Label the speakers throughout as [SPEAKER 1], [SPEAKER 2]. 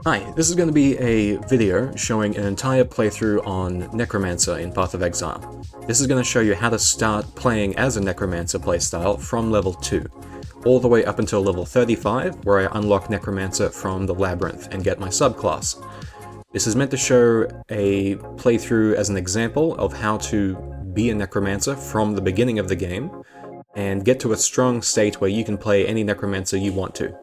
[SPEAKER 1] Hi, this is going to be a video showing an entire playthrough on Necromancer in Path of Exile. This is going to show you how to start playing as a Necromancer playstyle from level 2, all the way up until level 35, where I unlock Necromancer from the Labyrinth and get my subclass. This is meant to show a playthrough as an example of how to be a Necromancer from the beginning of the game, and get to a strong state where you can play any Necromancer you want to.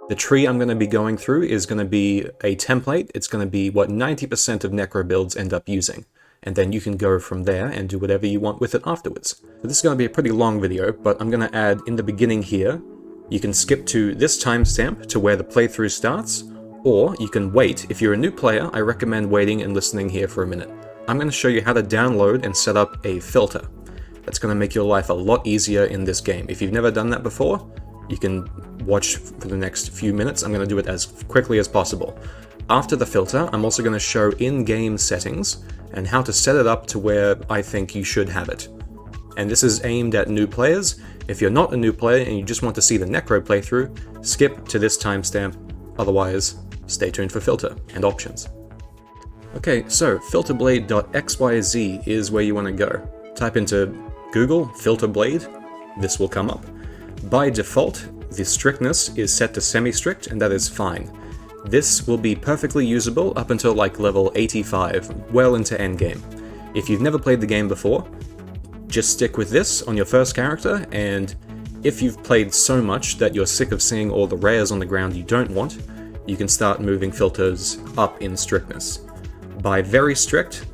[SPEAKER 1] The tree I'm going to be going through is going to be a template. It's going to be what 90% of Necro builds end up using. And then you can go from there and do whatever you want with it afterwards. So this is going to be a pretty long video, but I'm going to add in the beginning here, you can skip to this timestamp to where the playthrough starts, or you can wait. If you're a new player, I recommend waiting and listening here for a minute. I'm going to show you how to download and set up a filter. That's going to make your life a lot easier in this game. If you've never done that before, you can watch for the next few minutes. I'm going to do it as quickly as possible. After the filter, I'm also going to show in-game settings and how to set it up to where I think you should have it. And this is aimed at new players. If you're not a new player and you just want to see the Necro playthrough, skip to this timestamp. Otherwise, stay tuned for filter and options. Okay, so filterblade.xyz is where you want to go. Type into Google filterblade. This will come up. By default, the strictness is set to semi-strict, and that is fine. This will be perfectly usable up until like level 85, well into endgame. If you've never played the game before, just stick with this on your first character, and if you've played so much that you're sick of seeing all the rares on the ground you don't want, you can start moving filters up in strictness. By very strict,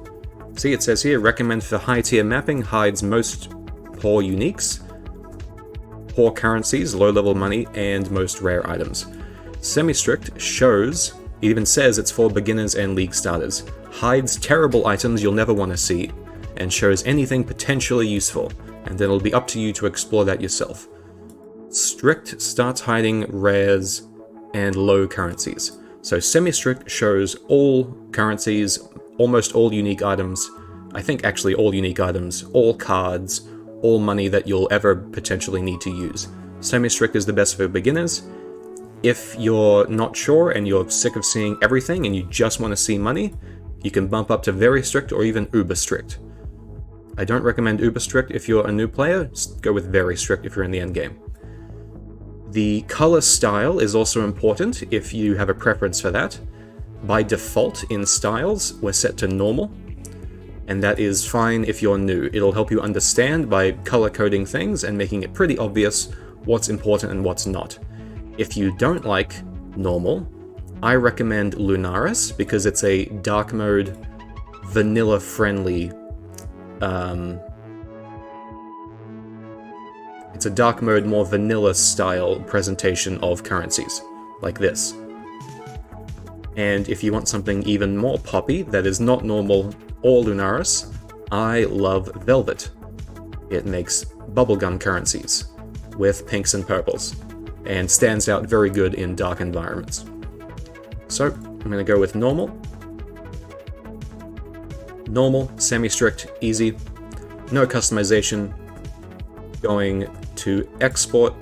[SPEAKER 1] see it says here, recommend for high tier mapping, hides most poor uniques, poor currencies, low-level money, and most rare items. Semi-strict shows, it even says it's for beginners and league starters, hides terrible items you'll never want to see, and shows anything potentially useful, and then it'll be up to you to explore that yourself. Strict starts hiding rares and low currencies. So semi-strict shows all currencies, almost all unique items, I think actually all unique items, all cards, all money that you'll ever potentially need to use. Semi-strict is the best for beginners. If you're not sure and you're sick of seeing everything and you just want to see money, you can bump up to very strict or even uber strict. I don't recommend uber strict if you're a new player, just go with very strict if you're in the end game. The color style is also important if you have a preference for that. By default in styles, we're set to normal. And that is fine if you're new. It'll help you understand by color coding things and making it pretty obvious what's important and what's not. If you don't like normal, I recommend Lunaris because it's a dark mode, vanilla friendly, it's a dark mode, more vanilla style presentation of currencies, like this. And if you want something even more poppy that is not normal or Lunaris, I love Velvet. It makes bubblegum currencies with pinks and purples, and stands out very good in dark environments. So, I'm going to go with normal. Normal, semi-strict, easy, no customization. Going to export.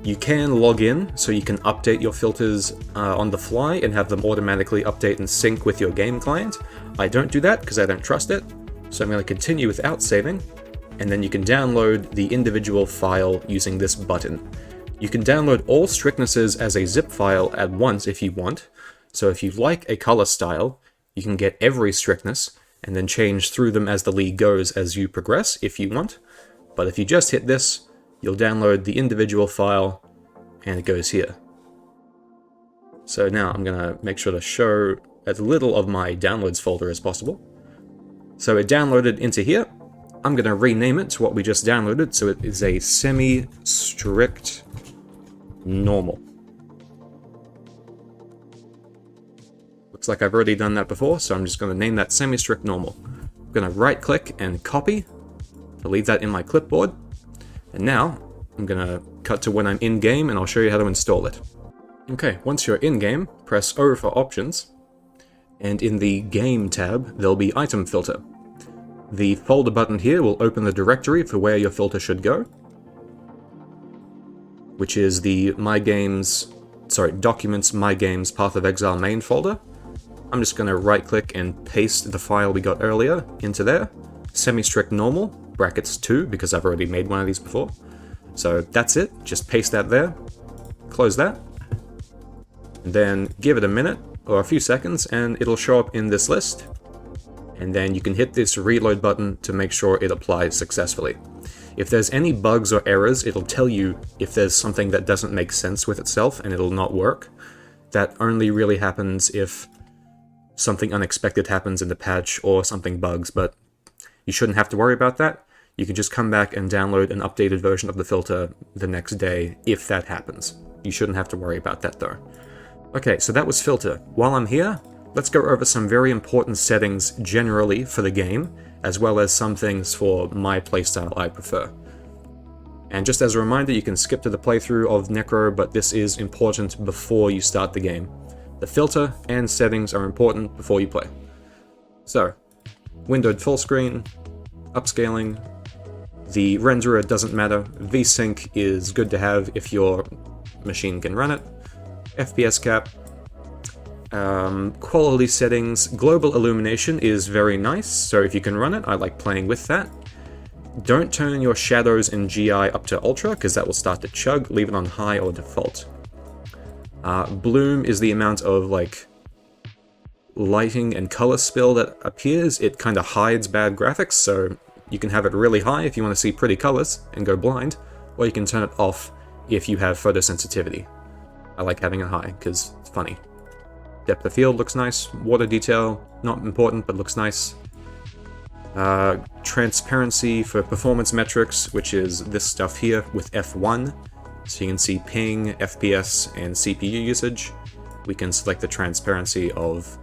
[SPEAKER 1] You can log in, so you can update your filters on the fly and have them automatically update and sync with your game client. I don't do that because I don't trust it, so I'm going to continue without saving, and then you can download the individual file using this button. You can download all strictnesses as a zip file at once if you want, so if you like a color style, you can get every strictness and then change through them as the league goes as you progress if you want, but if you just hit this, you'll download the individual file, and it goes here. So now I'm going to make sure to show as little of my downloads folder as possible. So it downloaded into here. I'm going to rename it to what we just downloaded, so it is a semi-strict normal. Looks like I've already done that before, so I'm just going to name that semi-strict normal. I'm going to right-click and copy to leave that in my clipboard. And now, I'm going to cut to when I'm in-game and I'll show you how to install it. Okay, once you're in-game, press O for options, and in the Game tab, there'll be Item Filter. The folder button here will open the directory for where your filter should go, which is the My Games Documents, My Games, Path of Exile main folder. I'm just going to right click and paste the file we got earlier into there. Semi-strict normal, brackets 2, because I've already made one of these before. So that's it, just paste that there, close that, and then give it a minute or a few seconds and it'll show up in this list. And then you can hit this reload button to make sure it applies successfully. If there's any bugs or errors, it'll tell you if there's something that doesn't make sense with itself and it'll not work. That only really happens if something unexpected happens in the patch or something bugs, but you shouldn't have to worry about that. You can just come back and download an updated version of the filter the next day if that happens. You shouldn't have to worry about that though. Okay, so that was filter. While I'm here, let's go over some very important settings generally for the game, as well as some things for my playstyle I prefer. And just as a reminder, you can skip to the playthrough of Necro, but this is important before you start the game. The filter and settings are important before you play. So, windowed full screen, upscaling. The renderer doesn't matter. VSync is good to have if your machine can run it. FPS cap. Quality settings. Global illumination is very nice, so if you can run it, I like playing with that. Don't turn your shadows in GI up to ultra, because that will start to chug. Leave it on high or default. Bloom is the amount of like lighting and color spill that appears. It kind of hides bad graphics, so you can have it really high if you want to see pretty colors and go blind, or you can turn it off if you have photosensitivity. I like having it high because it's funny. Depth of field looks nice. Water detail, not important, but looks nice. Transparency for performance metrics, which is this stuff here with F1. So you can see ping, FPS, and CPU usage. We can select the transparency of...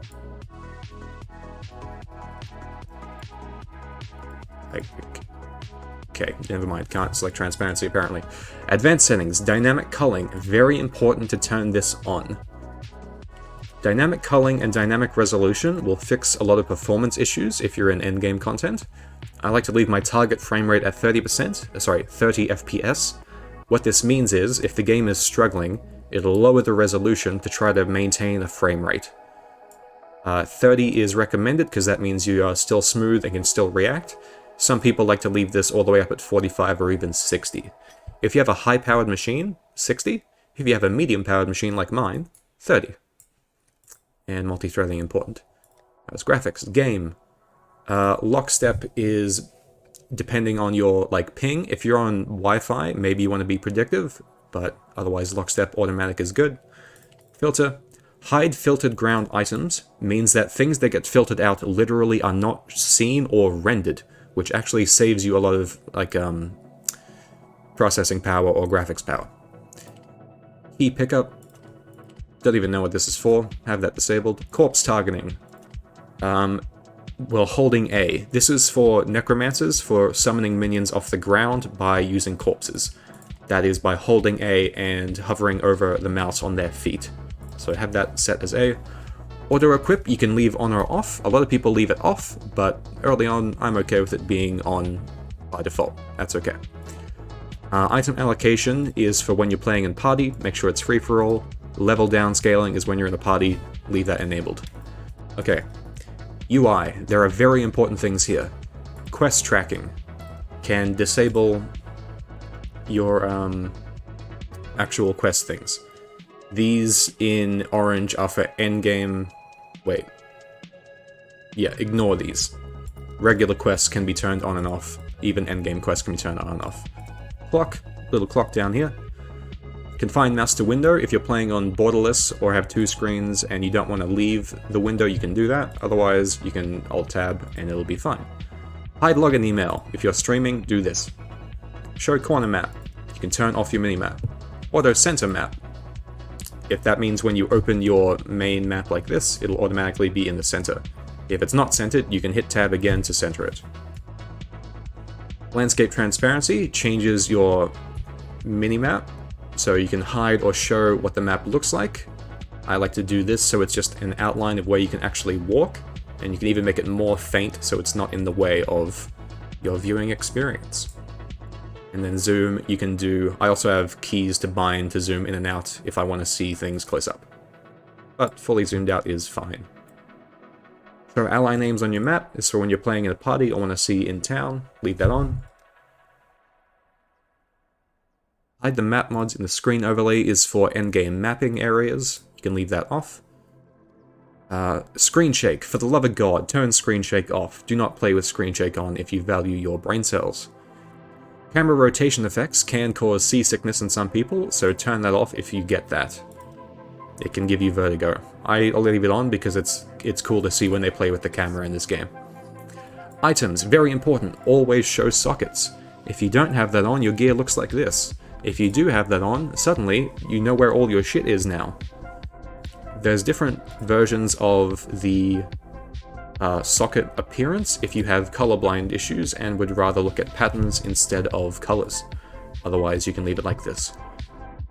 [SPEAKER 1] Okay, never mind, can't select transparency apparently. Advanced settings, dynamic culling, very important to turn this on. Dynamic culling and dynamic resolution will fix a lot of performance issues if you're in endgame content. I like to leave my target frame rate at 30 FPS. What this means is, if the game is struggling, it'll lower the resolution to try to maintain a frame rate. 30 is recommended because that means you are still smooth and can still react. Some people like to leave this all the way up at 45 or even 60. If you have a high-powered machine, 60. If you have a medium-powered machine like mine, 30. And multi-threading important. That's graphics. Game. Lockstep is depending on your ping. If you're on Wi-Fi, maybe you want to be predictive, but otherwise lockstep automatic is good. Filter. Hide filtered ground items means that things that get filtered out literally are not seen or rendered, which actually saves you a lot of processing power or graphics power. Key pickup. Don't even know what this is for. Have that disabled. Corpse targeting. Well, holding A. This is for Necromancers, for summoning minions off the ground by using corpses. That is by holding A and hovering over the mouse on their feet. So have that set as A. Auto-equip you can leave on or off. A lot of people leave it off, but early on I'm okay with it being on by default. That's okay. Item allocation is for when you're playing in party. Make sure it's free-for-all. Level downscaling is when you're in a party. Leave that enabled. Okay. UI. There are very important things here. Quest tracking can disable your actual quest things. These in orange are for endgame... Wait. Yeah, ignore these. Regular quests can be turned on and off. Even endgame quests can be turned on and off. Clock. Little clock down here. Confine mouse to window. If you're playing on borderless or have two screens and you don't want to leave the window, you can do that. Otherwise, you can Alt-Tab and it'll be fine. Hide login email. If you're streaming, do this. Show corner map. You can turn off your minimap. Auto center map. If that means when you open your main map like this, it'll automatically be in the center. If it's not centered, you can hit tab again to center it. Landscape transparency changes your minimap, so you can hide or show what the map looks like. I like to do this so it's just an outline of where you can actually walk, and you can even make it more faint so it's not in the way of your viewing experience. And then zoom, you can do... I also have keys to bind to zoom in and out if I want to see things close up. But fully zoomed out is fine. Show ally names on your map is for when you're playing in a party or want to see in town. Leave that on. Hide the map mods in the screen overlay is for endgame mapping areas. You can leave that off. Screen shake. For the love of God, turn screen shake off. Do not play with screen shake on if you value your brain cells. Camera rotation effects can cause seasickness in some people, so turn that off if you get that. It can give you vertigo. I'll leave it on because it's cool to see when they play with the camera in this game. Items, very important, always show sockets. If you don't have that on, your gear looks like this. If you do have that on, suddenly you know where all your shit is now. There's different versions of the socket appearance if you have colorblind issues and would rather look at patterns instead of colors. Otherwise, you can leave it like this.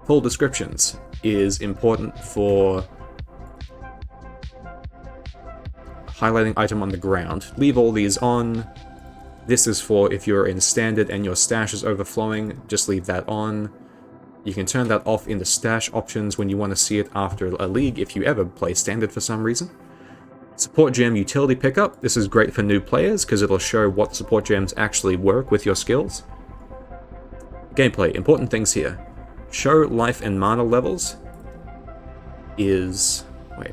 [SPEAKER 1] Full descriptions is important for highlighting item on the ground. Leave all these on. This is for if you're in standard and your stash is overflowing, just leave that on. You can turn that off in the stash options when you want to see it after a league if you ever play standard for some reason. Support gem utility pickup. This is great for new players because it'll show what support gems actually work with your skills. Gameplay. Important things here. Show life and mana levels is... wait.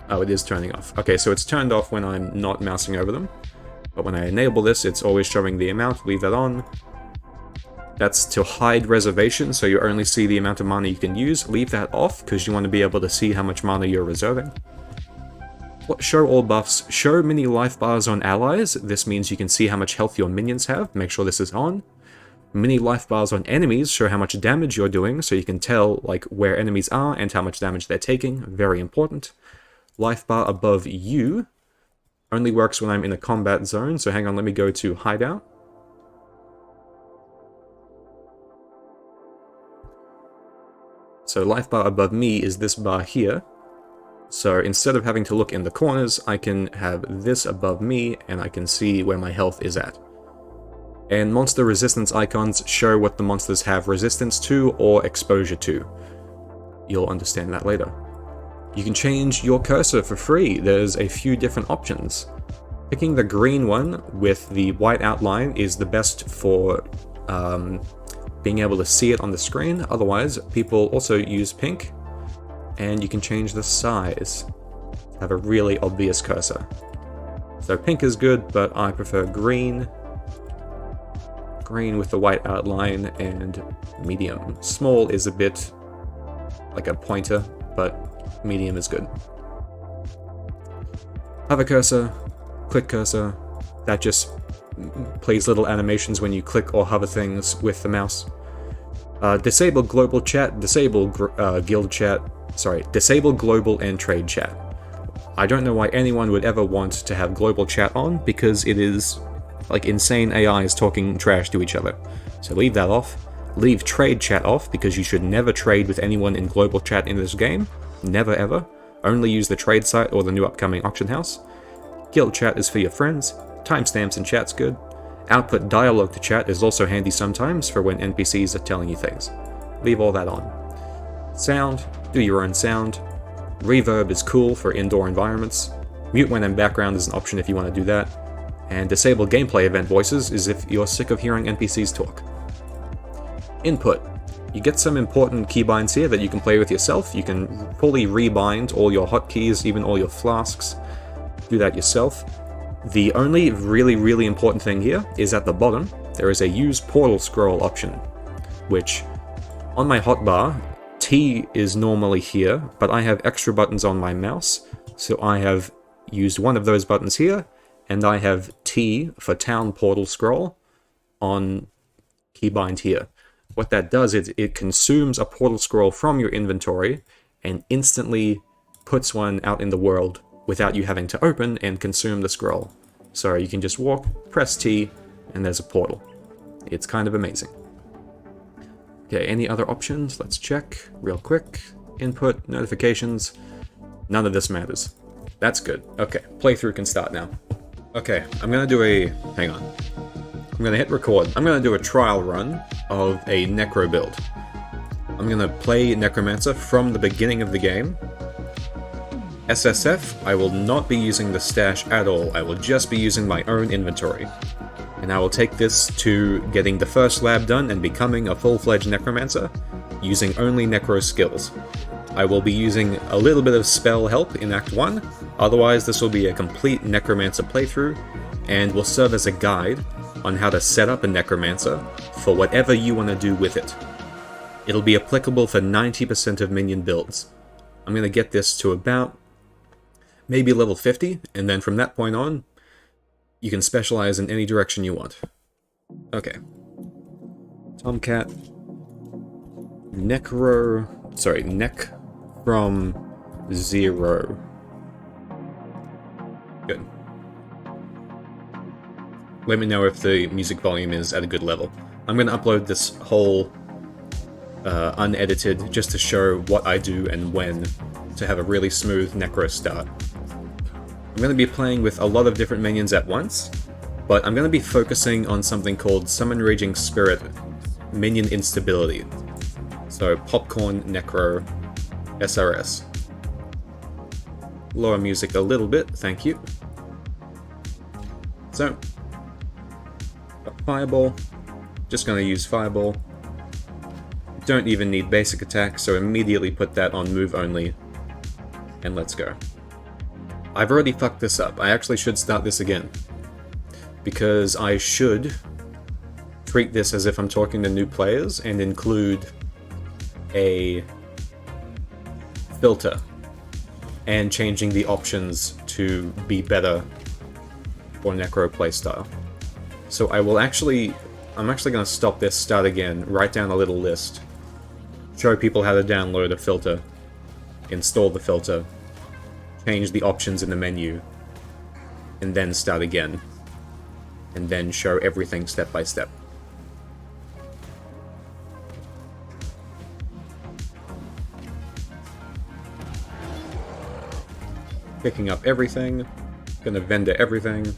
[SPEAKER 1] Oh, it is turning off. Okay, so it's turned off when I'm not mousing over them. But when I enable this, it's always showing the amount. Leave that on. That's to hide reservation, so you only see the amount of mana you can use. Leave that off, because you want to be able to see how much mana you're reserving. Show all buffs. Show mini life bars on allies. This means you can see how much health your minions have. Make sure this is on. Mini life bars on enemies show how much damage you're doing, so you can tell like where enemies are and how much damage they're taking. Very important. Life bar above you only works when I'm in a combat zone, so hang on, let me go to hideout. So life bar above me is this bar here. So instead of having to look in the corners, I can have this above me and I can see where my health is at. And monster resistance icons show what the monsters have resistance to or exposure to. You'll understand that later. You can change your cursor for free. There's a few different options. Picking the green one with the white outline is the best for being able to see it on the screen. Otherwise, people also use pink, and you can change the size to have a really obvious cursor. So pink is good, but I prefer green. Green with the white outline, and medium. Small is a bit like a pointer, but medium is good. Hover cursor, click cursor, that just plays little animations when you click or hover things with the mouse. Disable global chat, disable guild chat, disable global and trade chat. I don't know why anyone would ever want to have global chat on, because it is like insane AIs talking trash to each other. So leave that off. Leave trade chat off, because you should never trade with anyone in global chat in this game. Never ever. Only use the trade site or the new upcoming auction house. Guild chat is for your friends. Timestamps in chat's good. Output dialogue to chat is also handy sometimes for when NPCs are telling you things. Leave all that on. Sound, do your own sound. Reverb is cool for indoor environments. Mute when in background is an option if you want to do that. And disable gameplay event voices is if you're sick of hearing NPCs talk. Input. You get some important keybinds here that you can play with yourself. You can fully rebind all your hotkeys, even all your flasks. Do that yourself. The only really important thing here is at the bottom, there is a use portal scroll option, which on my hotbar, T is normally here, but I have extra buttons on my mouse, so I have used one of those buttons here, and I have T for town portal scroll on keybind here. What that does is it consumes a portal scroll from your inventory and instantly puts one out in the world without you having to open and consume the scroll. So you can just walk, press T, and there's a portal. It's kind of amazing. Okay, any other options? Let's check real quick. Input, notifications. None of this matters. That's good. Okay, playthrough can start now. Okay, I'm gonna do a... hang on. I'm gonna hit record. I'm gonna do a trial run of a Necro build. I'm gonna play Necromancer from the beginning of the game. SSF, I will not be using the stash at all. I will just be using my own inventory. And I will take this to getting the first lab done and becoming a full-fledged Necromancer, using only Necro skills. I will be using a little bit of spell help in Act 1, otherwise this will be a complete Necromancer playthrough, and will serve as a guide on how to set up a Necromancer for whatever you want to do with it. It'll be applicable for 90% of minion builds. I'm going to get this to about maybe level 50, and then from that point on, you can specialize in any direction you want. Okay. Tomcat. Necro... sorry, Nec from 0. Good. Let me know if the music volume is at a good level. I'm going to upload this whole unedited just to show what I do and when to have a really smooth Necro start. I'm going to be playing with a lot of different minions at once, but I'm going to be focusing on something called Summon Raging Spirit Minion Instability. So Popcorn, Necro, SRS. Lower music a little bit, thank you. So, Fireball. Just going to use Fireball. Don't even need basic attack, so immediately put that on move only. And let's go. I've already fucked this up. I actually should start this again. Because I should treat this as if I'm talking to new players and include a filter and changing the options to be better for Necro playstyle. So I'm actually going to stop this, start again, write down a little list, show people how to download a filter, install the filter, change the options in the menu, and then start again, and then show everything step by step. Picking up everything, gonna vendor everything.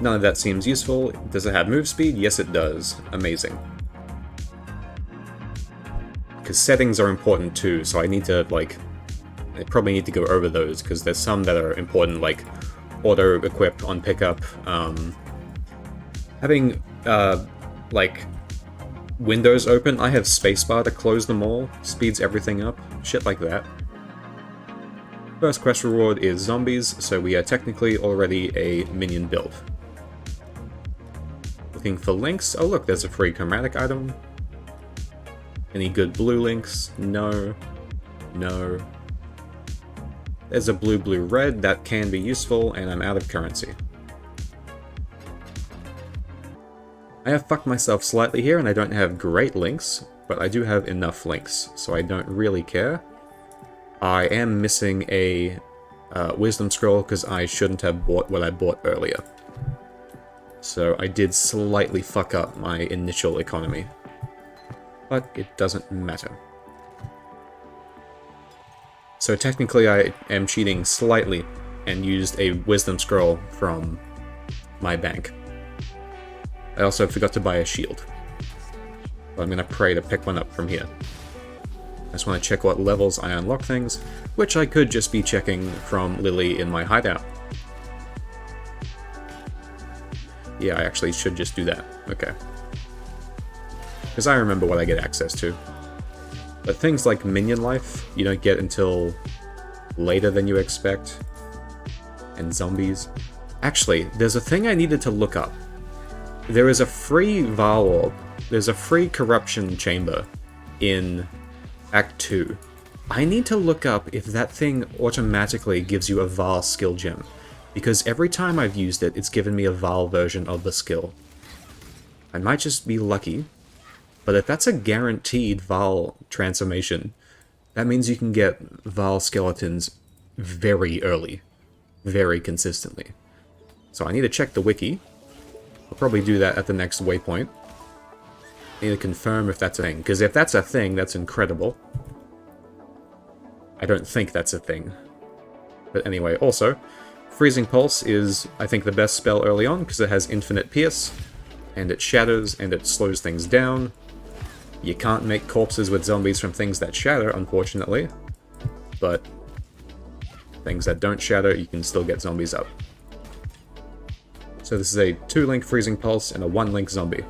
[SPEAKER 1] None of that seems useful. Does it have move speed? Yes it does. Amazing. Because settings are important too, so I need to, I probably need to go over those, because there's some that are important, like auto-equip on pickup, having, windows open. I have spacebar to close them all, speeds everything up, shit like that. First quest reward is zombies, so we are technically already a minion build. Looking for links. Oh look, there's a free chromatic item. Any good blue links? No. No. There's a blue-blue-red that can be useful, and I'm out of currency. I have fucked myself slightly here, and I don't have great links, but I do have enough links, so I don't really care. I am missing a wisdom scroll because I shouldn't have bought what I bought earlier. So I did slightly fuck up my initial economy. But it doesn't matter. So technically I am cheating slightly and used a wisdom scroll from my bank. I also forgot to buy a shield. So I'm going to pray to pick one up from here. I just want to check what levels I unlock things, which I could just be checking from Lily in my hideout. Yeah, I actually should just do that. Okay. Because I remember what I get access to. But things like minion life, you don't get until later than you expect. And zombies. Actually, there's a thing I needed to look up. There is a free Val Orb. There's a free corruption chamber in Act 2. I need to look up if that thing automatically gives you a Val skill gem. Because every time I've used it, it's given me a Val version of the skill. I might just be lucky. But if that's a guaranteed Val transformation, that means you can get Val skeletons very early. Very consistently. So I need to check the wiki. I'll probably do that at the next waypoint. Need to confirm if that's a thing, because if that's a thing, that's incredible. I don't think that's a thing. But anyway, also, Freezing Pulse is, I think, the best spell early on, because it has infinite pierce, and it shatters, and it slows things down. You can't make corpses with zombies from things that shatter, unfortunately, but things that don't shatter, you can still get zombies up. So this is a 2-link Freezing Pulse and a 1-link zombie.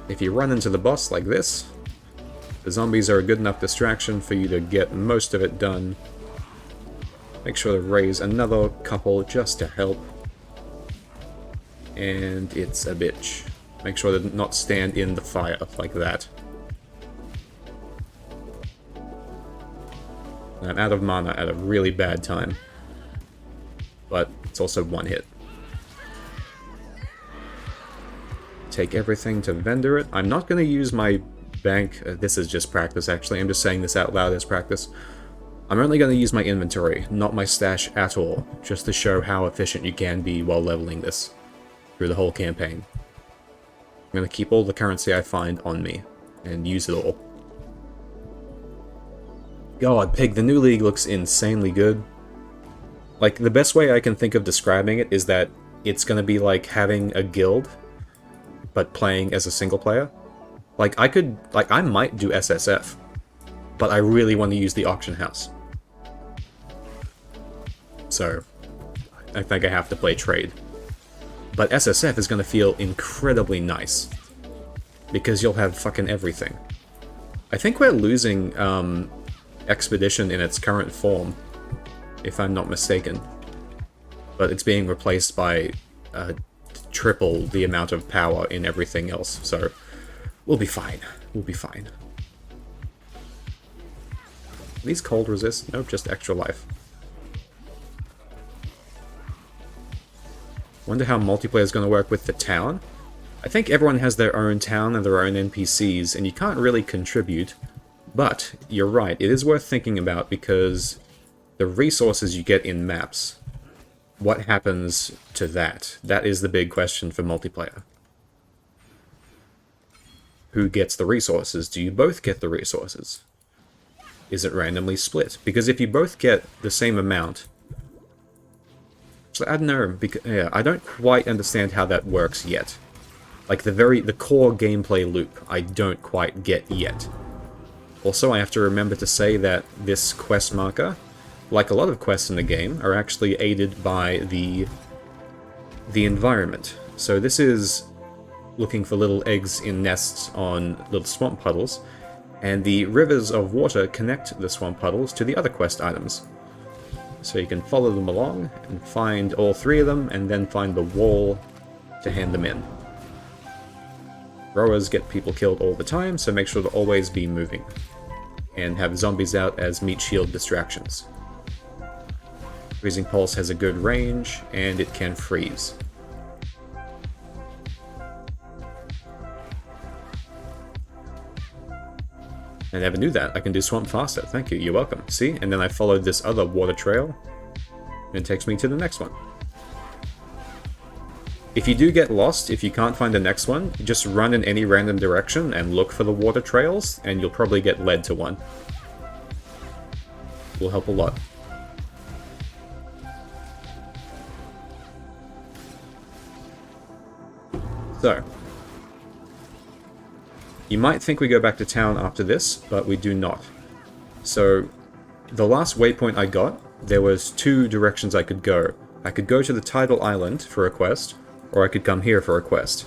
[SPEAKER 1] If you run into the boss like this, the zombies are a good enough distraction for you to get most of it done. Make sure to raise another couple just to help. And it's a bitch. Make sure to not stand in the fire like that. And I'm out of mana at a really bad time. But it's also 1 hit. Take everything to vendor it. I'm not going to use my bank. This is just practice, actually. I'm just saying this out loud as practice. I'm only going to use my inventory, not my stash at all, just to show how efficient you can be while leveling this through the whole campaign. I'm going to keep all the currency I find on me and use it all. God, Pig, the new league looks insanely good. Like, the best way I can think of describing it is that it's going to be like having a guild, but playing as a single player. Like, I might do SSF, but I really want to use the auction house. So, I think I have to play trade. But SSF is going to feel incredibly nice, because you'll have fucking everything. I think we're losing Expedition in its current form, if I'm not mistaken. But it's being replaced by triple the amount of power in everything else, so we'll be fine. We'll be fine. These cold resist? Nope, just extra life. Wonder how multiplayer is going to work with the town. I think everyone has their own town and their own NPCs, and you can't really contribute. But, you're right, it is worth thinking about, because the resources you get in maps, what happens to that? That is the big question for multiplayer. Who gets the resources? Do you both get the resources? Is it randomly split? Because if you both get the same amount... So I don't know, yeah, I don't quite understand how that works yet. Like, the core gameplay loop, I don't quite get yet. Also, I have to remember to say that this quest marker, like a lot of quests in the game, are actually aided by the environment. So this is looking for little eggs in nests on little swamp puddles, and the rivers of water connect the swamp puddles to the other quest items. So you can follow them along and find all 3 of them, and then find the wall to hand them in. Rowers get people killed all the time, so make sure to always be moving. And have zombies out as meat shield distractions. Freezing Pulse has a good range, and it can freeze. I never knew that. I can do Swamp faster. Thank you. You're welcome. See? And then I followed this other water trail, and it takes me to the next one. If you do get lost, if you can't find the next one, just run in any random direction and look for the water trails, and you'll probably get led to one. Will help a lot. So, you might think we go back to town after this, but we do not. So, the last waypoint I got, there was 2 directions I could go. I could go to the tidal island for a quest, or I could come here for a quest.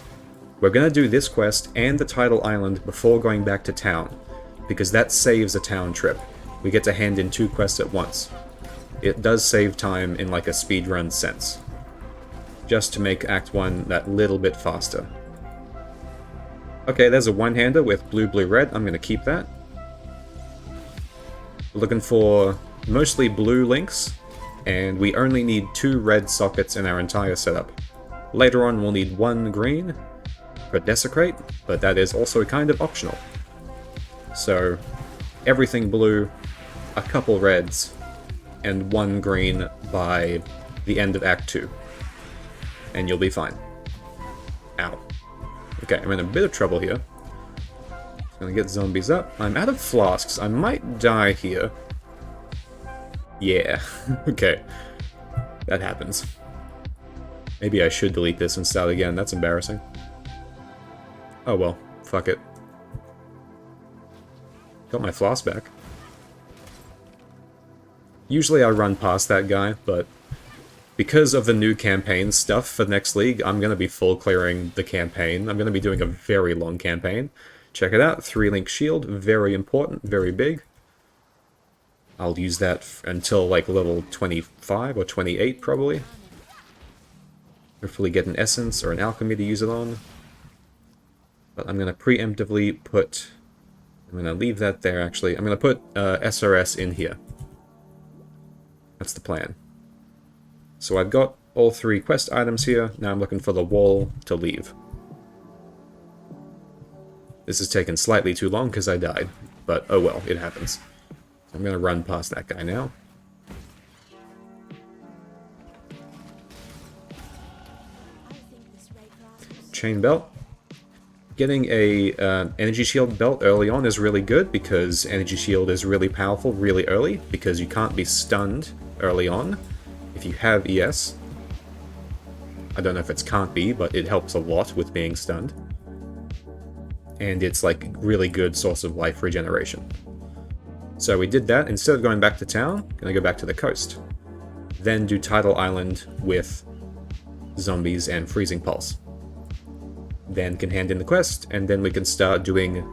[SPEAKER 1] We're going to do this quest and the tidal island before going back to town, because that saves a town trip. We get to hand in 2 quests at once. It does save time in like a speedrun sense, just to make Act 1 that little bit faster. Okay, there's a one-hander with blue, blue, red. I'm going to keep that. We're looking for mostly blue links, and we only need 2 red sockets in our entire setup. Later on we'll need 1 green for Desecrate, but that is also kind of optional. So, everything blue, a couple reds, and 1 green by the end of Act 2. And you'll be fine. Ow. Okay, I'm in a bit of trouble here. Gonna get zombies up. I'm out of flasks. I might die here. Yeah, okay. That happens. Maybe I should delete this and start again. That's embarrassing. Oh well, fuck it. Got my flask back. Usually I run past that guy, but because of the new campaign stuff for next league, I'm going to be full clearing the campaign. I'm going to be doing a very long campaign. Check it out, 3-link shield, very important, very big. I'll use that until like level 25 or 28 probably. Hopefully get an essence or an alchemy to use it on. But I'm going to preemptively put... I'm going to leave that there actually. I'm going to put SRS in here. That's the plan. So I've got all 3 quest items here. Now I'm looking for the wall to leave. This has taken slightly too long because I died. But oh well, it happens. I'm going to run past that guy now. Chain belt. Getting a energy shield belt early on is really good because energy shield is really powerful really early because you can't be stunned early on if you have ES. I don't know if it's can't be, but it helps a lot with being stunned. And it's like really good source of life regeneration. So we did that. Instead of going back to town, gonna go back to the coast. Then do Tidal Island with zombies and Freezing Pulse. Then can hand in the quest, and then we can start doing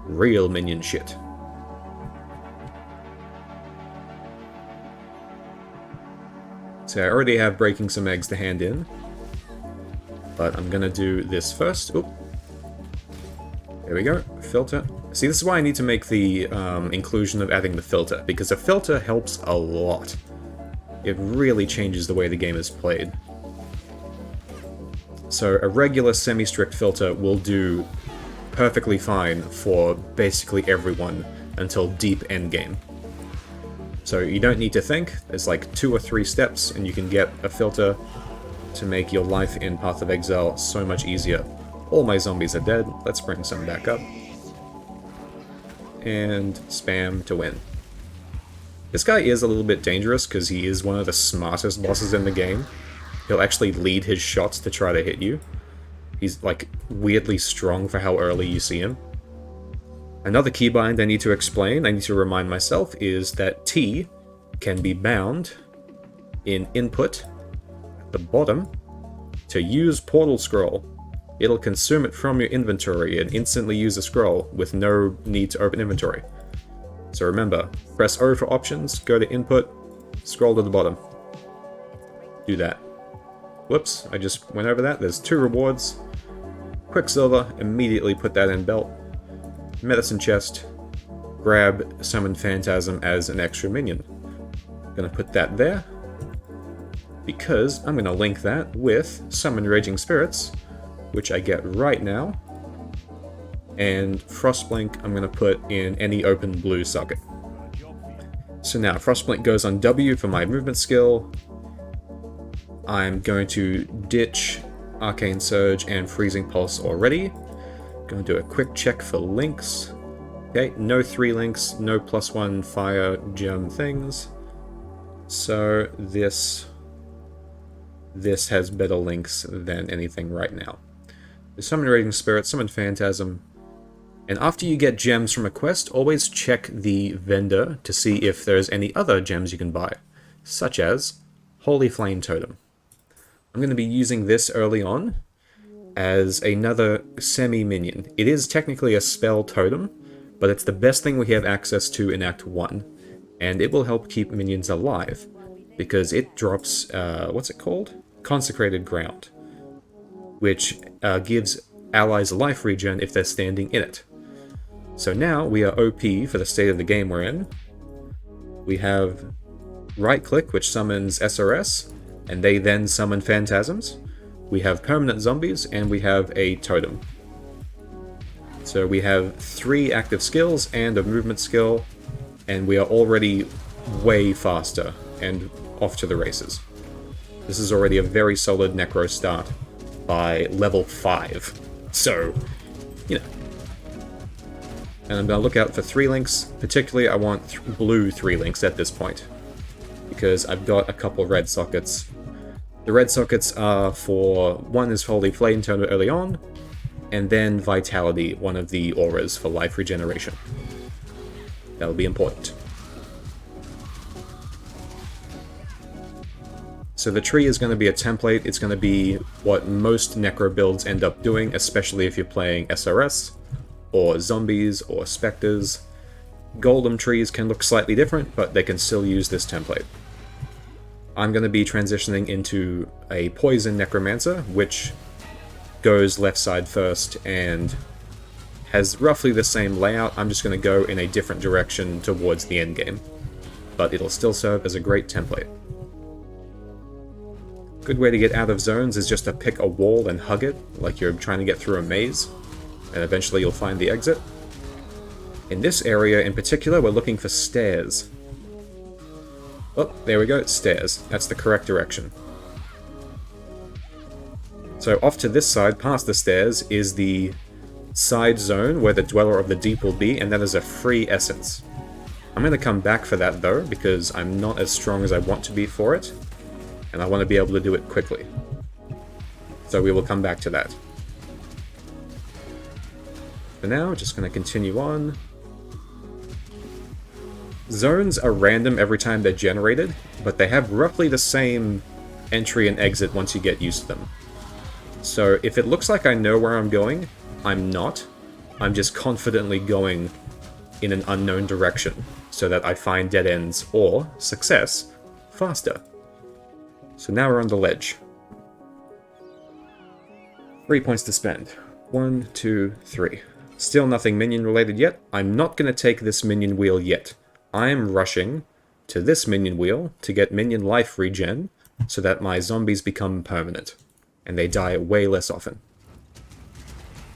[SPEAKER 1] real minion shit. So I already have breaking some eggs to hand in. But I'm gonna do this first. Oop. There we go. Filter. See, this is why I need to make the inclusion of adding the filter, because a filter helps a lot. It really changes the way the game is played. So a regular semi-strict filter will do perfectly fine for basically everyone until deep endgame. So you don't need to think, there's like 2 or 3 steps and you can get a filter to make your life in Path of Exile so much easier. All my zombies are dead, let's bring some back up. And spam to win. This guy is a little bit dangerous because he is one of the smartest bosses in the game. He'll actually lead his shots to try to hit you. He's like weirdly strong for how early you see him. Another keybind I need to explain, I need to remind myself, is that T can be bound in input at the bottom to use portal scroll. It'll consume it from your inventory and instantly use a scroll with no need to open inventory. So remember, press O for options, go to input, scroll to the bottom. Do that. Whoops, I just went over that. There's 2 rewards. Quicksilver, immediately put that in belt. Medicine chest, grab Summon Phantasm as an extra minion. Gonna put that there, because I'm gonna link that with Summon Raging Spirits, which I get right now, and Frostblink I'm gonna put in any open blue socket. So now Frostblink goes on W for my movement skill. I'm going to ditch Arcane Surge and Freezing Pulse already. Going to do a quick check for links. Okay, no 3 links, no +1 fire gem things. So this has better links than anything right now. The Summon Raging Spirit, Summon Phantasm, and after you get gems from a quest, always check the vendor to see if there's any other gems you can buy, such as Holy Flame Totem. I'm going to be using this early on as another semi-minion. It is technically a spell totem, but it's the best thing we have access to in Act 1, and it will help keep minions alive, because it drops, what's it called? Consecrated Ground, which gives allies life regen if they're standing in it. So now we are OP for the state of the game we're in. We have right-click, which summons SRS, and they then summon phantasms. We have permanent zombies, and we have a totem. So we have 3 active skills and a movement skill, and we are already way faster and off to the races. This is already a very solid Necro start by level 5. So, you know. And I'm going to look out for 3 links. Particularly, I want blue 3 links at this point, because I've got a couple red sockets. The red sockets are for, one is Holy Flame turned early on, and then Vitality, one of the auras for life regeneration. That'll be important. So the tree is going to be a template. It's going to be what most Necro builds end up doing, especially if you're playing SRS, or zombies, or specters. Golem trees can look slightly different, but they can still use this template. I'm going to be transitioning into a Poison Necromancer, which goes left side first and has roughly the same layout. I'm just going to go in a different direction towards the end game, but it'll still serve as a great template. Good way to get out of zones is just to pick a wall and hug it, like you're trying to get through a maze, and eventually you'll find the exit. In this area in particular, we're looking for stairs. Oh, there we go, stairs. That's the correct direction. So off to this side, past the stairs, is the side zone where the Dweller of the Deep will be, and that is a free essence. I'm going to come back for that though, because I'm not as strong as I want to be for it, and I want to be able to do it quickly. So we will come back to that. For now, just going to continue on. Zones are random every time they're generated, but they have roughly the same entry and exit once you get used to them. So if it looks like I know where I'm going, I'm not. I'm just confidently going in an unknown direction, so that I find dead ends, or success, faster. So now we're on the ledge. 3 points to spend. 1, 2, 3. Still nothing minion related yet. I'm not going to take this minion wheel yet. I'm rushing to this minion wheel to get minion life regen, so that my zombies become permanent, and they die way less often.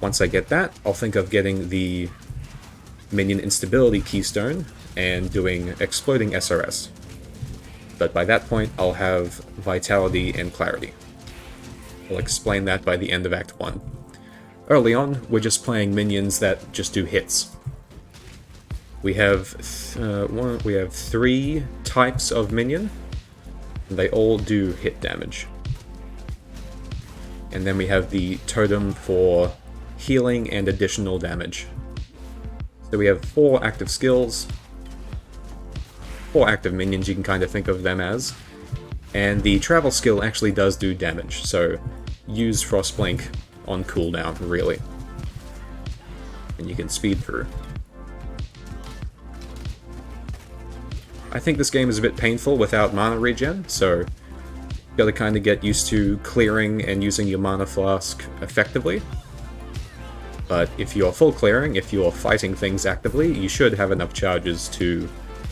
[SPEAKER 1] Once I get that, I'll think of getting the minion instability keystone and doing exploding SRS. But by that point, I'll have vitality and clarity. I'll explain that by the end of Act 1. Early on, we're just playing minions that just do hits. We have 3 types of minion, and they all do hit damage. And then we have the totem for healing and additional damage. So we have 4 active skills, 4 active minions, you can kind of think of them as, and the travel skill actually does do damage, so use Frostblink on cooldown, really. And you can speed through. I think this game is a bit painful without mana regen, so you gotta kind of get used to clearing and using your mana flask effectively. But if you're full clearing, if you're fighting things actively, you should have enough charges to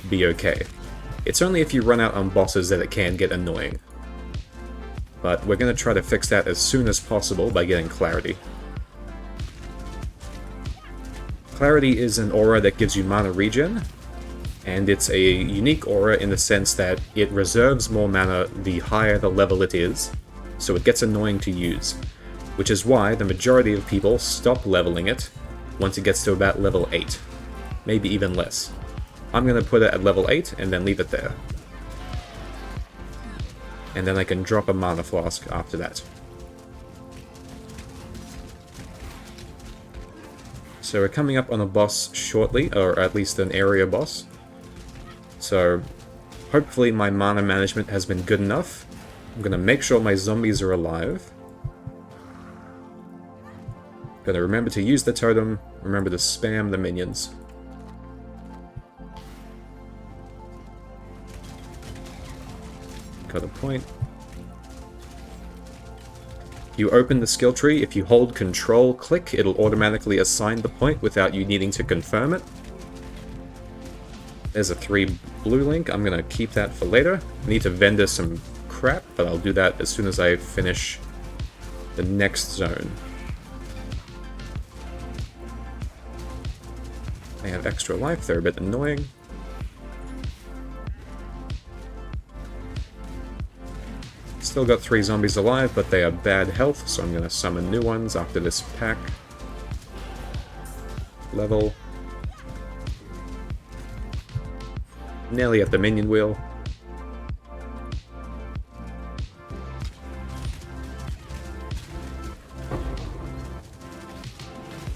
[SPEAKER 1] be okay. It's only if you run out on bosses that it can get annoying. But we're going to try to fix that as soon as possible by getting Clarity. Clarity is an aura that gives you mana regen, and it's a unique aura in the sense that it reserves more mana the higher the level it is, so it gets annoying to use, which is why the majority of people stop leveling it once it gets to about level 8, maybe even less. I'm going to put it at level 8 and then leave it there. And then I can drop a mana flask after that. So we're coming up on a boss shortly, or at least an area boss. So hopefully my mana management has been good enough. I'm going to make sure my zombies are alive. Going to remember to use the totem, remember to spam the minions. Got a point. You open the skill tree. If you hold Control click, it'll automatically assign the point without you needing to confirm it. There's a 3 blue link. I'm going to keep that for later. I need to vendor some crap, but I'll do that as soon as I finish the next zone. They have extra life. They're a bit annoying. Still got 3 zombies alive, but they are bad health, so I'm going to summon new ones after this pack. Level. Nearly at the minion wheel.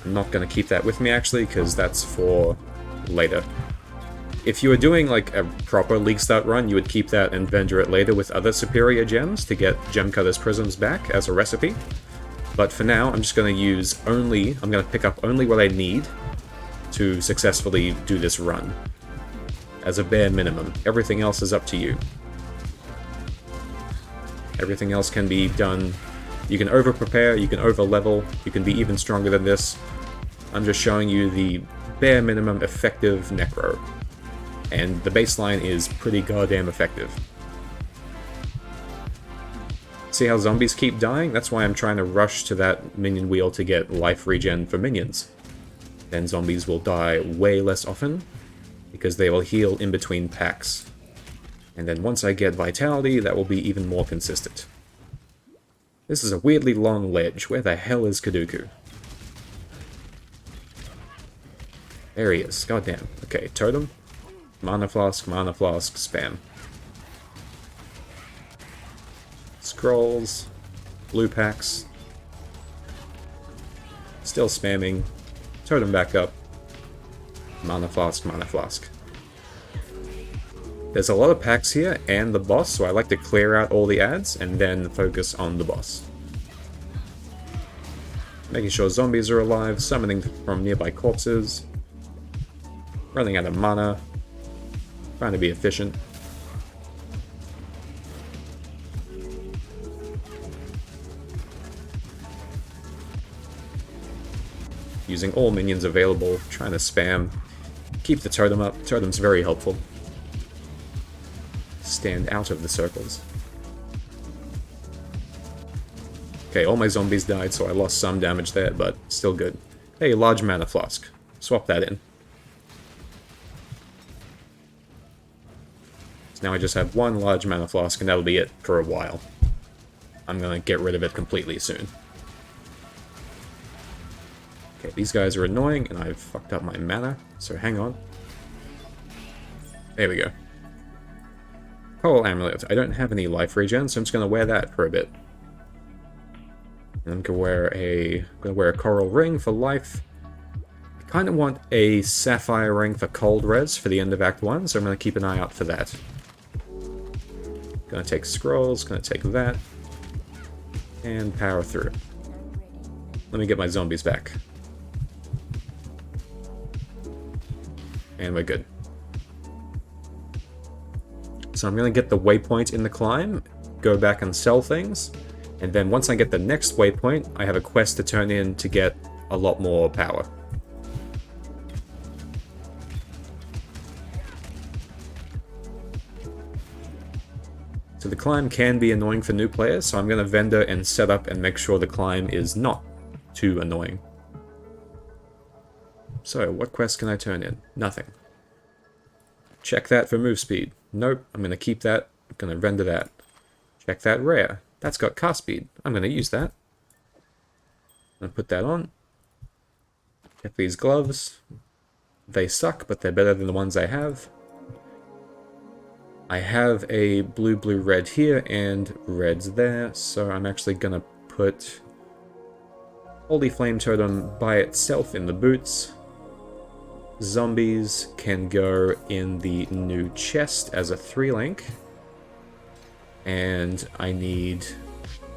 [SPEAKER 1] I'm not going to keep that with me actually, because that's for later. If you were doing like a proper League Start run, you would keep that and vendor it later with other superior gems to get Gemcutter's Prisms back as a recipe. But for now, I'm just going to use only, I'm going to pick up only what I need to successfully do this run. As a bare minimum. Everything else is up to you. Everything else can be done. You can over-prepare, you can over-level, you can be even stronger than this. I'm just showing you the bare minimum effective Necro. And the baseline is pretty goddamn effective. See how zombies keep dying? That's why I'm trying to rush to that minion wheel to get life regen for minions. Then zombies will die way less often, because they will heal in between packs. And then once I get vitality, that will be even more consistent. This is a weirdly long ledge. Where the hell is Kaduku? There he is. Goddamn. Okay, totem. Mana flask, spam. Scrolls. Blue packs. Still spamming. Totem back up. Mana flask, mana flask. There's a lot of packs here and the boss, so I like to clear out all the ads and then focus on the boss. Making sure zombies are alive, summoning from nearby corpses. Running out of mana. Trying to be efficient. Using all minions available, trying to spam. Keep the totem up. Totem's very helpful. Stand out of the circles. Okay, all my zombies died, so I lost some damage there, but still good. Hey, large mana flask. Swap that in. So now I just have one large mana flask, and that'll be it for a while. I'm gonna get rid of it completely soon. Okay, these guys are annoying, and I've fucked up my mana, so hang on. There we go. Coral Amulet. I don't have any life regen, so I'm just going to wear that for a bit. And I'm going to wear a coral ring for life. I kind of want a sapphire ring for cold res for the end of Act 1, so I'm going to keep an eye out for that. Going to take scrolls, going to take that, and power through. Let me get my zombies back. And we're good. So I'm going to get the waypoint in the climb, go back and sell things, and then once I get the next waypoint, I have a quest to turn in to get a lot more power. So the climb can be annoying for new players, so I'm going to vendor and set up and make sure the climb is not too annoying. So, what quest can I turn in? Nothing. Check that for move speed. Nope, I'm going to keep that. I'm going to render that. Check that rare. That's got cast speed. I'm going to use that. I'm going to put that on. Check these gloves. They suck, but they're better than the ones I have. I have a blue, blue, red here and reds there, so I'm actually going to put Holy Flame Totem by itself in the boots. Zombies can go in the new chest as a 3-link. And I need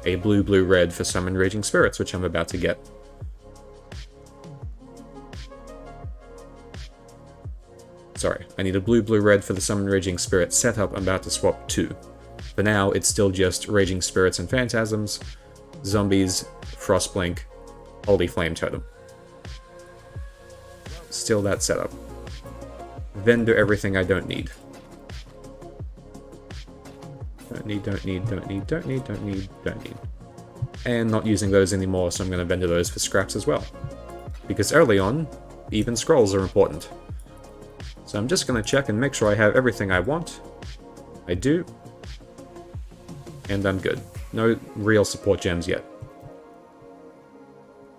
[SPEAKER 1] a blue, blue, red for Summon Raging Spirits, which I'm about to get. Sorry, I need a blue, blue, red for the Summon Raging Spirit setup. I'm about to swap 2. For now, it's still just Raging Spirits and Phantasms, Zombies, Frostblink, Holy Flame Totem. Still that setup. Vendor everything I don't need. Don't need, don't need, don't need, don't need, don't need, don't need. And not using those anymore, so I'm going to vendor those for scraps as well. Because early on, even scrolls are important. So I'm just going to check and make sure I have everything I want. I do. And I'm good. No real support gems yet.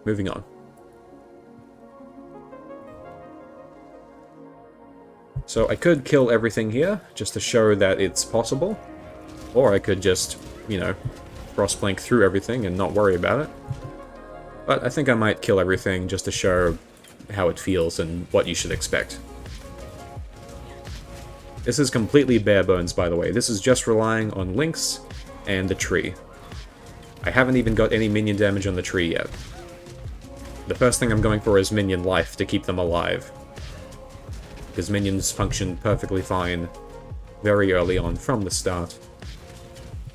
[SPEAKER 1] Moving on. So I could kill everything here, just to show that it's possible. Or I could just, you know, cross-blink through everything and not worry about it. But I think I might kill everything just to show how it feels and what you should expect. This is completely bare bones, by the way. This is just relying on links and the tree. I haven't even got any minion damage on the tree yet. The first thing I'm going for is minion life to keep them alive. Because minions function perfectly fine very early on from the start.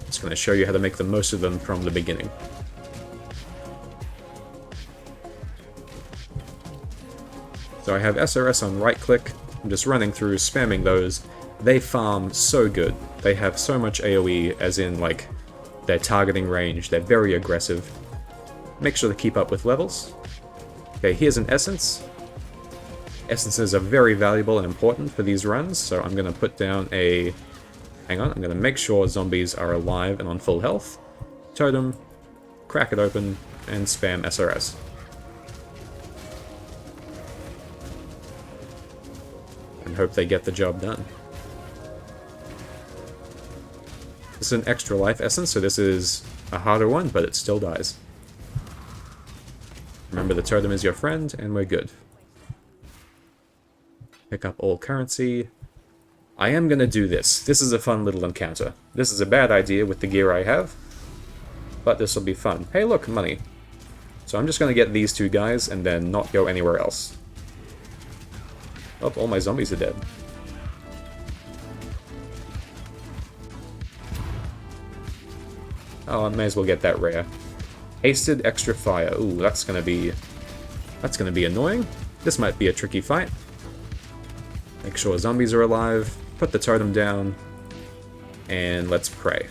[SPEAKER 1] Just going to show you how to make the most of them from the beginning. So I have SRS on right click. I'm just running through, spamming those. They farm so good. They have so much AoE, as in, like, their targeting range. They're very aggressive. Make sure to keep up with levels. Okay, here's an essence. Essences are very valuable and important for these runs, so I'm going to put down a... Hang on, I'm going to make sure zombies are alive and on full health. Totem, crack it open, and spam SRS. And hope they get the job done. This is an extra life essence, so this is a harder one, but it still dies. Remember, the totem is your friend, and we're good. Pick up all currency. I am going to do this. This is a fun little encounter. This is a bad idea with the gear I have, but this will be fun. Hey look, money. So I'm just going to get these two guys and then not go anywhere else. Oh, all my zombies are dead. Oh, I may as well get that rare. Hasted extra fire. Ooh, that's gonna be annoying. This might be a tricky fight. Make sure zombies are alive. Put the totem down, and let's pray.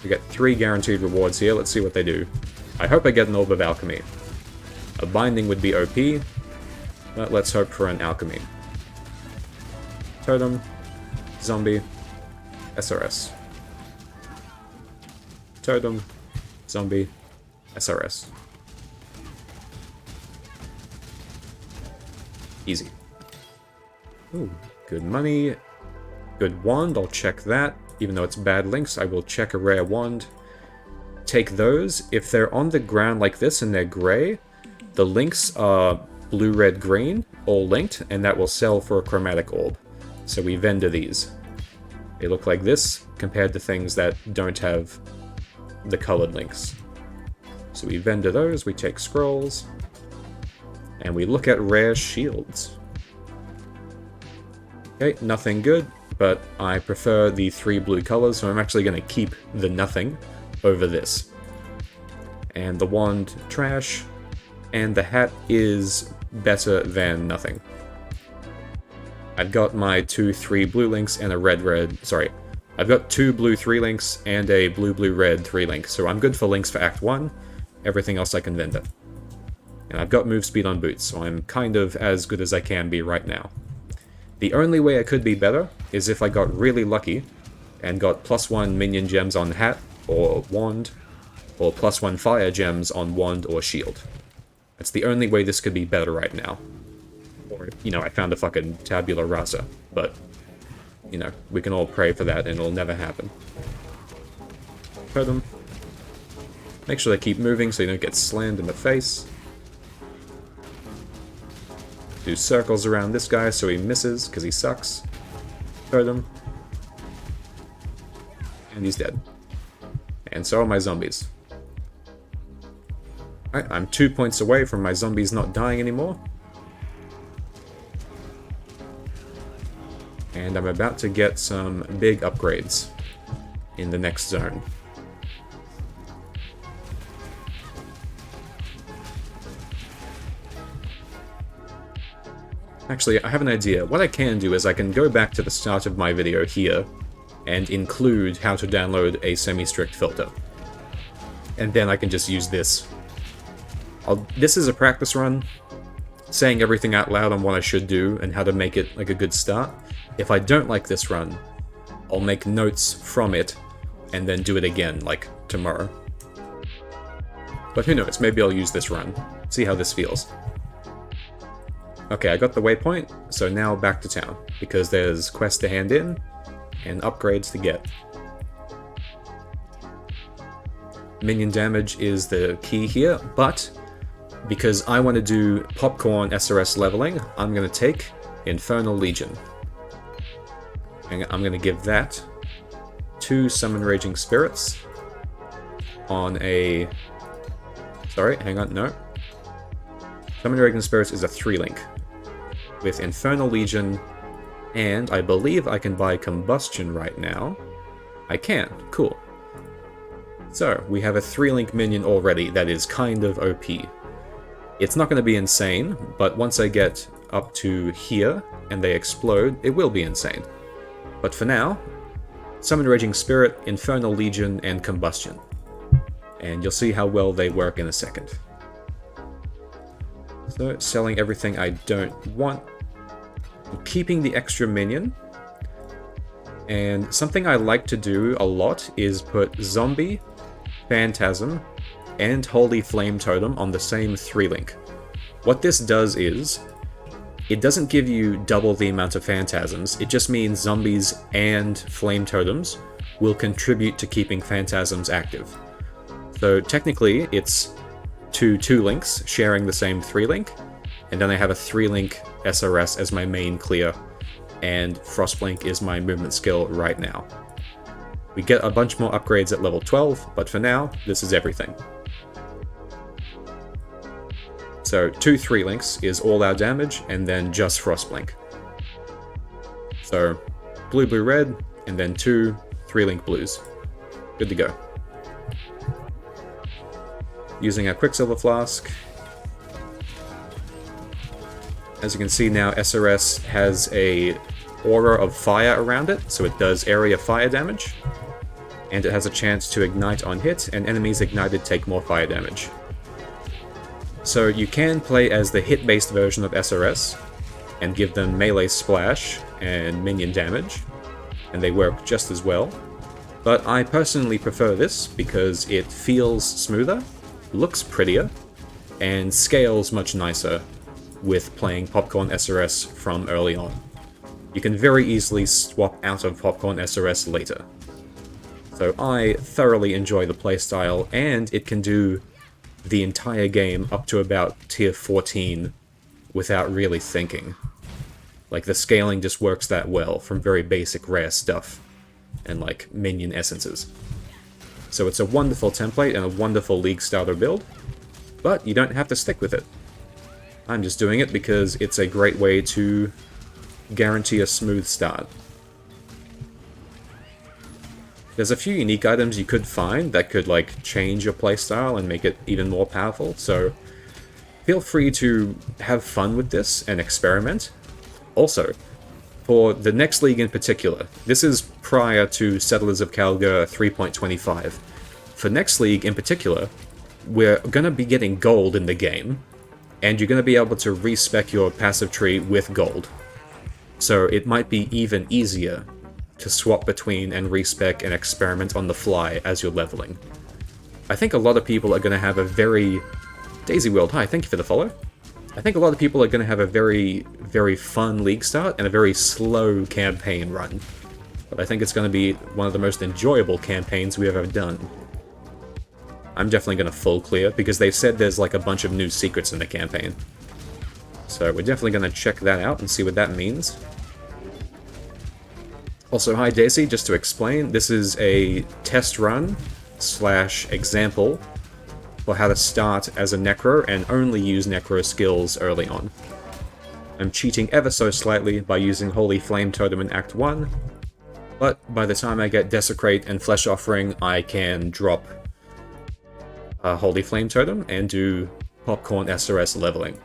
[SPEAKER 1] We get 3 guaranteed rewards here. Let's see what they do. I hope I get an Orb of Alchemy. A binding would be OP, but let's hope for an alchemy. Totem, zombie, SRS. Totem, zombie, SRS. Easy. Ooh, good money. Good wand, I'll check that. Even though it's bad links, I will check a rare wand. Take those. If they're on the ground like this and they're grey, the links are blue, red, green, all linked, and that will sell for a chromatic orb. So we vendor these. They look like this, compared to things that don't have the colored links. So we vendor those, we take scrolls, and we look at rare shields. Okay, nothing good, but I prefer the 3 blue colors, so I'm actually going to keep the nothing over this. And the wand, trash, and the hat is better than nothing. I've got my 2-3 blue links and a red. Sorry, I've got 2 blue 3 links and a blue red 3 link, so I'm good for links for Act 1. Everything else I can vendor. And I've got move speed on boots, so I'm kind of as good as I can be right now. The only way I could be better is if I got really lucky and got +1 minion gems on hat or wand, or +1 fire gems on wand or shield. That's the only way this could be better right now. Or, you know, I found a fucking tabula rasa, but, you know, we can all pray for that and it'll never happen. Hurt them. Make sure they keep moving so you don't get slammed in the face. Do circles around this guy so he misses, because he sucks. Hurt him. And he's dead. And so are my zombies. Alright, I'm 2 points away from my zombies not dying anymore. And I'm about to get some big upgrades in the next zone. Actually, I have an idea. What I can do is I can go back to the start of my video here and include how to download a semi-strict filter. And then I can just use this. This is a practice run, saying everything out loud on what I should do and how to make it like a good start. If I don't like this run, I'll make notes from it and then do it again, like tomorrow. But who knows, maybe I'll use this run, see how this feels. Okay, I got the waypoint, so now back to town, because there's quests to hand in, and upgrades to get. Minion damage is the key here, but because I want to do popcorn SRS leveling, I'm going to take Infernal Legion. And I'm going to give that 2 Summon Raging Spirits on a... Sorry, hang on, no. Summon Raging Spirits is a 3-link with Infernal Legion, and I believe I can buy Combustion right now. I can, cool. So, we have a 3-link minion already that is kind of OP. It's not going to be insane, but once I get up to here and they explode, it will be insane. But for now, Summon Raging Spirit, Infernal Legion, and Combustion. And you'll see how well they work in a second. So, selling everything I don't want. I'm keeping the extra minion. And something I like to do a lot is put Zombie, Phantasm, and Holy Flame Totem on the same 3-link. What this does is, it doesn't give you double the amount of Phantasms, it just means Zombies and Flame Totems will contribute to keeping Phantasms active. So technically, it's 2 2-links sharing the same 3-link, and then I have a 3-link SRS as my main clear, and Frostblink is my movement skill right now. We get a bunch more upgrades at level 12, but for now, this is everything. So 2 3-links is all our damage, and then just Frostblink. So blue, blue, red, and then 2 3-link blues. Good to go. Using our Quicksilver Flask. As you can see now, SRS has a aura of fire around it, so it does area fire damage. And it has a chance to ignite on hit, and enemies ignited take more fire damage. So you can play as the hit-based version of SRS, and give them melee splash and minion damage, and they work just as well. But I personally prefer this because it feels smoother, looks prettier, and scales much nicer with playing Popcorn SRS from early on. You can very easily swap out of Popcorn SRS later. So I thoroughly enjoy the playstyle, and it can do the entire game up to about tier 14 without really thinking. Like, the scaling just works that well from very basic rare stuff and like minion essences. So it's a wonderful template and a wonderful League starter build, but you don't have to stick with it. I'm just doing it because it's a great way to guarantee a smooth start. There's a few unique items you could find that could like change your playstyle and make it even more powerful, so feel free to have fun with this and experiment. Also, for the next league in particular, this is prior to Settlers of Kalguur 3.25. For next league in particular, we're going to be getting gold in the game, and you're going to be able to respec your passive tree with gold. So it might be even easier to swap between and respec and experiment on the fly as you're leveling. I think a lot of people are going to have a very... Daisy World, hi, thank you for the follow. I think a lot of people are going to have a very, very fun league start and a very slow campaign run. But I think it's going to be one of the most enjoyable campaigns we've ever done. I'm definitely going to full clear, because they've said there's like a bunch of new secrets in the campaign. So we're definitely going to check that out and see what that means. Also, hi Daisy, just to explain, this is a test run / example for how to start as a Necro and only use Necro skills early on. I'm cheating ever so slightly by using Holy Flame Totem in Act 1, but by the time I get Desecrate and Flesh Offering, I can drop a Holy Flame Totem and do Popcorn SRS leveling.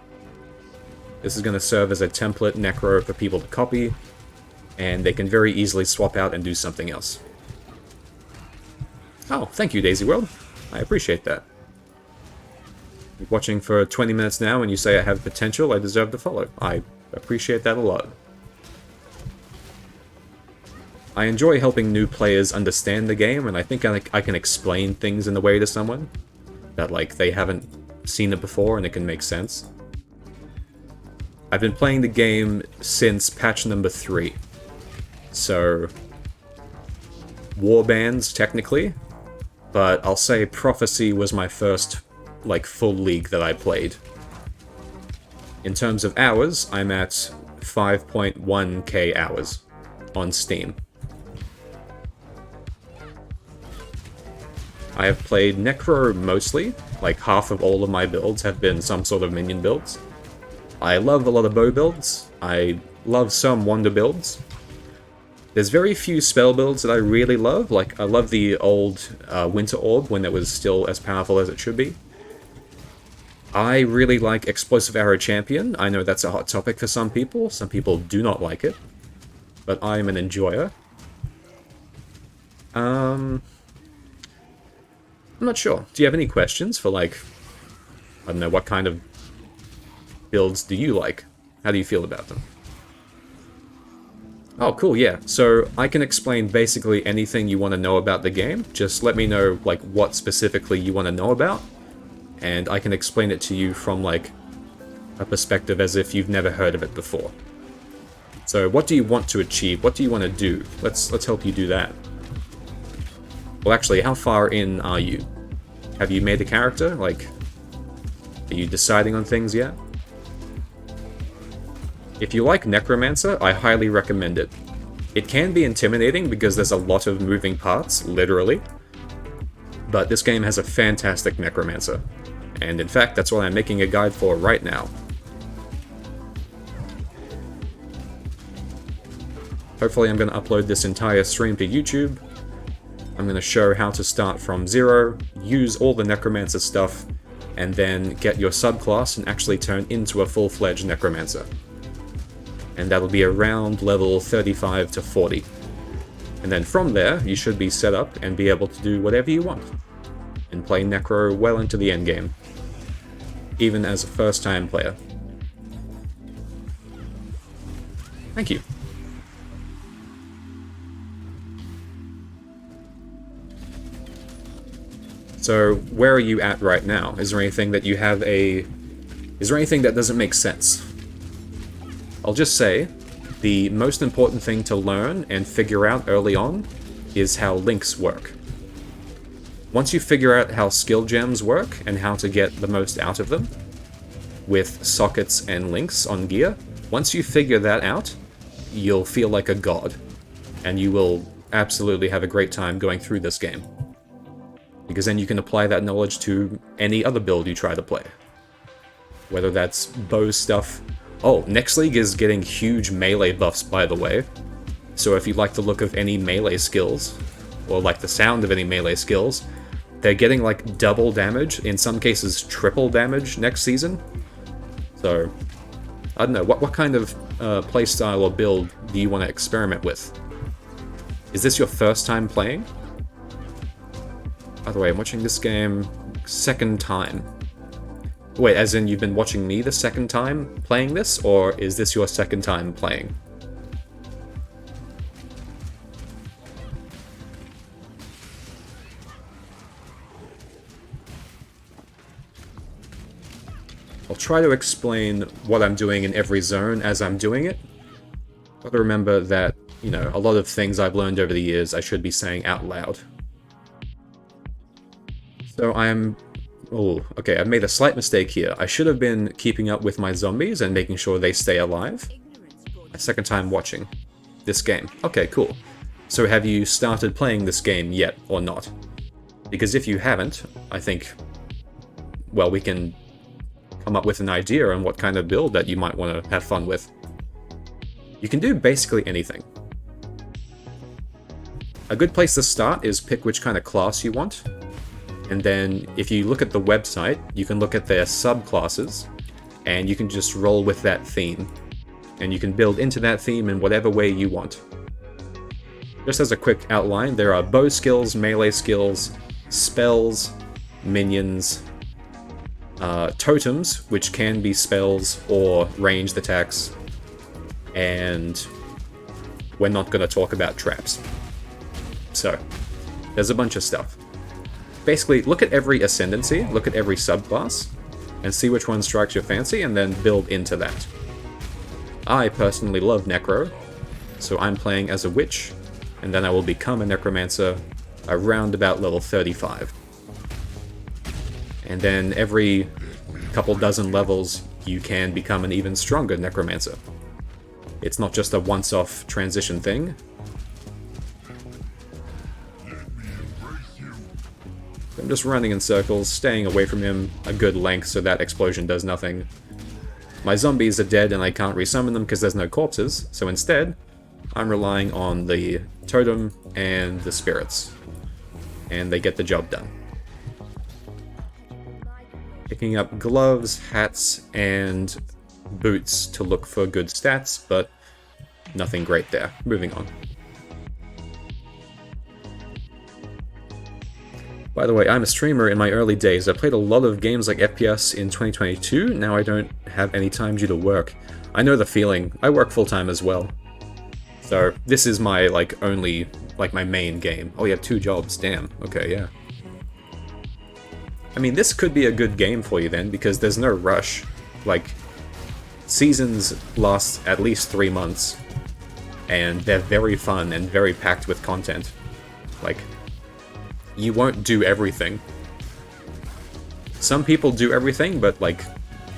[SPEAKER 1] This is going to serve as a template Necro for people to copy, and they can very easily swap out and do something else. Oh, thank you, Daisy World. I appreciate that. You're watching for 20 minutes now and you say I have potential, I deserve to follow. I appreciate that a lot. I enjoy helping new players understand the game, and I think I can explain things in a way to someone that like they haven't seen it before and it can make sense. I've been playing the game since patch number 3. So, warbands, technically, but I'll say Prophecy was my first, like, full league that I played. In terms of hours, I'm at 5.1k hours on Steam. I have played Necro mostly, like half of all of my builds have been some sort of minion builds. I love a lot of bow builds, I love some wonder builds. There's very few spell builds that I really love, like I love the old Winter Orb when it was still as powerful as it should be. I really like Explosive Arrow Champion. I know that's a hot topic for some people do not like it, but I'm an enjoyer. I'm not sure. Do you have any questions for, like, I don't know, what kind of builds do you like? How do you feel about them? Oh, cool, yeah. So I can explain basically anything you want to know about the game. Just let me know, like, what specifically you want to know about, and I can explain it to you from, like, a perspective as if you've never heard of it before. So what do you want to achieve? What do you want to do? Let's help you do that. Well, actually, how far in are you? Have you made a character? Like, are you deciding on things yet? If you like Necromancer, I highly recommend it. It can be intimidating because there's a lot of moving parts, literally. But this game has a fantastic Necromancer. And in fact, that's what I'm making a guide for right now. Hopefully I'm going to upload this entire stream to YouTube. I'm going to show how to start from 0, use all the Necromancer stuff, and then get your subclass and actually turn into a full-fledged Necromancer. And that'll be around level 35 to 40. And then from there, you should be set up and be able to do whatever you want, and play Necro well into the endgame, even as a first-time player. Thank you. So, where are you at right now? Is there anything that you have Is there anything that doesn't make sense? I'll just say, the most important thing to learn and figure out early on is how links work. Once you figure out how skill gems work and how to get the most out of them, with sockets and links on gear, once you figure that out, you'll feel like a god, and you will absolutely have a great time going through this game. Because then you can apply that knowledge to any other build you try to play. Whether that's bow stuff. Oh, next league is getting huge melee buffs, by the way. So if you like the look of any melee skills, or like the sound of any melee skills, they're getting like double damage, in some cases triple damage next season. So, I don't know, what kind of playstyle or build do you want to experiment with? Is this your first time playing? By the way, I'm watching this game second time. Wait, as in you've been watching me the second time playing this, or is this your second time playing? I'll try to explain what I'm doing in every zone as I'm doing it. Gotta remember that, you know, a lot of things I've learned over the years I should be saying out loud. So oh, okay, I've made a slight mistake here. I should have been keeping up with my zombies and making sure they stay alive. A second time watching this game. Okay, cool. So have you started playing this game yet, or not? Because if you haven't, I think, well, we can come up with an idea on what kind of build that you might want to have fun with. You can do basically anything. A good place to start is pick which kind of class you want. And then, if you look at the website, you can look at their subclasses, and you can just roll with that theme. And you can build into that theme in whatever way you want. Just as a quick outline, there are bow skills, melee skills, spells, minions, totems, which can be spells or ranged attacks, and we're not going to talk about traps. So, there's a bunch of stuff. Basically, look at every ascendancy, look at every subclass, and see which one strikes your fancy, and then build into that. I personally love Necro, so I'm playing as a witch, and then I will become a Necromancer around about level 35. And then every couple dozen levels, you can become an even stronger Necromancer. It's not just a once-off transition thing. I'm just running in circles, staying away from him a good length so that explosion does nothing. My zombies are dead and I can't resummon them because there's no corpses, so instead, I'm relying on the totem and the spirits. And they get the job done. Picking up gloves, hats, and boots to look for good stats, but nothing great there. Moving on. By the way, I'm a streamer in my early days. I played a lot of games like FPS in 2022, now I don't have any time due to work. I know the feeling. I work full-time as well. So, this is my, my main game. Oh, you have 2 jobs, damn. Okay, yeah. I mean, this could be a good game for you then, because there's no rush. Like, seasons last at least 3 months, and they're very fun and very packed with content. Like, you won't do everything. Some people do everything, but, like,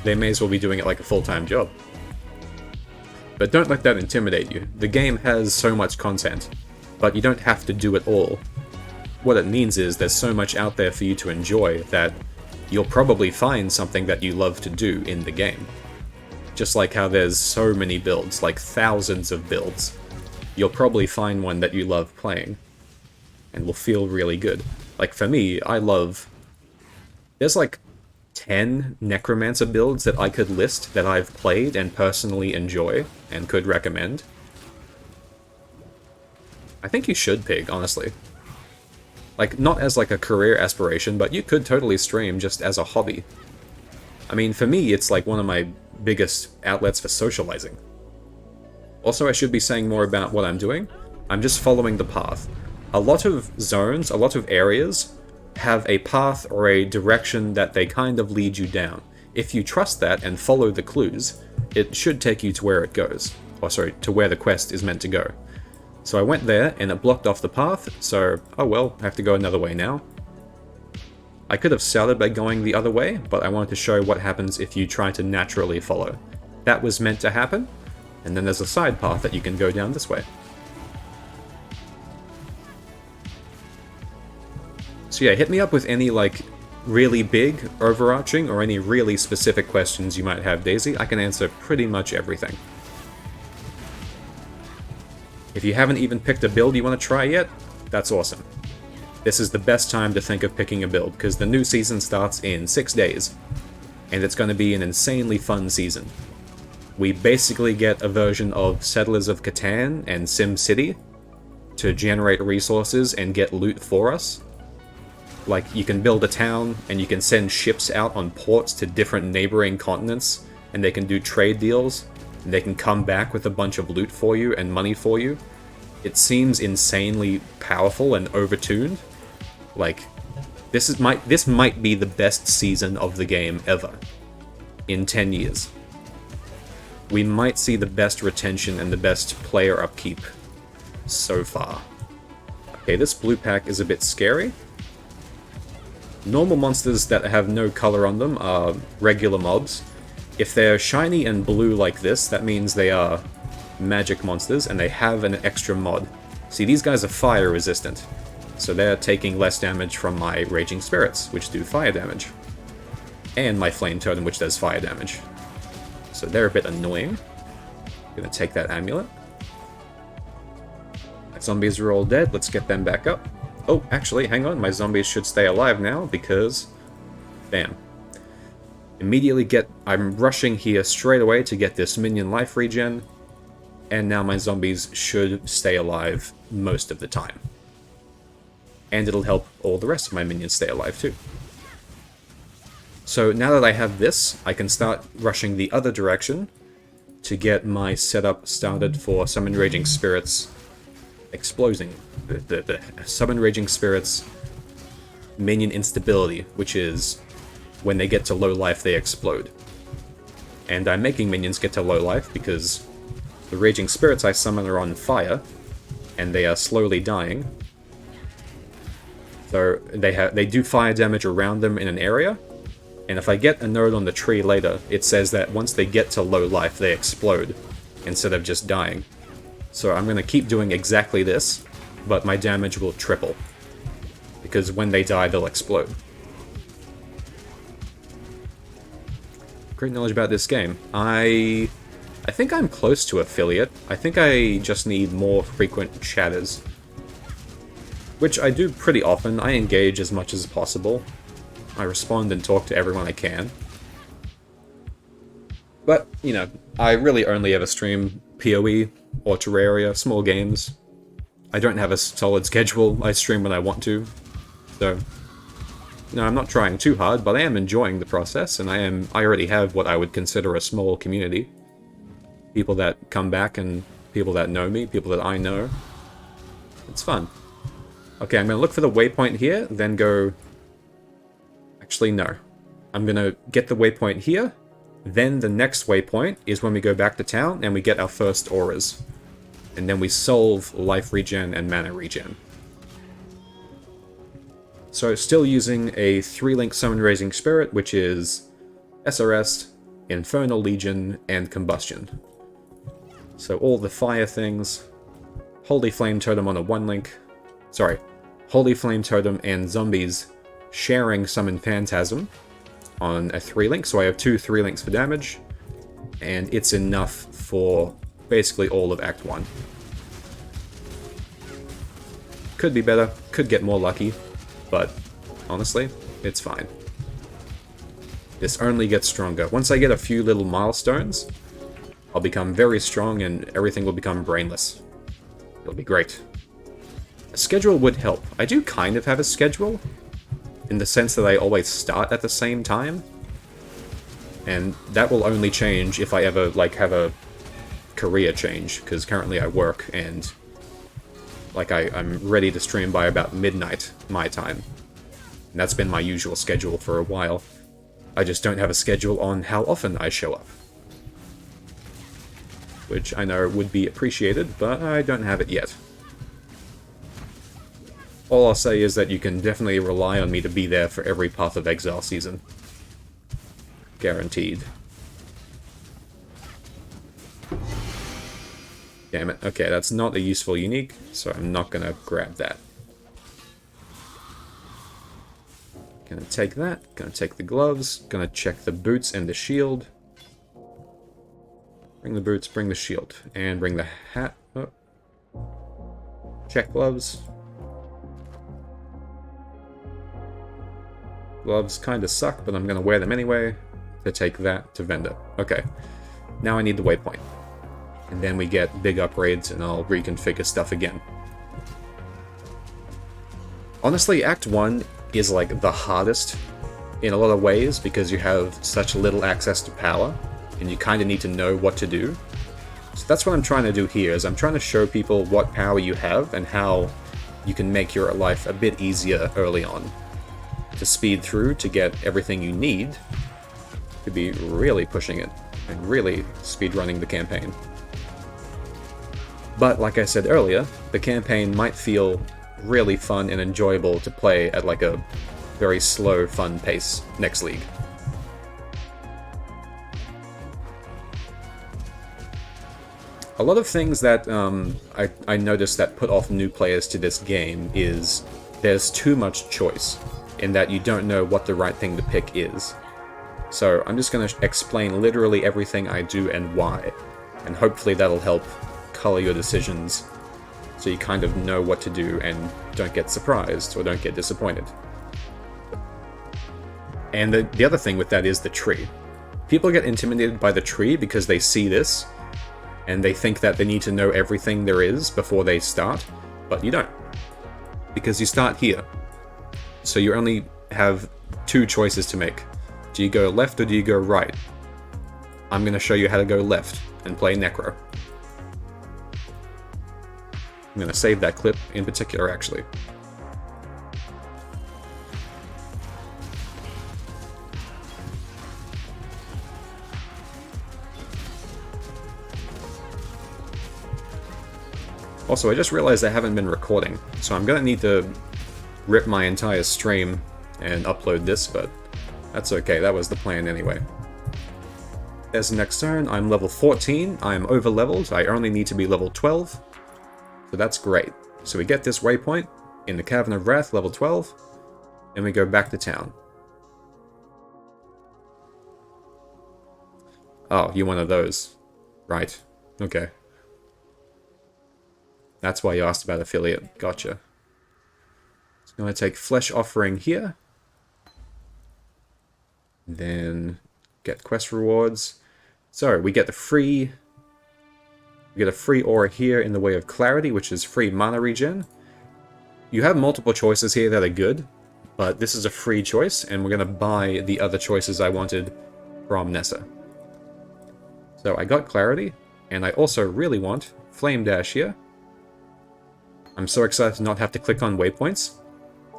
[SPEAKER 1] they may as well be doing it like a full-time job. But don't let that intimidate you. The game has so much content, but you don't have to do it all. What it means is there's so much out there for you to enjoy that you'll probably find something that you love to do in the game. Just like how there's so many builds, like thousands of builds. You'll probably find one that you love playing, and will feel really good. Like for me, there's like 10 Necromancer builds that I could list that I've played and personally enjoy, and could recommend. I think you should, Pig, honestly. Like, not as like a career aspiration, but you could totally stream just as a hobby. I mean, for me, it's like one of my biggest outlets for socializing. Also, I should be saying more about what I'm doing. I'm just following the path. A lot of zones, a lot of areas, have a path or a direction that they kind of lead you down. If you trust that and follow the clues, it should take you to where it goes. Or sorry, to where the quest is meant to go. So I went there, and it blocked off the path, so, oh well, I have to go another way now. I could have started by going the other way, but I wanted to show what happens if you try to naturally follow. That was meant to happen, and then there's a side path that you can go down this way. So yeah, hit me up with any, like, really big, overarching, or any really specific questions you might have, Daisy. I can answer pretty much everything. If you haven't even picked a build you want to try yet, that's awesome. This is the best time to think of picking a build, because the new season starts in 6 days, and it's going to be an insanely fun season. We basically get a version of Settlers of Catan and SimCity to generate resources and get loot for us. Like, you can build a town, and you can send ships out on ports to different neighboring continents, and they can do trade deals, and they can come back with a bunch of loot for you and money for you. It seems insanely powerful and overtuned. Like, this might be the best season of the game ever. In 10 years. We might see the best retention and the best player upkeep so far. Okay, this blue pack is a bit scary. Normal monsters that have no color on them are regular mobs. If they're shiny and blue like this, that means they are magic monsters, and they have an extra mod. See, these guys are fire resistant, so they're taking less damage from my Raging Spirits, which do fire damage. And my Flame Totem, which does fire damage. So they're a bit annoying. Gonna take that amulet. My zombies are all dead, let's get them back up. Oh, actually, hang on, my zombies should stay alive now, because... bam. I'm rushing here straight away to get this minion life regen, and now my zombies should stay alive most of the time. And it'll help all the rest of my minions stay alive too. So now that I have this, I can start rushing the other direction to get my setup started for Summon Raging Spirits exploding. The Summon Raging Spirits minion instability, which is when they get to low life, they explode. And I'm making minions get to low life because The raging spirits I summon are on fire, and they are slowly dying. So they do fire damage around them in an area, and if I get a node on the tree later, it says that once they get to low life, they explode, instead of just dying. So I'm going to keep doing exactly this, but my damage will triple, because when they die, they'll explode. Great knowledge about this game. I think I'm close to affiliate. I think I just need more frequent chatters, which I do pretty often. I engage as much as possible. I respond and talk to everyone I can. But, you know, I really only ever stream PoE or Terraria, small games. I don't have a solid schedule. I stream when I want to. So, you know, I'm not trying too hard, but I am enjoying the process, and I already have what I would consider a small community. People that come back and people that know me, people that I know. It's fun. Okay, I'm going to look for the waypoint here, then go... Actually, no. I'm going to get the waypoint here, then the next waypoint is when we go back to town and we get our first auras. And then we solve life regen and mana regen. So still using a 3-link Summon Raising Spirit, which is SRS, Infernal Legion, and Combustion. So all the fire things. Holy Flame Totem on a 1-link. Sorry. Holy Flame Totem and Zombies sharing Summon Phantasm on a 3-link. So I have 2 3-links for damage. And it's enough for basically all of Act 1. Could be better. Could get more lucky. But honestly, it's fine. This only gets stronger. Once I get a few little milestones, I'll become very strong and everything will become brainless. It'll be great. A schedule would help. I do kind of have a schedule, in the sense that I always start at the same time. And that will only change if I ever, like, have a career change, because currently I work and... like, I'm ready to stream by about midnight, my time. And that's been my usual schedule for a while. I just don't have a schedule on how often I show up. Which I know would be appreciated, but I don't have it yet. All I'll say is that you can definitely rely on me to be there for every Path of Exile season. Guaranteed. Damn it. Okay, that's not a useful unique, so I'm not gonna grab that. Gonna take that, gonna take the gloves, gonna check the boots and the shield. Bring the boots, bring the shield, and bring the hat. Oh. Check gloves. Gloves kinda suck, but I'm gonna wear them anyway to take that to vendor. Okay, now I need the waypoint. And then we get big upgrades and I'll reconfigure stuff again. Honestly, Act 1 is like the hardest in a lot of ways because you have such little access to power and you kind of need to know what to do. So that's what I'm trying to do here, is I'm trying to show people what power you have and how you can make your life a bit easier early on. To speed through to get everything you need to be really pushing it and really speedrunning the campaign. But like I said earlier, the campaign might feel really fun and enjoyable to play at like a very slow, fun pace next league. A lot of things that I noticed that put off new players to this game is there's too much choice, in that you don't know what the right thing to pick is. So I'm just going to explain literally everything I do and why, and hopefully that'll help color your decisions so you kind of know what to do and don't get surprised or don't get disappointed. And the other thing with that is the tree. People get intimidated by the tree because they see this and they think that they need to know everything there is before they start, but you don't. Because you start here. So you only have 2 choices to make. Do you go left or do you go right? I'm going to show you how to go left and play Necro. I'm going to save that clip in particular, actually. Also, I just realized I haven't been recording, so I'm gonna need to rip my entire stream and upload this, but that's okay, that was the plan anyway. There's the next zone. I'm level 14, I'm over leveled, I only need to be level 12, so that's great. So we get this waypoint in the Cavern of Wrath, level 12, and we go back to town. Oh, you're one of those. Right. Okay. That's why you asked about affiliate. Gotcha. So I'm going to take Flesh Offering here. Then get quest rewards. So we get a free aura here in the way of Clarity, which is free mana regen. You have multiple choices here that are good, but this is a free choice, and we're going to buy the other choices I wanted from Nessa. So I got Clarity, and I also really want Flame Dash here. I'm so excited to not have to click on waypoints.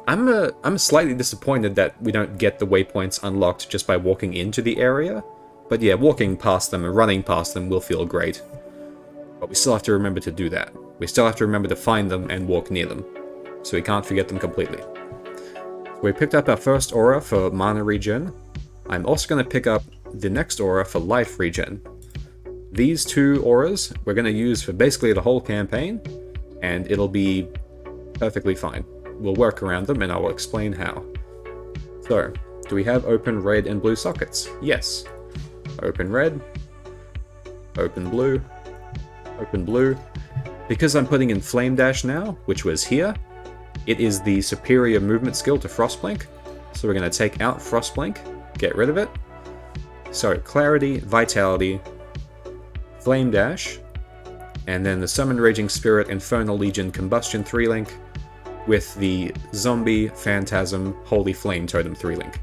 [SPEAKER 1] I'm slightly disappointed that we don't get the waypoints unlocked just by walking into the area. But yeah, walking past them and running past them will feel great. But we still have to remember to do that. We still have to remember to find them and walk near them. So we can't forget them completely. We picked up our first aura for mana regen. I'm also going to pick up the next aura for life regen. These two auras we're going to use for basically the whole campaign, and it'll be perfectly fine. We'll work around them and I will explain how. So, do we have open red and blue sockets? Yes. Open red, open blue, open blue. Because I'm putting in Flame Dash now, which was here, it is the superior movement skill to Frostblink. So we're going to take out Frostblink, get rid of it. So Clarity, Vitality, Flame Dash, and then the Summon Raging Spirit, Infernal Legion, Combustion 3-link, with the Zombie, Phantasm, Holy Flame Totem 3-link.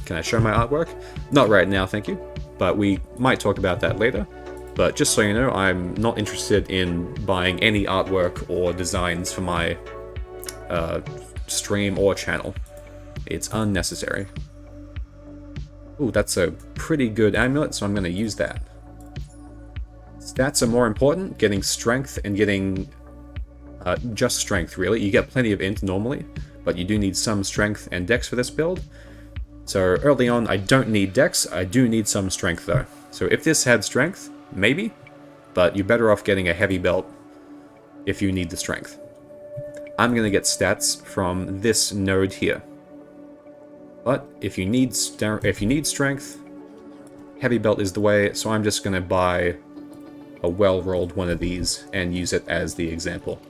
[SPEAKER 1] Can I show my artwork? Not right now, thank you, but we might talk about that later. But just so you know, I'm not interested in buying any artwork or designs for my stream or channel. It's unnecessary. Ooh, that's a pretty good amulet, so I'm going to use that. Stats are more important, getting strength and getting just strength, really. You get plenty of int normally, but you do need some strength and dex for this build. So early on, I don't need dex, I do need some strength though. So if this had strength, maybe, but you're better off getting a heavy belt if you need the strength. I'm going to get stats from this node here. But if you need strength, heavy belt is the way, so I'm just going to buy a well-rolled one of these and use it as the example.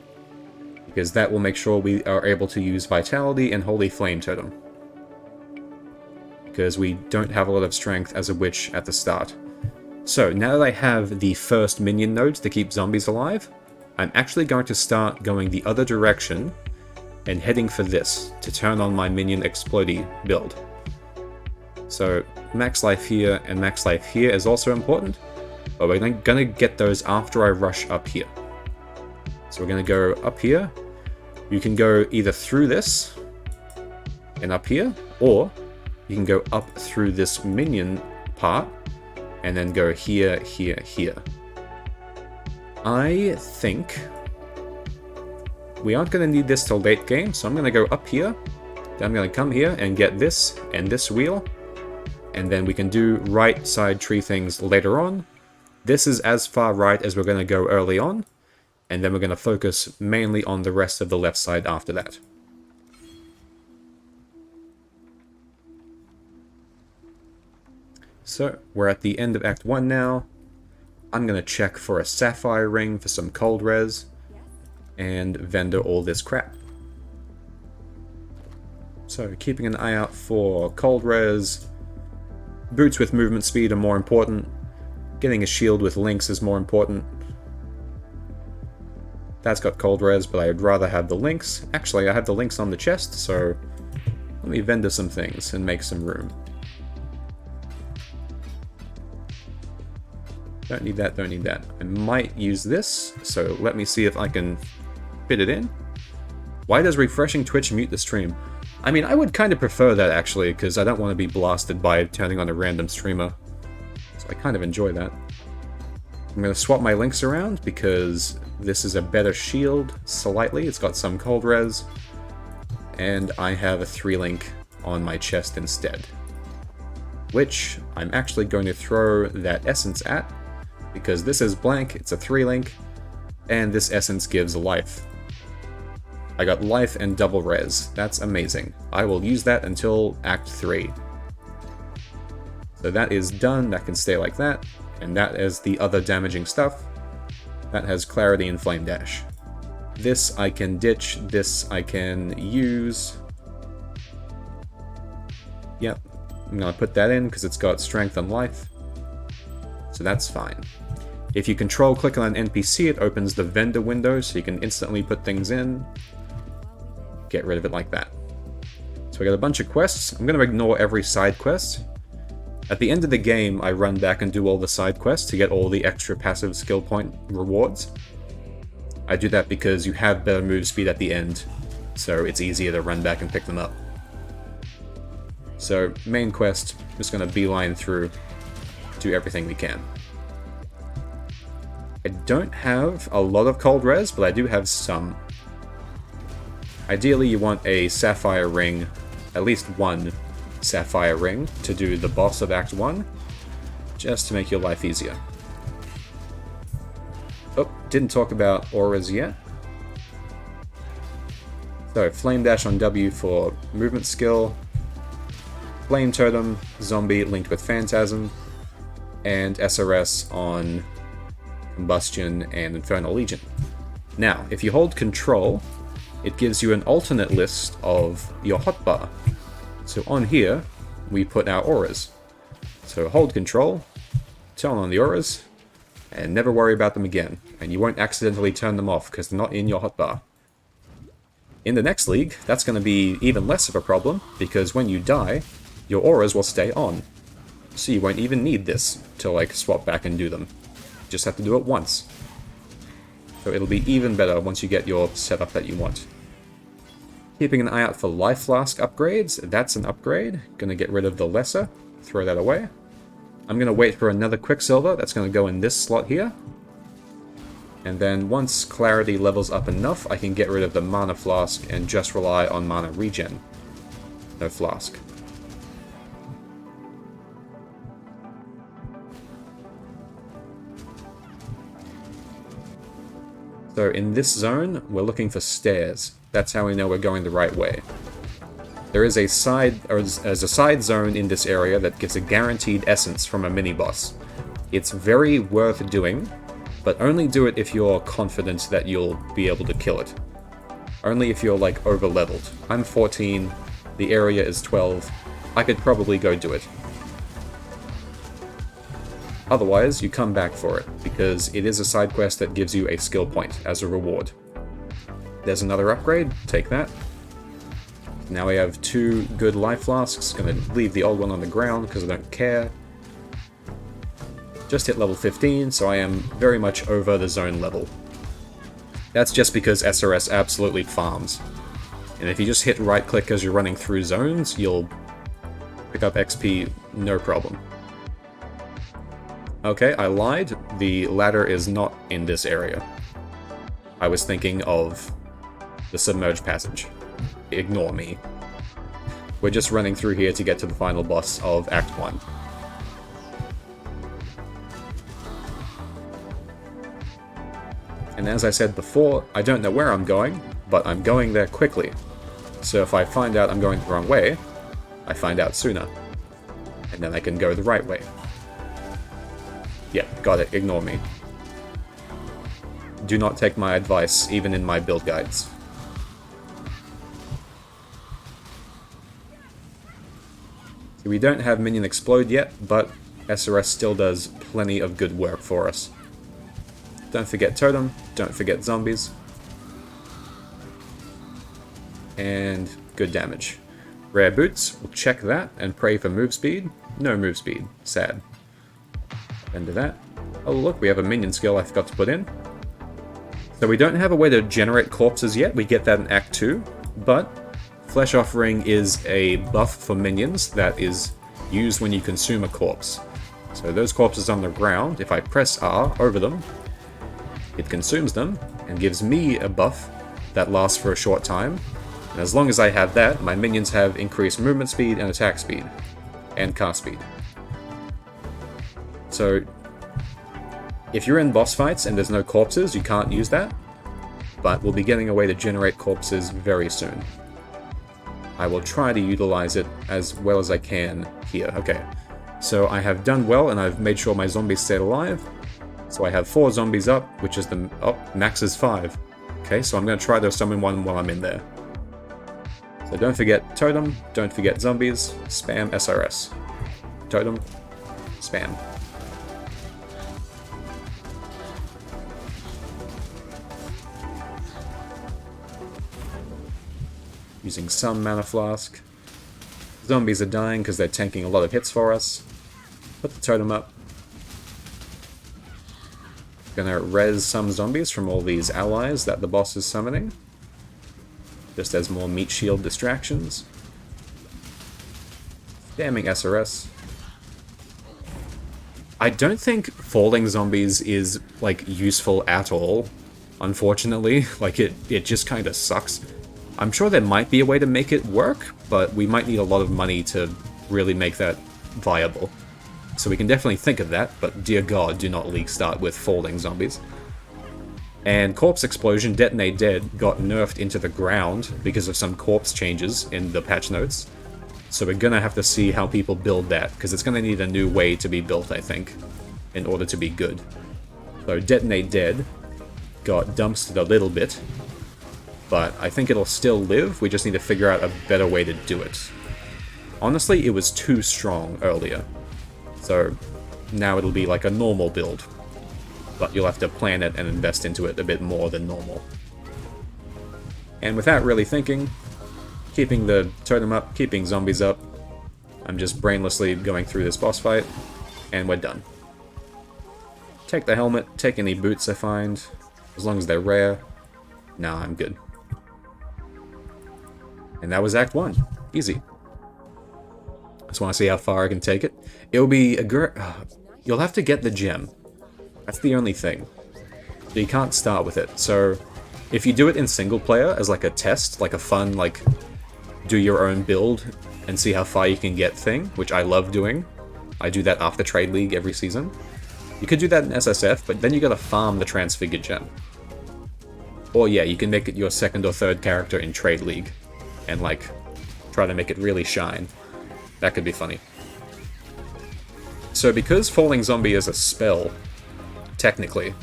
[SPEAKER 1] Because that will make sure we are able to use Vitality and Holy Flame Totem. Because we don't have a lot of strength as a witch at the start. So, now that I have the first minion nodes to keep zombies alive, I'm actually going to start going the other direction and heading for this, to turn on my minion explodey build. So, max life here and max life here is also important, but we're going to get those after I rush up here. So we're going to go up here. You can go either through this and up here, or you can go up through this minion part and then go here, here, here. I think we aren't going to need this till late game, so I'm going to go up here. Then I'm going to come here and get this and this wheel, and then we can do right side tree things later on. This is as far right as we're going to go early on, and then we're going to focus mainly on the rest of the left side after that. So, we're at the end of Act 1 now. I'm going to check for a sapphire ring for some cold res, and vendor all this crap. So, keeping an eye out for cold res. Boots with movement speed are more important. Getting a shield with links is more important. That's got cold res, but I'd rather have the links. Actually, I have the links on the chest, so let me vendor some things and make some room. Don't need that, don't need that. I might use this, so let me see if I can fit it in. Why does refreshing Twitch mute the stream? I mean, I would kind of prefer that, actually, because I don't want to be blasted by turning on a random streamer. So I kind of enjoy that. I'm going to swap my links around because this is a better shield, slightly. It's got some cold res. And I have a 3-link on my chest instead. Which I'm actually going to throw that essence at, because this is blank, it's a 3-link, and this essence gives life. I got life and double res. That's amazing. I will use that until Act 3. So that is done, that can stay like that, and that is the other damaging stuff. That has clarity and flame dash. This I can ditch, this I can use. Yep, I'm gonna put that in because it's got strength and life. So that's fine. If you control click on an NPC, it opens the vendor window so you can instantly put things in. Get rid of it like that. So we got a bunch of quests. I'm gonna ignore every side quest. At the end of the game, I run back and do all the side quests to get all the extra passive skill point rewards. I do that because you have better move speed at the end, so it's easier to run back and pick them up. So, main quest, just gonna beeline through, do everything we can. I don't have a lot of cold res, but I do have some. Ideally, you want a sapphire ring, at least one sapphire ring, to do the boss of Act 1, just to make your life easier. Oh, didn't talk about auras yet. So, Flame Dash on W for movement skill, Flame Totem, Zombie linked with Phantasm, and SRS on Combustion and Infernal Legion. Now, if you hold Control, it gives you an alternate list of your hotbar. So on here, we put our auras. So hold Control, turn on the auras, and never worry about them again. And you won't accidentally turn them off because they're not in your hotbar. In the next league, that's going to be even less of a problem, because when you die, your auras will stay on. So you won't even need this to like swap back and do them. You just have to do it once. So it'll be even better once you get your setup that you want. Keeping an eye out for Life Flask upgrades, that's an upgrade. Gonna get rid of the lesser, throw that away. I'm gonna wait for another Quicksilver, that's gonna go in this slot here. And then once Clarity levels up enough, I can get rid of the Mana Flask and just rely on Mana Regen. No Flask. So in this zone, we're looking for stairs. That's how we know we're going the right way. There is a side zone in this area that gives a guaranteed essence from a mini-boss. It's very worth doing, but only do it if you're confident that you'll be able to kill it. Only if you're like over-leveled. I'm 14, the area is 12, I could probably go do it. Otherwise, you come back for it, because it is a side quest that gives you a skill point as a reward. There's another upgrade, take that. Now we have 2 good life flasks, gonna leave the old one on the ground because I don't care. Just hit level 15, so I am very much over the zone level. That's just because SRS absolutely farms. And if you just hit right click as you're running through zones, you'll pick up XP no problem. Okay, I lied. The ladder is not in this area. I was thinking of the submerged passage. Ignore me. We're just running through here to get to the final boss of Act 1. And as I said before, I don't know where I'm going, but I'm going there quickly. So if I find out I'm going the wrong way, I find out sooner. And then I can go the right way. Yeah, got it, ignore me. Do not take my advice, even in my build guides. So we don't have Minion Explode yet, but SRS still does plenty of good work for us. Don't forget Totem, don't forget Zombies. And good damage. Rare Boots, we'll check that and pray for move speed. No move speed, sad. End of that. Oh look, we have a minion skill I forgot to put in. So we don't have a way to generate corpses yet, we get that in Act 2, but Flesh Offering is a buff for minions that is used when you consume a corpse. So those corpses on the ground, if I press R over them, it consumes them and gives me a buff that lasts for a short time. And as long as I have that, my minions have increased movement speed and attack speed, and cast speed. So if you're in boss fights and there's no corpses, you can't use that, but we'll be getting a way to generate corpses very soon. I will try to utilize it as well as I can here. Okay, so I have done well and I've made sure my zombies stayed alive. So I have 4 zombies up, which is the... oh, max is 5. Okay, so I'm going to try to summon one while I'm in there. So don't forget totem, don't forget zombies, spam SRS. Totem, spam. Using some mana flask. Zombies are dying because they're tanking a lot of hits for us. Put the totem up. Gonna res some zombies from all these allies that the boss is summoning. Just as more meat shield distractions. Spamming SRS. I don't think falling zombies is, like, useful at all, unfortunately. Like, it just kind of sucks. I'm sure there might be a way to make it work, but we might need a lot of money to really make that viable. So we can definitely think of that, but dear god, do not league start with falling zombies. And Corpse Explosion Detonate Dead got nerfed into the ground because of some corpse changes in the patch notes. So we're gonna have to see how people build that, because it's gonna need a new way to be built, I think, in order to be good. So Detonate Dead got dumpstered a little bit, but I think it'll still live, we just need to figure out a better way to do it. Honestly, it was too strong earlier, so now it'll be like a normal build, but you'll have to plan it and invest into it a bit more than normal. And without really thinking, keeping the totem up, keeping zombies up, I'm just brainlessly going through this boss fight, and we're done. Take the helmet, take any boots I find, as long as they're rare. Nah, I'm good. And that was Act 1. Easy. Just want to see how far I can take it. It'll be a you'll have to get the gem. That's the only thing. You can't start with it. So if you do it in single player as like a test, like a fun, like, do your own build and see how far you can get thing, which I love doing. I do that after Trade League every season. You could do that in SSF, but then you gotta farm the Transfigured Gem. Or yeah, you can make it your second or third character in Trade League, and like, try to make it really shine. That could be funny. So because Falling Zombie is a spell, technically,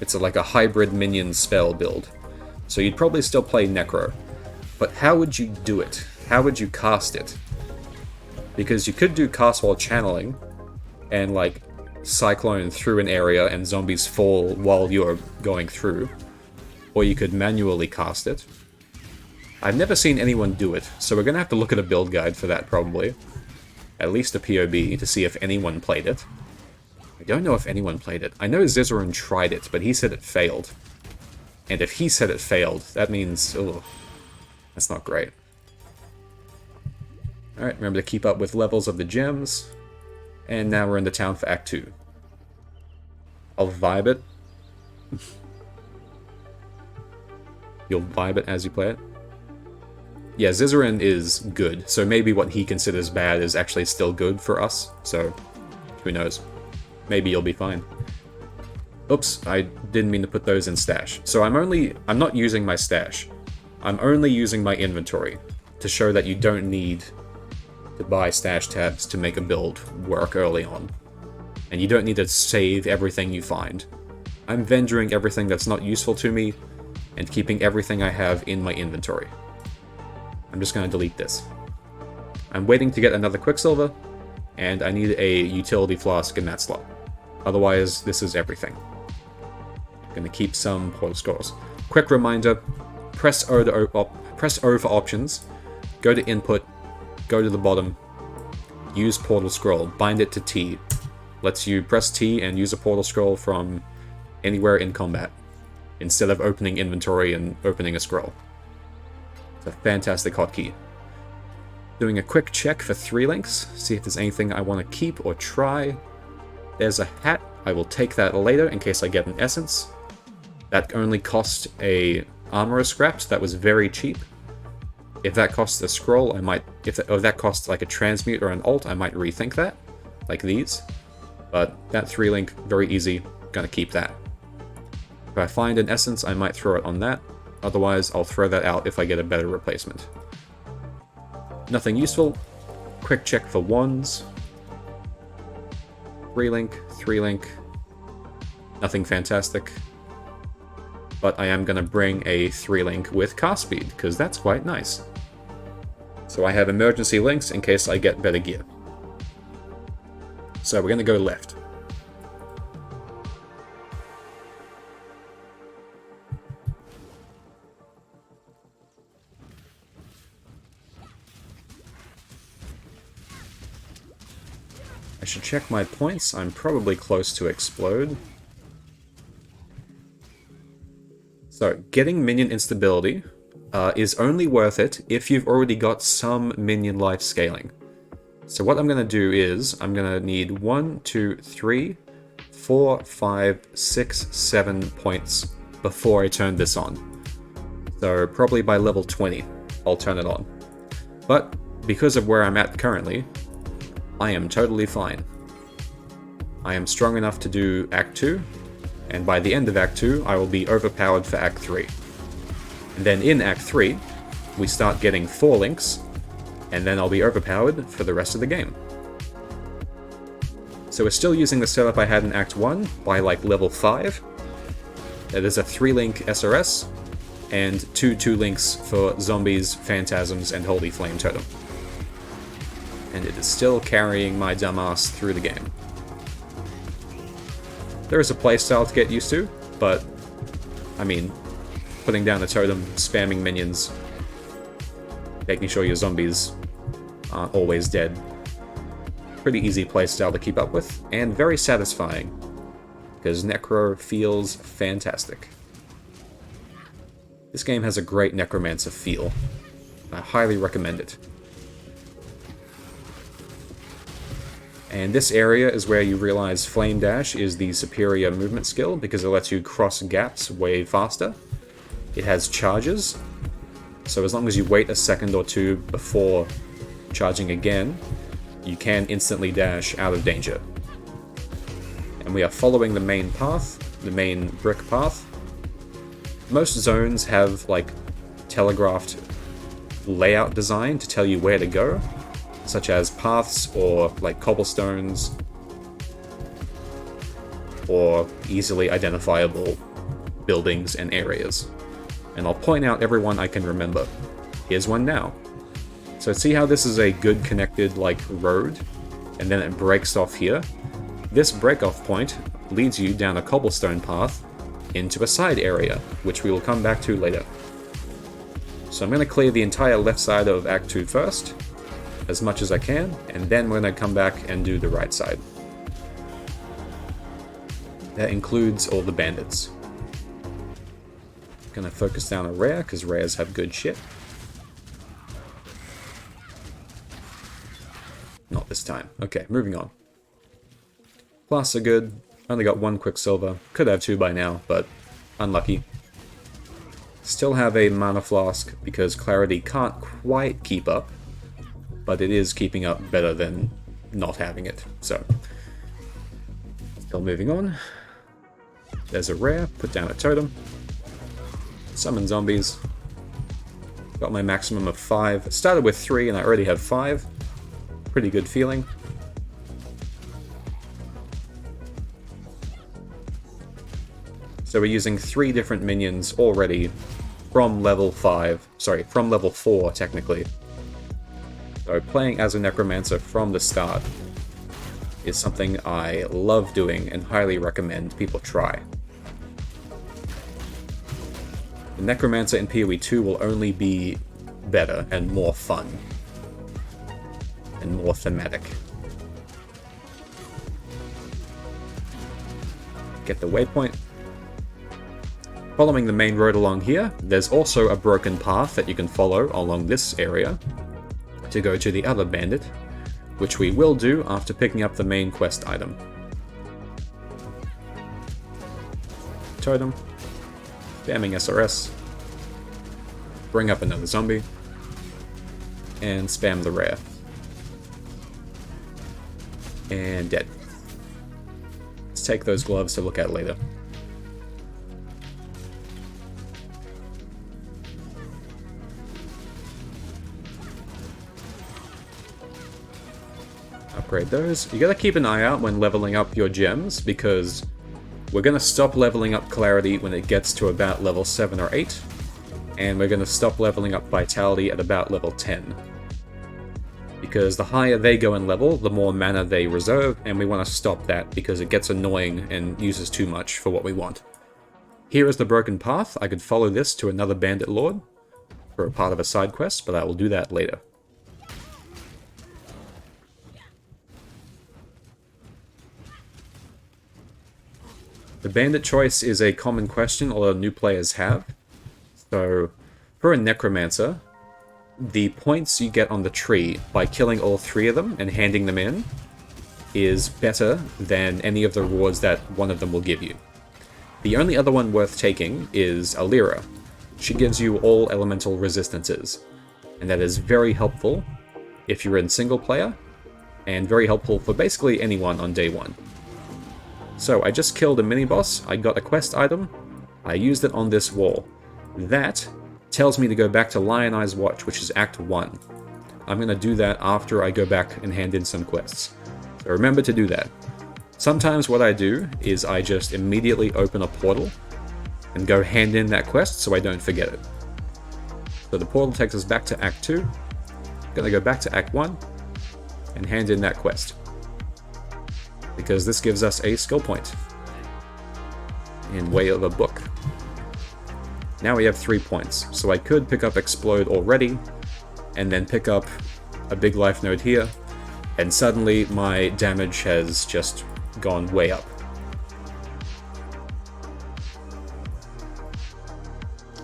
[SPEAKER 1] it's like a hybrid minion spell build, so you'd probably still play Necro. But how would you do it? How would you cast it? Because you could do cast while channeling, and like, cyclone through an area and zombies fall while you're going through. Or you could manually cast it. I've never seen anyone do it, so we're gonna have to look at a build guide for that probably. At least a POB to see if anyone played it. I don't know if anyone played it. I know Zizaran tried it, but he said it failed. And if he said it failed, that means, ugh, that's not great. Alright, remember to keep up with levels of the gems. And now we're in the town for Act 2. I'll vibe it. You'll vibe it as you play it. Yeah, Zizaran is good, so maybe what he considers bad is actually still good for us, so who knows. Maybe you'll be fine. Oops, I didn't mean to put those in stash. So I'm not using my stash. I'm only using my inventory to show that you don't need to buy stash tabs to make a build work early on. And you don't need to save everything you find. I'm vendoring everything that's not useful to me and keeping everything I have in my inventory. I'm just going to delete this. I'm waiting to get another Quicksilver, and I need a utility flask in that slot. Otherwise, this is everything. I'm going to keep some portal scrolls. Quick reminder, press O for options, go to input, go to the bottom, use portal scroll, bind it to T. Lets you press T and use a portal scroll from anywhere in combat, instead of opening inventory and opening a scroll. It's a fantastic hotkey. Doing a quick check for 3 links, see if there's anything I want to keep or try. There's a hat. I will take that later in case I get an essence. That only cost a armorer scrap, so that was very cheap. If that costs a scroll, I might... If that costs like a transmute or an alt, I might rethink that. Like these. But that 3-link, very easy. Gonna keep that. If I find an essence, I might throw it on that. Otherwise, I'll throw that out if I get a better replacement. Nothing useful. Quick check for wands. 3-link, 3-link. Nothing fantastic. But I am going to bring a 3-link with cast speed, because that's quite nice. So I have emergency links in case I get better gear. So we're going to go left. I should check my points. I'm probably close to explode. So, getting minion instability is only worth it if you've already got some minion life scaling. So what I'm going to do is, I'm going to need 1, 2, 3, 4, 5, 6, 7 points before I turn this on. So probably by level 20, I'll turn it on. But because of where I'm at currently, I am totally fine. I am strong enough to do Act 2, and by the end of Act 2, I will be overpowered for Act 3. And then in Act 3, we start getting 4 links, and then I'll be overpowered for the rest of the game. So we're still using the setup I had in Act 1 by like level 5. There's a 3-link SRS, and 2 links for Zombies, Phantasms, and Holy Flame Totem. And it is still carrying my dumbass through the game. There is a playstyle to get used to, but, I mean, putting down a totem, spamming minions, making sure your zombies aren't always dead. Pretty easy playstyle to keep up with, and very satisfying, because Necro feels fantastic. This game has a great Necromancer feel. I highly recommend it. And this area is where you realize Flame Dash is the superior movement skill because it lets you cross gaps way faster. It has charges, so as long as you wait a second or two before charging again, you can instantly dash out of danger. And we are following the main path, the main brick path. Most zones have like telegraphed layout design to tell you where to go, such as paths or like cobblestones or easily identifiable buildings and areas. And I'll point out every one I can remember. Here's one now. So see how this is a good connected like road, and then it breaks off here? This break-off point leads you down a cobblestone path into a side area, which we will come back to later. So I'm going to clear the entire left side of Act 2 first, as much as I can, and then we're going to come back and do the right side. That includes all the bandits. Gonna focus down a rare, because rares have good shit. Not this time. Okay, moving on. Plus are good. Only got 1 Quicksilver. Could have 2 by now, but unlucky. Still have a Mana Flask, because Clarity can't quite keep up, but it is keeping up better than not having it, so. Still moving on. There's a rare, put down a totem. Summon zombies. Got my maximum of 5. Started with 3 and I already have 5. Pretty good feeling. So we're using 3 different minions already from level 5, sorry, from level 4 technically. So playing as a Necromancer from the start is something I love doing and highly recommend people try. The Necromancer in PoE 2 will only be better and more fun. And more thematic. Get the waypoint. Following the main road along here, there's also a broken path that you can follow along this area to go to the other bandit, which we will do after picking up the main quest item. totem, spamming SRS, bring up another zombie, and spam the rare. And dead. Let's take those gloves to look at later. Upgrade those. You gotta keep an eye out when leveling up your gems, because we're gonna stop leveling up Clarity when it gets to about level 7 or 8, and we're gonna stop leveling up Vitality at about level 10. Because the higher they go in level, the more mana they reserve, and we want to stop that because it gets annoying and uses too much for what we want. Here is the broken path. I could follow this to another bandit lord for a part of a side quest, but I will do that later. The bandit choice is a common question a lot of new players have. So, for a Necromancer, the points you get on the tree by killing all 3 of them and handing them in is better than any of the rewards that one of them will give you. The only other one worth taking is Alira. She gives you all elemental resistances, and that is very helpful if you're in single player, and very helpful for basically anyone on day 1. So I just killed a mini-boss, I got a quest item, I used it on this wall. That tells me to go back to Lion Eye's Watch, which is Act 1. I'm going to do that after I go back and hand in some quests. So remember to do that. Sometimes what I do is I just immediately open a portal and go hand in that quest so I don't forget it. So the portal takes us back to Act 2. I'm going to go back to Act 1 and hand in that quest, because this gives us a skill point in way of a book. Now we have 3 points, so I could pick up Explode already, and then pick up a big life node here, and suddenly my damage has just gone way up.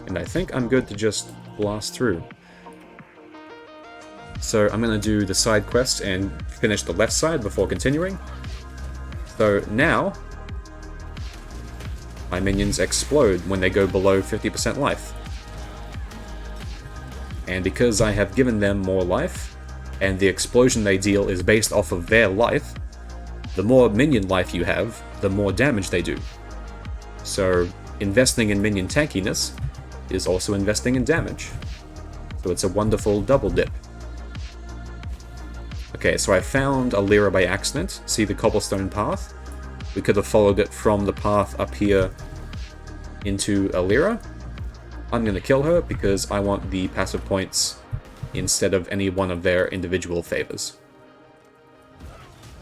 [SPEAKER 1] And I think I'm good to just blast through. So I'm going to do the side quest and finish the left side before continuing. So now, my minions explode when they go below 50% life. And because I have given them more life, and the explosion they deal is based off of their life, the more minion life you have, the more damage they do. So investing in minion tankiness is also investing in damage. So it's a wonderful double dip. Okay, so I found Alira by accident. See the cobblestone path? We could have followed it from the path up here into Alira. I'm going to kill her because I want the passive points instead of any one of their individual favors.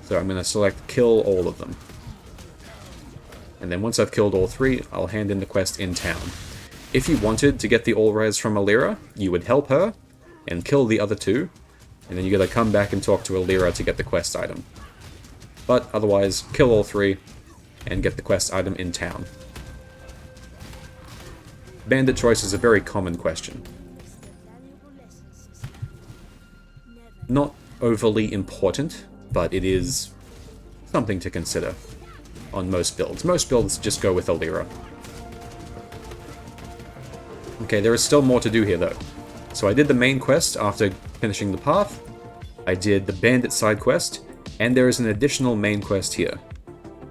[SPEAKER 1] So I'm going to select kill all of them. And then once I've killed all 3, I'll hand in the quest in town. If you wanted to get the all-res from Alira, you would help her and kill the other 2, and then you gotta come back and talk to Alira to get the quest item. But otherwise, kill all 3 and get the quest item in town. Bandit choice is a very common question. Not overly important, but it is something to consider on most builds. Most builds just go with Alira. Okay, there is still more to do here though. So I did the main quest after finishing the path, I did the bandit side quest, and there is an additional main quest here.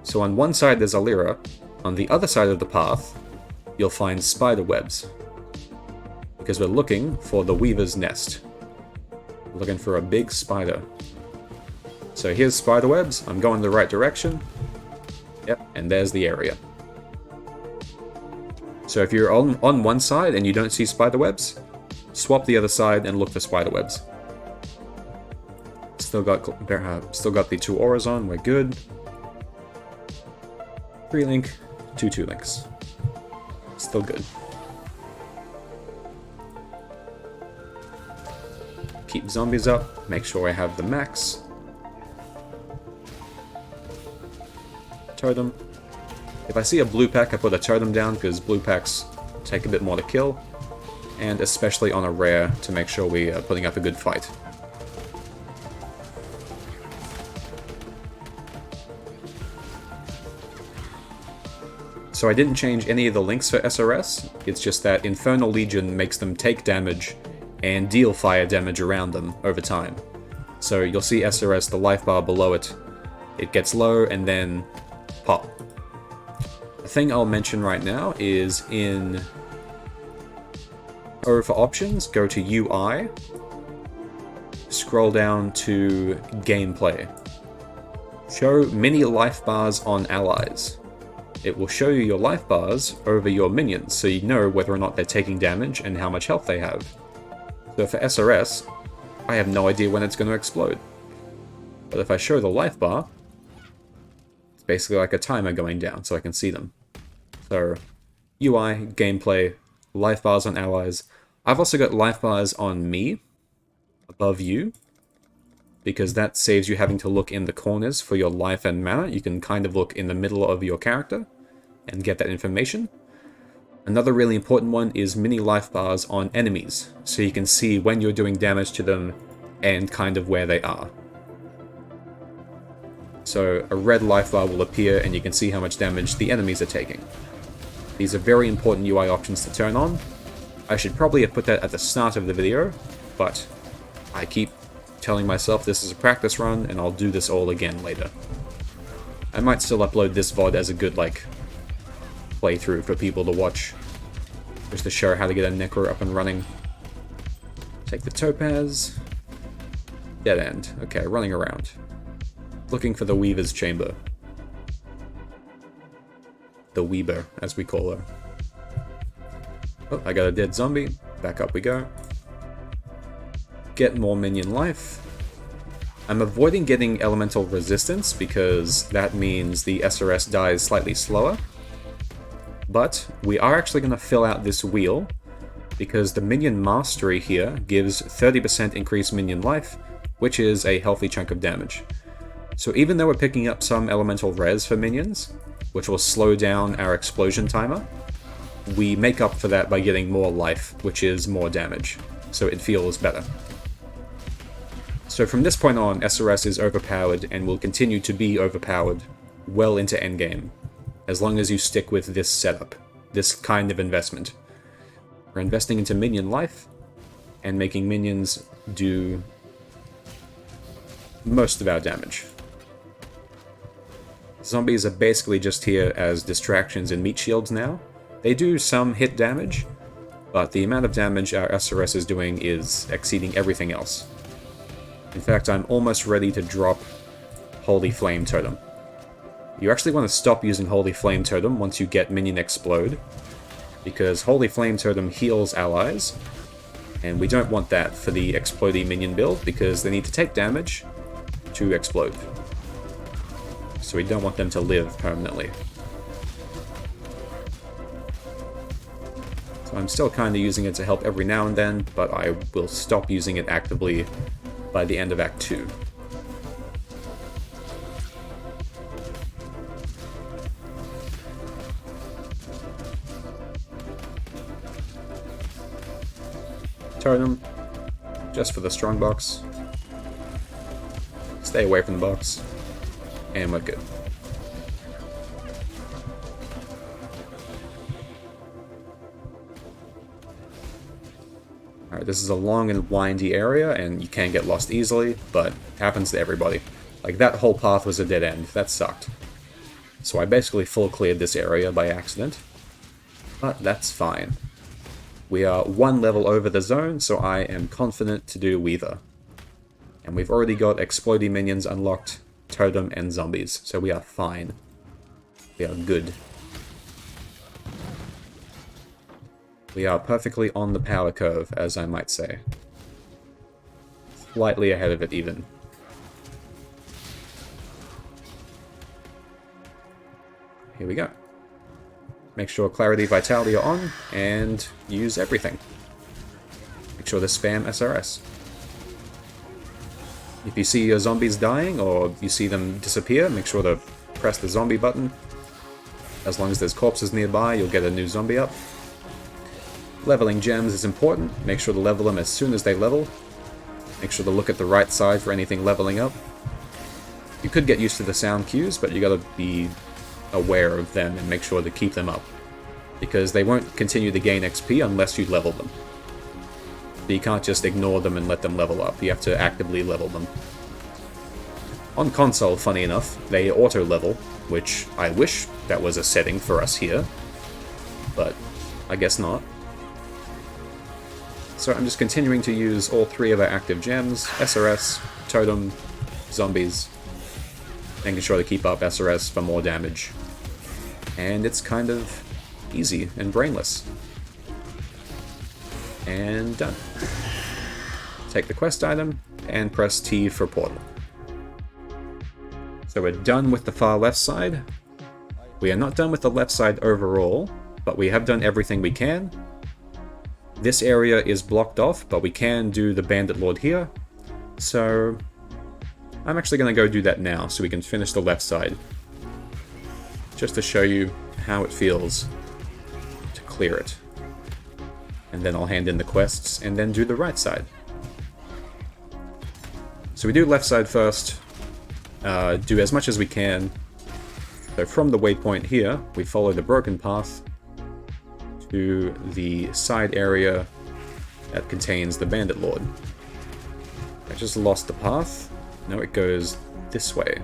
[SPEAKER 1] So on one side there's Alira, on the other side of the path you'll find spider webs, because we're looking for the Weaver's Nest. We're looking for a big spider. So here's spider webs, I'm going the right direction. Yep, and there's the area. So if you're on one side and you don't see spider webs, swap the other side and look for spider webs. Still got the 2 auras on, we're good. 3 link, 2 links. Still good. Keep zombies up, make sure I have the max. Totem. If I see a blue pack, I put a totem down because blue packs take a bit more to kill, and especially on a rare to make sure we are putting up a good fight. So I didn't change any of the links for SRS, it's just that Infernal Legion makes them take damage and deal fire damage around them over time. So you'll see SRS, the life bar below it, it gets low and then pop. The thing I'll mention right now is in O for options, go to UI, scroll down to gameplay. Show mini life bars on allies. It will show you your life bars over your minions, so you know whether or not they're taking damage and how much health they have. So for SRS, I have no idea when it's going to explode. But if I show the life bar, it's basically like a timer going down, so I can see them. So, UI, gameplay, life bars on allies. I've also got life bars on me, above you, because that saves you having to look in the corners for your life and mana. You can kind of look in the middle of your character and get that information. Another really important one is mini life bars on enemies, so you can see when you're doing damage to them and kind of where they are. So a red life bar will appear and you can see how much damage the enemies are taking. These are very important UI options to turn on. I should probably have put that at the start of the video, but I keep telling myself this is a practice run and I'll do this all again later. I might still upload this VOD as a good, like, playthrough for people to watch, just to show how to get a Necro up and running. Take the topaz. Dead end. Okay, running around. Looking for the Weaver's Chamber. The Weaver, as we call her. Oh, I got a dead zombie. Back up we go. Get more minion life. I'm avoiding getting elemental resistance because that means the SRS dies slightly slower. But we are actually going to fill out this wheel because the minion mastery here gives 30% increased minion life, which is a healthy chunk of damage. So even though we're picking up some elemental res for minions, which will slow down our explosion timer, we make up for that by getting more life, which is more damage. So it feels better. So from this point on, SRS is overpowered and will continue to be overpowered well into endgame, as long as you stick with this setup, this kind of investment. We're investing into minion life, and making minions do most of our damage. Zombies are basically just here as distractions and meat shields now. They do some hit damage, but the amount of damage our SRS is doing is exceeding everything else. In fact, I'm almost ready to drop Holy Flame Totem. You actually want to stop using Holy Flame Totem once you get Minion Explode, because Holy Flame Totem heals allies, and we don't want that for the Explodey minion build, because they need to take damage to explode. So we don't want them to live permanently. So I'm still kind of using it to help every now and then, but I will stop using it actively by the end of Act 2. Totem, just for the strong box. Stay away from the box, and we're good. Alright, this is a long and windy area, and you can get lost easily, but it happens to everybody. Like, that whole path was a dead end. That sucked. So I basically full cleared this area by accident, but that's fine. We are one level over the zone, so I am confident to do Weaver. And we've already got Explodey minions unlocked, Totem, and zombies, so we are fine. We are good. We are perfectly on the power curve, as I might say. Slightly ahead of it, even. Here we go. Make sure Clarity, Vitality are on, and use everything. Make sure to spam SRS. If you see your zombies dying, or you see them disappear, make sure to press the zombie button. As long as there's corpses nearby, you'll get a new zombie up. Leveling gems is important. Make sure to level them as soon as they level. Make sure to look at the right side for anything leveling up. You could get used to the sound cues, but you gotta be aware of them and make sure to keep them up, because they won't continue to gain XP unless you level them. So you can't just ignore them and let them level up, you have to actively level them. On console, funny enough, they auto-level, which I wish that was a setting for us here, but I guess not. So I'm just continuing to use all 3 of our active gems, SRS, Totem, Zombies, making sure to keep up SRS for more damage. And it's kind of easy and brainless. And done. Take the quest item, and press T for portal. So we're done with the far left side. We are not done with the left side overall, but we have done everything we can. This area is blocked off, but we can do the Bandit Lord here. So I'm actually going to go do that now, so we can finish the left side. Just to show you how it feels to clear it. And then I'll hand in the quests, and then do the right side. So we do left side first, do as much as we can. So from the waypoint here, we follow the broken path to the side area that contains the Bandit Lord. I just lost the path. Now it goes this way.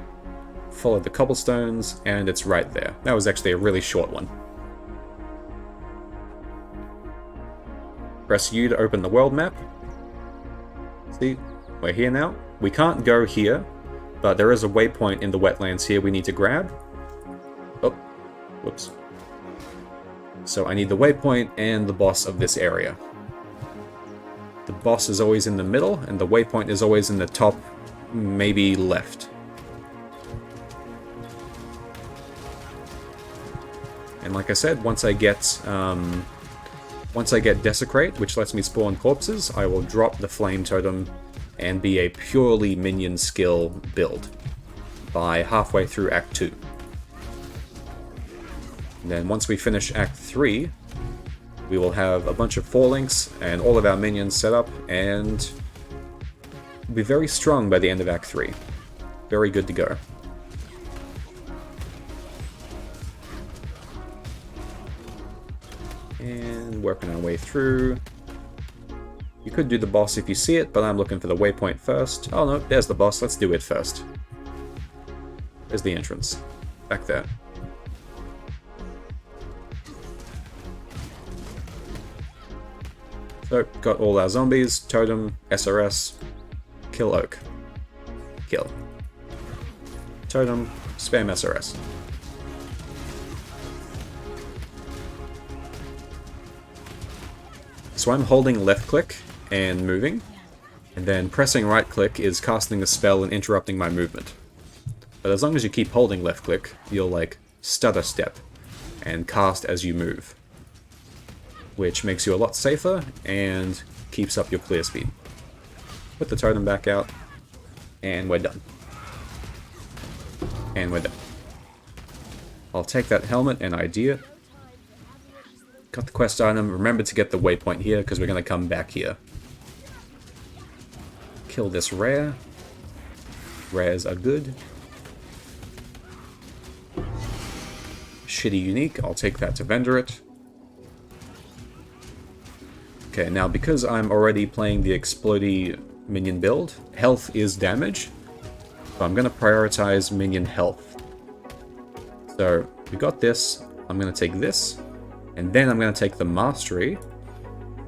[SPEAKER 1] Follow the cobblestones, and it's right there. That was actually a really short one. Press U to open the world map. See, we're here now. We can't go here, but there is a waypoint in the wetlands here we need to grab. Oh, whoops. So I need the waypoint and the boss of this area. The boss is always in the middle, and the waypoint is always in the top, maybe left. And like I said, once I get Desecrate, which lets me spawn corpses, I will drop the Flame Totem and be a purely minion skill build by halfway through Act 2. And then once we finish Act 3, we will have a bunch of Phalanx and all of our minions set up, and be very strong by the end of Act 3. Very good to go. And working our way through. You could do the boss if you see it, but I'm looking for the waypoint first. Oh no, there's the boss, let's do it first. There's the entrance. Back there. So, got all our zombies, Totem, SRS, kill Oak. Kill. Totem, spam SRS. So I'm holding left click and moving, and then pressing right click is casting a spell and interrupting my movement. But as long as you keep holding left click, you'll like stutter step and cast as you move, which makes you a lot safer and keeps up your clear speed. Put the totem back out, and we're done. And we're done. I'll take that helmet and ID it. Got the quest item. Remember to get the waypoint here, because we're going to come back here. Kill this rare. Rares are good. Shitty unique. I'll take that to vendor it. Okay, now because I'm already playing the explodey minion build, health is damage. So I'm going to prioritize minion health. So we got this. I'm going to take this. And then I'm going to take the Mastery,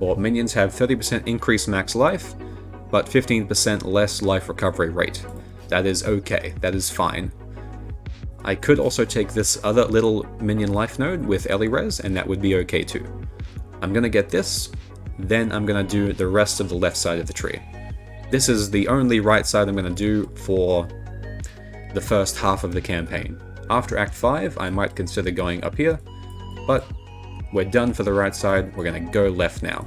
[SPEAKER 1] or minions have 30% increased max life, but 15% less life recovery rate. That is okay, that is fine. I could also take this other little minion life node with Ellie-Res, and that would be okay too. I'm going to get this, then I'm going to do the rest of the left side of the tree. This is the only right side I'm going to do for the first half of the campaign. After Act 5, I might consider going up here, but we're done for the right side, we're going to go left now.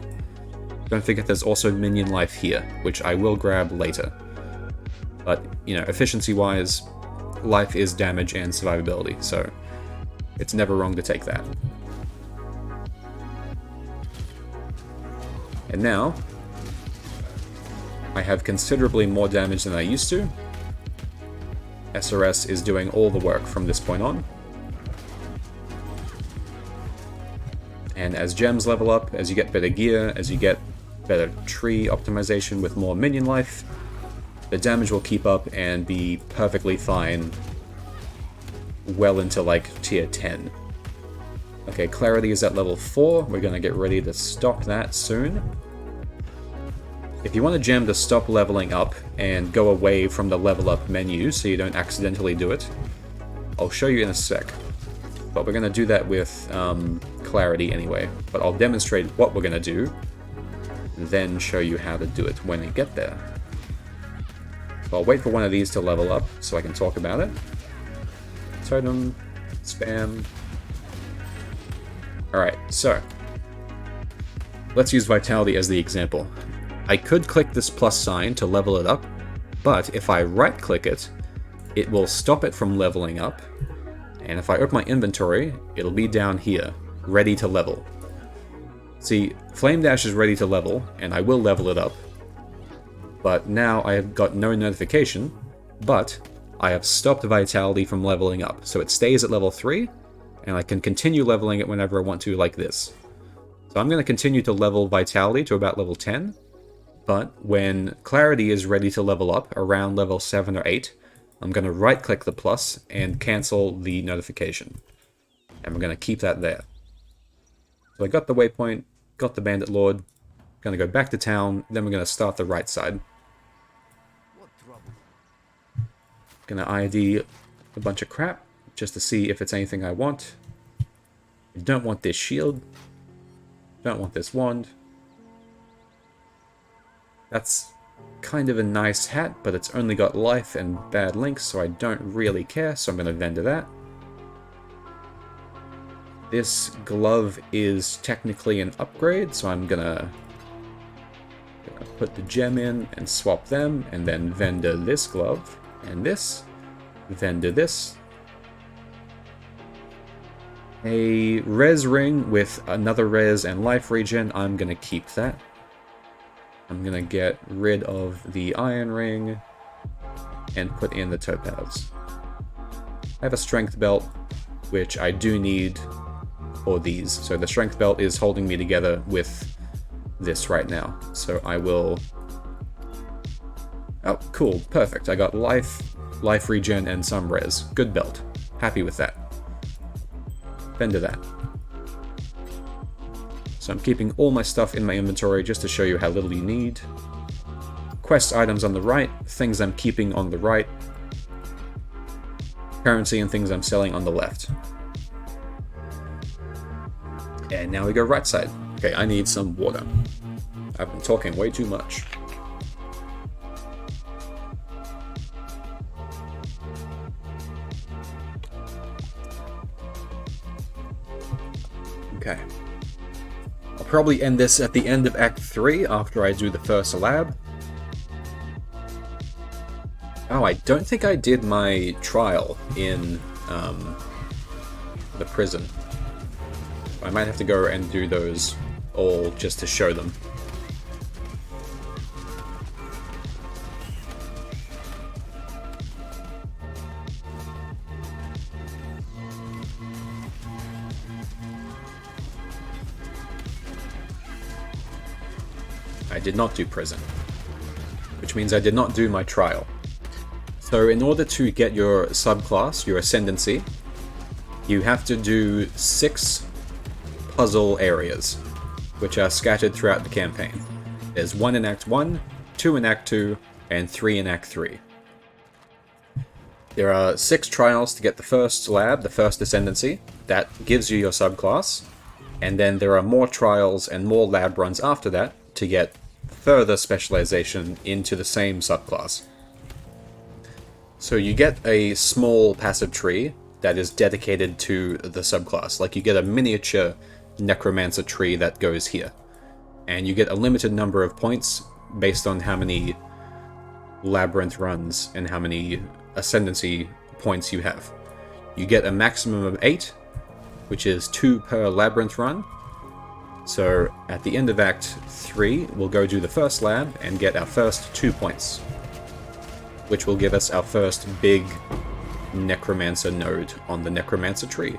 [SPEAKER 1] Don't forget there's also minion life here, which I will grab later. But, you know, efficiency-wise, life is damage and survivability, so it's never wrong to take that. And now, I have considerably more damage than I used to. SRS is doing all the work from this point on. And as gems level up, as you get better gear, as you get better tree optimization with more minion life, the damage will keep up and be perfectly fine well into like tier 10. Okay, Clarity is at level 4. We're going to get ready to stop that soon. If you want a gem to stop leveling up and go away from the level up menu so you don't accidentally do it, I'll show you in a sec. But we're going to do that with Clarity anyway. But I'll demonstrate what we're going to do, then show you how to do it when we get there. So I'll wait for one of these to level up so I can talk about it. Totem, spam. Alright, so let's use Vitality as the example. I could click this plus sign to level it up, but if I right click it, it will stop it from leveling up, and if I open my inventory, it'll be down here, ready to level. See, Flame Dash is ready to level, and I will level it up, but now I have got no notification, but I have stopped Vitality from leveling up, so it stays at level 3, and I can continue leveling it whenever I want to, like this. So I'm going to continue to level Vitality to about level 10, but when Clarity is ready to level up, around level 7 or 8, I'm going to right-click the plus and cancel the notification. And we're going to keep that there. So I got the waypoint, got the Bandit Lord, going to go back to town, then we're going to start the right side. Going to ID a bunch of crap, just to see if it's anything I want. I don't want this shield. Don't want this wand. That's kind of a nice hat, but it's only got life and bad links, so I don't really care, so I'm going to vendor that. This glove is technically an upgrade, so I'm gonna put the gem in and swap them, and then vendor this glove, and this, vendor this. A res ring with another res and life regen, I'm gonna keep that. I'm gonna get rid of the iron ring and put in the topaz. I have a strength belt, which I do need for these. So the strength belt is holding me together with this right now. So I will... Oh, cool, perfect. I got life regen, and some res. Good belt. Happy with that. Vendor that. So I'm keeping all my stuff in my inventory just to show you how little you need. Quest items on the right, things I'm keeping on the right. Currency and things I'm selling on the left. And now we go right side. Okay, I need some water. I've been talking way too much. Okay. I'll probably end this at the end of Act 3 after I do the first lab. Oh, I don't think I did my trial in the prison. I might have to go and do those all just to show them. I did not do prison, which means I did not do my trial. So in order to get your subclass, your ascendancy, you have to do 6 puzzle areas, which are scattered throughout the campaign. There's 1 in Act 1, 2 in Act 2, and 3 in Act 3. There are 6 trials to get the first lab, the first ascendancy. That gives you your subclass. And then there are more trials and more lab runs after that to get further specialization into the same subclass. So you get a small passive tree that is dedicated to the subclass. Like you get a miniature Necromancer tree that goes here. And you get a limited number of points based on how many labyrinth runs and how many ascendancy points you have. You get a maximum of 8, which is 2 per labyrinth run. So at the end of Act 3, we'll go do the first lab and get our first 2 points, which will give us our first big Necromancer node on the Necromancer tree.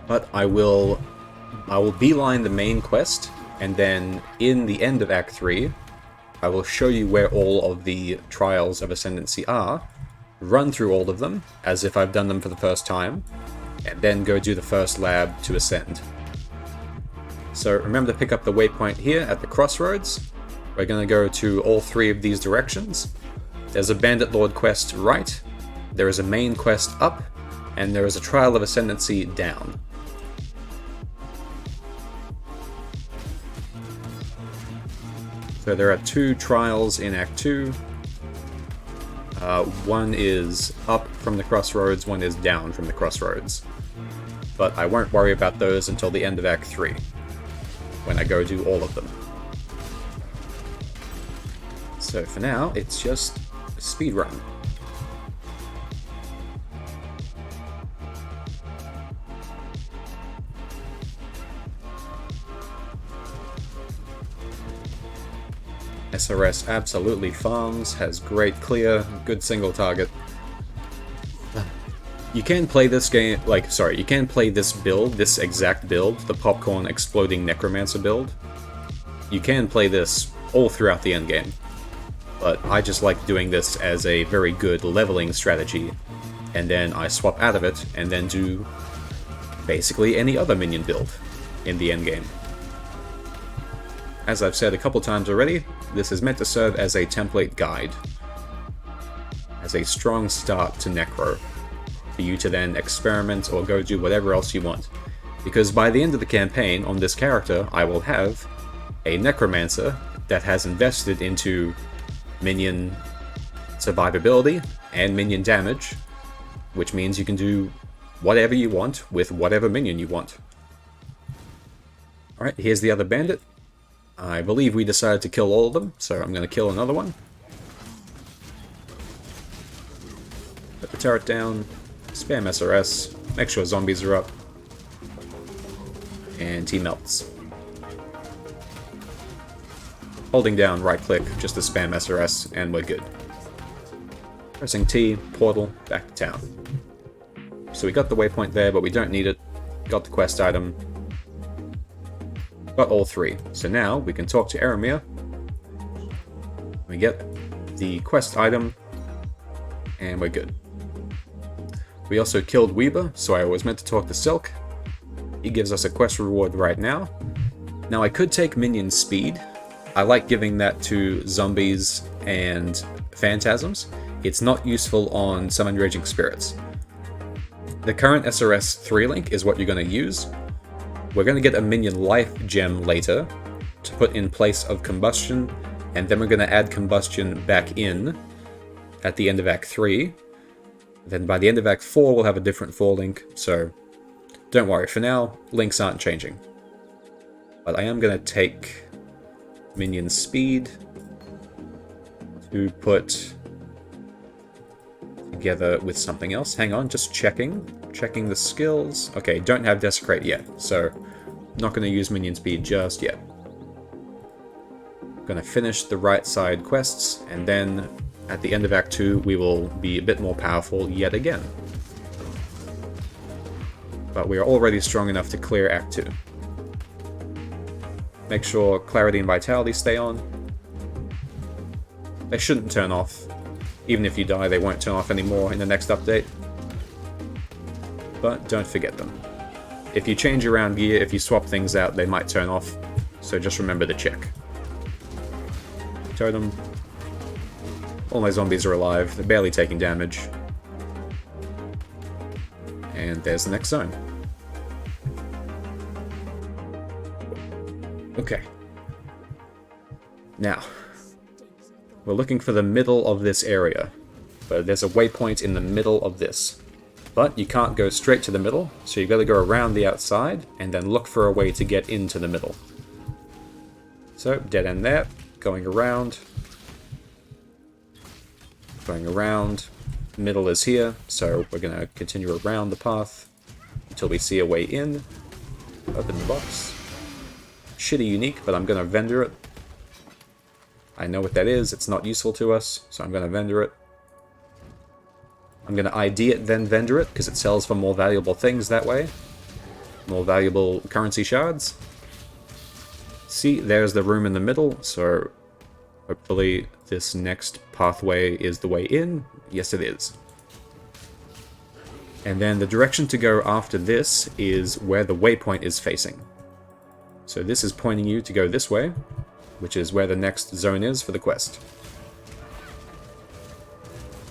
[SPEAKER 1] But I will beeline the main quest, and then in the end of Act 3, I will show you where all of the Trials of Ascendancy are, run through all of them, as if I've done them for the first time, and then go do the first lab to ascend. So remember to pick up the waypoint here at the crossroads. We're going to go to all 3 of these directions. There's a Bandit Lord quest right, there is a main quest up, and there is a Trial of Ascendancy down. So there are 2 trials in Act 2. One is up from the crossroads, one is down from the crossroads. But I won't worry about those until the end of Act 3, when I go do all of them. So for now, it's just a speed run. SRS absolutely farms, has great clear, good single target. You can play this game, you can play this build, this exact build, the popcorn exploding Necromancer build. You can play this all throughout the endgame, but I just like doing this as a very good leveling strategy, and then I swap out of it, and then do basically any other minion build in the endgame. As I've said a couple times already, this is meant to serve as a template guide, as a strong start to Necro, for you to then experiment or go do whatever else you want. Because by the end of the campaign, on this character, I will have a Necromancer that has invested into minion survivability and minion damage, which means you can do whatever you want with whatever minion you want. Alright, here's the other bandit. I believe we decided to kill all of them, so I'm going to kill another one. Put the turret down, spam SRS, make sure zombies are up, and he melts. Holding down right click just to spam SRS, and we're good. Pressing T, portal, back to town. So we got the waypoint there, but we don't need it. Got the quest item. Got all 3. So now we can talk to Aramir. We get the quest item, and we're good. We also killed Weber, so I was meant to talk to Silk. He gives us a quest reward right now. Now I could take minion speed. I like giving that to zombies and phantasms. It's not useful on Summon Raging Spirits. The current SRS 3 link is what you're going to use. We're going to get a minion life gem later to put in place of combustion, and then we're going to add combustion back in at the end of Act 3. Then by the end of Act 4 we'll have a different 4 link, so don't worry, for now links aren't changing. But I am going to take minion speed to put together with something else. Hang on, just checking the skills. Okay, don't have Desecrate yet, so not going to use minion speed just yet. Going to finish the right side quests, and then at the end of Act 2 we will be a bit more powerful yet again. But we are already strong enough to clear Act 2. Make sure Clarity and Vitality stay on. They shouldn't turn off. Even if you die, they won't turn off anymore in the next update. But don't forget them. If you change around gear, if you swap things out, they might turn off, so just remember to check. Totem. All my zombies are alive, they're barely taking damage. And there's the next zone. Okay. Now, we're looking for the middle of this area, but there's a waypoint in the middle of this. But you can't go straight to the middle, so you've got to go around the outside, and then look for a way to get into the middle. So, dead end there, going around, middle is here, so we're going to continue around the path until we see a way in. Open the box. Shitty unique, but I'm going to vendor it. I know what that is, it's not useful to us, so I'm going to vendor it. I'm going to ID it, then vendor it, because it sells for more valuable things that way. more valuable currency shards. See, there's the room in the middle, so hopefully this next pathway is the way in. Yes, it is. And then the direction to go after this is where the waypoint is facing. So this is pointing you to go this way, which is where the next zone is for the quest.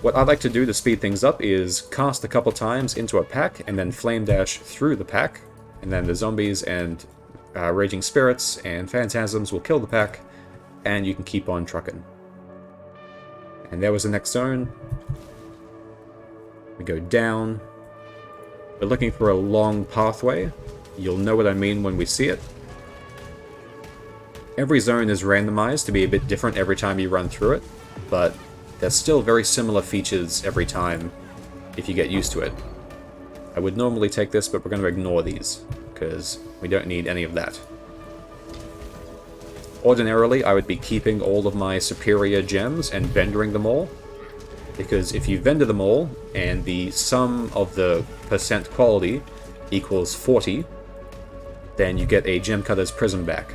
[SPEAKER 1] What I'd like to do to speed things up is cast a couple times into a pack and then flame dash through the pack, and then the zombies and raging spirits and phantasms will kill the pack, and you can keep on trucking. And there was the next zone. We go down. We're looking for a long pathway. You'll know what I mean when we see it. Every zone is randomized to be a bit different every time you run through it, but there's still very similar features every time if you get used to it. I would normally take this, but we're going to ignore these, because we don't need any of that. Ordinarily, I would be keeping all of my superior gems and vendoring them all, because if you vendor them all, and the sum of the percent quality equals 40, then you get a gem cutter's prism back.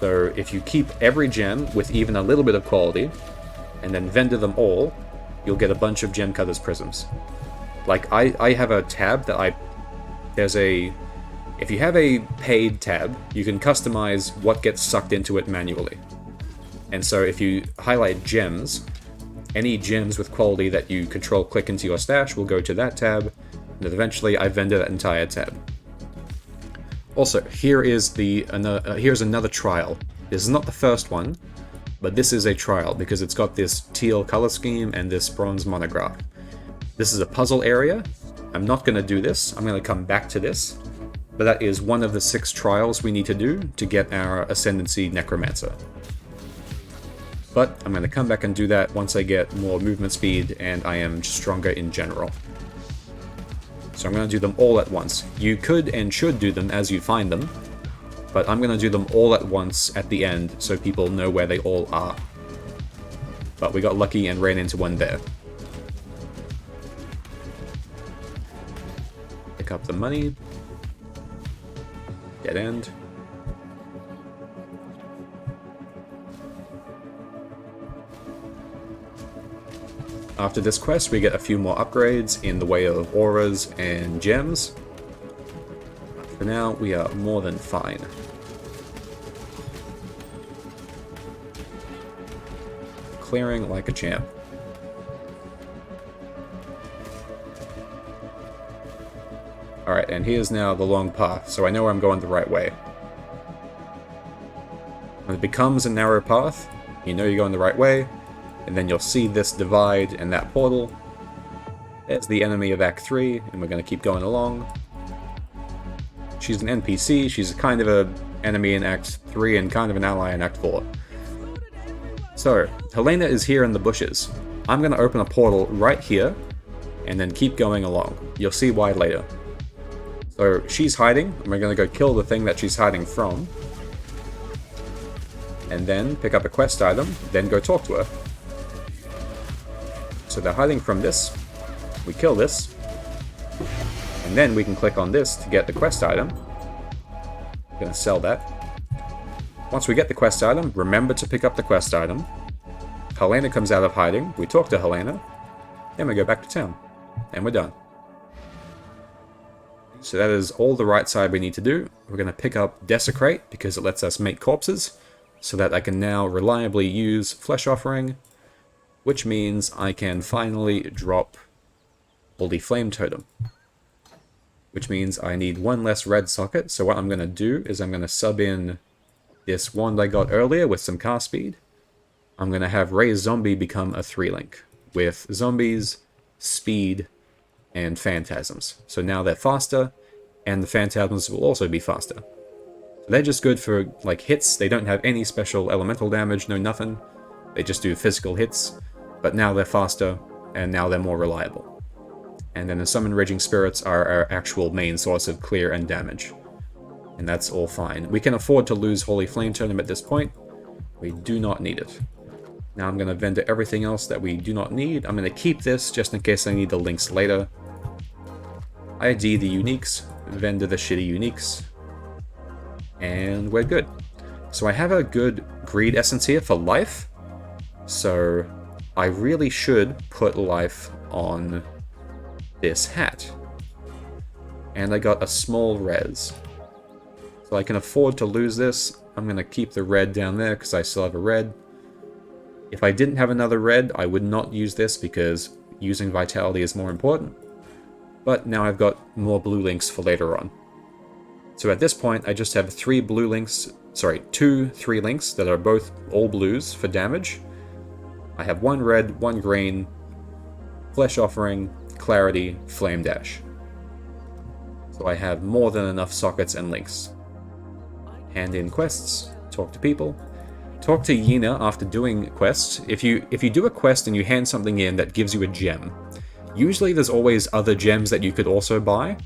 [SPEAKER 1] So if you keep every gem with even a little bit of quality, and then vendor them all, you'll get a bunch of gem cutter's prisms. Like, I have a tab that if you have a paid tab, you can customize what gets sucked into it manually. And so if you highlight gems, any gems with quality that you control-click into your stash will go to that tab, and then eventually I vendor that entire tab. Also, here's another trial. This is not the first one, but this is a trial because it's got this teal color scheme and this bronze monograph. This is a puzzle area. I'm not going to do this. I'm going to come back to this. But that is one of the 6 trials we need to do to get our ascendancy Necromancer. But I'm going to come back and do that once I get more movement speed and I am stronger in general. So I'm going to do them all at once. You could and should do them as you find them, but I'm going to do them all at once at the end so people know where they all are. But we got lucky and ran into one there. Pick up the money. Dead end. After this quest, we get a few more upgrades in the way of auras and gems. For now, we are more than fine. Clearing like a champ. Alright, and here's now the long path, so I know I'm going the right way. When it becomes a narrow path, you know you're going the right way, and then you'll see this divide and that portal. There's the enemy of Act 3, and we're going to keep going along. She's an NPC, she's kind of an enemy in Act 3 and kind of an ally in Act 4. So, Helena is here in the bushes. I'm going to open a portal right here, and then keep going along. You'll see why later. So, she's hiding, and we're going to go kill the thing that she's hiding from. And then pick up a quest item, then go talk to her. So they're hiding from this. We kill this. And then we can click on this to get the quest item. I'm going to sell that. Once we get the quest item, remember to pick up the quest item. Helena comes out of hiding. We talk to Helena. Then we go back to town. And we're done. So that is all the right side we need to do. We're going to pick up Desecrate because it lets us make corpses. So that I can now reliably use Flesh Offering. Which means I can finally drop Holy Flame Totem. Which means I need one less red socket, so what I'm going to do is I'm going to sub in this wand I got earlier with some cast speed. I'm going to have Raise Zombie become a 3-link, with zombies, speed, and phantasms. So now they're faster, and the phantasms will also be faster. They're just good for, like, hits. They don't have any special elemental damage, no nothing. They just do physical hits. But now they're faster, and now they're more reliable. And then the Summon Raging Spirits are our actual main source of clear and damage. And that's all fine. We can afford to lose Holy Flame Totem at this point. We do not need it. Now I'm going to vendor everything else that we do not need. I'm going to keep this just in case I need the links later. ID the uniques, vendor the shitty uniques, and we're good. So I have a good greed essence here for life, so I really should put life on this hat. And I got a small res. So I can afford to lose this. I'm going to keep the red down there because I still have a red. If I didn't have another red, I would not use this because using vitality is more important. But now I've got more blue links for later on. So at this point, I just have 2 3 links that are both all blues for damage. I have 1 red, 1 green, Flesh Offering, Clarity, Flame Dash. So I have more than enough sockets and links. Hand in quests, talk to people. Talk to Yina after doing quests. If you do a quest and you hand something in that gives you a gem, usually there's always other gems that you could also buy,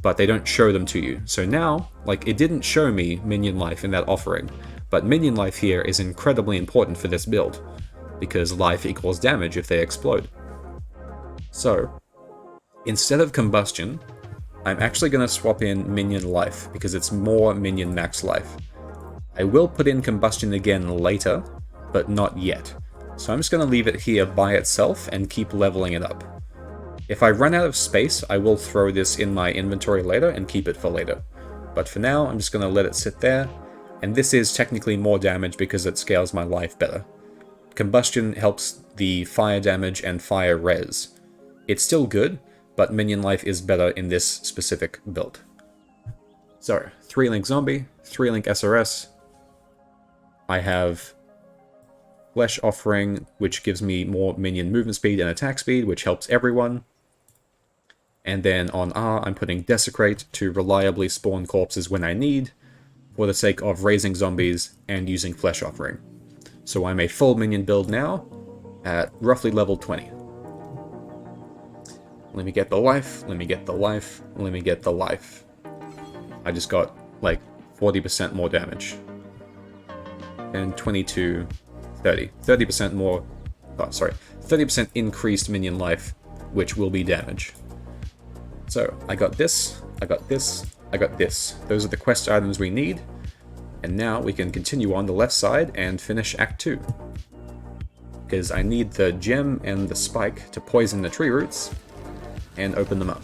[SPEAKER 1] but they don't show them to you. So now, like, it didn't show me minion life in that offering, but minion life here is incredibly important for this build, because life equals damage if they explode. So, instead of combustion, I'm actually going to swap in minion life, because it's more minion max life. I will put in combustion again later, but not yet. So I'm just going to leave it here by itself and keep leveling it up. If I run out of space, I will throw this in my inventory later and keep it for later. But for now, I'm just going to let it sit there, and this is technically more damage because it scales my life better. Combustion helps the fire damage and fire res. It's still good, but minion life is better in this specific build. So, 3-link zombie, 3-link SRS. I have Flesh Offering, which gives me more minion movement speed and attack speed, which helps everyone. And then on R, I'm putting Desecrate to reliably spawn corpses when I need, for the sake of raising zombies and using Flesh Offering. So I'm a full minion build now, at roughly level 20. Let me get the life, let me get the life, let me get the life. I just got, like, 40% more damage. And 22, 30. 30% more, 30% increased minion life, which will be damage. So, I got this, I got this, I got this. Those are the quest items we need. And now we can continue on the left side and finish Act 2. Because I need the gem and the spike to poison the tree roots and open them up.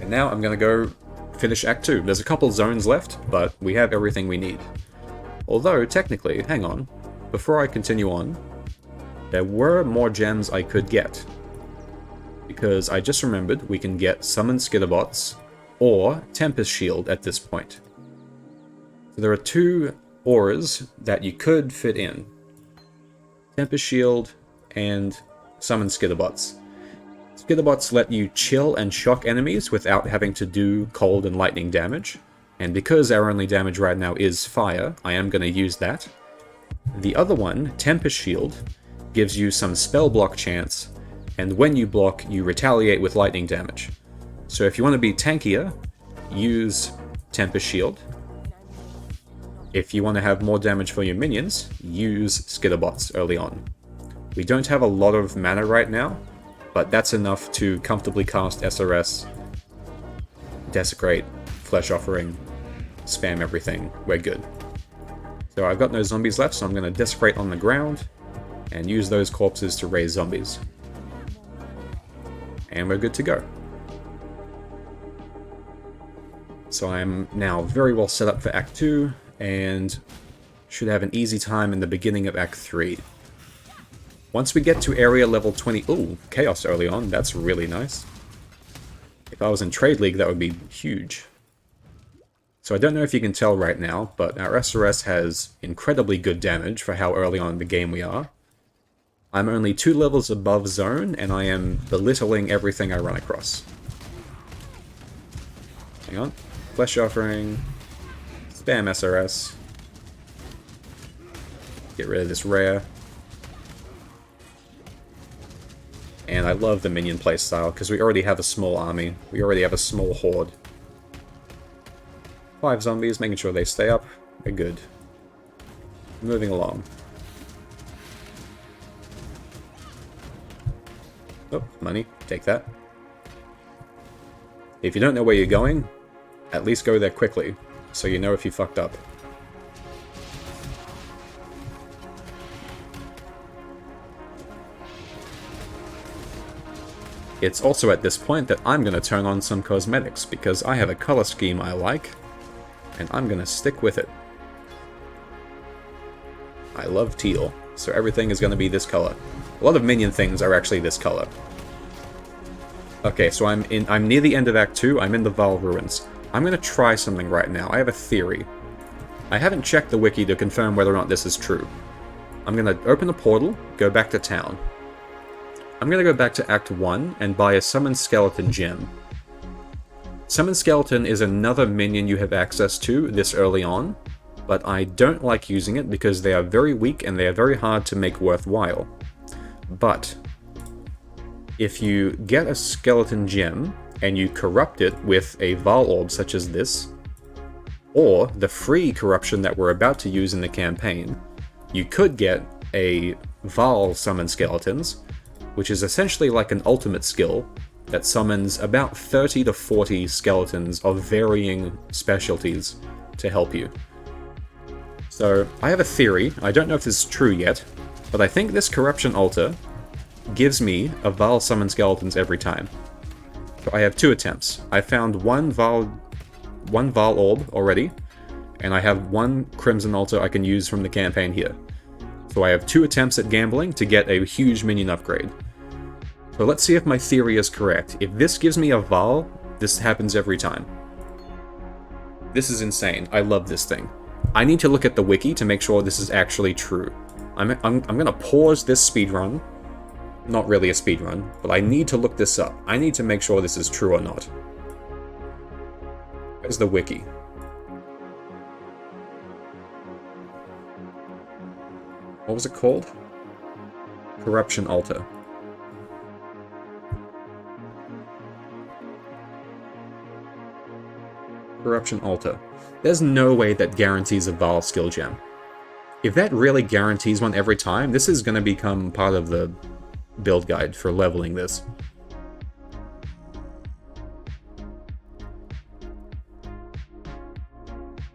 [SPEAKER 1] And now I'm going to go finish Act 2. There's a couple zones left, but we have everything we need. Although, technically, hang on, before I continue on, there were more gems I could get. Because I just remembered we can get Summon Skitterbots or Tempest Shield at this point. So there are 2 auras that you could fit in. Tempest Shield and Summon Skitterbots. Skitterbots let you chill and shock enemies without having to do cold and lightning damage. And because our only damage right now is fire, I am going to use that. The other one, Tempest Shield, gives you some spell block chance, and when you block, you retaliate with lightning damage. So if you want to be tankier, use Tempest Shield. If you want to have more damage for your minions, use Skitterbots early on. We don't have a lot of mana right now, but that's enough to comfortably cast SRS, Desecrate, Flesh Offering, spam everything. We're good. So I've got no zombies left, so I'm going to Desecrate on the ground and use those corpses to raise zombies. And we're good to go. So I'm now very well set up for Act 2, and should have an easy time in the beginning of Act 3. Once we get to area level 20... Ooh, Chaos early on, that's really nice. If I was in Trade League, that would be huge. So I don't know if you can tell right now, but our SRS has incredibly good damage for how early on in the game we are. I'm only 2 levels above zone, and I am belittling everything I run across. Hang on. Flesh Offering. Spam SRS. Get rid of this rare. And I love the minion playstyle, because we already have a small army. We already have a small horde. 5 zombies, making sure they stay up. We're good. Moving along. Oh, money. Take that. If you don't know where you're going, at least go there quickly, so you know if you fucked up. It's also at this point that I'm going to turn on some cosmetics, because I have a color scheme I like, and I'm going to stick with it. I love teal, so everything is going to be this color. A lot of minion things are actually this color. Okay, so I'm near the end of Act 2, I'm in the Val Ruins. I'm going to try something right now. I have a theory. I haven't checked the wiki to confirm whether or not this is true. I'm going to open a portal, go back to town. I'm going to go back to Act 1 and buy a Summon Skeleton gem. Summon Skeleton is another minion you have access to this early on, but I don't like using it because they are very weak and they are very hard to make worthwhile. But if you get a Skeleton gem and you corrupt it with a Val Orb such as this, or the free corruption that we're about to use in the campaign, you could get a Val Summon Skeletons, which is essentially like an ultimate skill that summons about 30 to 40 skeletons of varying specialties to help you. So, I have a theory, I don't know if this is true yet, but I think this Corruption Altar gives me a Val Summon Skeletons every time. So I have 2 attempts. I found one Val Orb already, and I have 1 Crimson Altar I can use from the campaign here. So I have 2 attempts at gambling to get a huge minion upgrade. So let's see if my theory is correct. If this gives me a Val, this happens every time. This is insane. I love this thing. I need to look at the wiki to make sure this is actually true. I'm gonna pause this speedrun. Not really a speedrun, but I need to look this up. I need to make sure this is true or not. Where's the wiki? What was it called? Corruption Altar. Corruption Altar. There's no way that guarantees a Val skill gem. If that really guarantees one every time, this is going to become part of the build guide for leveling this.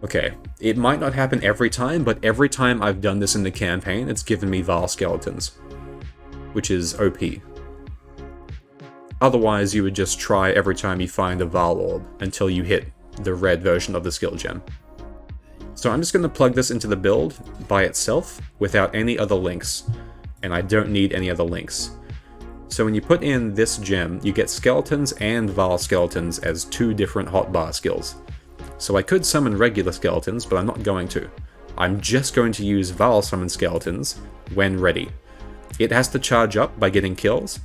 [SPEAKER 1] Okay, it might not happen every time, but every time I've done this in the campaign, it's given me Val Skeletons, which is OP. Otherwise, you would just try every time you find a Val Orb until you hit the red version of the skill gem. So I'm just going to plug this into the build by itself without any other links, and I don't need any other links. So when you put in this gem, you get Skeletons and Val Skeletons as 2 different hotbar skills. So I could summon regular Skeletons, but I'm not going to. I'm just going to use Val Summon Skeletons when ready. It has to charge up by getting kills,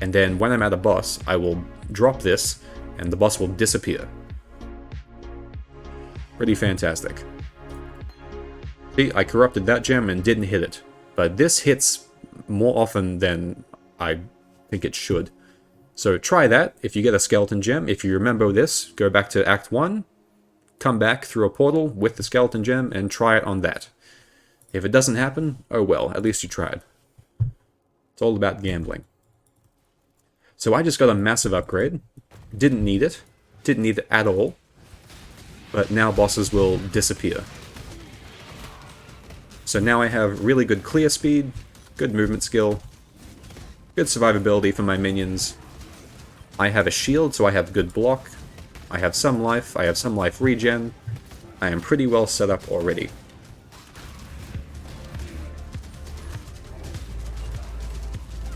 [SPEAKER 1] and then when I'm at a boss, I will drop this, and the boss will disappear. Pretty fantastic. See, I corrupted that gem and didn't hit it, but this hits more often than I think it should. So try that if you get a Skeleton gem. If you remember this, go back to Act 1, come back through a portal with the Skeleton gem, and try it on that. If it doesn't happen, oh well, at least you tried. It's all about gambling. So I just got a massive upgrade. Didn't need it. Didn't need it at all. But now bosses will disappear. So now I have really good clear speed, good movement skill, good survivability for my minions. I have a shield, so I have good block. I have some life regen. I am pretty well set up already.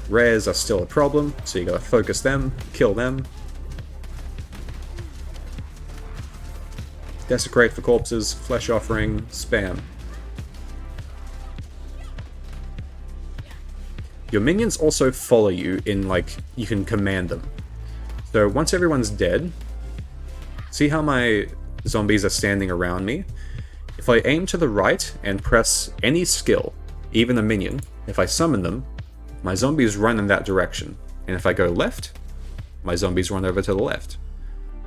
[SPEAKER 1] Rares are still a problem, so you gotta focus them, kill them. Desecrate for corpses, flesh offering, spam. Your minions also follow you in, like, you can command them. So once everyone's dead, see how my zombies are standing around me? If I aim to the right and press any skill, even a minion, if I summon them, my zombies run in that direction. And if I go left, my zombies run over to the left.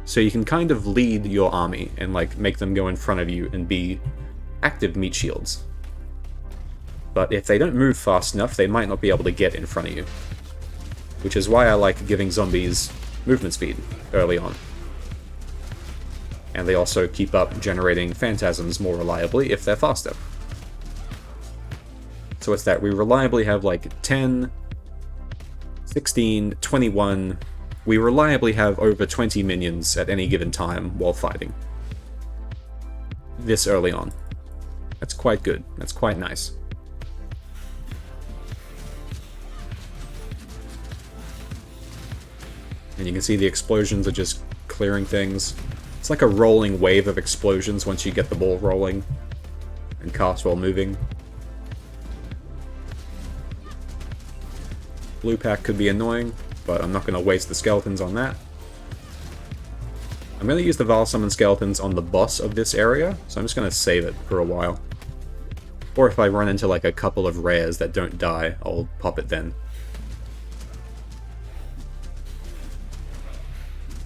[SPEAKER 1] So you can kind of lead your army and like make them go in front of you and be active meat shields. But if they don't move fast enough, they might not be able to get in front of you. Which is why I like giving zombies movement speed early on. and they also keep up generating phantasms more reliably if they're faster. So it's that we reliably have like 10, 16, 21, we reliably have over 20 minions at any given time while fighting. This early on. That's quite good, that's quite nice. And you can see the explosions are just clearing things. It's like a rolling wave of explosions once you get the ball rolling and cast while moving. Blue pack could be annoying, but I'm not going to waste the skeletons on that. I'm going to use the Val Summon skeletons on the boss of this area, so I'm just going to save it for a while. Or if I run into like a couple of rares that don't die, I'll pop it then.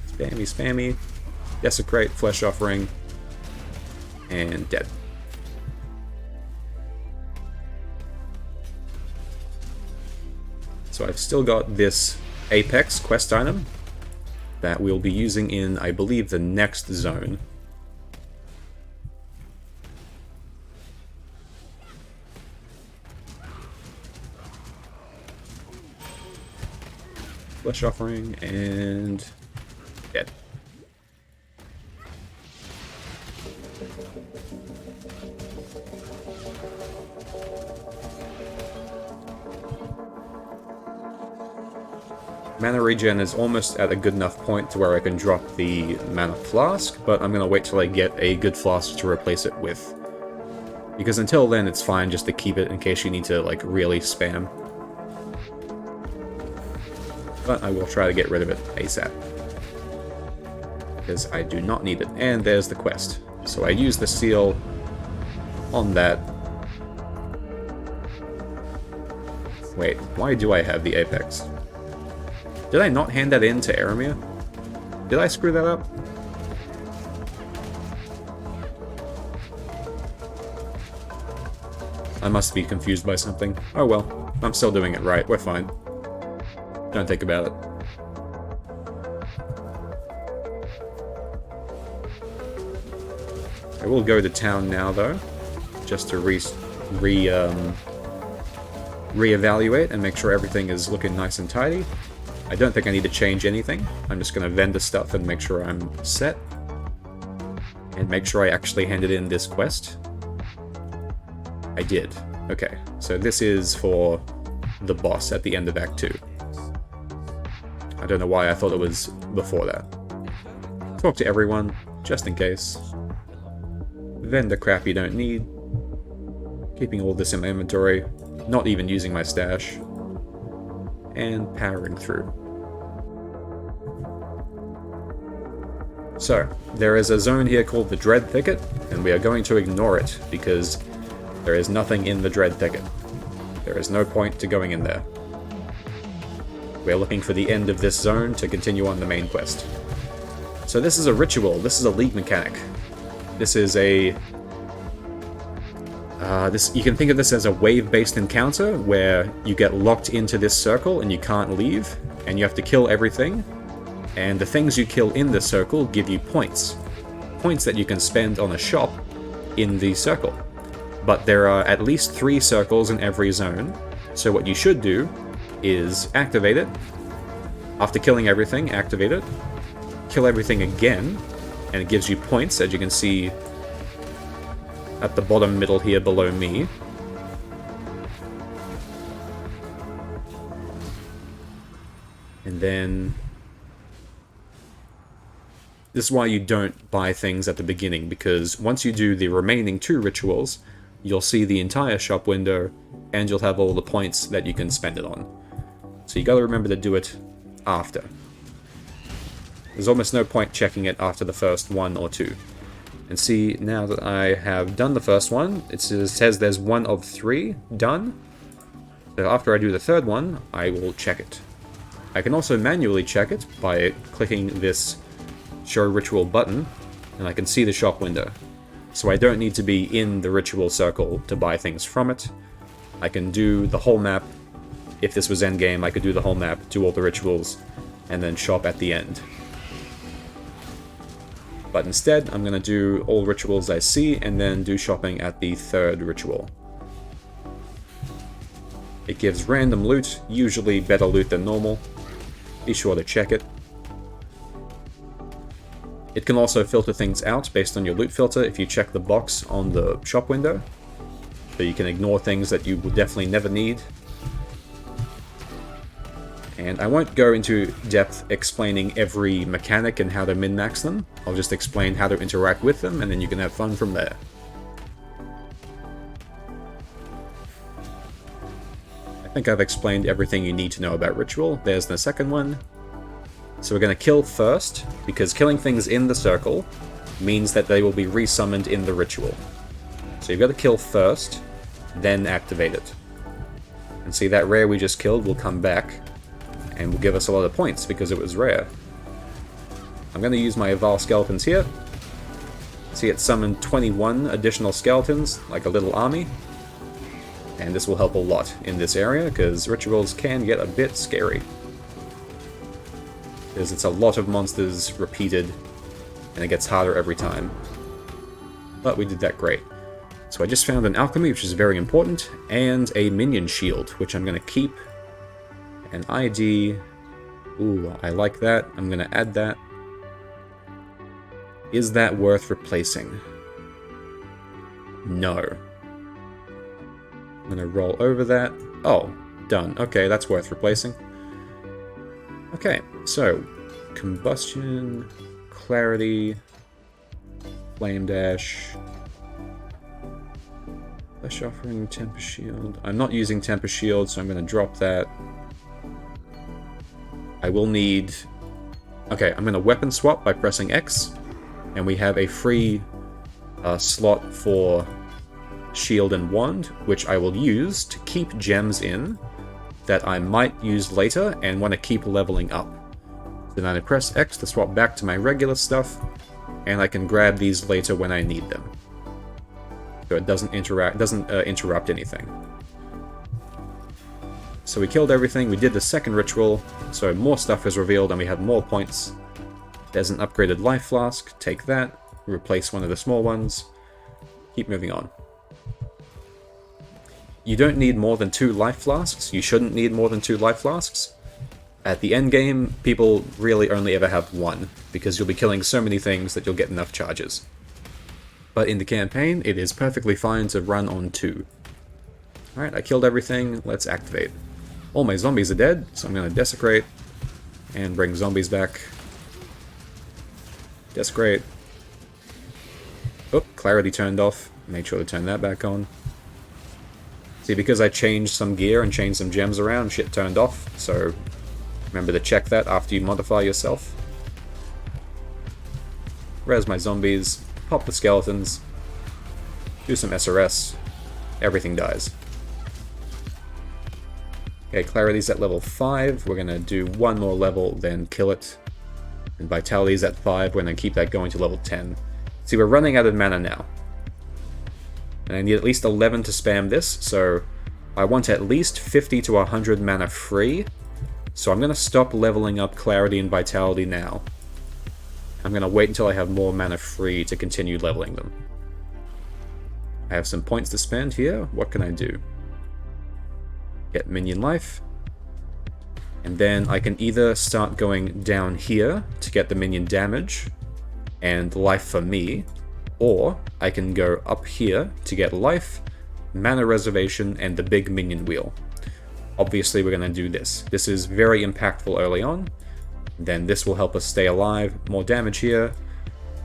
[SPEAKER 1] Spammy, spammy. Desecrate, Flesh Offering, and dead. So I've still got this Apex quest item that we'll be using in, I believe, the next zone. Flesh Offering, and dead. Mana regen is almost at a good enough point to where I can drop the mana flask, but I'm going to wait till I get a good flask to replace it with. Because until then it's fine just to keep it in case you need to like really spam. But I will try to get rid of it ASAP. Because I do not need it. And there's the quest. So I use the seal on that. Wait, why do I have the Apex? Did I not hand that in to Aramir? Did I screw that up? I must be confused by something. Oh well, I'm still doing it right, we're fine. Don't think about it. I will go to town now though, just to reevaluate and make sure everything is looking nice and tidy. I don't think I need to change anything. I'm just going to vendor stuff and make sure I'm set. And make sure I actually handed in this quest. I did. Okay, so this is for the boss at the end of Act 2. I don't know why I thought it was before that. Talk to everyone, just in case. Vendor crap you don't need. Keeping all this in my inventory. Not even using my stash. And powering through. So, there is a zone here called the Dread Thicket, and we are going to ignore it, because there is nothing in the Dread Thicket. There is no point to going in there. We are looking for the end of this zone to continue on the main quest. So this is a ritual, this is a league mechanic. This is a... you can think of this as a wave-based encounter, where you get locked into this circle and you can't leave, and you have to kill everything. And the things you kill in the circle give you points. Points that you can spend on a shop in the circle. But there are at least 3 circles in every zone, so what you should do is activate it. After killing everything, activate it. Kill everything again, and it gives you points, as you can see at the bottom middle here below me. And then... this is why you don't buy things at the beginning, because once you do the remaining 2 rituals, you'll see the entire shop window, and you'll have all the points that you can spend it on. So you gotta remember to do it after. There's almost no point checking it after the first 1 or 2. And see, now that I have done the first one, it says there's 1 of 3 done. So after I do the 3rd one, I will check it. I can also manually check it by clicking this Show Ritual button, and I can see the shop window. So I don't need to be in the ritual circle to buy things from it. I can do the whole map. If this was endgame, I could do the whole map, do all the rituals, and then shop at the end. But instead, I'm going to do all rituals I see, and then do shopping at the 3rd ritual. It gives random loot, usually better loot than normal. Be sure to check it. It can also filter things out based on your loot filter if you check the box on the shop window. So you can ignore things that you will definitely never need. And I won't go into depth explaining every mechanic and how to min-max them. I'll just explain how to interact with them, and then you can have fun from there. I think I've explained everything you need to know about Ritual. There's the second one. So we're going to kill first, because killing things in the circle means that they will be resummoned in the Ritual. So you've got to kill first, then activate it. And see, that rare we just killed will come back, and will give us a lot of points because it was rare. I'm going to use my Eval Skeletons here. See, it summoned 21 additional skeletons, like a little army. And this will help a lot in this area, because rituals can get a bit scary. Because it's a lot of monsters repeated, and it gets harder every time. But we did that great. So I just found an alchemy, which is very important, and a minion shield, which I'm going to keep. An ID. Ooh, I like that. I'm going to add that. Is that worth replacing? No. I'm going to roll over that. Oh, done. Okay, that's worth replacing. Okay, so combustion, clarity, flame dash, flesh offering, temper shield. I'm not using temper shield, so I'm going to drop that. I will need... Okay, I'm going to weapon swap by pressing X, and we have a free slot for shield and wand, which I will use to keep gems in that I might use later and want to keep leveling up. Then I press X to swap back to my regular stuff, and I can grab these later when I need them. So it doesn't interrupt anything. So we killed everything, we did the second ritual, so more stuff is revealed and we have more points. There's an upgraded life flask, take that, replace one of the small ones, keep moving on. You don't need more than 2 life flasks, you shouldn't need more than 2 life flasks. At the end game, people really only ever have 1, because you'll be killing so many things that you'll get enough charges. But in the campaign, it is perfectly fine to run on 2. Alright, I killed everything, let's activate. All my zombies are dead, so I'm going to desecrate and bring zombies back. Desecrate. Oh, clarity turned off. Make sure to turn that back on. See, because I changed some gear and changed some gems around, shit turned off, so remember to check that after you modify yourself. Res my zombies, pop the skeletons, do some SRS, everything dies. Okay, clarity's at level 5, we're going to do 1 more level, then kill it. And vitality's at 5, we're going to keep that going to level 10. See, we're running out of mana now. And I need at least 11 to spam this, so I want at least 50 to 100 mana free. So I'm going to stop leveling up clarity and vitality now. I'm going to wait until I have more mana free to continue leveling them. I have some points to spend here, what can I do? Get minion life, and then I can either start going down here to get the minion damage and life for me, or I can go up here to get life, mana reservation, and the big minion wheel. Obviously we're going to do this. This is very impactful early on, then this will help us stay alive, more damage here,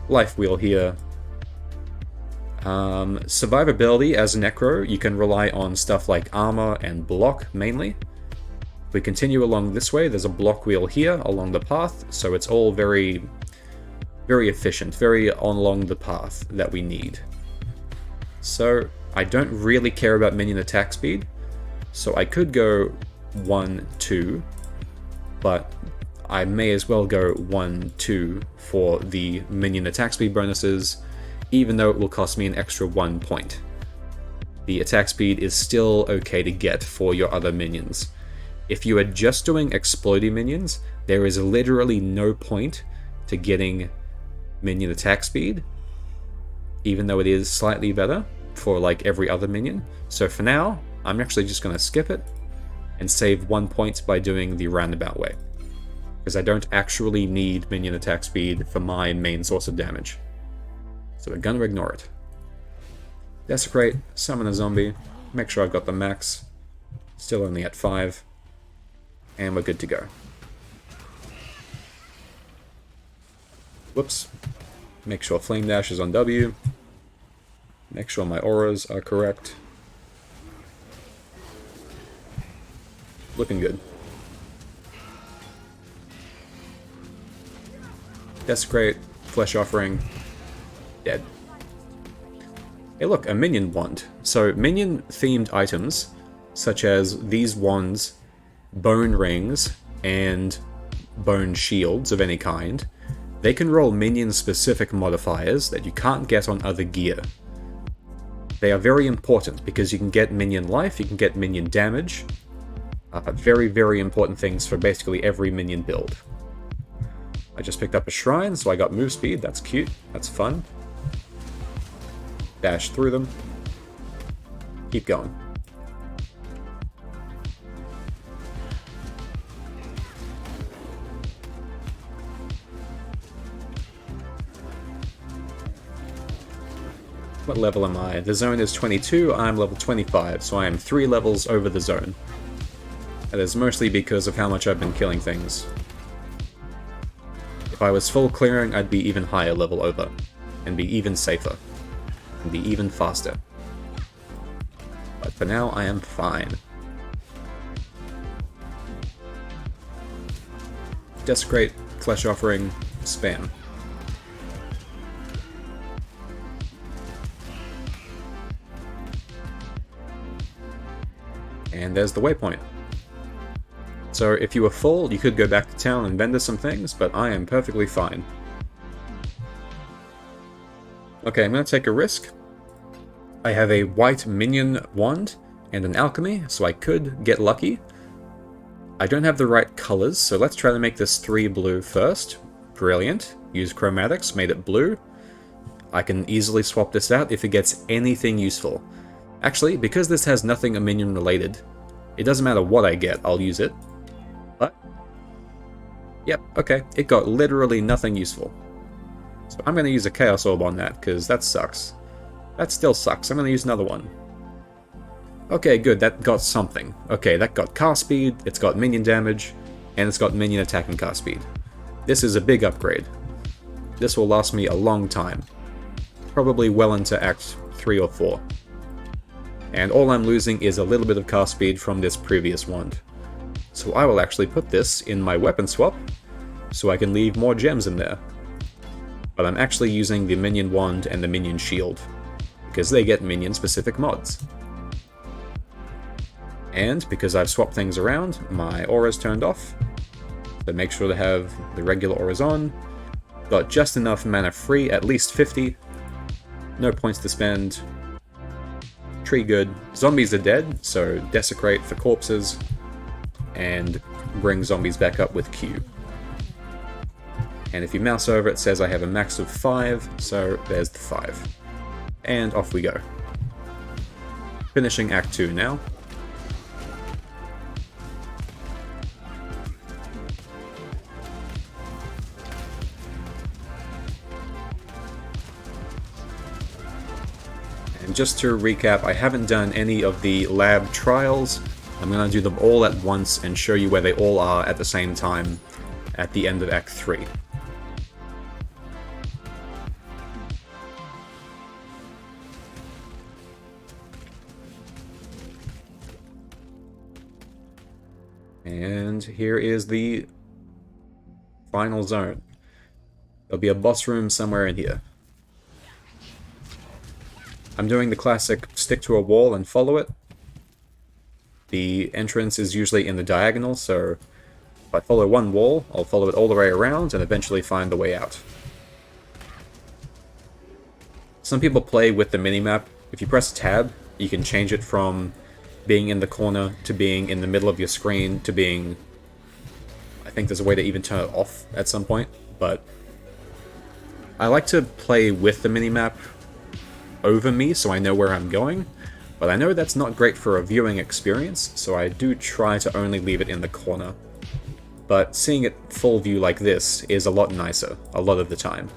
[SPEAKER 1] life wheel here. Survivability as a Necro, you can rely on stuff like armor and block mainly. If we continue along this way, there's a block wheel here along the path, so it's all very efficient, very along the path that we need. So I don't really care about minion attack speed, so I could go 1, 2, but I may as well go 1, 2 for the minion attack speed bonuses, even though it will cost me an extra 1 point. The attack speed is still okay to get for your other minions. If you are just doing exploding minions, there is literally no point to getting minion attack speed, even though it is slightly better for like every other minion. So for now, I'm actually just going to skip it and save 1 point by doing the roundabout way, because I don't actually need minion attack speed for my main source of damage. So we're going to ignore it. Desecrate, summon a zombie, make sure I've got the max, still only at 5, and we're good to go. Whoops. Make sure Flame Dash is on W. Make sure my auras are correct. Looking good. Desecrate, Flesh Offering, dead. Hey look, a minion wand. So minion-themed items, such as these wands, bone rings, and bone shields of any kind, they can roll minion-specific modifiers that you can't get on other gear. They are very important because you can get minion life, you can get minion damage. Very, very important things for basically every minion build. I just picked up a shrine, so I got move speed. That's cute. That's fun. Dash through them. Keep going. What level am I? The zone is 22, I'm level 25, so I am 3 levels over the zone. That is mostly because of how much I've been killing things. If I was full clearing, I'd be even higher level over, and be even safer, and be even faster. But for now, I am fine. Desecrate, Flesh Offering, spam. And there's the waypoint. So if you were full, you could go back to town and vendor some things, but I am perfectly fine. Okay, I'm going to take a risk. I have a white minion wand and an alchemy, so I could get lucky. I don't have the right colors, so let's try to make this 3 blue first. Brilliant. Use chromatics, made it blue. I can easily swap this out if it gets anything useful. Actually, because this has nothing minion related, it doesn't matter what I get, I'll use it. But, yep, okay, it got literally nothing useful. So I'm going to use a Chaos Orb on that, because that sucks. That still sucks, I'm going to use another one. Okay, good, that got something. Okay, that got cast speed, it's got minion damage, and it's got minion attack and cast speed. This is a big upgrade. This will last me a long time. Probably well into Act 3 or 4. And all I'm losing is a little bit of cast speed from this previous wand. So I will actually put this in my weapon swap, so I can leave more gems in there. But I'm actually using the minion wand and the minion shield, because they get minion-specific mods. And because I've swapped things around, my aura's turned off, so make sure to have the regular auras on. Got just enough mana free, at least 50. No points to spend. Tree good. Zombies are dead, so desecrate for corpses, and bring zombies back up with Q. And if you mouse over, it says I have a max of 5, so there's the 5. And off we go. Finishing Act 2 now. And just to recap, I haven't done any of the lab trials. I'm going to do them all at once and show you where they all are at the same time at the end of Act 3. And here is the final zone. There'll be a boss room somewhere in here. I'm doing the classic stick to a wall and follow it. The entrance is usually in the diagonal, so if I follow one wall, I'll follow it all the way around and eventually find the way out. Some people play with the minimap. If you press tab, you can change it from being in the corner to being in the middle of your screen to being... I think there's a way to even turn it off at some point, but I like to play with the minimap over me so I know where I'm going, but I know that's not great for a viewing experience, so I do try to only leave it in the corner. But seeing it full view like this is a lot nicer, a lot of the time.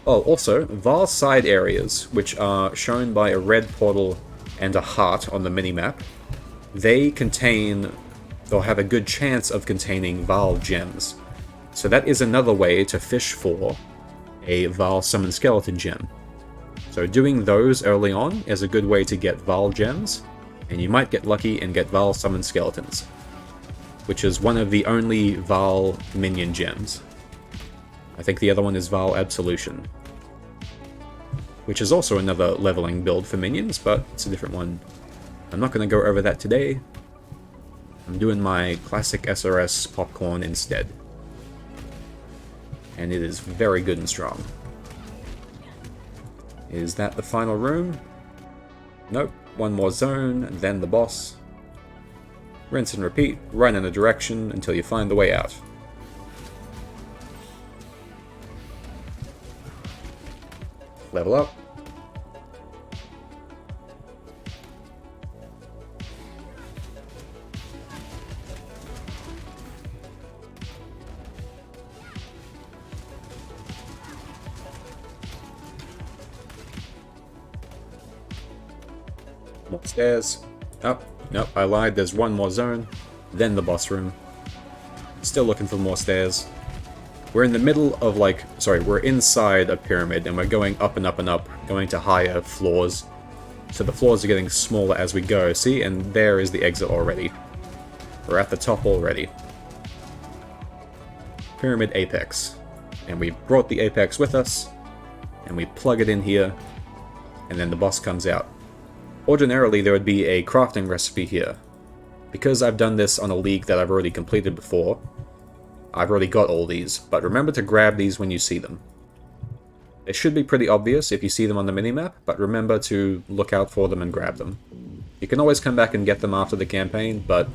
[SPEAKER 1] Oh, also, Var's side areas, which are shown by a red portal and a heart on the minimap, they contain, or have a good chance of containing Val gems. So that is another way to fish for a Val Summon Skeleton gem. So doing those early on is a good way to get Val gems, and you might get lucky and get Val Summon Skeletons, which is one of the only Val minion gems. I think the other one is Val Absolution, which is also another leveling build for minions, but it's a different one. I'm not going to go over that today. I'm doing my classic SRS popcorn instead. And it is very good and strong. Is that the final room? Nope. One more zone, then the boss. Rinse and repeat, run in a direction until you find the way out. Level up. More stairs. Oh, nope, I lied, there's one more zone, then the boss room. Still looking for more stairs. We're in the middle of we're inside a pyramid and we're going up and up and up, going to higher floors. So the floors are getting smaller as we go, see? And there is the exit already. We're at the top already. Pyramid apex. And we brought the apex with us, and we plug it in here, and then the boss comes out. Ordinarily there would be a crafting recipe here. Because I've done this on a league that I've already completed before, I've already got all these, but remember to grab these when you see them. It should be pretty obvious if you see them on the minimap, but remember to look out for them and grab them. You can always come back and get them after the campaign, but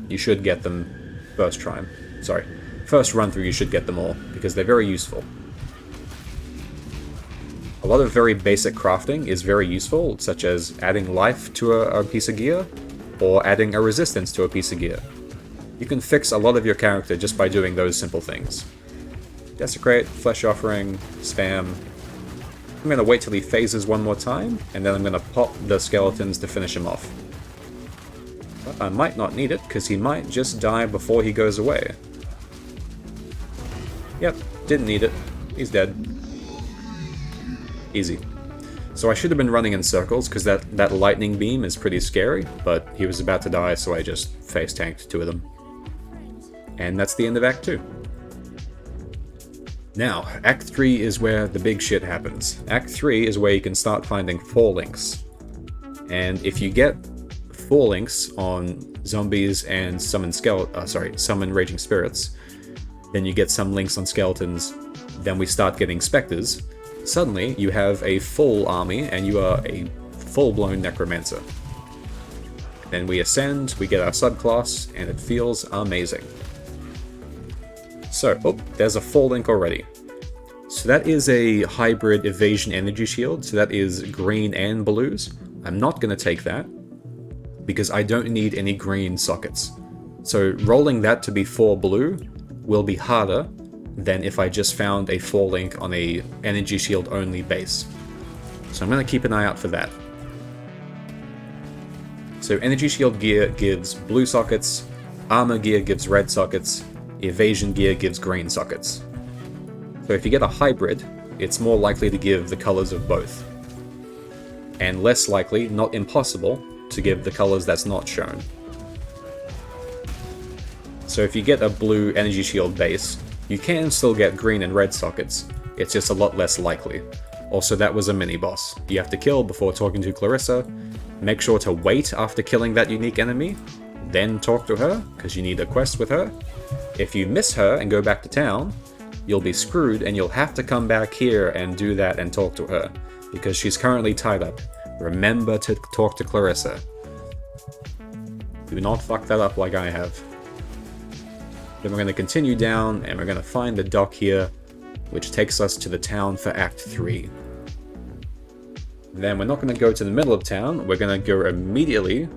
[SPEAKER 1] you should get them first run through you should get them all, because they're very useful. A lot of very basic crafting is very useful, such as adding life to a piece of gear, or adding a resistance to a piece of gear. You can fix a lot of your character just by doing those simple things. Desecrate, Flesh Offering, Spam. I'm going to wait till he phases one more time, and then I'm going to pop the skeletons to finish him off. But I might not need it, because he might just die before he goes away. Yep, didn't need it. He's dead. Easy. So I should have been running in circles, because that lightning beam is pretty scary, but he was about to die, so I just face tanked two of them. And that's the end of Act 2. Now, Act 3 is where the big shit happens. Act 3 is where you can start finding 4 links. And if you get 4 links on zombies and summon raging spirits, then you get some links on skeletons, then we start getting specters. Suddenly, you have a full army, and you are a full-blown Necromancer. Then we ascend, we get our subclass, and it feels amazing. So, there's a full link already. So that is a hybrid evasion energy shield, so that is green and blues. I'm not going to take that, because I don't need any green sockets. So rolling that to be 4 blue will be harder than if I just found a 4 link on a energy shield only base. So I'm going to keep an eye out for that. So energy shield gear gives blue sockets, armor gear gives red sockets, evasion gear gives green sockets. So if you get a hybrid, it's more likely to give the colors of both. And less likely, not impossible, to give the colors that's not shown. So if you get a blue energy shield base, you can still get green and red sockets, it's just a lot less likely. Also, that was a mini-boss. You have to kill before talking to Clarissa. Make sure to wait after killing that unique enemy, then talk to her, because you need a quest with her. If you miss her and go back to town, you'll be screwed and you'll have to come back here and do that and talk to her, because she's currently tied up. Remember to talk to Clarissa. Do not fuck that up like I have. Then we're going to continue down, and we're going to find the dock here, which takes us to the town for Act 3. Then we're not going to go to the middle of town, we're going to go immediately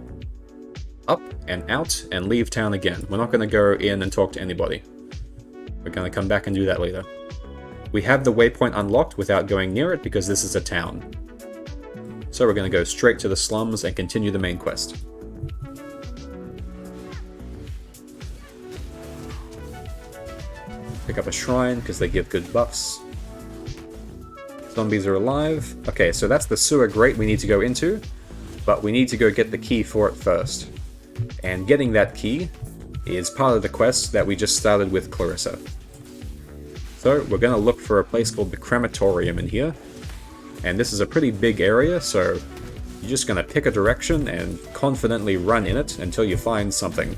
[SPEAKER 1] up and out and leave town again. We're not going to go in and talk to anybody. We're going to come back and do that later. We have the waypoint unlocked without going near it because this is a town. So we're going to go straight to the slums and continue the main quest. Pick up a shrine because they give good buffs. Zombies are alive. Okay, so that's the sewer grate we need to go into, but we need to go get the key for it first. And getting that key is part of the quest that we just started with Clarissa. So we're going to look for a place called the crematorium in here. And this is a pretty big area, so you're just going to pick a direction and confidently run in it until you find something.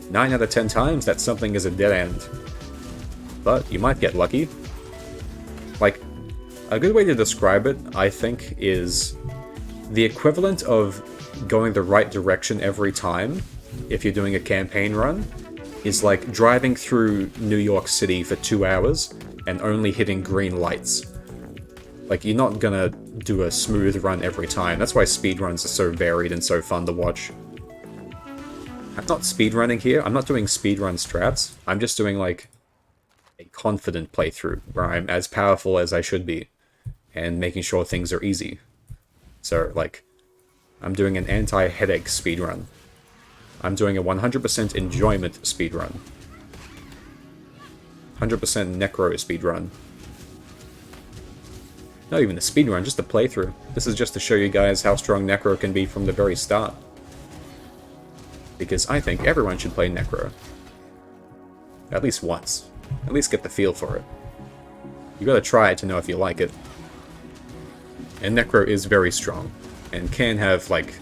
[SPEAKER 1] 9 out of 10 times, that something is a dead end. But you might get lucky. Like, a good way to describe it, I think, is the equivalent of going the right direction every time, if you're doing a campaign run, is like driving through New York City for 2 hours and only hitting green lights. Like, you're not gonna do a smooth run every time. That's why speedruns are so varied and so fun to watch. I'm not speedrunning here, I'm not doing speedrun strats, I'm just doing like a confident playthrough where I'm as powerful as I should be and making sure things are easy. So, like, I'm doing an anti-headache speedrun. I'm doing a 100% enjoyment speedrun. 100% Necro speedrun. Not even a speedrun, just a playthrough. This is just to show you guys how strong Necro can be from the very start. Because I think everyone should play Necro. At least once. At least get the feel for it. You gotta try it to know if you like it. And Necro is very strong. And can have, like...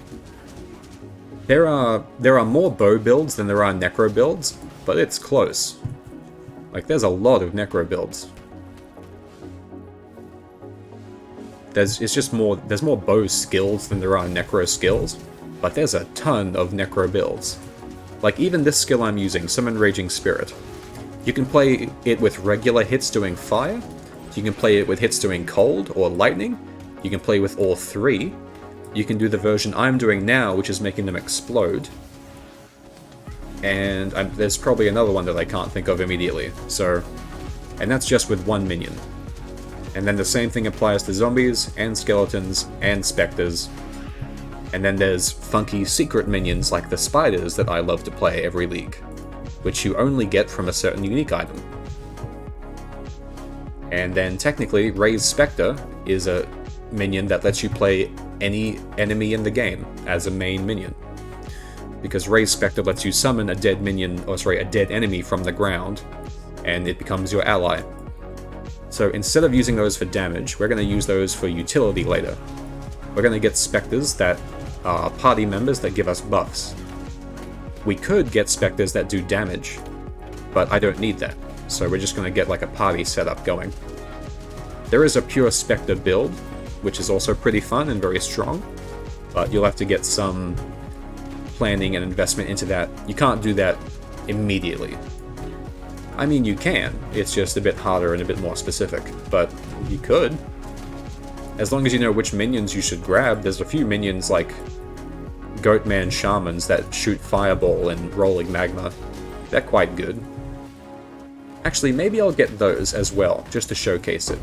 [SPEAKER 1] There are more bow builds than there are Necro builds, but it's close. Like, there's a lot of Necro builds. There's more bow skills than there are Necro skills, but there's a ton of Necro builds. Like, even this skill I'm using, Summon Raging Spirit. You can play it with regular hits doing fire, you can play it with hits doing cold or lightning, you can play with all three, you can do the version I'm doing now, which is making them explode, and there's probably another one that I can't think of immediately, so... And that's just with one minion. And then the same thing applies to zombies, and skeletons, and specters. And then there's funky secret minions like the spiders that I love to play every league, which you only get from a certain unique item. And then technically, Raised Spectre is a minion that lets you play any enemy in the game as a main minion. Because Raised Spectre lets you summon a dead a dead enemy from the ground, and it becomes your ally. So instead of using those for damage, we're going to use those for utility later. We're going to get specters that are party members that give us buffs. We could get specters that do damage, but I don't need that, so we're just going to get like a party setup going. There is a pure specter build, which is also pretty fun and very strong, but you'll have to get some planning and investment into that. You can't do that immediately. I mean, you can, it's just a bit harder and a bit more specific, but you could. As long as you know which minions you should grab, there's a few minions like Goatman Shamans that shoot Fireball and Rolling Magma. They're quite good. Actually, maybe I'll get those as well, just to showcase it.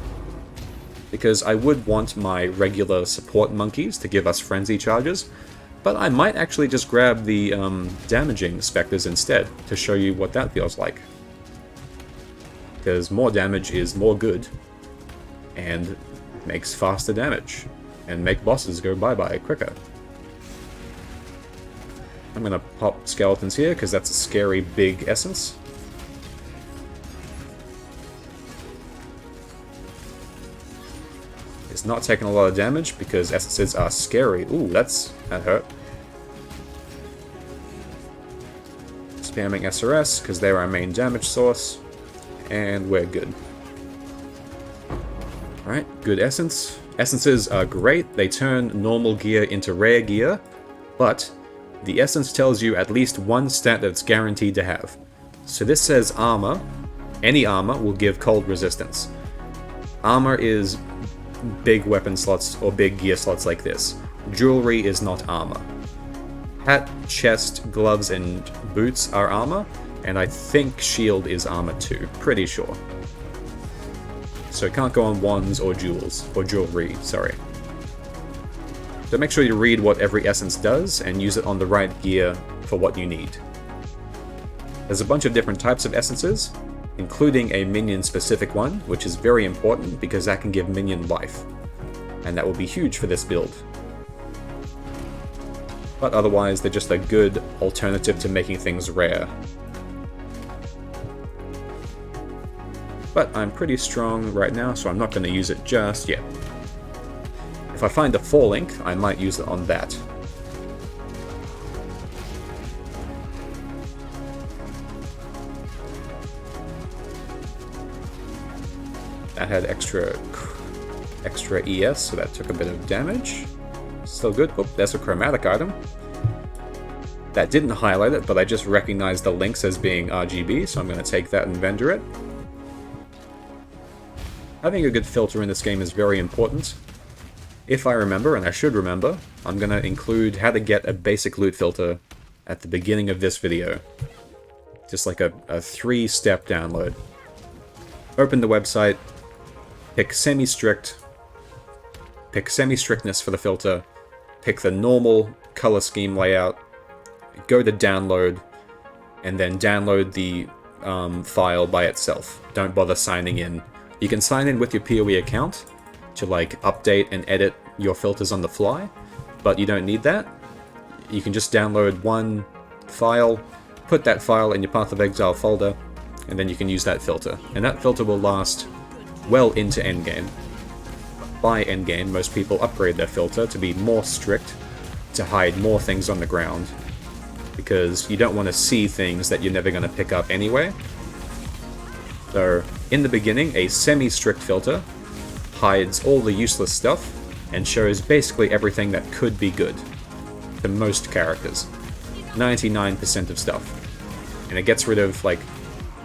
[SPEAKER 1] Because I would want my regular support monkeys to give us frenzy charges, but I might actually just grab the damaging specters instead, to show you what that feels like. Because more damage is more good, and makes faster damage, and make bosses go bye-bye quicker. I'm gonna pop skeletons here, because that's a scary big essence. It's not taking a lot of damage, because essences are scary. Ooh, that hurt. Spamming SRS, because they're our main damage source. And we're good. Alright, good essence. Essences are great, they turn normal gear into rare gear, but the essence tells you at least one stat that's guaranteed to have. So this says armor, Any armor will give cold resistance. Armor is big weapon slots or big gear slots like this. Jewelry is not armor. Hat, chest, gloves, and boots are armor, and I think shield is armor too, pretty sure. So it can't go on wands or jewels, or jewelry, sorry. So make sure you read what every essence does and use it on the right gear for what you need. There's a bunch of different types of essences, including a minion-specific one, which is very important because that can give minion life. And that will be huge for this build. But otherwise, they're just a good alternative to making things rare. But I'm pretty strong right now, so I'm not going to use it just yet. If I find a 4-link, I might use it on that. That had extra ES, so that took a bit of damage. Still good. Oh, there's a chromatic item. That didn't highlight it, but I just recognized the links as being RGB, so I'm going to take that and vendor it. Having a good filter in this game is very important. If I remember, and I should remember, I'm going to include how to get a basic loot filter at the beginning of this video. Just like a 3-step download. Open the website, pick semi-strict, pick semi-strictness for the filter, pick the normal color scheme layout, go to download, and then download the file by itself. Don't bother signing in. You can sign in with your PoE account to like update and edit your filters on the fly, but you don't need that. You can just download one file, put that file in your Path of Exile folder, and then you can use that filter. And that filter will last well into endgame. By endgame, most people upgrade their filter to be more strict, to hide more things on the ground, because you don't want to see things that you're never going to pick up anyway. So, in the beginning, a semi-strict filter hides all the useless stuff and shows basically everything that could be good to most characters. 99% of stuff. And it gets rid of like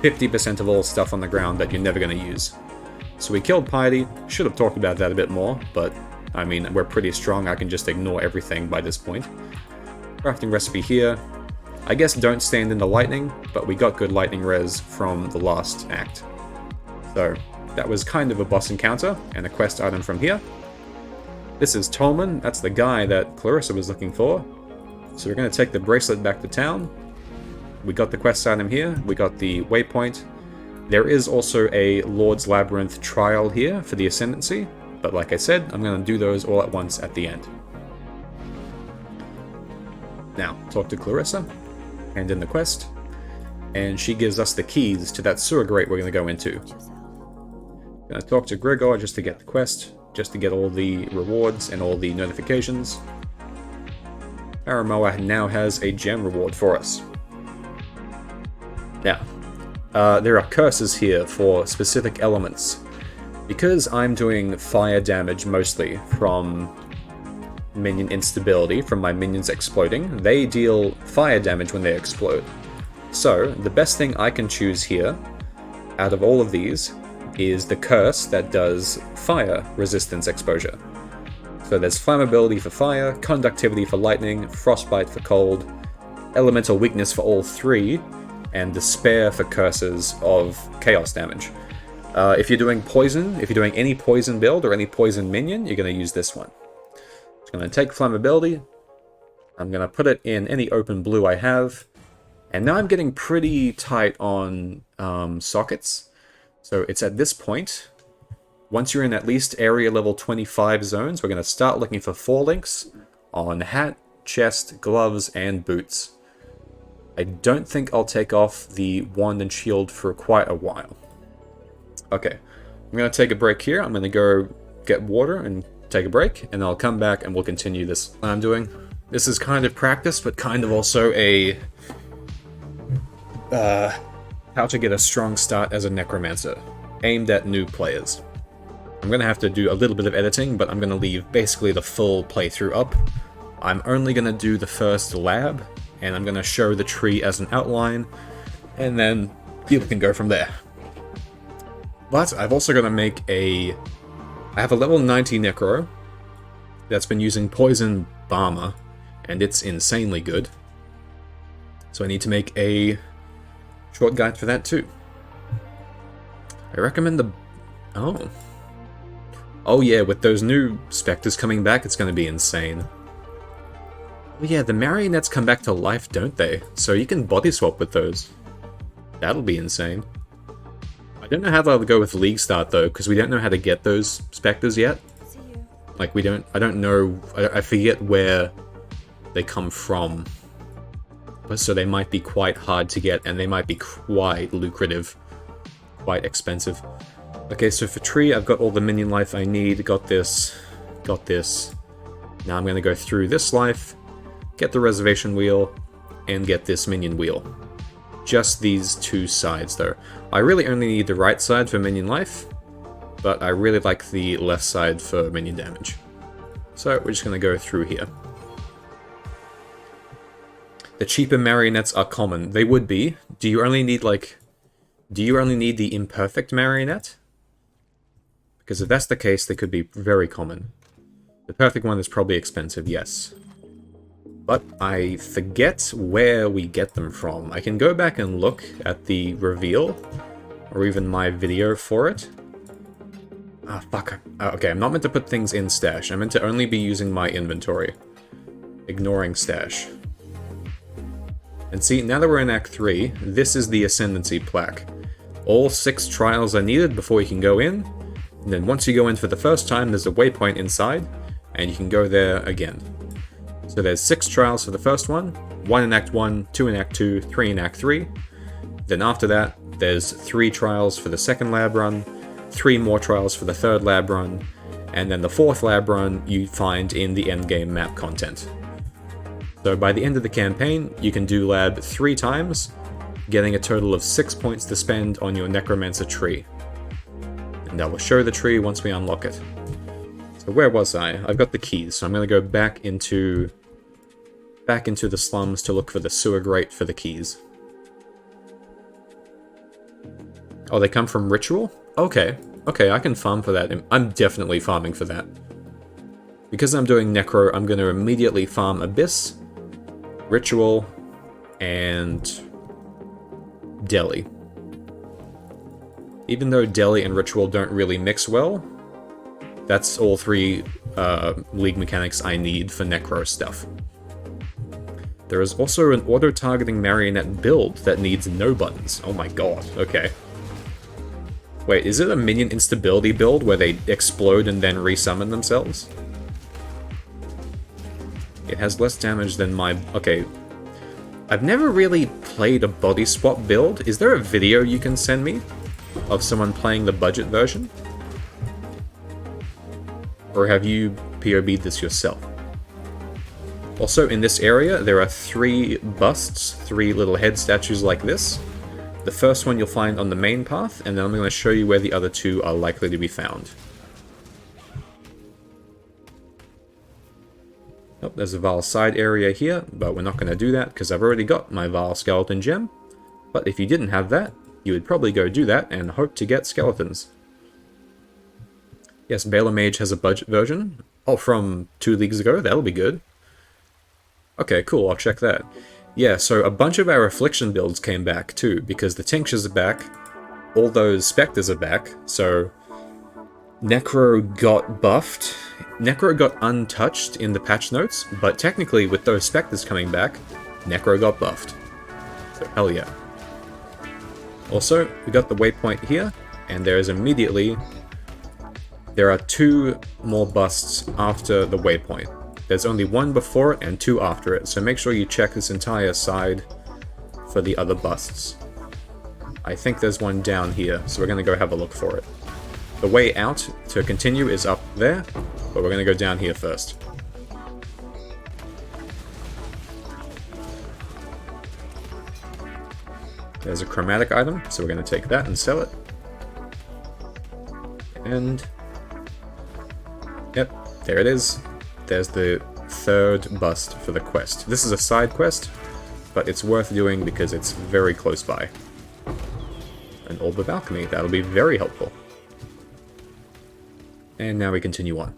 [SPEAKER 1] 50% of all stuff on the ground that you're never going to use. So we killed Piety. Should have talked about that a bit more, but I mean, we're pretty strong. I can just ignore everything by this point. Crafting recipe here. I guess don't stand in the lightning, but we got good lightning res from the last act. So that was kind of a boss encounter, and a quest item from here. This is Tolman. That's the guy that Clarissa was looking for. So we're going to take the bracelet back to town. We got the quest item here. We got the waypoint. There is also a Lord's Labyrinth trial here for the ascendancy, but like I said, I'm going to do those all at once at the end. Now, talk to Clarissa, hand in the quest, and she gives us the keys to that sewer grate we're going to go into. I'm going to talk to Gregor just to get the quest, just to get all the rewards and all the notifications. Aramoa now has a gem reward for us. Now, there are curses here for specific elements. Because I'm doing fire damage mostly from minion instability, from my minions exploding, they deal fire damage when they explode. So, the best thing I can choose here, out of all of these, is the curse that does fire resistance exposure. So there's flammability for fire, conductivity for lightning, frostbite for cold, elemental weakness for all three, and despair for curses of chaos damage. If you're doing poison, if you're doing any poison build or any poison minion, you're going to use this one. It's going to take flammability. I'm going to put it in any open blue I have. And now I'm getting pretty tight on sockets. So it's at this point, once you're in at least area level 25 zones, we're going to start looking for 4 links on hat, chest, gloves, and boots. I don't think I'll take off the wand and shield for quite a while. Okay, I'm going to take a break here. I'm going to go get water and take a break, and I'll come back and we'll continue this I'm doing. This is kind of practice, but kind of also a how to get a strong start as a Necromancer, aimed at new players. I'm going to have to do a little bit of editing, but I'm going to leave basically the full playthrough up. I'm only going to do the first lab, and I'm going to show the tree as an outline, and then people can go from there. But I've also got to make a... I have a level 90 Necro that's been using Poison BAMA, and it's insanely good. So I need to make a short guide for that too. I recommend the... Oh. Oh yeah, with those new specters coming back, it's going to be insane. Oh yeah, the marionettes come back to life, don't they? So you can body swap with those. That'll be insane. I don't know how they'll go with League Start though, because we don't know how to get those specters yet. Like I don't know, I forget where they come from. So they might be quite hard to get, and they might be quite lucrative. Quite expensive. Okay, so for tree, I've got all the minion life I need, got this. Now I'm going to go through this life, get the reservation wheel, and get this minion wheel. Just these two sides though. I really only need the right side for minion life, but I really like the left side for minion damage. So we're just going to go through here. The cheaper marionettes are common. They would be. Do you only need the imperfect marionette? Because if that's the case, they could be very common. The perfect one is probably expensive, yes. But I forget where we get them from. I can go back and look at the reveal, or even my video for it. Ah, fuck. Okay, I'm not meant to put things in stash. I'm meant to only be using my inventory. Ignoring stash. And see, now that we're in Act 3, this is the ascendancy plaque. All 6 trials are needed before you can go in, and then once you go in for the first time, there's a waypoint inside, and you can go there again. So there's 6 trials for the first one, 1 in Act 1, 2 in Act 2, 3 in Act 3. Then after that, there's 3 trials for the second lab run, 3 more trials for the third lab run, and then the 4th lab run you find in the endgame map content. So by the end of the campaign, you can do lab 3 times, getting a total of 6 points to spend on your Necromancer tree. And that will show the tree once we unlock it. So where was I? I've got the keys, so I'm going to go back into the slums to look for the sewer grate for the keys. Oh, they come from Ritual? Okay, I can farm for that. I'm definitely farming for that. Because I'm doing Necro, I'm going to immediately farm Abyss, Ritual, and Deli. Even though Deli and Ritual don't really mix well, that's all 3 League mechanics I need for Necro stuff. There is also an auto-targeting marionette build that needs no buttons. Oh my god, okay. Wait, is it a minion instability build where they explode and then resummon themselves? It has less damage than my... Okay. I've never really played a body swap build. Is there a video you can send me of someone playing the budget version? Or have you POB'd this yourself? Also, in this area, there are 3 busts, 3 little head statues like this. The first one you'll find on the main path, and then I'm going to show you where the other 2 are likely to be found. Oh, there's a Vaal side area here, but we're not going to do that because I've already got my Vaal skeleton gem. But if you didn't have that, you would probably go do that and hope to get skeletons. Yes, Baylor Mage has a budget version. Oh, from 2 leagues ago? That'll be good. Okay, cool, I'll check that. Yeah, so a bunch of our Affliction builds came back too, because the Tinctures are back, all those Spectres are back, so Necro got buffed. Necro got untouched in the patch notes, but technically with those Spectres coming back, Necro got buffed. So hell yeah. Also, we got the waypoint here, and there is immediately... There are 2 more busts after the waypoint. There's only 1 before it and 2 after it, so make sure you check this entire side for the other busts. I think there's one down here, so we're going to go have a look for it. The way out to continue is up there, but we're going to go down here first. There's a chromatic item, so we're going to take that and sell it. And... Yep, there it is. There's the 3rd bust for the quest. This is a side quest, but it's worth doing because it's very close by. an Orb of Alchemy. That'll be very helpful. And now we continue on.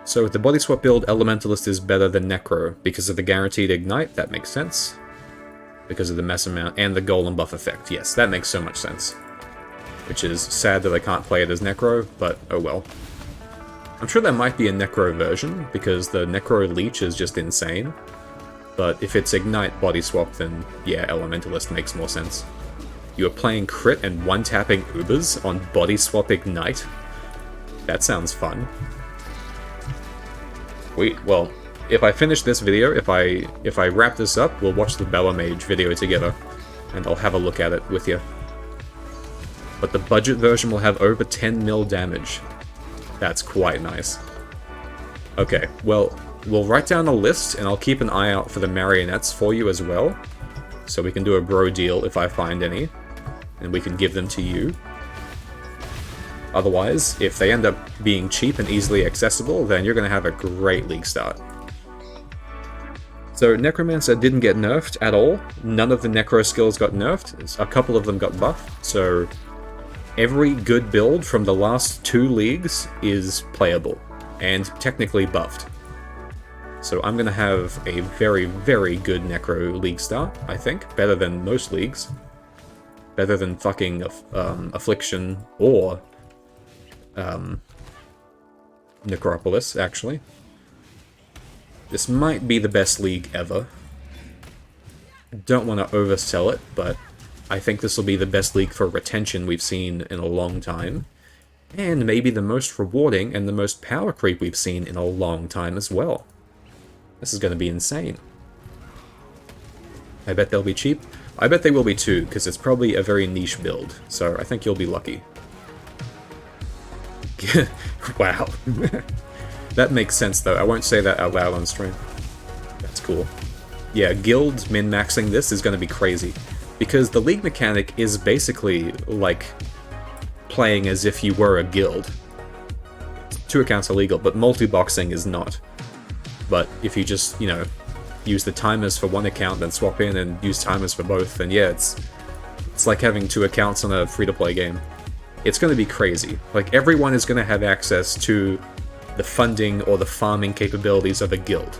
[SPEAKER 1] So with the body swap build, Elementalist is better than Necro because of the guaranteed ignite. That makes sense. Because of the mess amount and the golem buff effect. Yes, that makes so much sense. Which is sad that I can't play it as Necro, but oh well. I'm sure there might be a Necro version, because the Necro leech is just insane. But if it's ignite body swap, then yeah, Elementalist makes more sense. You are playing crit and one-tapping Ubers on body swap ignite? That sounds fun. Sweet, well, if I finish this video, if I wrap this up, we'll watch the Bella Mage video together, and I'll have a look at it with you. But the budget version will have over 10 mil damage. That's quite nice. Okay, well, we'll write down a list, and I'll keep an eye out for the marionettes for you as well, so we can do a bro deal if I find any, and we can give them to you. Otherwise, if they end up being cheap and easily accessible, then you're going to have a great league start. So Necromancer didn't get nerfed at all. None of the Necro skills got nerfed. A couple of them got buffed. So every good build from the last 2 leagues is playable and technically buffed. So I'm going to have a very, very good Necro league start, I think. Better than most leagues. Better than fucking Affliction or Necropolis, actually. This might be the best league ever. Don't want to oversell it, but I think this will be the best league for retention we've seen in a long time. And maybe the most rewarding and the most power creep we've seen in a long time as well. This is going to be insane. I bet they'll be cheap. I bet they will be too, because it's probably a very niche build, so I think you'll be lucky. Wow. That makes sense, though. I won't say that out loud on stream. That's cool. Yeah, guild min-maxing this is going to be crazy. Because the league mechanic is basically like playing as if you were a guild. 2 accounts are legal, but multi-boxing is not. But if you just, you know, use the timers for one account, then swap in and use timers for both, then yeah, it's like having 2 accounts on a free-to-play game. It's going to be crazy. Like, everyone is going to have access to the funding or the farming capabilities of a guild.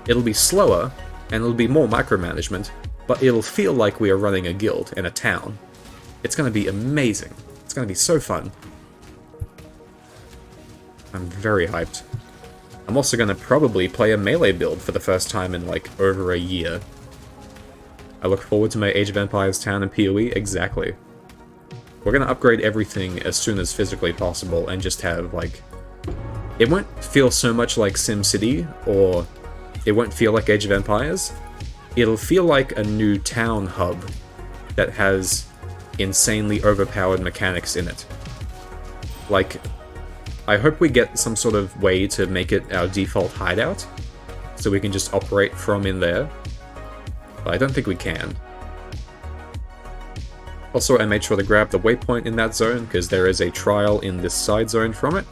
[SPEAKER 1] It'll be slower, and it'll be more micromanagement, but it'll feel like we are running a guild in a town. It's going to be amazing. It's going to be so fun. I'm very hyped. I'm also going to probably play a melee build for the first time in, like, over a year. I look forward to my Age of Empires town and PoE, exactly. We're going to upgrade everything as soon as physically possible and just have, like... It won't feel so much like SimCity, or it won't feel like Age of Empires. It'll feel like a new town hub that has insanely overpowered mechanics in it. Like, I hope we get some sort of way to make it our default hideout, so we can just operate from in there. But I don't think we can. Also, I made sure to grab the waypoint in that zone, because there is a trial in this side zone from it.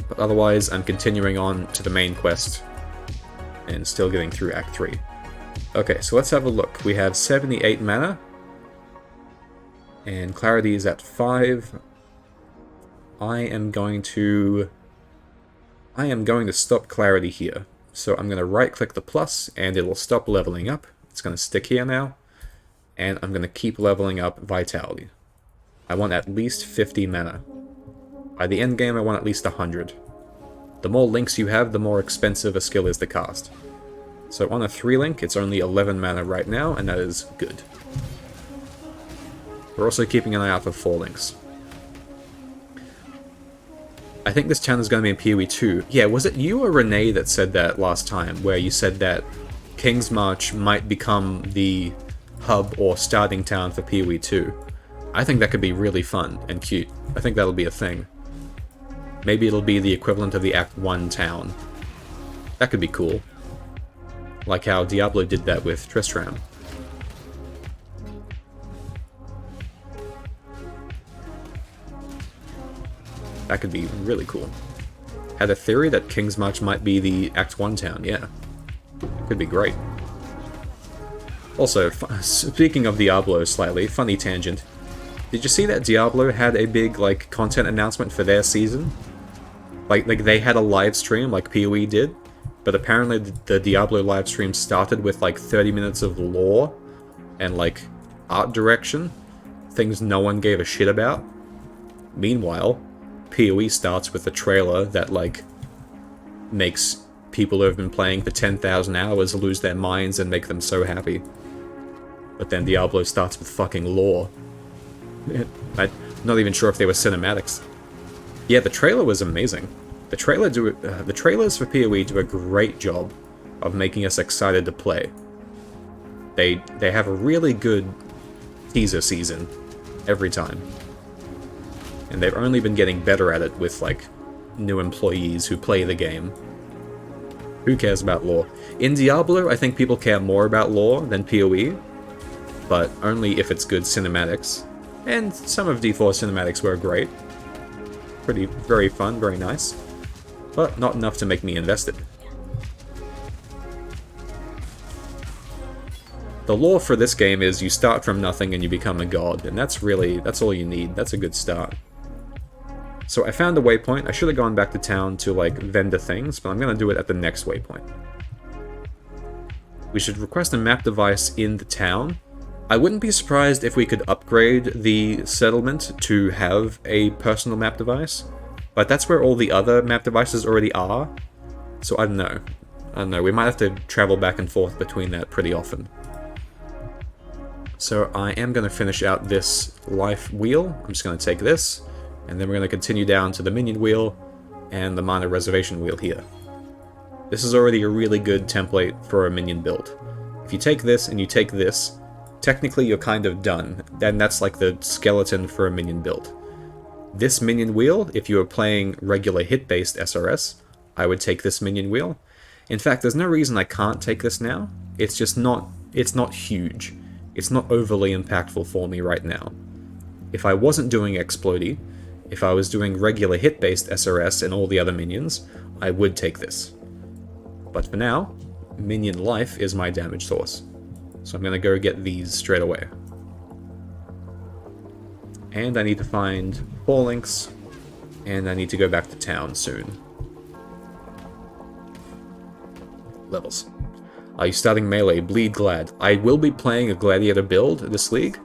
[SPEAKER 1] But otherwise, I'm continuing on to the main quest, and still getting through Act 3. Okay, so let's have a look. We have 78 mana, and clarity is at 5. I am going to stop clarity here. So I'm going to right-click the plus, and it will stop leveling up. It's going to stick here now. And I'm going to keep leveling up Vitality. I want at least 50 mana. By the end game, I want at least 100. The more links you have, the more expensive a skill is to cast. So on a 3-link, it's only 11 mana right now, and that is good. We're also keeping an eye out for 4 links. I think this town is going to be in PoE 2. Yeah, was it you or Renee that said that last time, where you said that King's March might become the hub or starting town for PoE 2? I think that could be really fun and cute. I think that'll be a thing. Maybe it'll be the equivalent of the Act 1 town. That could be cool. Like how Diablo did that with Tristram. That could be really cool. Had a theory that King's March might be the Act 1 town, yeah. Could be great. Also, speaking of Diablo slightly, funny tangent. Did you see that Diablo had a big, like, content announcement for their season? Like they had a live stream like PoE did, but apparently the Diablo live stream started with like 30 minutes of lore and like art direction, things no one gave a shit about. Meanwhile, PoE starts with a trailer that like makes people who have been playing for 10,000 hours lose their minds and make them so happy. But then Diablo starts with fucking lore. I'm not even sure if they were cinematics. Yeah, the trailer was amazing. The trailers for PoE do a great job of making us excited to play. They have a really good teaser season every time. And they've only been getting better at it with, like, new employees who play the game. Who cares about lore? In Diablo, I think people care more about lore than PoE, but only if it's good cinematics. And some of D4's cinematics were great. Very fun, very nice. But not enough to make me invested. The lore for this game is you start from nothing and you become a god, and that's all you need. That's a good start. So I found a waypoint. I should have gone back to town to, like, vendor things, but I'm gonna do it at the next waypoint. We should request a map device in the town. I wouldn't be surprised if we could upgrade the settlement to have a personal map device, but that's where all the other map devices already are, so I don't know. We might have to travel back and forth between that pretty often. So I am going to finish out this life wheel. I'm just going to take this, and then we're going to continue down to the minion wheel and the minor reservation wheel here. This is already a really good template for a minion build. If you take this and you take this, technically you're kind of done. Then that's like the skeleton for a minion build. This minion wheel, if you were playing regular hit-based SRS, I would take this minion wheel. In fact, there's no reason I can't take this now. It's just not huge. It's not overly impactful for me right now. If I wasn't doing Explodey, if I was doing regular hit-based SRS and all the other minions, I would take this. But for now, minion life is my damage source. So I'm gonna go get these straight away. And I need to find 4 links, and I need to go back to town soon. Levels. Are you starting melee? Bleed glad. I will be playing a gladiator build this league,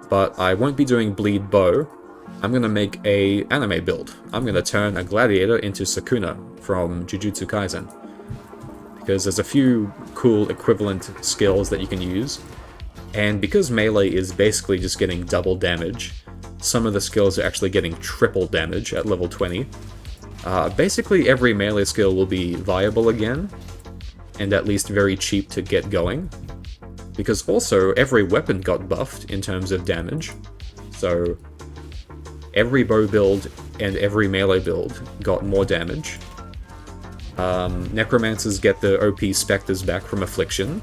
[SPEAKER 1] but I won't be doing bleed bow. I'm gonna make a anime build. I'm gonna turn a gladiator into Sukuna from Jujutsu Kaisen, because there's a few cool equivalent skills that you can use, and because melee is basically just getting double damage, some of the skills are actually getting triple damage at level 20. Basically every melee skill will be viable again, and at least very cheap to get going, because also every weapon got buffed in terms of damage, so every bow build and every melee build got more damage. Necromancers get the OP Spectres back from Affliction,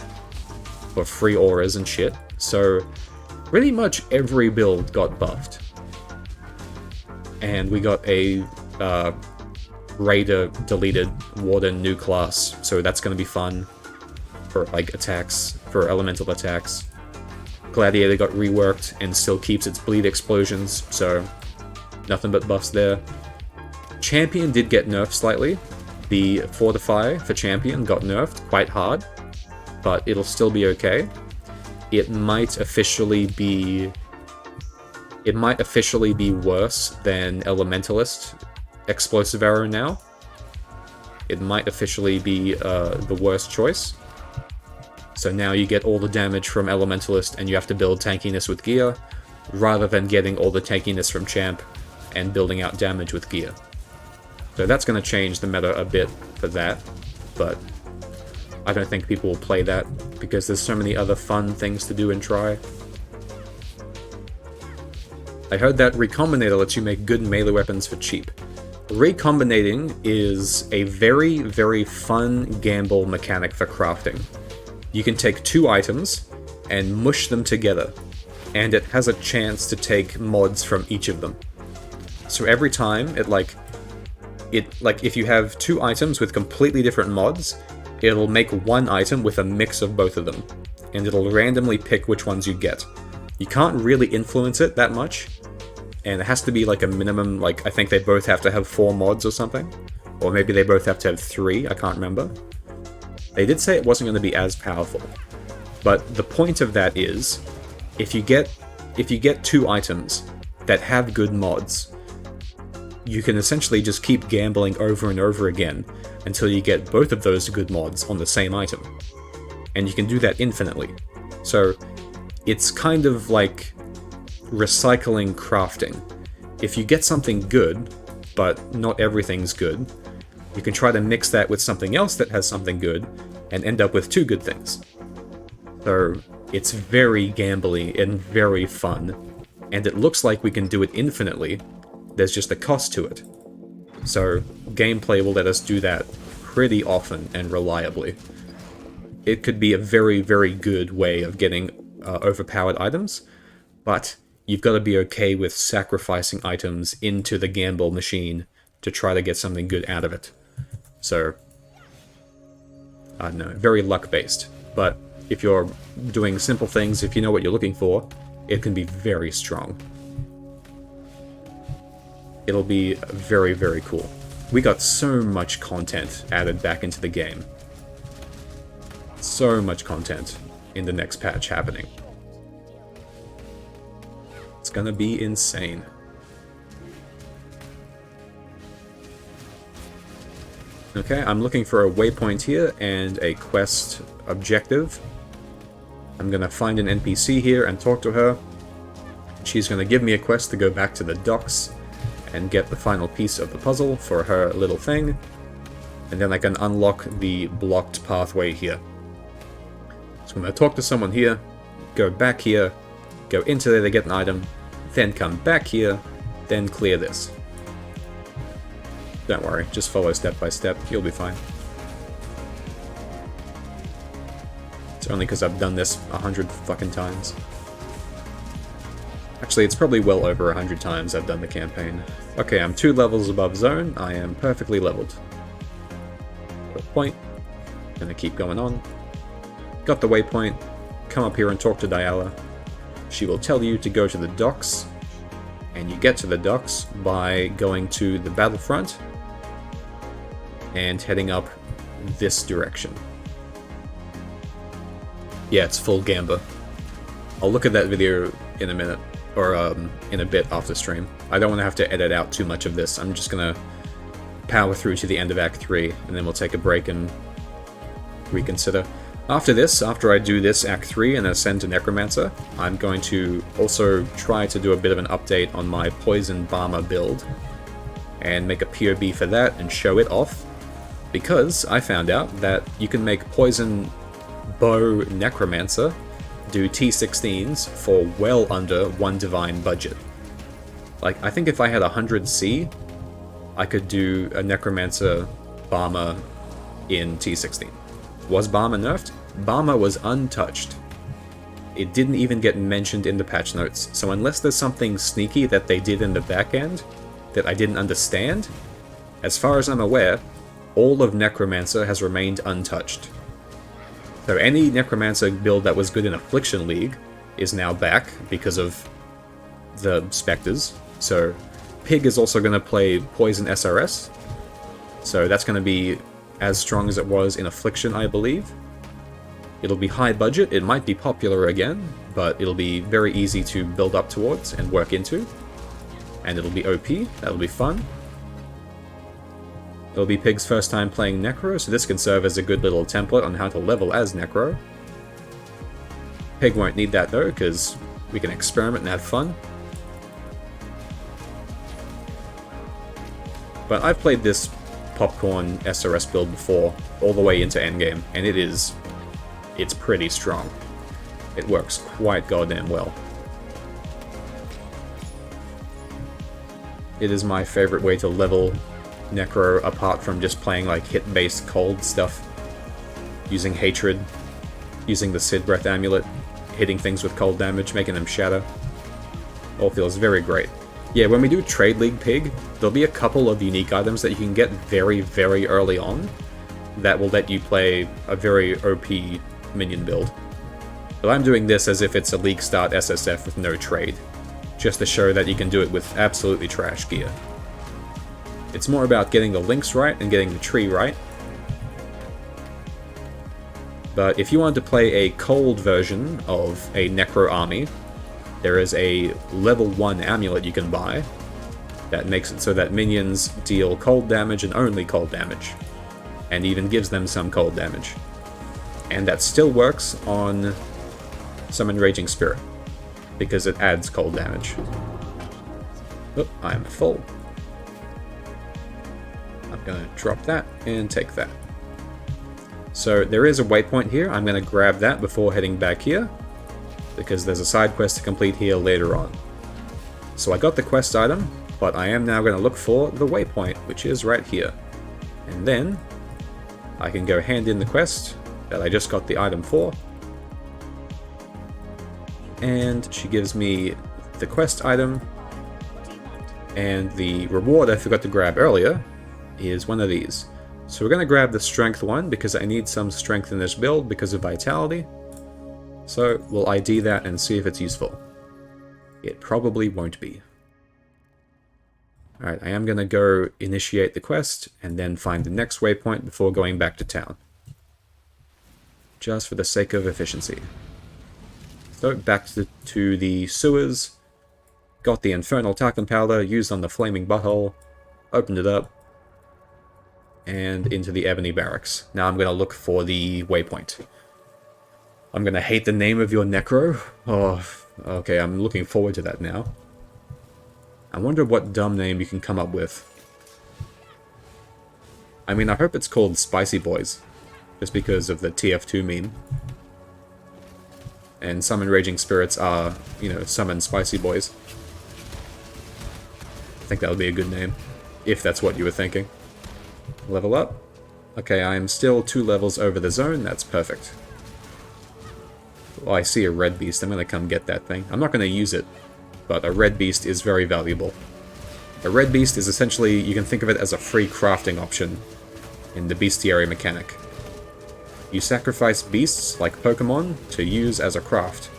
[SPEAKER 1] or free auras and shit, so pretty much every build got buffed. And we got a Raider deleted Warden new class, so that's going to be fun for like attacks, for elemental attacks. Gladiator got reworked and still keeps its bleed explosions, so nothing but buffs there. Champion did get nerfed slightly. The Fortify for Champion got nerfed quite hard, but it'll still be okay. It might officially be worse than Elementalist Explosive Arrow now. It might officially be the worst choice. So now you get all the damage from Elementalist and you have to build tankiness with gear, rather than getting all the tankiness from Champ and building out damage with gear. So that's going to change the meta a bit for that, but I don't think people will play that because there's so many other fun things to do and try. I heard that Recombinator lets you make good melee weapons for cheap. Recombinating is a very, very fun gamble mechanic for crafting. You can take 2 items and mush them together, and it has a chance to take mods from each of them. So every time if you have 2 items with completely different mods, it'll make one item with a mix of both of them. and it'll randomly pick which ones you get. You can't really influence it that much, and it has to be like a minimum, like I think they both have to have 4 mods or something, or maybe they both have to have 3, I can't remember. They did say it wasn't going to be as powerful, but the point of that is, if you get 2 items that have good mods, you can essentially just keep gambling over and over again until you get both of those good mods on the same item. And you can do that infinitely. So it's kind of like recycling crafting. If you get something good, but not everything's good, you can try to mix that with something else that has something good, and end up with 2 good things. So it's very gambly and very fun, and it looks like we can do it infinitely. There's just a cost to it. So gameplay will let us do that pretty often and reliably. It could be a very, very good way of getting overpowered items, but you've got to be okay with sacrificing items into the gamble machine to try to get something good out of it. So, I don't know, very luck-based. But if you're doing simple things, if you know what you're looking for, it can be very strong. It'll be very, very cool. We got so much content added back into the game. So much content in the next patch happening. It's gonna be insane. Okay, I'm looking for a waypoint here and a quest objective. I'm gonna find an NPC here and talk to her. She's gonna give me a quest to go back to the docks and get the final piece of the puzzle for her little thing. And then I can unlock the blocked pathway here. So I'm gonna talk to someone here, go back here, go into there to get an item, then come back here, then clear this. Don't worry, just follow step by step, you'll be fine. It's only because I've done this 100 fucking times. Actually, it's probably well over 100 times I've done the campaign. Okay, I'm 2 levels above zone, I am perfectly leveled. Got point, gonna keep going on. Got the waypoint, come up here and talk to Diala. She will tell you to go to the docks, and you get to the docks by going to the battlefront and heading up this direction. Yeah, it's full gamba. I'll look at that video in a minute, or in a bit after stream. I don't want to have to edit out too much of this. I'm just gonna power through to the end of Act 3, and then we'll take a break and reconsider. After this, after I do this Act 3 and ascend to Necromancer, I'm going to also try to do a bit of an update on my Poison BAMA build, and make a POB for that and show it off, because I found out that you can make Poison Bow Necromancer do T16s for well under 1 divine budget. Like, I think if I had 100C, I could do a Necromancer BAMA in T16. Was BAMA nerfed? BAMA was untouched. It didn't even get mentioned in the patch notes, so unless there's something sneaky that they did in the back end that I didn't understand, as far as I'm aware, all of Necromancer has remained untouched. So any Necromancer build that was good in Affliction League is now back because of the Spectres. So Pig is also going to play Poison SRS, so that's going to be as strong as it was in Affliction, I believe. It'll be high budget, it might be popular again, but it'll be very easy to build up towards and work into. And it'll be OP, that'll be fun. It'll be Pig's first time playing Necro, so this can serve as a good little template on how to level as Necro. Pig won't need that though, because we can experiment and have fun. But I've played this Popcorn SRS build before, all the way into endgame, and it's pretty strong. It works quite goddamn well. It is my favorite way to level Necro, apart from just playing like hit-based cold stuff. Using Hatred, using the Sid Breath Amulet, hitting things with cold damage, making them shatter. All feels very great. Yeah, when we do Trade League Pig, there'll be a couple of unique items that you can get very, very early on that will let you play a very OP minion build. But I'm doing this as if it's a league start SSF with no trade, just to show that you can do it with absolutely trash gear. It's more about getting the links right and getting the tree right. But if you want to play a cold version of a Necro army, there is a level 1 amulet you can buy that makes it so that minions deal cold damage and only cold damage, and even gives them some cold damage. And that still works on Summon Raging Spirit, because it adds cold damage. Oh, I'm full. I'm gonna drop that and take that. So there is a waypoint here. I'm gonna grab that before heading back here, because there's a side quest to complete here later on. So I got the quest item, but I am now gonna look for the waypoint, which is right here. And then I can go hand in the quest that I just got the item for. And she gives me the quest item, and the reward I forgot to grab earlier is one of these. So we're going to grab the strength one because I need some strength in this build because of vitality. So we'll ID that and see if it's useful. It probably won't be. Alright, I am going to go initiate the quest and then find the next waypoint before going back to town. Just for the sake of efficiency. So back to the sewers. Got the infernal talcum powder used on the flaming butthole. Opened it up. And into the ebony barracks. Now I'm going to look for the waypoint. I'm going to hate the name of your Necro. Oh, okay, I'm looking forward to that now. I wonder what dumb name you can come up with. I mean, I hope it's called Spicy Boys. Just because of the TF2 meme. And Summon Raging Spirits are, you know, Summon Spicy Boys. I think that would be a good name. If that's what you were thinking. Level up. Okay, I am still 2 levels over the zone. That's perfect. Well, I see a red beast. I'm going to come get that thing. I'm not going to use it, but a red beast is very valuable. A red beast is essentially, you can think of it as a free crafting option in the bestiary mechanic. You sacrifice beasts, like Pokemon, to use as a craft.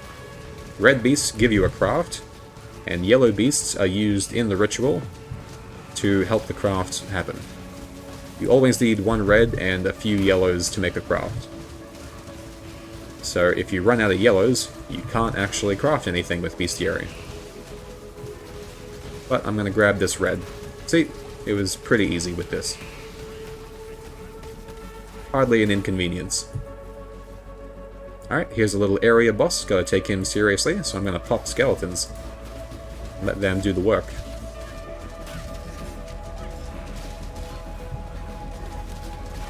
[SPEAKER 1] Red beasts give you a craft, and yellow beasts are used in the ritual to help the craft happen. You always need 1 red and a few yellows to make a craft. So if you run out of yellows, you can't actually craft anything with bestiary. But I'm going to grab this red. See, it was pretty easy with this. Hardly an inconvenience. Alright, here's a little area boss. Gotta take him seriously, so I'm gonna pop skeletons. Let them do the work.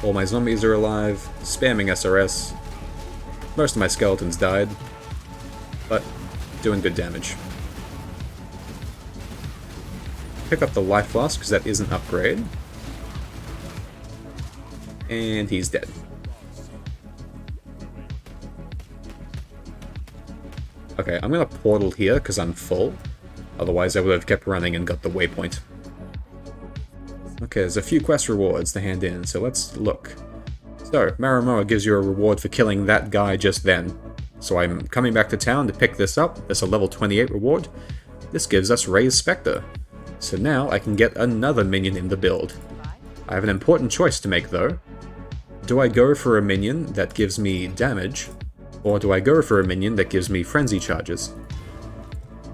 [SPEAKER 1] All my zombies are alive, spamming SRS. Most of my skeletons died, but doing good damage. Pick up the life flask, because that is an upgrade. And he's dead. Okay, I'm gonna portal here because I'm full. Otherwise I would have kept running and got the waypoint. Okay, there's a few quest rewards to hand in, so let's look. So, Maramoa gives you a reward for killing that guy just then. So I'm coming back to town to pick this up. It's a level 28 reward. This gives us Raised Spectre. So now I can get another minion in the build. I have an important choice to make though. Do I go for a minion that gives me damage, or do I go for a minion that gives me frenzy charges?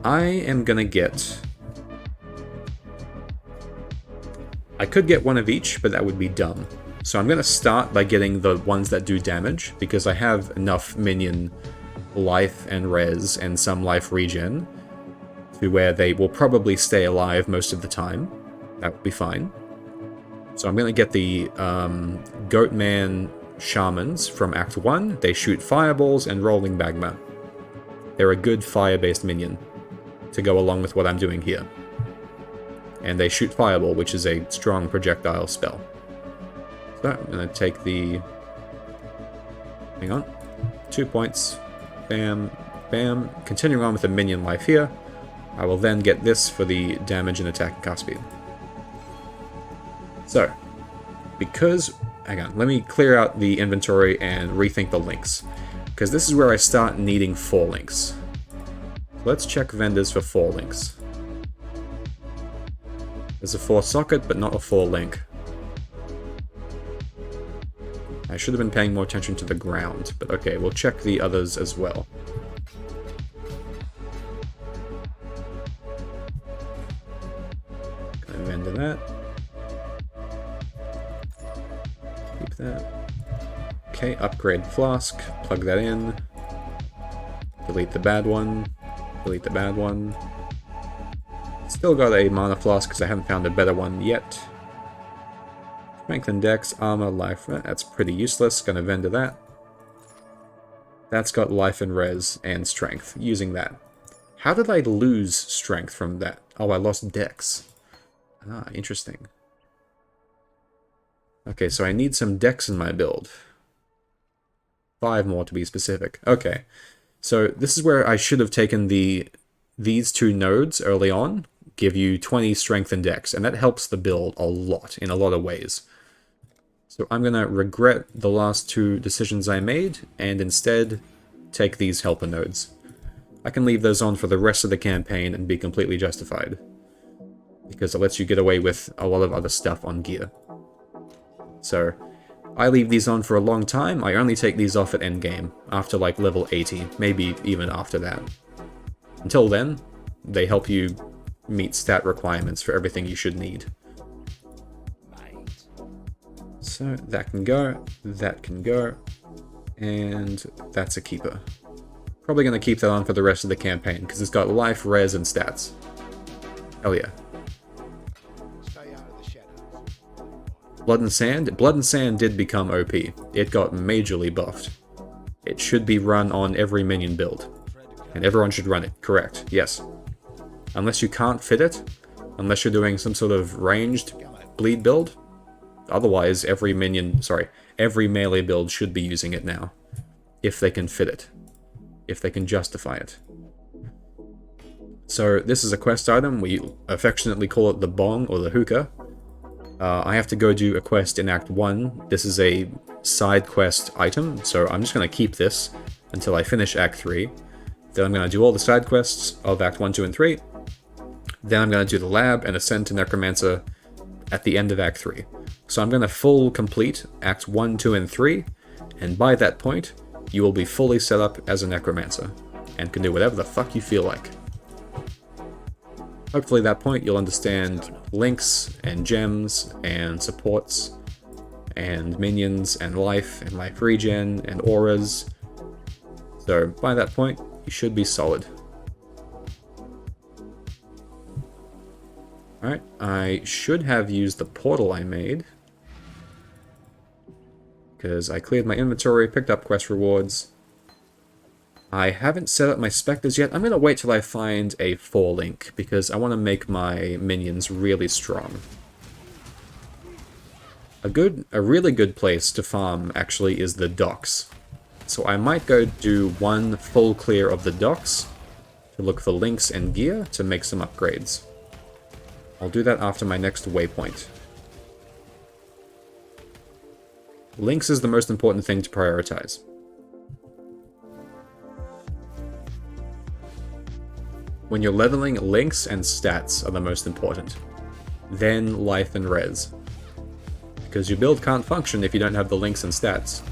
[SPEAKER 1] I am gonna get... I could get one of each, but that would be dumb. So I'm gonna start by getting the ones that do damage, because I have enough minion life and res and some life regen to where they will probably stay alive most of the time. That would be fine. So I'm going to get the Goatman Shamans from Act 1. They shoot fireballs and rolling magma. They're a good fire-based minion to go along with what I'm doing here. And they shoot fireball, which is a strong projectile spell. So I'm going to take the... Hang on. 2 points. Bam. Bam. Continuing on with the minion life here. I will then get this for the damage and attack and cast speed. So, because... Hang on, let me clear out the inventory and rethink the links. because this is where I start needing 4 links. Let's check vendors for 4 links. There's a 4 socket, but not a 4 link. I should have been paying more attention to the ground, but okay, we'll check the others as well. Gonna vendor that. Keep that. Okay, upgrade flask, plug that in. Delete the bad one. Delete the bad one. Still got a mana flask because I haven't found a better one yet. Strength and dex, armor, life. That's pretty useless. Gonna vendor that. That's got life and res and strength. Using that. How did I lose strength from that? Oh, I lost dex. Ah, interesting. Okay, so I need some dex in my build. 5 more to be specific. Okay. So this is where I should have taken these 2 nodes early on, give you 20 strength and dex, and that helps the build a lot, in a lot of ways. So I'm going to regret the last 2 decisions I made, and instead take these helper nodes. I can leave those on for the rest of the campaign and be completely justified, because it lets you get away with a lot of other stuff on gear. So I leave these on for a long time. I only take these off at endgame, after like level 80, maybe even after that. Until then, they help you meet stat requirements for everything you should need. So that can go, and that's a keeper. Probably going to keep that on for the rest of the campaign, because it's got life, res, and stats. Hell yeah. Blood and Sand? Blood and Sand did become OP. It got majorly buffed. It should be run on every minion build. And everyone should run it, correct, yes. Unless you can't fit it, unless you're doing some sort of ranged bleed build. Otherwise, every melee build should be using it now. If they can fit it. If they can justify it. So this is a quest item. We affectionately call it the bong or the hookah. I have to go do a quest in Act 1. This is a side quest item, so I'm just going to keep this until I finish Act 3. Then I'm going to do all the side quests of Act 1, 2, and 3. Then I'm going to do the lab and ascend to Necromancer at the end of Act 3. So I'm going to full complete Acts 1, 2, and 3, and by that point, you will be fully set up as a Necromancer, and can do whatever the fuck you feel like. Hopefully at that point you'll understand links, and gems, and supports, and minions, and life regen, and auras. So by that point, you should be solid. Alright, I should have used the portal I made, because I cleared my inventory, picked up quest rewards. I haven't set up my specters yet. I'm going to wait till I find a 4-link, because I want to make my minions really strong. A really good place to farm, actually, is the docks. So I might go do one full clear of the docks, to look for links and gear, to make some upgrades. I'll do that after my next waypoint. Links is the most important thing to prioritize. When you're leveling, links and stats are the most important. Then life and res. Because your build can't function if you don't have the links and stats.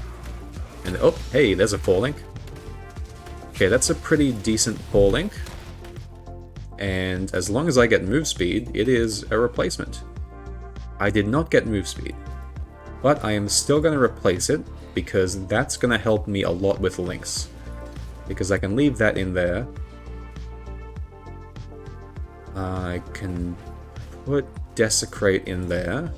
[SPEAKER 1] And oh, hey, there's a 4-link. Okay, that's a pretty decent 4-link. And as long as I get move speed, it is a replacement. I did not get move speed. But I am still going to replace it, because that's going to help me a lot with links. Because I can leave that in there. I can put Desecrate in there.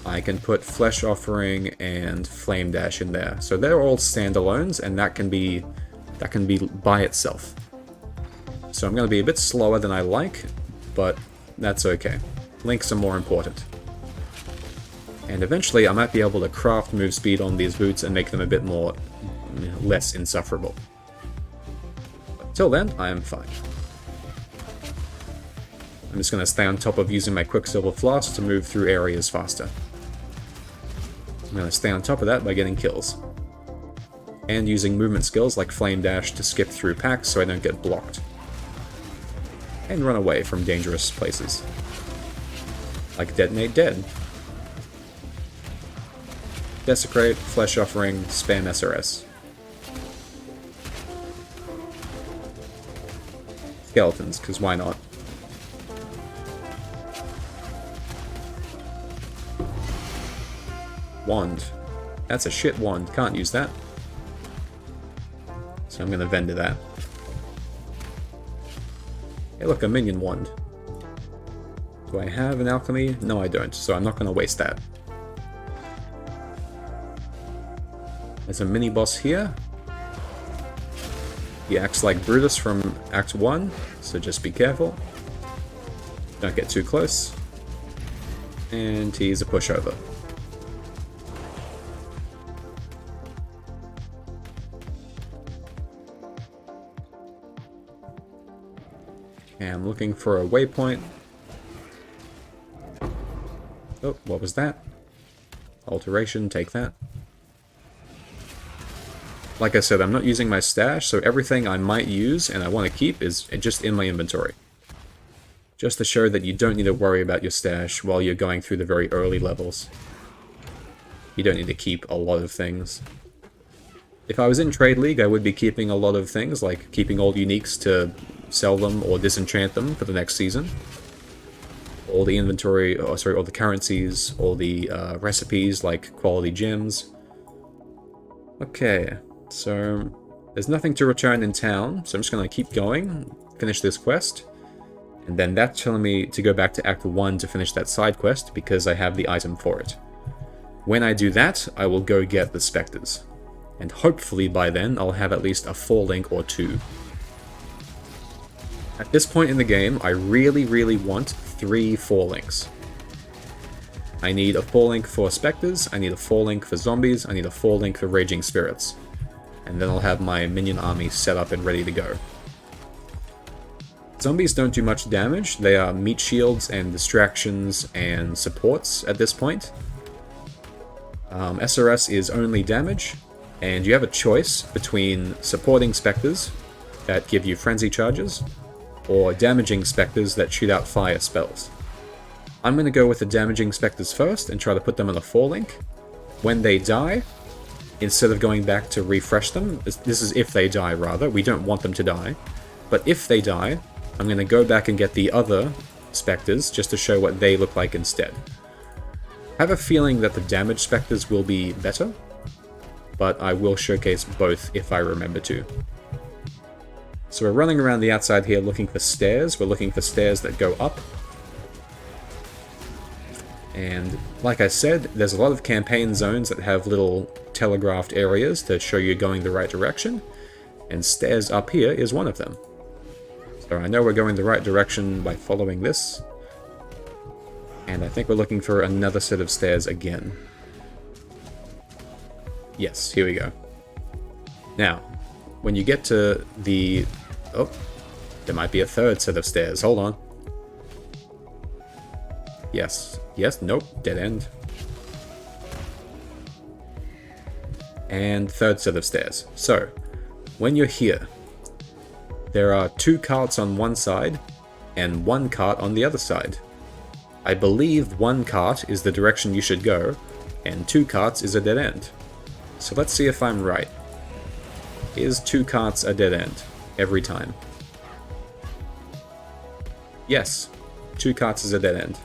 [SPEAKER 1] I can put Flesh Offering and Flame Dash in there. So they're all standalones, and that can be by itself. So I'm going to be a bit slower than I like, but that's okay. Links are more important. And eventually I might be able to craft move speed on these boots and make them a bit less insufferable. But till then, I am fine. I'm just going to stay on top of using my Quicksilver Flask to move through areas faster. I'm going to stay on top of that by getting kills. and using movement skills like Flame Dash to skip through packs so I don't get blocked. And run away from dangerous places. Like Detonate Dead. Desecrate, Flesh Offering, spam SRS. Skeletons, because why not? Wand. That's a shit wand, can't use that. So I'm gonna vendor that. Hey look, a minion wand. Do I have an alchemy? No I don't, so I'm not gonna waste that. There's a mini-boss here. He acts like Brutus from Act 1, so just be careful. Don't get too close. And he's a pushover. Okay, I'm looking for a waypoint. Oh, what was that? Alteration, take that. Like I said, I'm not using my stash, so everything I might use and I want to keep is just in my inventory. Just to show that you don't need to worry about your stash while you're going through the very early levels. You don't need to keep a lot of things. If I was in Trade League, I would be keeping a lot of things, like keeping all uniques to sell them or disenchant them for the next season. All the inventory, all the currencies, all the recipes like quality gems. Okay. So, there's nothing to return in town, so I'm just going to keep going, finish this quest, and then that's telling me to go back to Act 1 to finish that side quest, because I have the item for it. When I do that, I will go get the Spectres, and hopefully by then I'll have at least a 4-link or 2. At this point in the game, I really want 3 4-links. I need a 4-link for Spectres, I need a 4-link for Zombies, I need a 4-link for Raging Spirits. And then I'll have my minion army set up and ready to go. Zombies don't do much damage, they are meat shields and distractions and supports at this point. SRS is only damage, and you have a choice between supporting Spectres that give you frenzy charges, or damaging Spectres that shoot out fire spells. I'm going to go with the damaging Spectres first and try to put them on a 4-link. When they die, instead of going back to refresh them, this is if they die rather, we don't want them to die, but if they die, I'm going to go back and get the other Spectres just to show what they look like instead. I have a feeling that the damaged Spectres will be better, but I will showcase both if I remember to. So we're running around the outside here looking for stairs, we're looking for stairs that go up. And like I said, there's a lot of campaign zones that have little telegraphed areas to show you going the right direction, and stairs up here is one of them. So I know we're going the right direction by following this, and I think we're looking for another set of stairs again. Yes, here we go. Now, when you get to the... oh, there might be a third set of stairs, hold on. Yes, nope, dead end. And third set of stairs. So, when you're here, there are 2 carts on one side, and 1 cart on the other side. I believe 1 cart is the direction you should go, and 2 carts is a dead end. So let's see if I'm right. Is 2 carts a dead end? Every time. Yes, 2 carts is a dead end.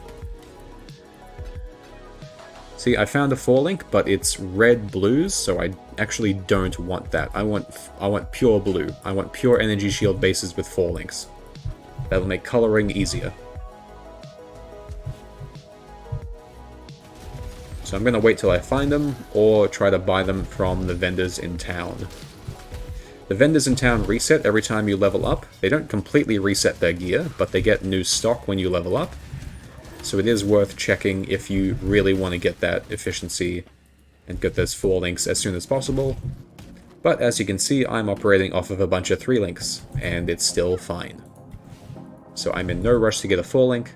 [SPEAKER 1] See, I found a 4-link, but it's red blues, so I actually don't want that. I want pure blue. I want pure energy shield bases with 4 links. That'll make coloring easier. So I'm going to wait till I find them, or try to buy them from the vendors in town. The vendors in town reset every time you level up. They don't completely reset their gear, but they get new stock when you level up. So it is worth checking if you really want to get that efficiency and get those 4 links as soon as possible. But as you can see, I'm operating off of a bunch of 3 links, and it's still fine. So I'm in no rush to get a 4 link,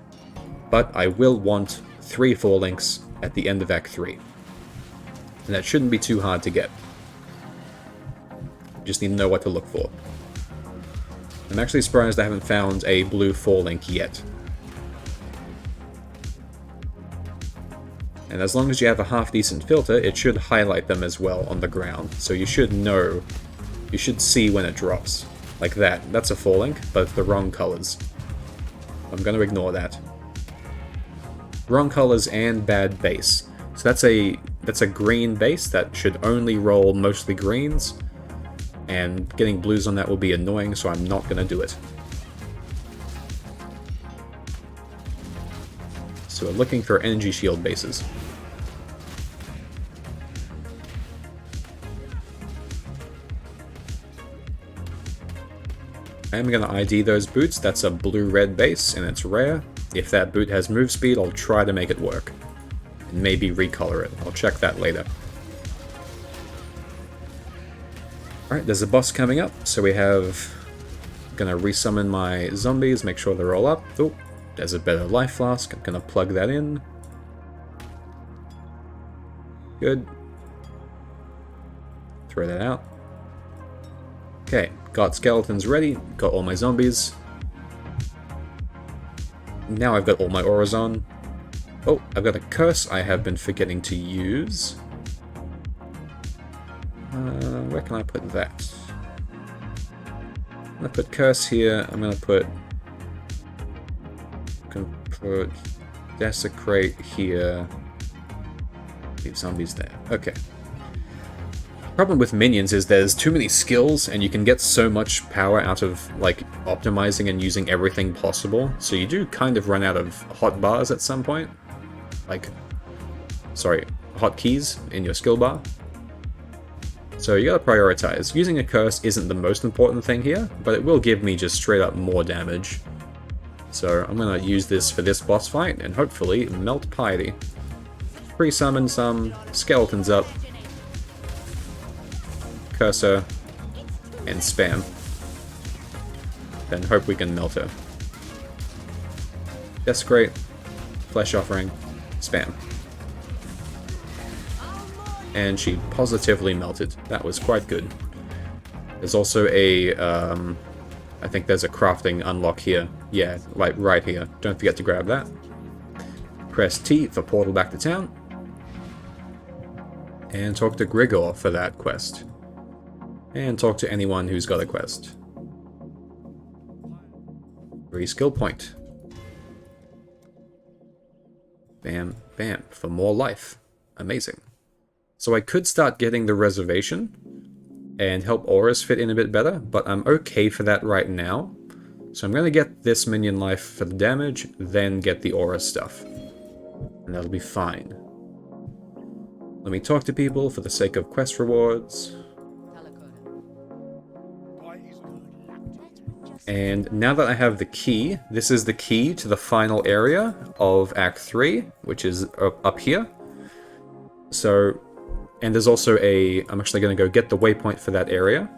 [SPEAKER 1] but I will want 3 4 links at the end of Act 3. And that shouldn't be too hard to get. Just need to know what to look for. I'm actually surprised I haven't found a blue 4-link yet. And as long as you have a half-decent filter, it should highlight them as well on the ground. So you should know, you should see when it drops. Like that. That's a 4-link, but it's the wrong colors. I'm going to ignore that. Wrong colors and bad base. So that's a green base that should only roll mostly greens. And getting blues on that will be annoying, so I'm not going to do it. So we're looking for energy shield bases. I'm going to ID those boots. That's a blue-red base, and it's rare. If that boot has move speed, I'll try to make it work. And maybe recolor it. I'll check that later. Alright, there's a boss coming up, so we have... Gonna resummon my zombies, make sure they're all up. Oh, there's a better life flask. I'm gonna plug that in. Good. Throw that out. Okay, got skeletons ready, got all my zombies. Now I've got all my auras on. Oh, I've got a curse I have been forgetting to use. Where can I put that? I'm gonna put curse here. I'm gonna put desecrate here. Leave zombies there. Okay. Problem with minions is there's too many skills, and you can get so much power out of like optimizing and using everything possible. So you do kind of run out of hotbars at some point. Like, sorry, hotkeys in your skill bar. So you gotta prioritize. Using a curse isn't the most important thing here, but it will give me just straight up more damage. So I'm gonna use this for this boss fight, and hopefully melt piety. Pre-summon some skeletons up. Cursor, and spam. Then hope we can melt her. Desecrate, flesh offering, spam. And she positively melted. That was quite good. There's also a, I think there's a crafting unlock here. Yeah, like right here. Don't forget to grab that. Press T for portal back to town. And talk to Grigor for that quest. And talk to anyone who's got a quest. Free skill point. Bam, bam, for more life. Amazing. So I could start getting the reservation and help auras fit in a bit better, but I'm okay for that right now. So I'm going to get this minion life for the damage, then get the aura stuff. And that'll be fine. Let me talk to people for the sake of quest rewards. And now that I have the key, this is the key to the final area of Act 3, which is up here. So, and there's also I'm actually going to go get the waypoint for that area,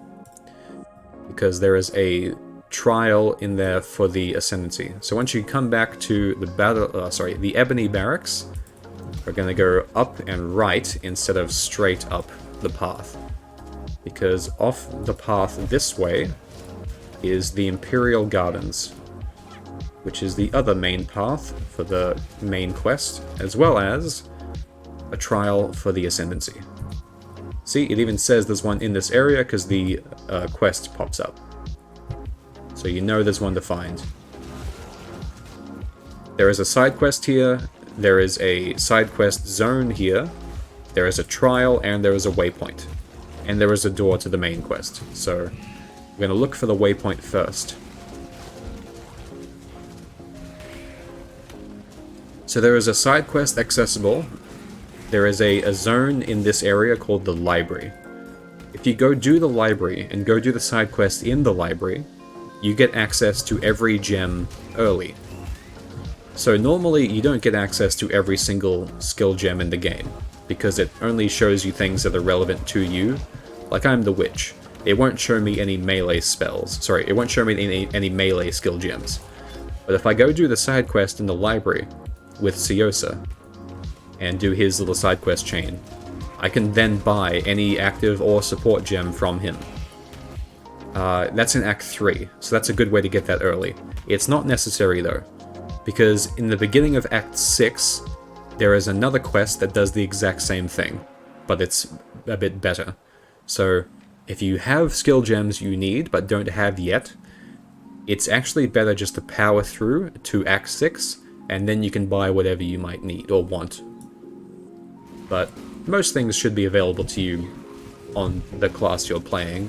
[SPEAKER 1] because there is a trial in there for the ascendancy. So once you come back to the the Ebony Barracks, we're going to go up and right instead of straight up the path. Because off the path this way is the Imperial Gardens, which is the other main path for the main quest, as well as a trial for the Ascendancy. See, it even says there's one in this area because the quest pops up. So you know there's one to find. There is a side quest here, there is a side quest zone here, there is a trial, and there is a waypoint. And there is a door to the main quest. So we're going to look for the waypoint first. So there is a side quest accessible. There is a zone in this area called the library. If you go do the library and go do the side quest in the library, you get access to every gem early. So normally you don't get access to every single skill gem in the game, because it only shows you things that are relevant to you. Like I'm the witch. It won't show me any melee spells. Sorry, it won't show me any melee skill gems. But if I go do the side quest in the library with Siosa and do his little side quest chain, I can then buy any active or support gem from him. That's in Act 3, so that's a good way to get that early. It's not necessary though, because in the beginning of Act 6, there is another quest that does the exact same thing, but it's a bit better. So if you have skill gems you need but don't have yet, it's actually better just to power through to Act 6, and then you can buy whatever you might need or want. But most things should be available to you on the class you're playing.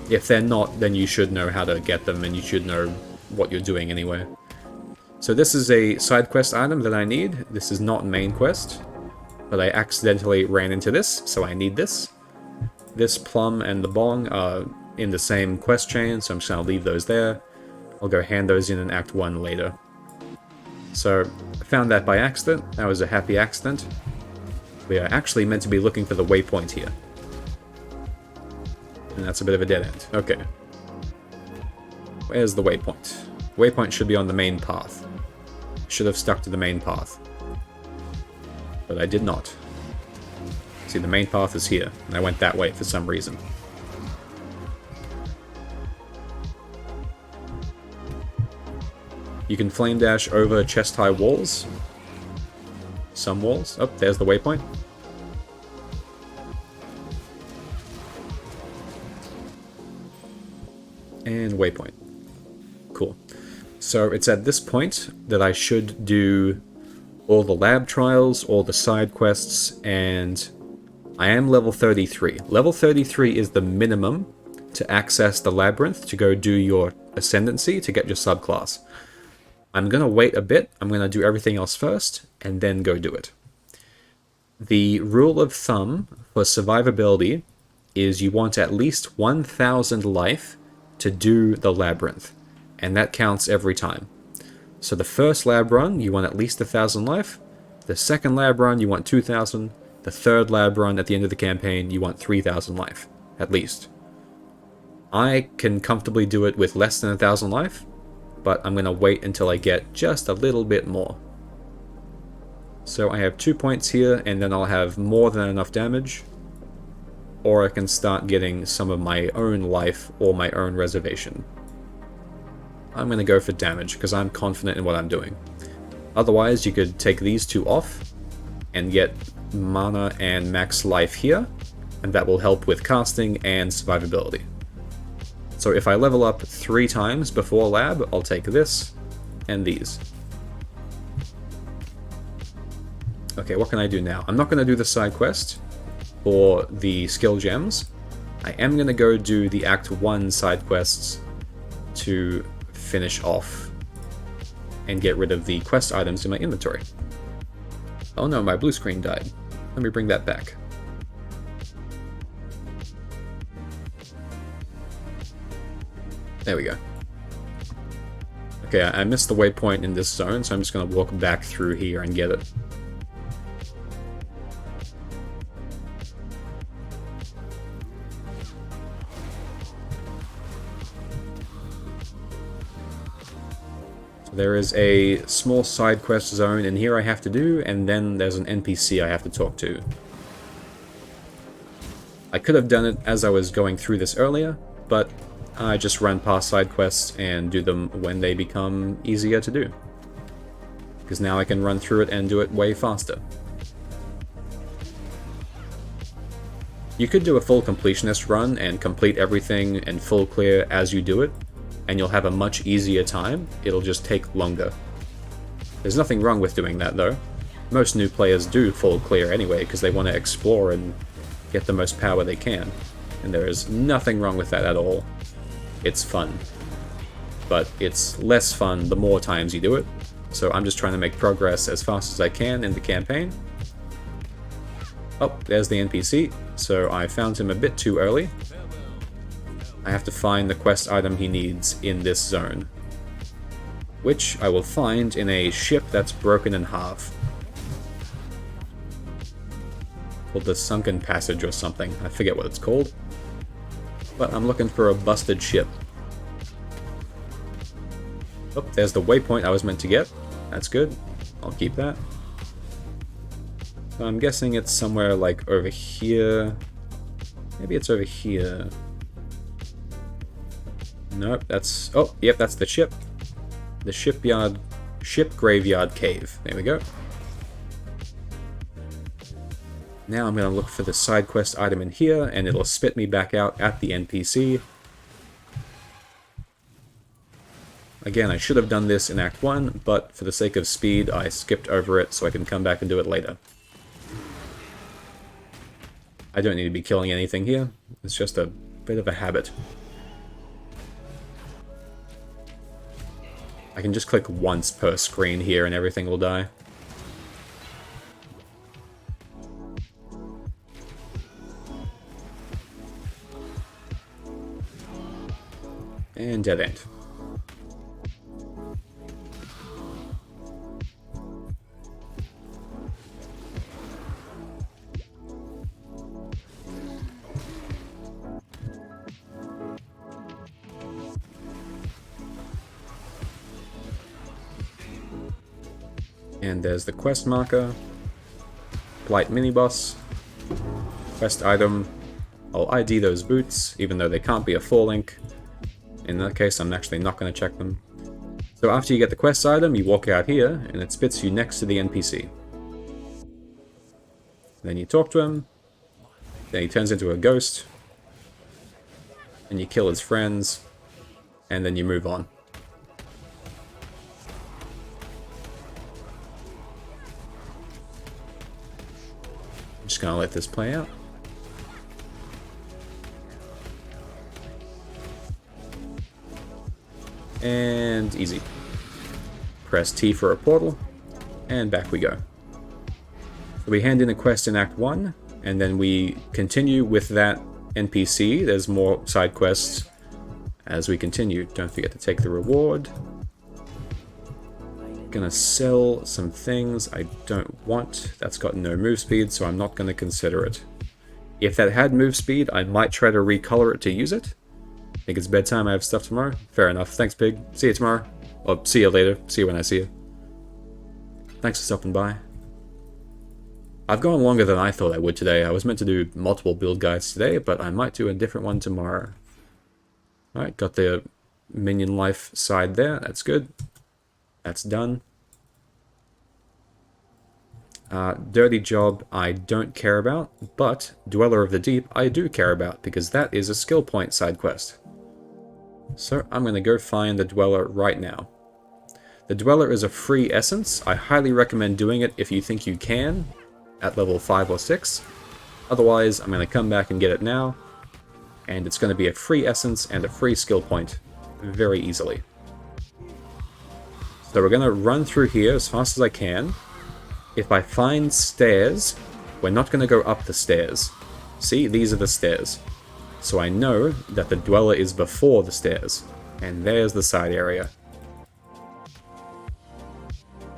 [SPEAKER 1] If they're not, then you should know how to get them, and you should know what you're doing anyway. So this is a side quest item that I need. This is not main quest, but I accidentally ran into this, so I need this. This plum and the bong are in the same quest chain, so I'm just going to leave those there. I'll go hand those in Act 1 later. So, I found that by accident. That was a happy accident. We are actually meant to be looking for the waypoint here. And that's a bit of a dead end. Okay. Where's the waypoint? Waypoint should be on the main path. Should have stuck to the main path. But I did not. See, the main path is here, and I went that way for some reason. You can flame dash over chest-high walls. Some walls. Oh, there's the waypoint. And waypoint. Cool. So it's at this point that I should do all the lab trials, all the side quests, and I am level 33. Level 33 is the minimum to access the labyrinth to go do your ascendancy to get your subclass. I'm going to wait a bit, I'm going to do everything else first, and then go do it. The rule of thumb for survivability is you want at least 1,000 life to do the labyrinth, and that counts every time. So the first lab run, you want at least 1,000 life. The second lab run, you want 2,000. The third lab run at the end of the campaign, you want 3,000 life, at least. I can comfortably do it with less than 1,000 life, but I'm going to wait until I get just a little bit more. So I have 2 points here, and then I'll have more than enough damage, or I can start getting some of my own life or my own reservation. I'm going to go for damage, because I'm confident in what I'm doing. Otherwise, you could take these two off, and get mana and max life here, and that will help with casting and survivability. So if I level up 3 times before lab, I'll take this and these. Okay, what can I do now? I'm not going to do the side quest or the skill gems. I am going to go do the Act 1 side quests to finish off and get rid of the quest items in my inventory. Oh no, my blue screen died. Let me bring that back. There we go. Okay, I missed the waypoint in this zone, so I'm just going to walk back through here and get it. So there is a small side quest zone in here I have to do, and then there's an NPC I have to talk to. I could have done it as I was going through this earlier, but I just run past side quests and do them when they become easier to do. Because now I can run through it and do it way faster. You could do a full completionist run and complete everything and full clear as you do it, and you'll have a much easier time. It'll just take longer. There's nothing wrong with doing that though. Most new players do full clear anyway because they want to explore and get the most power they can. And there is nothing wrong with that at all. It's fun. But it's less fun the more times you do it. So I'm just trying to make progress as fast as I can in the campaign. Oh, there's the NPC. So I found him a bit too early. I have to find the quest item he needs in this zone, which I will find in a ship that's broken in half. Called the Sunken Passage or something. I forget what it's called. But I'm looking for a busted ship. Oh, there's the waypoint I was meant to get. That's good. I'll keep that. So I'm guessing it's somewhere like over here. Maybe it's over here. Nope, that's... Oh, yep, that's the ship. The shipyard... Ship graveyard cave. There we go. Now I'm going to look for the side quest item in here, and it'll spit me back out at the NPC. Again, I should have done this in Act 1, but for the sake of speed, I skipped over it so I can come back and do it later. I don't need to be killing anything here. It's just a bit of a habit. I can just click once per screen here and everything will die. And dead end. And there's the quest marker, Blight mini-boss, quest item. I'll ID those boots, even though they can't be a 4-link. In that case, I'm actually not going to check them. So after you get the quest item, you walk out here, and it spits you next to the NPC. Then you talk to him, then he turns into a ghost, and you kill his friends, and then you move on. I'm just gonna let this play out. And easy. Press T for a portal, and back we go. So we hand in a quest in Act 1, and then we continue with that NPC. There's more side quests as we continue. Don't forget to take the reward. Gonna sell some things I don't want. That's got no move speed, so I'm not gonna consider it. If that had move speed, I might try to recolor it to use it. I think it's bedtime, I have stuff tomorrow. Fair enough. Thanks, Pig. See you tomorrow. Or see you later. See you when I see you. Thanks for stopping by. I've gone longer than I thought I would today. I was meant to do multiple build guides today, but I might do a different one tomorrow. Alright, got the minion life side there. That's good. That's done. Dirty Job I don't care about, but Dweller of the Deep I do care about, because that is a skill point side quest. So I'm going to go find the Dweller right now. The Dweller is a free essence. I highly recommend doing it if you think you can, at level 5 or 6. Otherwise, I'm going to come back and get it now, and it's going to be a free essence and a free skill point very easily. So we're going to run through here as fast as I can. If I find stairs, we're not going to go up the stairs. See, these are the stairs. So I know that the Dweller is before the stairs. And there's the side area.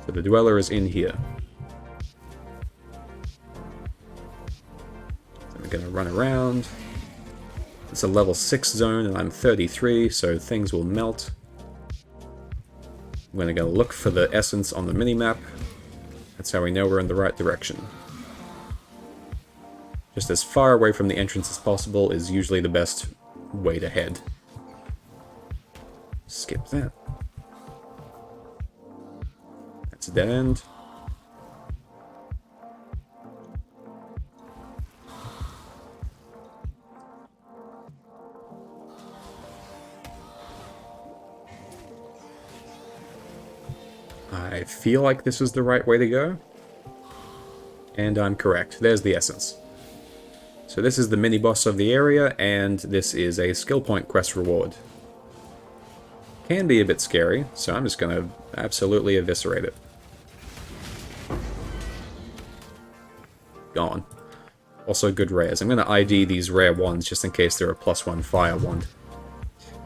[SPEAKER 1] So the Dweller is in here. So we're going to run around. It's a level 6 zone and I'm 33, so things will melt. I'm going to go look for the essence on the minimap. That's how we know we're in the right direction. Just as far away from the entrance as possible is usually the best way to head. Skip that. That's a dead end. I feel like this is the right way to go. And I'm correct. There's the essence. So this is the mini-boss of the area, and this is a skill point quest reward. Can be a bit scary, so I'm just going to absolutely eviscerate it. Gone. Also good rares. I'm going to ID these rare wands just in case they're a +1 fire wand.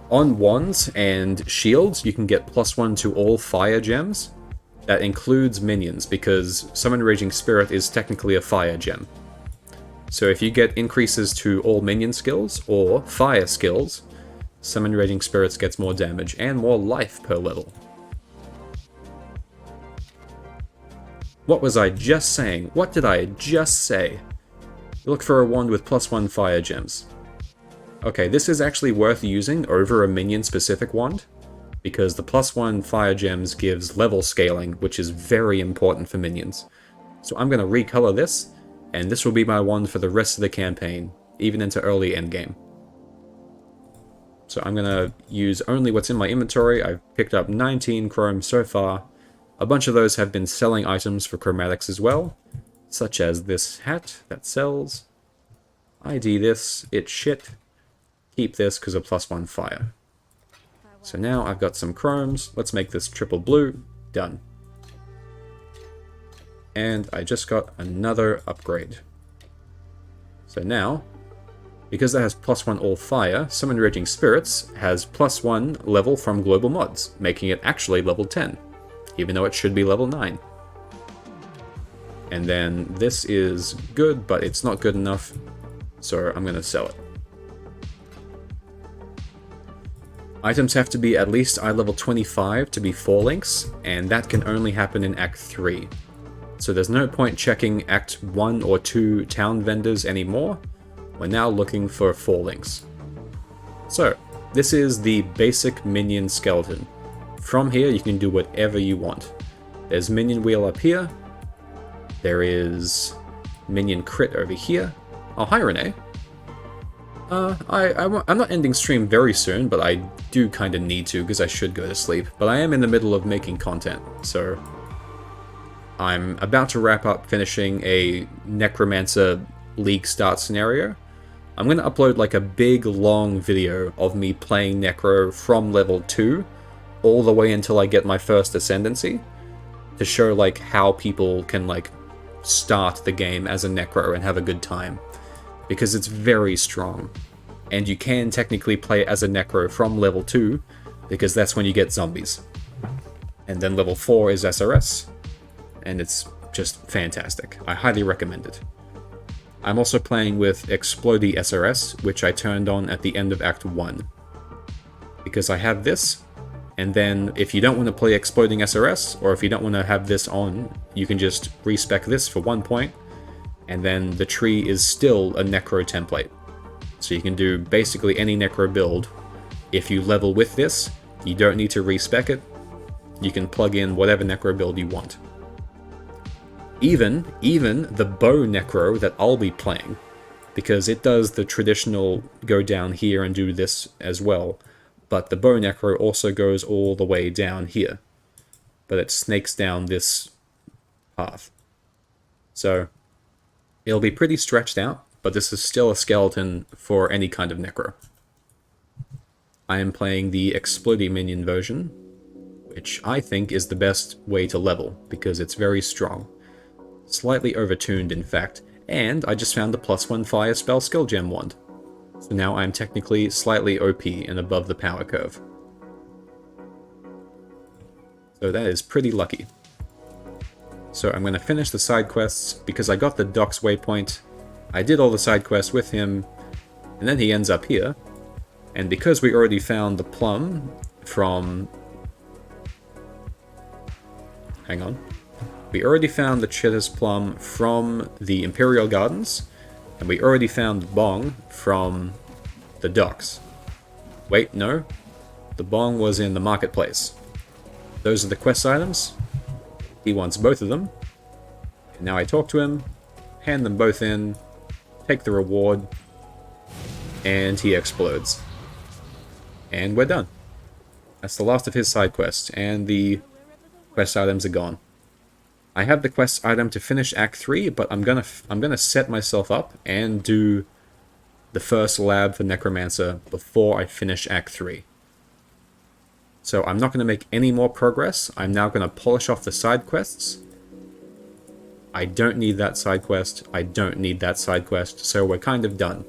[SPEAKER 1] On wands and shields, you can get +1 to all fire gems. That includes minions, because Summon Raging Spirit is technically a fire gem. So if you get increases to all minion skills, or fire skills, Summon Raging Spirits gets more damage and more life per level. What was I just saying? What did I just say? Look for a wand with +1 fire gems. Okay, this is actually worth using over a minion-specific wand, because the +1 fire gems gives level scaling, which is very important for minions. So I'm going to recolor this, and this will be my wand for the rest of the campaign, even into early endgame. So I'm going to use only what's in my inventory. I've picked up 19 chrome so far. A bunch of those have been selling items for chromatics as well, such as this hat that sells. ID this, it's shit. Keep this because of +1 fire. So now I've got some chromes. Let's make this triple blue. Done. And I just got another upgrade. So now, because that has +1 all fire, Summon Raging Spirits has +1 level from global mods, making it actually level 10, even though it should be level 9. And then this is good, but it's not good enough, so I'm going to sell it. Items have to be at least eye level 25 to be 4 links, and that can only happen in Act 3. So there's no point checking Act 1 or 2 town vendors anymore. We're now looking for 4 links. So, this is the basic minion skeleton. From here you can do whatever you want. There's minion wheel up here. There is minion crit over here. Oh, hi Renee. I'm not ending stream very soon, but I do kind of need to because I should go to sleep. But I am in the middle of making content, so I'm about to wrap up finishing a Necromancer League start scenario. I'm going to upload like a big long video of me playing Necro from level 2 all the way until I get my first ascendancy, to show like how people can like start the game as a Necro and have a good time. Because it's very strong, and you can technically play as a Necro from level 2, because that's when you get zombies. And then level 4 is SRS, and it's just fantastic. I highly recommend it. I'm also playing with Explodey SRS, which I turned on at the end of Act 1. Because I have this, and then if you don't want to play Exploding SRS, or if you don't want to have this on, you can just respec this for 1 point, and then the tree is still a Necro template. So you can do basically any Necro build. If you level with this, you don't need to respec it. You can plug in whatever Necro build you want. Even the bow Necro that I'll be playing, because it does the traditional go down here and do this as well, but the bow Necro also goes all the way down here. But it snakes down this path. So it'll be pretty stretched out, but this is still a skeleton for any kind of Necro. I am playing the Explodey minion version, which I think is the best way to level, because it's very strong. Slightly overtuned, in fact, and I just found the +1 fire spell skill gem wand. So now I'm technically slightly OP and above the power curve. So that is pretty lucky. So I'm going to finish the side quests, because I got the Doc's waypoint, I did all the side quests with him, and then he ends up here. And because we already found the plum from... Hang on. We already found the Chitter's plum from the Imperial Gardens, and we already found the bong from the docks. Wait, no. The bong was in the marketplace. Those are the quest items. He wants both of them. And now I talk to him, hand them both in, take the reward, and he explodes. And we're done. That's the last of his side quests, and the quest items are gone. I have the quest item to finish Act 3, but I'm gonna set myself up and do the first lab for Necromancer before I finish Act 3. So I'm not going to make any more progress. I'm now going to polish off the side quests. I don't need that side quest. I don't need that side quest. So we're kind of done.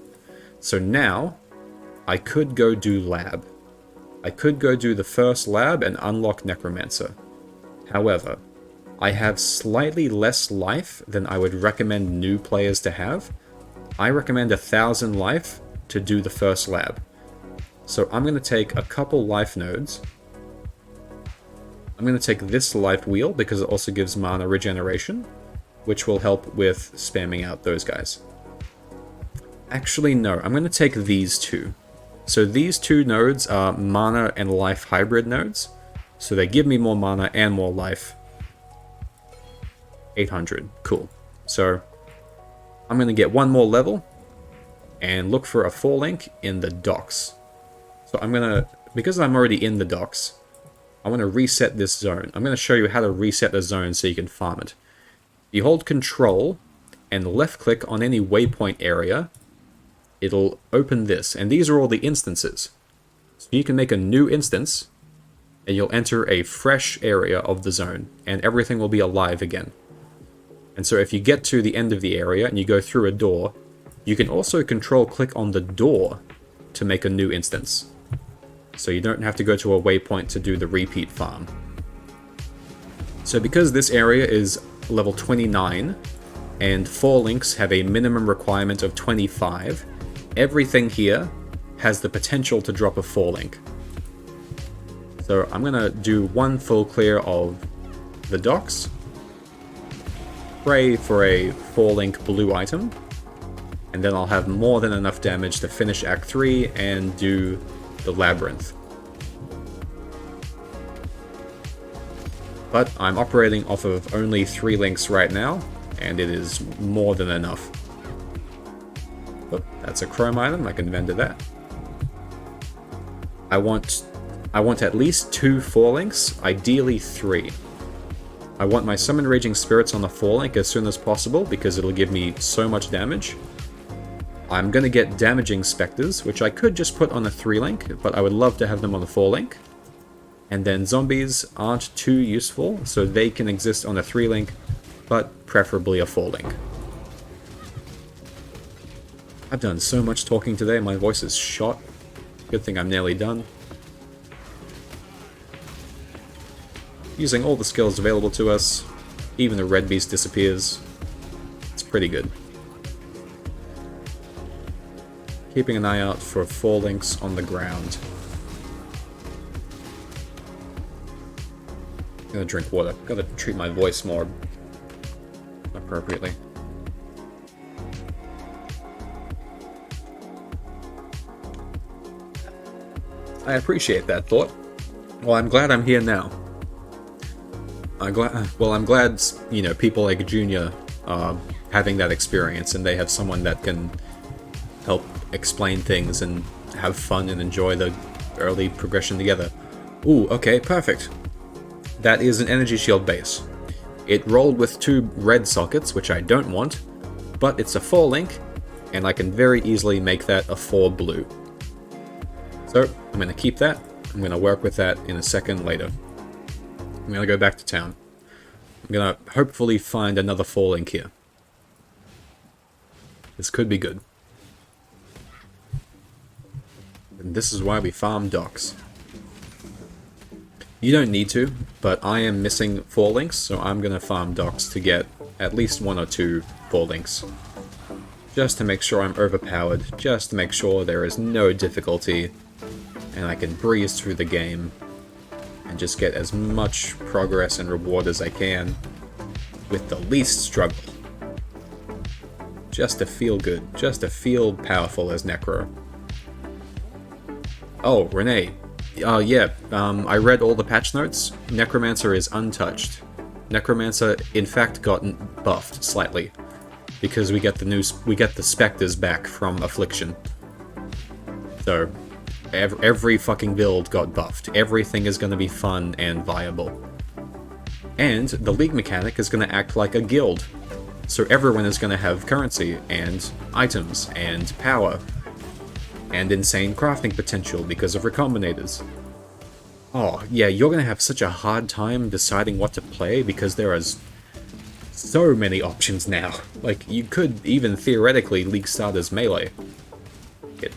[SPEAKER 1] So now, I could go do lab. I could go do the first lab and unlock Necromancer. However, I have slightly less life than I would recommend new players to have. I recommend 1,000 life to do the first lab. So I'm going to take a couple life nodes. I'm going to take this life wheel because it also gives mana regeneration, which will help with spamming out those guys. Actually, no, I'm going to take these two So these two nodes are mana and life hybrid nodes. So they give me more mana and more life. 800, cool. So I'm going to get one more level and look for a 4-link in the docks. So I'm going to, because I'm already in the docks, I want to reset this zone. I'm going to show you how to reset the zone so you can farm it. You hold control and left click on any waypoint area. It'll open this, and these are all the instances. So you can make a new instance, and you'll enter a fresh area of the zone, and everything will be alive again. And so if you get to the end of the area and you go through a door, you can also control click on the door to make a new instance. So you don't have to go to a waypoint to do the repeat farm. So because this area is level 29, and 4 links have a minimum requirement of 25, everything here has the potential to drop a 4-link. So I'm going to do one full clear of the docks, pray for a 4-link blue item, and then I'll have more than enough damage to finish Act 3 and do the labyrinth. But I'm operating off of only 3 links right now, and it is more than enough. Oh, that's a chrome item, I can vendor that. I want at least 2 4-links, ideally 3. I want my Summon Raging Spirits on the 4-link as soon as possible because it'll give me so much damage. I'm gonna get Damaging Spectres, which I could just put on a 3-link, but I would love to have them on the 4-link. And then Zombies aren't too useful, so they can exist on a 3-link, but preferably a 4-link. I've done so much talking today, my voice is shot. Good thing I'm nearly done. Using all the skills available to us, even the red beast disappears. It's pretty good. Keeping an eye out for 4-links on the ground. Gotta drink water. Gotta treat my voice more appropriately. I appreciate that thought. Well, I'm glad I'm here now. I'm glad, you know, people like Junior are having that experience and they have someone that can help explain things and have fun and enjoy the early progression together. Ooh, okay, perfect. That is an energy shield base. It rolled with 2 red sockets, which I don't want, but it's a 4-link, and I can very easily make that a 4 blue. So, I'm going to keep that. I'm going to work with that in a second later. I'm going to go back to town. I'm going to hopefully find another 4-link here. This could be good. And this is why we farm docks. You don't need to, but I am missing 4-links, so I'm going to farm docks to get at least 1 or 2 4-links. Just to make sure I'm overpowered, just to make sure there is no difficulty, and I can breeze through the game, and just get as much progress and reward as I can, with the least struggle. Just to feel good, just to feel powerful as Necro. Oh, Renee. Yeah, I read all the patch notes. Necromancer is untouched. Necromancer, in fact, got buffed slightly because we get the specters back from Affliction. So every fucking build got buffed. Everything is going to be fun and viable. And the league mechanic is going to act like a guild. So everyone is going to have currency and items and power and insane crafting potential because of recombinators. Oh, yeah, you're gonna have such a hard time deciding what to play because there are so many options now. Like, you could even theoretically league start as melee.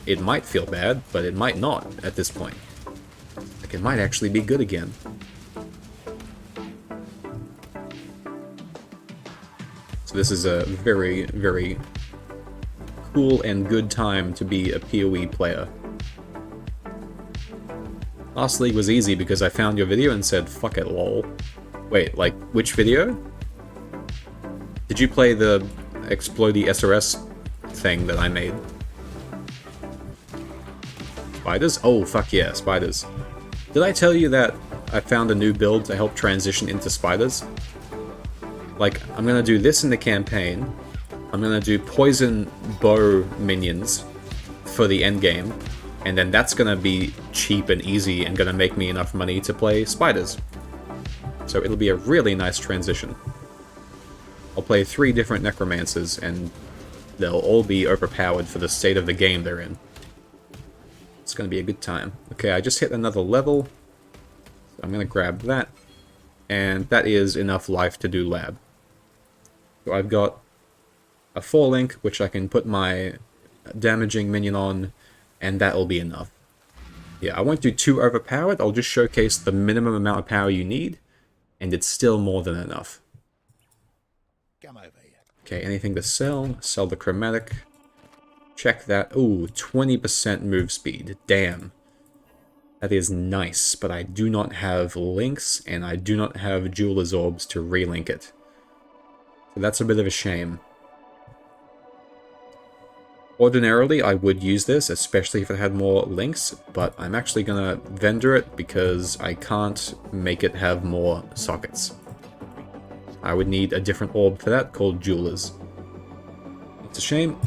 [SPEAKER 1] It might feel bad, but it might not at this point. Like, it might actually be good again. So this is a very, very cool and good time to be a PoE player. Last league was easy because I found your video and said, fuck it, lol. Wait, like, which video? Did you play the Explodey SRS thing that I made? Spiders? Oh, fuck yeah, spiders. Did I tell you that I found a new build to help transition into spiders? Like, I'm gonna do this in the campaign. I'm gonna do poison bow minions for the endgame. And then that's gonna be cheap and easy and gonna make me enough money to play spiders. So it'll be a really nice transition. I'll play 3 different Necromancers and they'll all be overpowered for the state of the game they're in. It's gonna be a good time. Okay, I just hit another level. I'm gonna grab that. And that is enough life to do lab. So I've got a 4-link, which I can put my damaging minion on, and that'll be enough. Yeah, I won't do too overpowered, I'll just showcase the minimum amount of power you need, and it's still more than enough.
[SPEAKER 2] Come over here.
[SPEAKER 1] Okay, anything to sell? Sell the chromatic. Check that. Ooh, 20% move speed. Damn. That is nice, but I do not have links, and I do not have jeweler's orbs to relink it. So that's a bit of a shame. Ordinarily, I would use this, especially if it had more links, but I'm actually gonna vendor it because I can't make it have more sockets. I would need a different orb for that called Jewelers. It's a shame.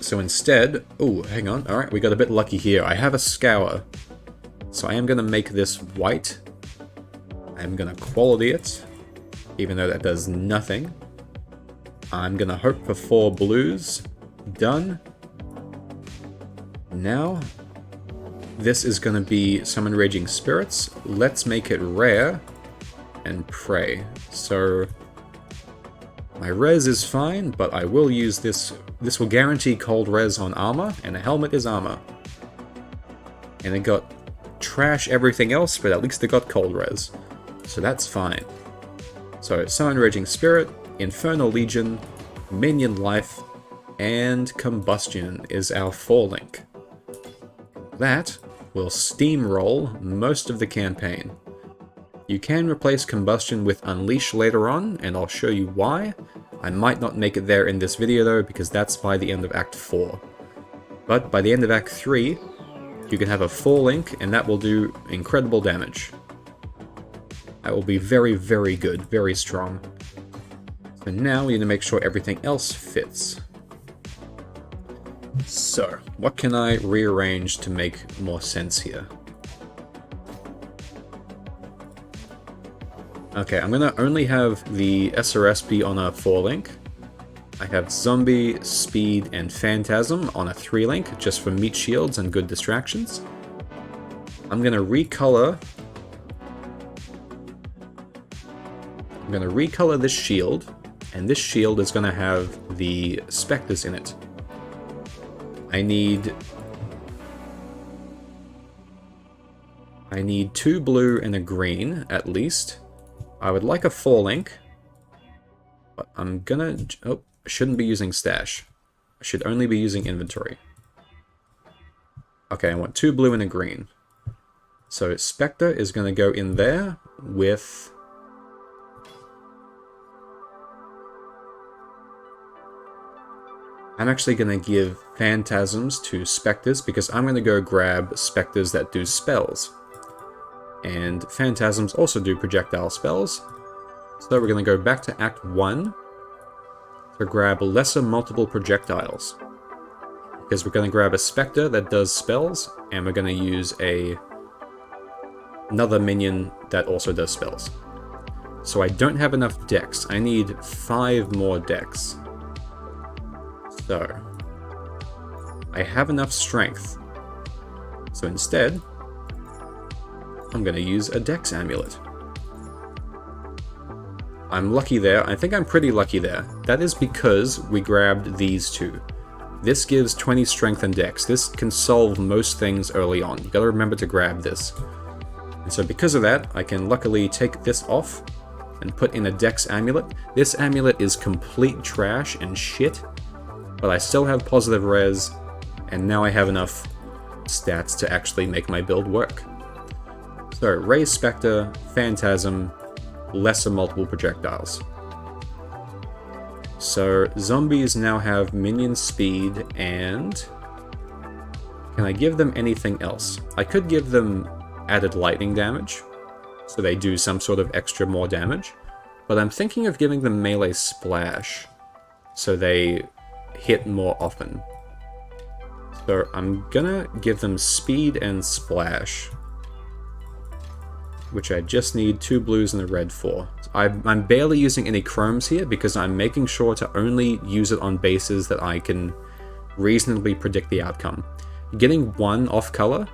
[SPEAKER 1] So instead... Oh, hang on. Alright, we got a bit lucky here. I have a Scour. So I am gonna make this white. I'm gonna quality it, even though that does nothing. I'm gonna hope for 4 blues. Done. Now, this is going to be Summon Raging Spirits. Let's make it rare and pray. So, my res is fine, but I will use this. This will guarantee cold res on armor, and a helmet is armor. And it got trash everything else, but at least it got cold res. So that's fine. So, Summon Raging Spirit, Infernal Legion, Minion Life, and Combustion is our 4-link. That will steamroll most of the campaign. You can replace Combustion with Unleash later on, and I'll show you why. I might not make it there in this video though, because that's by the end of Act 4. But by the end of Act 3, you can have a 4-link, and that will do incredible damage. That will be very, very good, very strong. So now we need to make sure everything else fits. So, what can I rearrange to make more sense here? Okay, I'm gonna only have the SRS be on a 4-link. I have Zombie, Speed, and Phantasm on a 3-link, just for meat shields and good distractions. I'm gonna recolor this shield, and this shield is gonna have the Spectres in it. I need 2 blue and a green, at least. I would like a 4-link, but I'm gonna... Oh, I shouldn't be using stash. I should only be using inventory. Okay, I want 2 blue and a green. So Spectre is gonna go in there with... I'm actually going to give Phantasms to Spectres, because I'm going to go grab Spectres that do spells. And Phantasms also do projectile spells. So we're going to go back to Act 1 to grab lesser multiple projectiles. Because we're going to grab a Spectre that does spells, and we're going to use another minion that also does spells. So I don't have enough dex. I need 5 more dex. So, I have enough strength. So instead, I'm going to use a Dex Amulet. I'm lucky there. I think I'm pretty lucky there. That is because we grabbed these 2. This gives 20 strength and dex. This can solve most things early on. You gotta remember to grab this. And so because of that, I can luckily take this off and put in a Dex Amulet. This amulet is complete trash and shit, but I still have positive res, and now I have enough stats to actually make my build work. So, Raise Spectre, Phantasm, lesser multiple projectiles. So, zombies now have minion speed and... Can I give them anything else? I could give them added lightning damage, so they do some sort of extra more damage. But I'm thinking of giving them melee splash, so they hit more often. So I'm gonna give them speed and splash, which I just need 2 blues and a red for. I'm barely using any chromes here because I'm making sure to only use it on bases that I can reasonably predict the outcome. Getting 1 off color,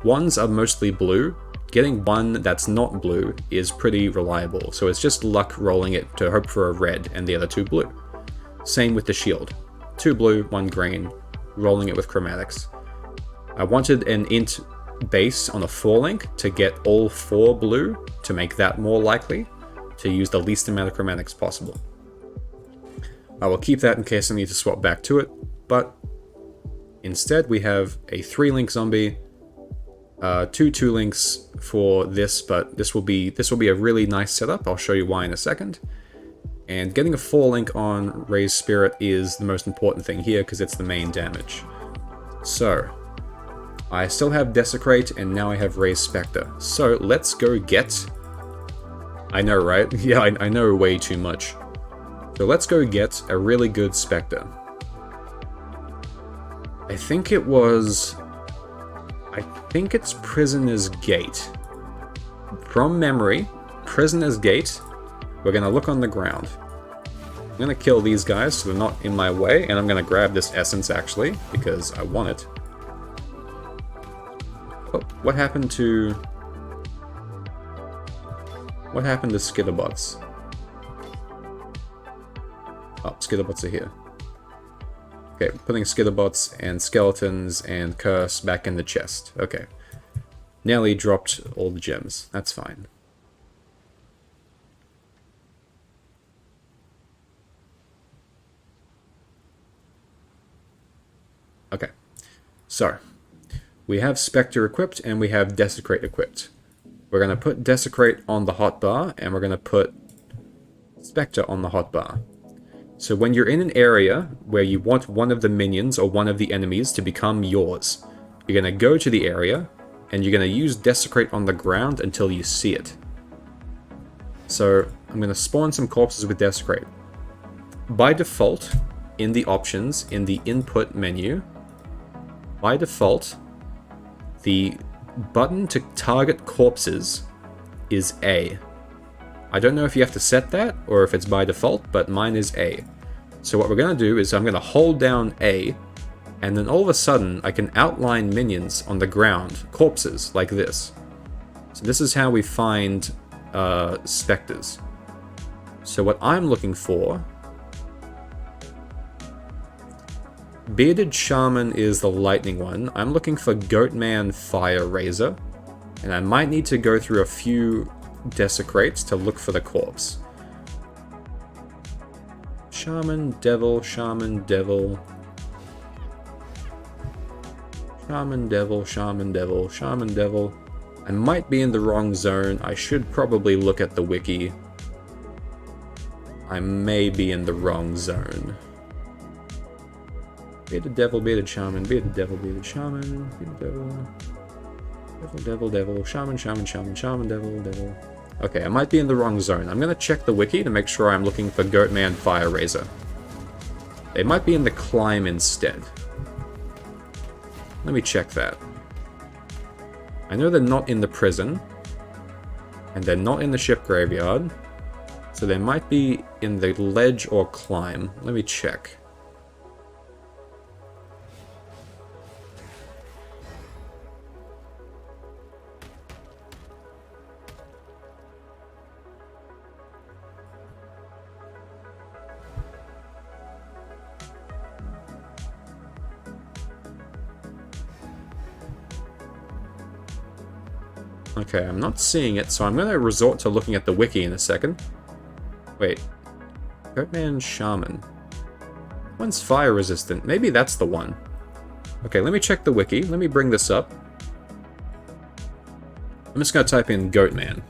[SPEAKER 1] 1s are mostly blue. Getting 1 that's not blue is pretty reliable, so it's just luck rolling it to hope for a red and the other 2 blue. Same with the shield. 2 blue, 1 green, rolling it with chromatics. I wanted an int base on a 4 link to get all 4 blue to make that more likely to use the least amount of chromatics possible. I will keep that in case I need to swap back to it, but instead we have a 3 link zombie, 2 links for this, but this will be a really nice setup. I'll show you why in a second. And getting a 4 link on Raised Spirit is the most important thing here because it's the main damage. So I still have Desecrate and now I have Raised Spectre. So let's go get... I know, right? Yeah, I know way too much. So let's go get a really good Spectre. I think it's Prisoner's Gate. From memory, Prisoner's Gate, we're going to look on the ground. I'm going to kill these guys so they're not in my way, and I'm going to grab this essence actually, because I want it. Oh, what happened to Skitterbots? Oh, Skitterbots are here. Okay, putting Skitterbots and Skeletons and Curse back in the chest. Okay. Nearly dropped all the gems. That's fine. Okay. So, we have Spectre equipped and we have Desecrate equipped. We're going to put Desecrate on the hotbar and we're going to put Spectre on the hotbar. So when you're in an area where you want one of the minions or one of the enemies to become yours, you're going to go to the area and you're going to use Desecrate on the ground until you see it. So I'm going to spawn some corpses with Desecrate. By default, in the options, in the input menu, by default, the button to target corpses is A. I don't know if you have to set that or if it's by default, but mine is A. So what we're going to do is I'm going to hold down A, and then all of a sudden I can outline minions on the ground, corpses, like this. So this is how we find specters. So what I'm looking for... Bearded Shaman is the lightning one. I'm looking for Goatman Fire Razor, and I might need to go through a few Desecrates to look for the corpse. Shaman, Devil, Shaman, Devil. Shaman, Devil, Shaman, Devil, Shaman, Devil. I might be in the wrong zone. I should probably look at the wiki. I may be in the wrong zone. Bearded Devil, Bearded Shaman, Bearded Devil, Bearded Shaman, Bearded Devil. Devil, Devil, Shaman, Shaman, Shaman, Shaman, Devil, Devil. Okay, I might be in the wrong zone. I'm going to check the wiki to make sure I'm looking for Goatman Fire Razor. They might be in the climb instead. Let me check that. I know they're not in the prison, and they're not in the ship graveyard, so they might be in the ledge or climb. Let me check. Okay, I'm not seeing it, so I'm going to resort to looking at the wiki in a second. Wait. Goatman Shaman. One's fire resistant. Maybe that's the one. Okay, let me check the wiki. Let me bring this up. I'm just going to type in Goatman.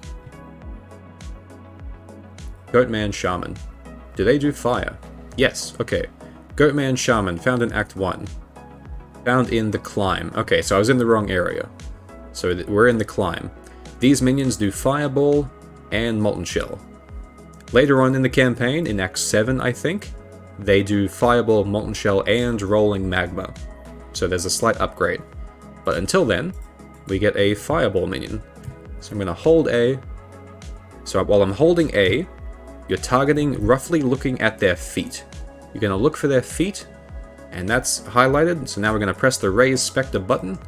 [SPEAKER 1] Goatman Shaman. Do they do fire? Yes, okay. Goatman Shaman, found in Act 1. Found in the climb. Okay, so I was in the wrong area. So we're in the climb. These minions do Fireball and Molten Shell. Later on in the campaign, in Act 7 I think, they do Fireball, Molten Shell, and Rolling Magma. So there's a slight upgrade. But until then, we get a Fireball minion. So I'm going to hold A. So while I'm holding A, you're targeting roughly looking at their feet. You're going to look for their feet, and that's highlighted. So now we're going to press the Raise Spectre button,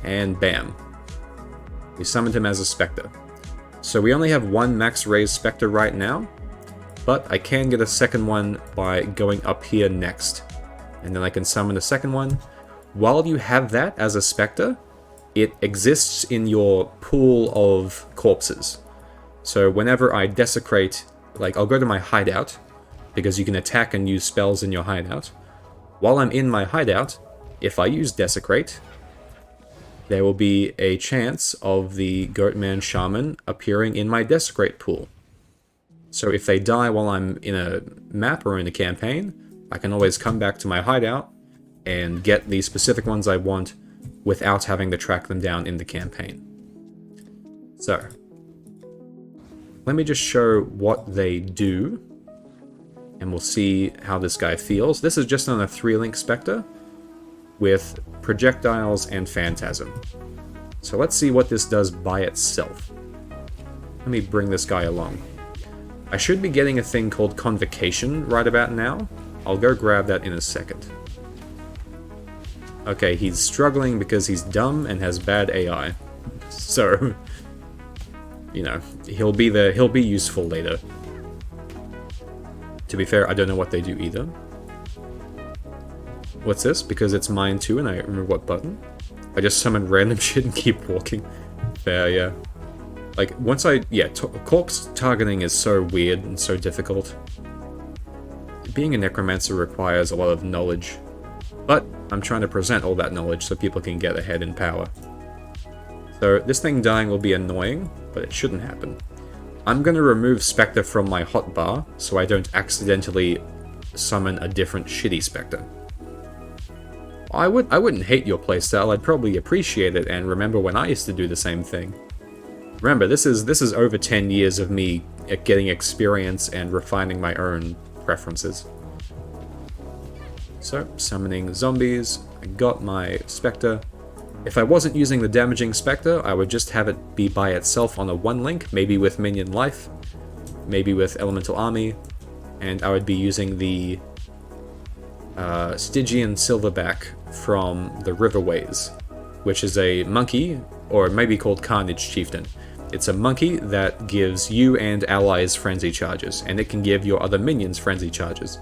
[SPEAKER 1] and bam. We summoned him as a Spectre. So we only have one max Raise Spectre right now, but I can get a second one by going up here next. And then I can summon a second one. While you have that as a Spectre, it exists in your pool of corpses. So whenever I desecrate, like I'll go to my hideout, because you can attack and use spells in your hideout. While I'm in my hideout, if I use desecrate, there will be a chance of the Goatman Shaman appearing in my desecrate pool. So if they die while I'm in a map or in a campaign, I can always come back to my hideout and get the specific ones I want without having to track them down in the campaign. So, let me just show what they do, and we'll see how this guy feels. This is just on a 3-link Spectre with Projectiles and Phantasm. So let's see what this does by itself. Let me bring this guy along. I should be getting a thing called Convocation right about now. I'll go grab that in a second. Okay, he's struggling because he's dumb and has bad AI. So, you know, he'll be useful later. To be fair, I don't know what they do either. What's this? Because it's mine too and I remember what button? I just summon random shit and keep walking. Fair, yeah. Like, once corpse targeting is so weird and so difficult. Being a Necromancer requires a lot of knowledge. But I'm trying to present all that knowledge so people can get ahead in power. So this thing dying will be annoying, but it shouldn't happen. I'm going to remove Spectre from my hotbar so I don't accidentally summon a different shitty Spectre. I wouldn't hate your playstyle, I'd probably appreciate it and remember when I used to do the same thing. Remember, this is over 10 years of me getting experience and refining my own preferences. So, summoning zombies, I got my Spectre. If I wasn't using the damaging Spectre, I would just have it be by itself on a 1-link, maybe with Minion Life, maybe with Elemental Army, and I would be using the Stygian Silverback from the Riverways, which is a monkey, or maybe called Carnage Chieftain. It's a monkey that gives you and allies frenzy charges, and it can give your other minions frenzy charges,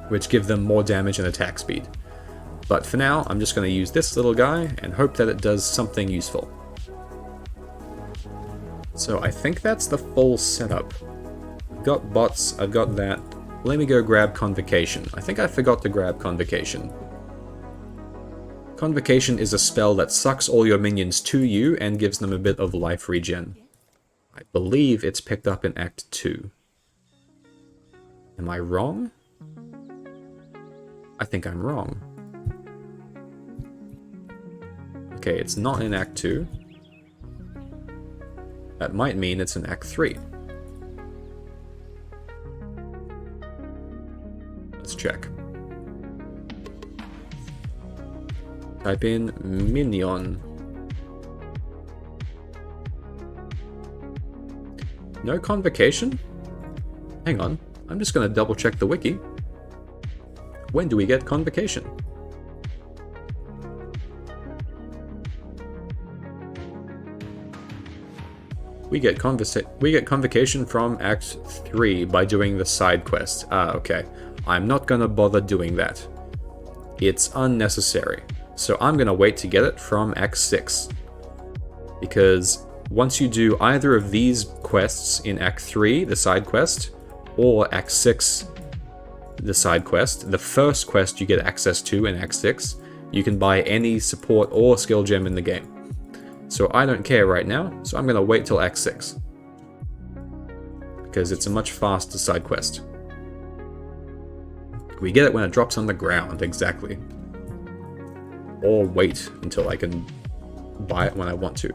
[SPEAKER 1] which give them more damage and attack speed. But for now, I'm just going to use this little guy and hope that it does something useful. So I think that's the full setup. I've got bots, I've got that. Let me go grab Convocation. I think I forgot to grab Convocation. Convocation is a spell that sucks all your minions to you and gives them a bit of life regen. I believe it's picked up in Act 2. Am I wrong? I think I'm wrong. Okay, it's not in Act 2. That might mean it's in Act 3. Let's check. Type in minion. No Convocation? Hang on, I'm just gonna double check the wiki. When do we get Convocation? We get Convocation from Act 3 by doing the side quest. Ah, okay. I'm not gonna bother doing that. It's unnecessary. So I'm gonna wait to get it from Act 6. Because once you do either of these quests in Act 3, the side quest, or Act 6, the side quest, the first quest you get access to in Act 6, you can buy any support or skill gem in the game. So I don't care right now, so I'm going to wait till Act 6. Because it's a much faster side quest. We get it when it drops on the ground, exactly. or wait until I can buy it when I want to.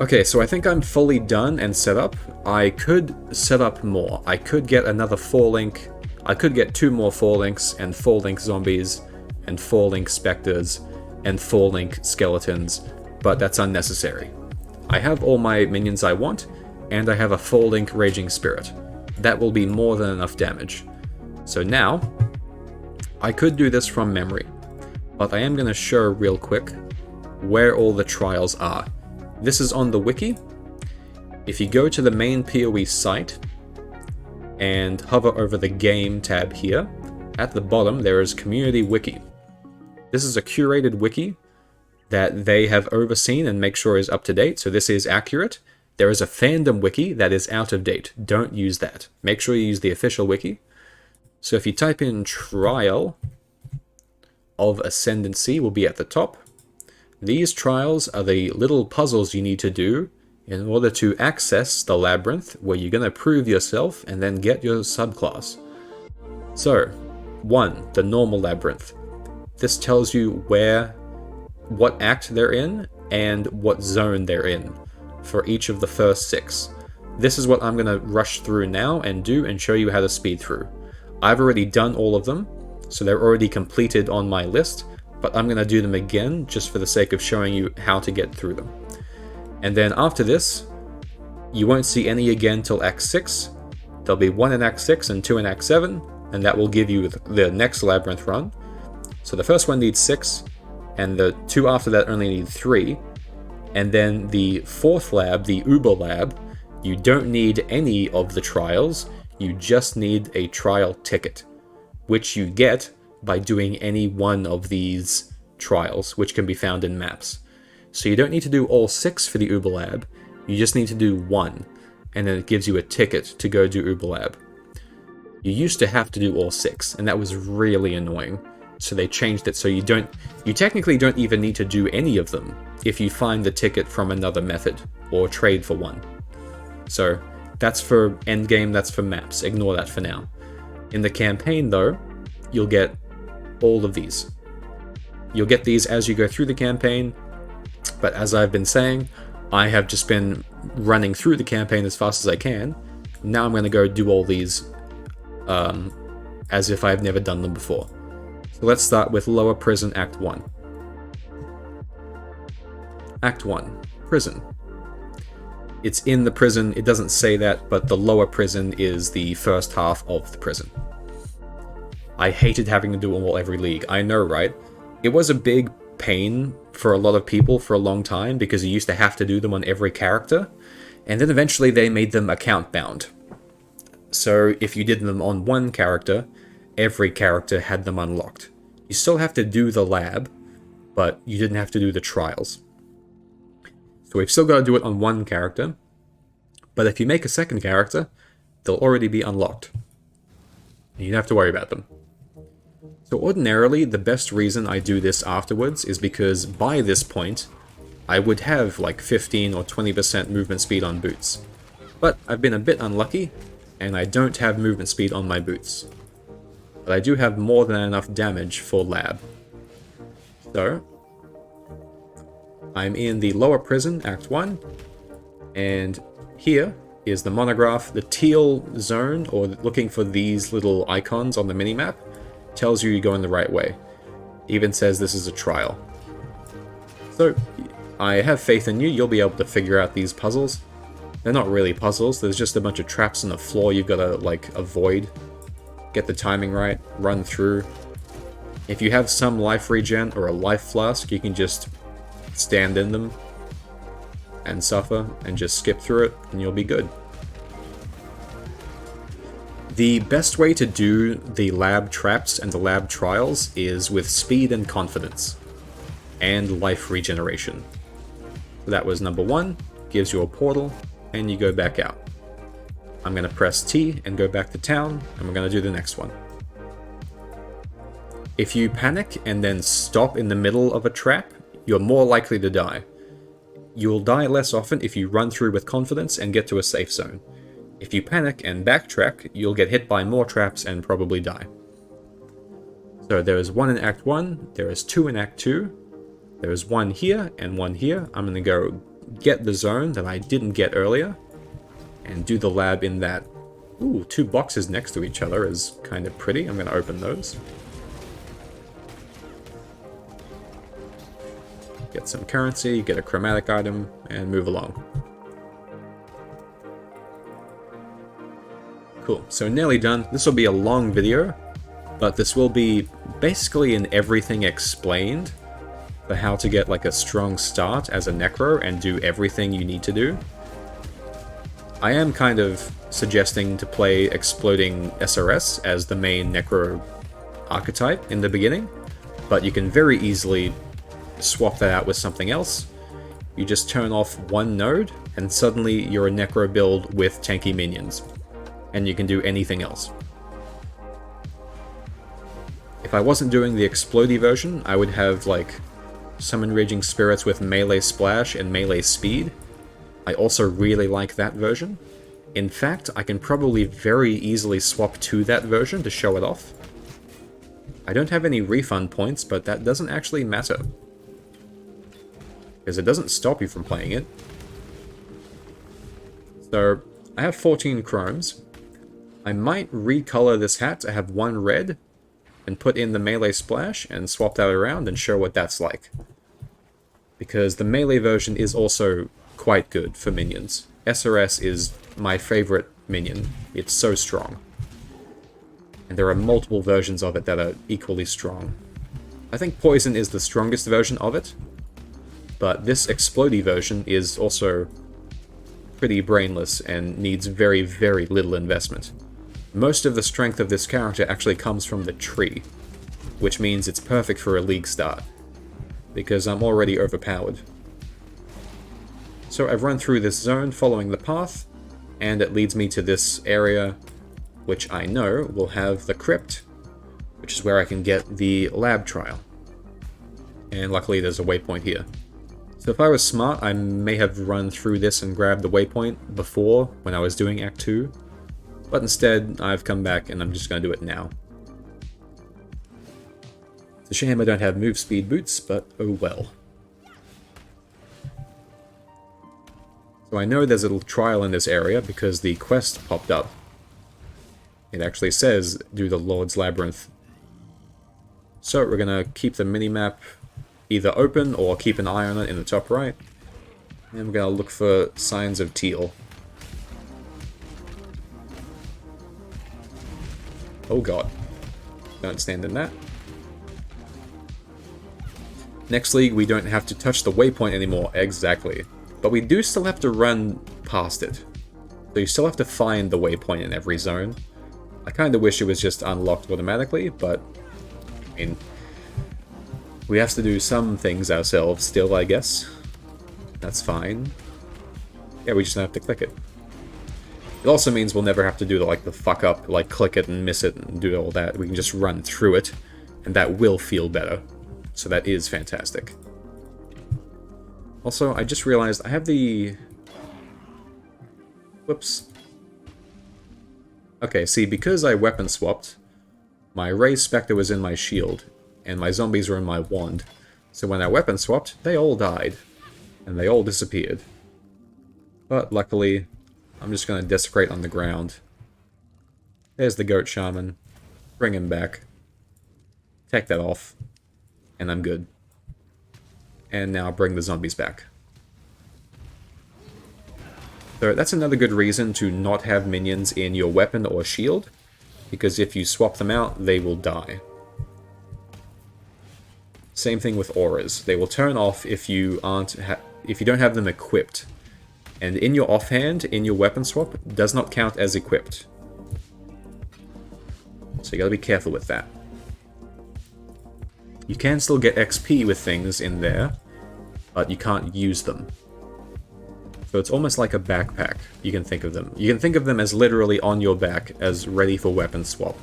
[SPEAKER 1] Okay, so I think I'm fully done and set up. I could set up more. I could get another 4-link. I could get 2 more 4-links and 4-link zombies and 4-link specters and 4-link skeletons, but that's unnecessary. I have all my minions I want, and I have a 4-link raging spirit. That will be more than enough damage. So now, I could do this from memory, but I am going to show real quick where all the trials are. This is on the wiki. If you go to the main PoE site and hover over the game tab here, at the bottom there is community wiki. This is a curated wiki that they have overseen and make sure is up to date, so this is accurate. There is a fandom wiki that is out of date. Don't use that. Make sure you use the official wiki. So if you type in trial of ascendancy, will be at the top. These trials are the little puzzles you need to do in order to access the labyrinth, where you're going to prove yourself and then get your subclass. So, 1. The normal labyrinth. This tells you what act they're in and what zone they're in for each of the first 6. This is what I'm going to rush through now and do and show you how to speed through. I've already done all of them, so they're already completed on my list, but I'm going to do them again just for the sake of showing you how to get through them. And then after this, you won't see any again till Act 6. There'll be 1 in Act 6 and 2 in Act 7, and that will give you the next labyrinth run. So the first one needs 6, and the 2 after that only need 3. And then the 4th lab, the Uber lab, you don't need any of the trials, you just need a trial ticket, which you get by doing any one of these trials, which can be found in maps. So you don't need to do all 6 for the Uber Lab, you just need to do 1, and then it gives you a ticket to go do Uber Lab. You used to have to do all 6, and that was really annoying. So they changed it so you technically don't even need to do any of them if you find the ticket from another method, or trade for one. So that's for endgame, that's for maps, ignore that for now. In the campaign though, you'll get all of these. You'll get these as you go through the campaign, but as I've been saying, I have just been running through the campaign as fast as I can. Now I'm going to go do all these as if I've never done them before. So let's start with Lower Prison Act 1. Act 1. Prison. It's in the prison, it doesn't say that, but the lower prison is the first half of the prison. I hated having to do them all every league, I know, right? It was a big pain for a lot of people for a long time because you used to have to do them on every character, and then eventually they made them account bound. So if you did them on one character, every character had them unlocked. You still have to do the lab, but you didn't have to do the trials. So we've still got to do it on one character, but if you make a second character, they'll already be unlocked. You don't have to worry about them. So ordinarily, the best reason I do this afterwards is because by this point, I would have like 15 or 20% movement speed on boots. But I've been a bit unlucky, and I don't have movement speed on my boots. But I do have more than enough damage for lab. So, I'm in the lower prison, Act 1, and here is the monograph. The teal zone, or looking for these little icons on the minimap, tells you you're going the right way. Even says this is a trial. So, I have faith in you, you'll be able to figure out these puzzles. They're not really puzzles, there's just a bunch of traps on the floor you've got to, like, avoid. Get the timing right, run through. If you have some life regen or a life flask, you can just stand in them and suffer and just skip through it and you'll be good. The best way to do the lab traps and the lab trials is with speed and confidence and life regeneration. So that was number 1, gives you a portal and you go back out. I'm going to press T and go back to town, and we're going to do the next one. If you panic and then stop in the middle of a trap, you're more likely to die. You'll die less often if you run through with confidence and get to a safe zone. If you panic and backtrack, you'll get hit by more traps and probably die. So there is 1 in Act 1, there is 2 in Act 2, There's one here and one here. I'm going to go get the zone that I didn't get earlier and do the lab in that. Ooh, 2 boxes next to each other is kind of pretty. I'm going to open those. Get some currency, get a chromatic item, and move along. Cool, so nearly done. This will be a long video, but this will be basically an everything explained for how to get like a strong start as a Necro and do everything you need to do. I am kind of suggesting to play Exploding SRS as the main Necro archetype in the beginning, but you can very easily swap that out with something else. You just turn off one node, and suddenly you're a Necro build with tanky minions, and you can do anything else. If I wasn't doing the Explodey version, I would have like Summon Raging Spirits with melee splash and melee speed. I also really like that version. In fact, I can probably very easily swap to that version to show it off. I don't have any refund points, but that doesn't actually matter, because it doesn't stop you from playing it. So, I have 14 chromes. I might recolor this hat to have 1 red, and put in the melee splash, and swap that around and show what that's like. Because the melee version is also quite good for minions. SRS is my favorite minion. It's so strong. And there are multiple versions of it that are equally strong. I think Poison is the strongest version of it, but this Explodey version is also pretty brainless and needs very, very little investment. Most of the strength of this character actually comes from the tree, which means it's perfect for a league start, because I'm already overpowered. So I've run through this zone following the path, and it leads me to this area, which I know will have the crypt, which is where I can get the lab trial. And luckily there's a waypoint here. So if I was smart, I may have run through this and grabbed the waypoint before, when I was doing Act 2, but instead I've come back and I'm just going to do it now. It's a shame I don't have move speed boots, but oh well. So I know there's a little trial in this area because the quest popped up. It actually says, do the Lord's Labyrinth. So we're going to keep the minimap either open or keep an eye on it in the top right. And we're going to look for signs of teal. Oh god. Don't stand in that. Next league, we don't have to touch the waypoint anymore. Exactly. But we do still have to run past it. So you still have to find the waypoint in every zone. I kind of wish it was just unlocked automatically, but I mean, we have to do some things ourselves still, I guess. That's fine. Yeah, we just have to click it. It also means we'll never have to do the fuck up, like click it and miss it and do all that. We can just run through it, and that will feel better. So that is fantastic. Also, I just realized I have the... Whoops. Okay, see, because I weapon swapped, my Ray Spectre was in my shield, and my zombies were in my wand. So when I weapon swapped, they all died, and they all disappeared. But luckily, I'm just going to desecrate on the ground. There's the Goat Shaman. Bring him back. Take that off. And I'm good. And now bring the zombies back. So that's another good reason to not have minions in your weapon or shield, because if you swap them out, they will die. Same thing with auras. They will turn off if you if you don't have them equipped. And in your offhand, in your weapon swap, does not count as equipped. So you gotta be careful with that. You can still get XP with things in there, but you can't use them. So it's almost like a backpack, you can think of them. You can think of them as literally on your back, as ready for weapon swap.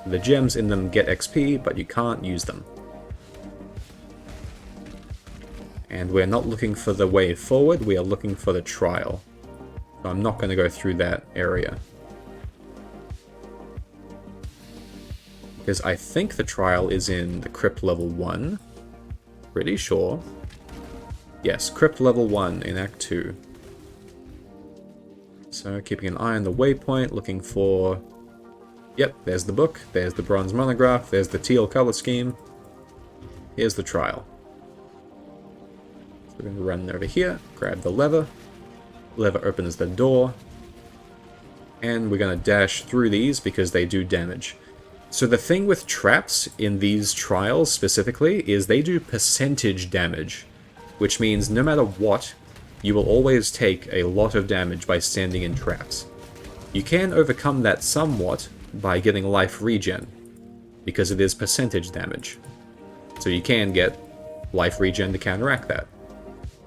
[SPEAKER 1] The gems in them get XP, but you can't use them. And we're not looking for the way forward, we are looking for the trial. So I'm not going to go through that area. Because I think the trial is in the crypt level 1. Pretty sure. Yes, Crypt level 1 in Act 2. So, keeping an eye on the waypoint, looking for... Yep, there's the book, there's the bronze monograph, there's the teal color scheme. Here's the trial. So we're going to run over here, grab the lever. Lever opens the door. And we're going to dash through these because they do damage. So the thing with traps in these trials specifically is they do percentage damage. Which means no matter what, you will always take a lot of damage by standing in traps. You can overcome that somewhat by getting life regen, because it is percentage damage. So you can get life regen to counteract that.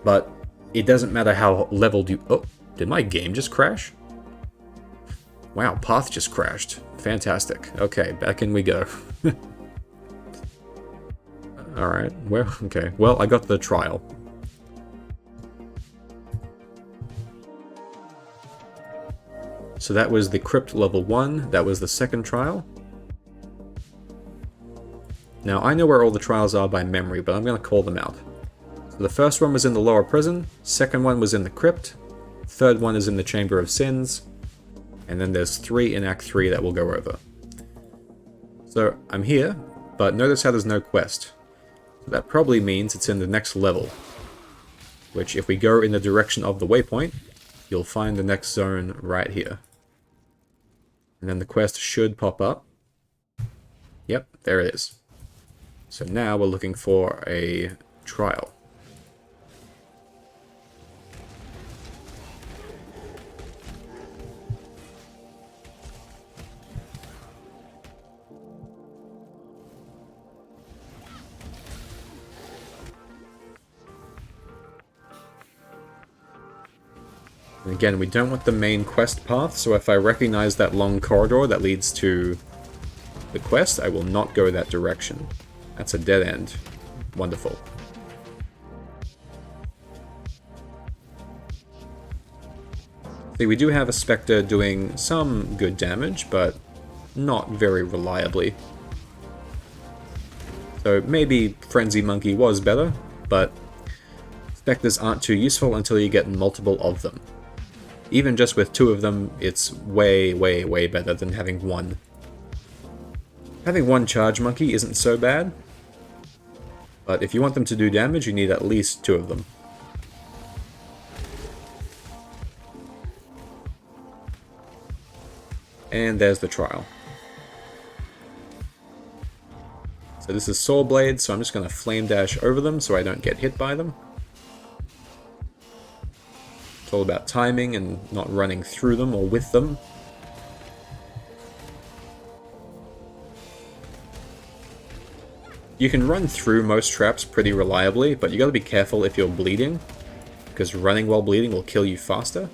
[SPEAKER 1] But it doesn't matter how leveled you... Oh, did my game just crash? Wow, Path just crashed. Fantastic. Okay, back in we go. Alright, well, okay. Well, I got the trial. So that was the Crypt level 1, that was the second trial. Now, I know where all the trials are by memory, but I'm going to call them out. So the first one was in the lower prison, second one was in the Crypt, third one is in the Chamber of Sins, and then there's 3 in Act 3 that we'll go over. So, I'm here, but notice how there's no quest. So that probably means it's in the next level, which if we go in the direction of the waypoint, you'll find the next zone right here. And then the quest should pop up. Yep, there it is. So now we're looking for a trial. And again, we don't want the main quest path, so if I recognize that long corridor that leads to the quest, I will not go that direction. That's a dead end. Wonderful. See, we do have a Spectre doing some good damage, but not very reliably. So maybe Frenzy Monkey was better, but Spectres aren't too useful until you get multiple of them. Even just with 2 of them, it's way, way, way better than having 1. Having 1 Charge Monkey isn't so bad, but if you want them to do damage, you need at least 2 of them. And there's the trial. So this is Saw Blade, so I'm just going to Flame Dash over them so I don't get hit by them. It's all about timing and not running through them or with them. You can run through most traps pretty reliably, but you gotta be careful if you're bleeding, because running while bleeding will kill you faster.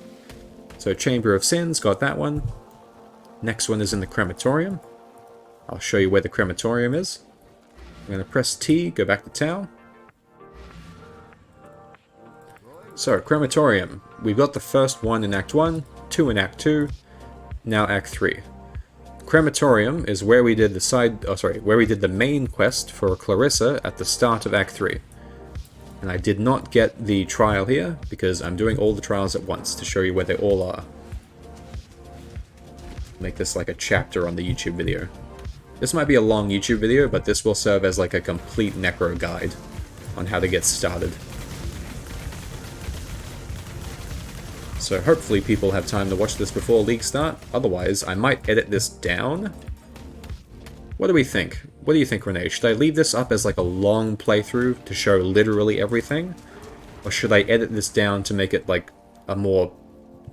[SPEAKER 1] So Chamber of Sins, got that one. Next one is in the Crematorium. I'll show you where the Crematorium is. I'm gonna press T, go back to town. So, Crematorium. We've got the first one in Act 1, 2 in Act 2, now Act 3. Crematorium is where we did the main quest for Clarissa at the start of Act 3. And I did not get the trial here, because I'm doing all the trials at once to show you where they all are. Make this like a chapter on the YouTube video. This might be a long YouTube video, but this will serve as like a complete Necro guide on how to get started. So hopefully people have time to watch this before League start, otherwise I might edit this down. What do we think? What do you think, Renee? Should I leave this up as like a long playthrough to show literally everything? Or should I edit this down to make it like a more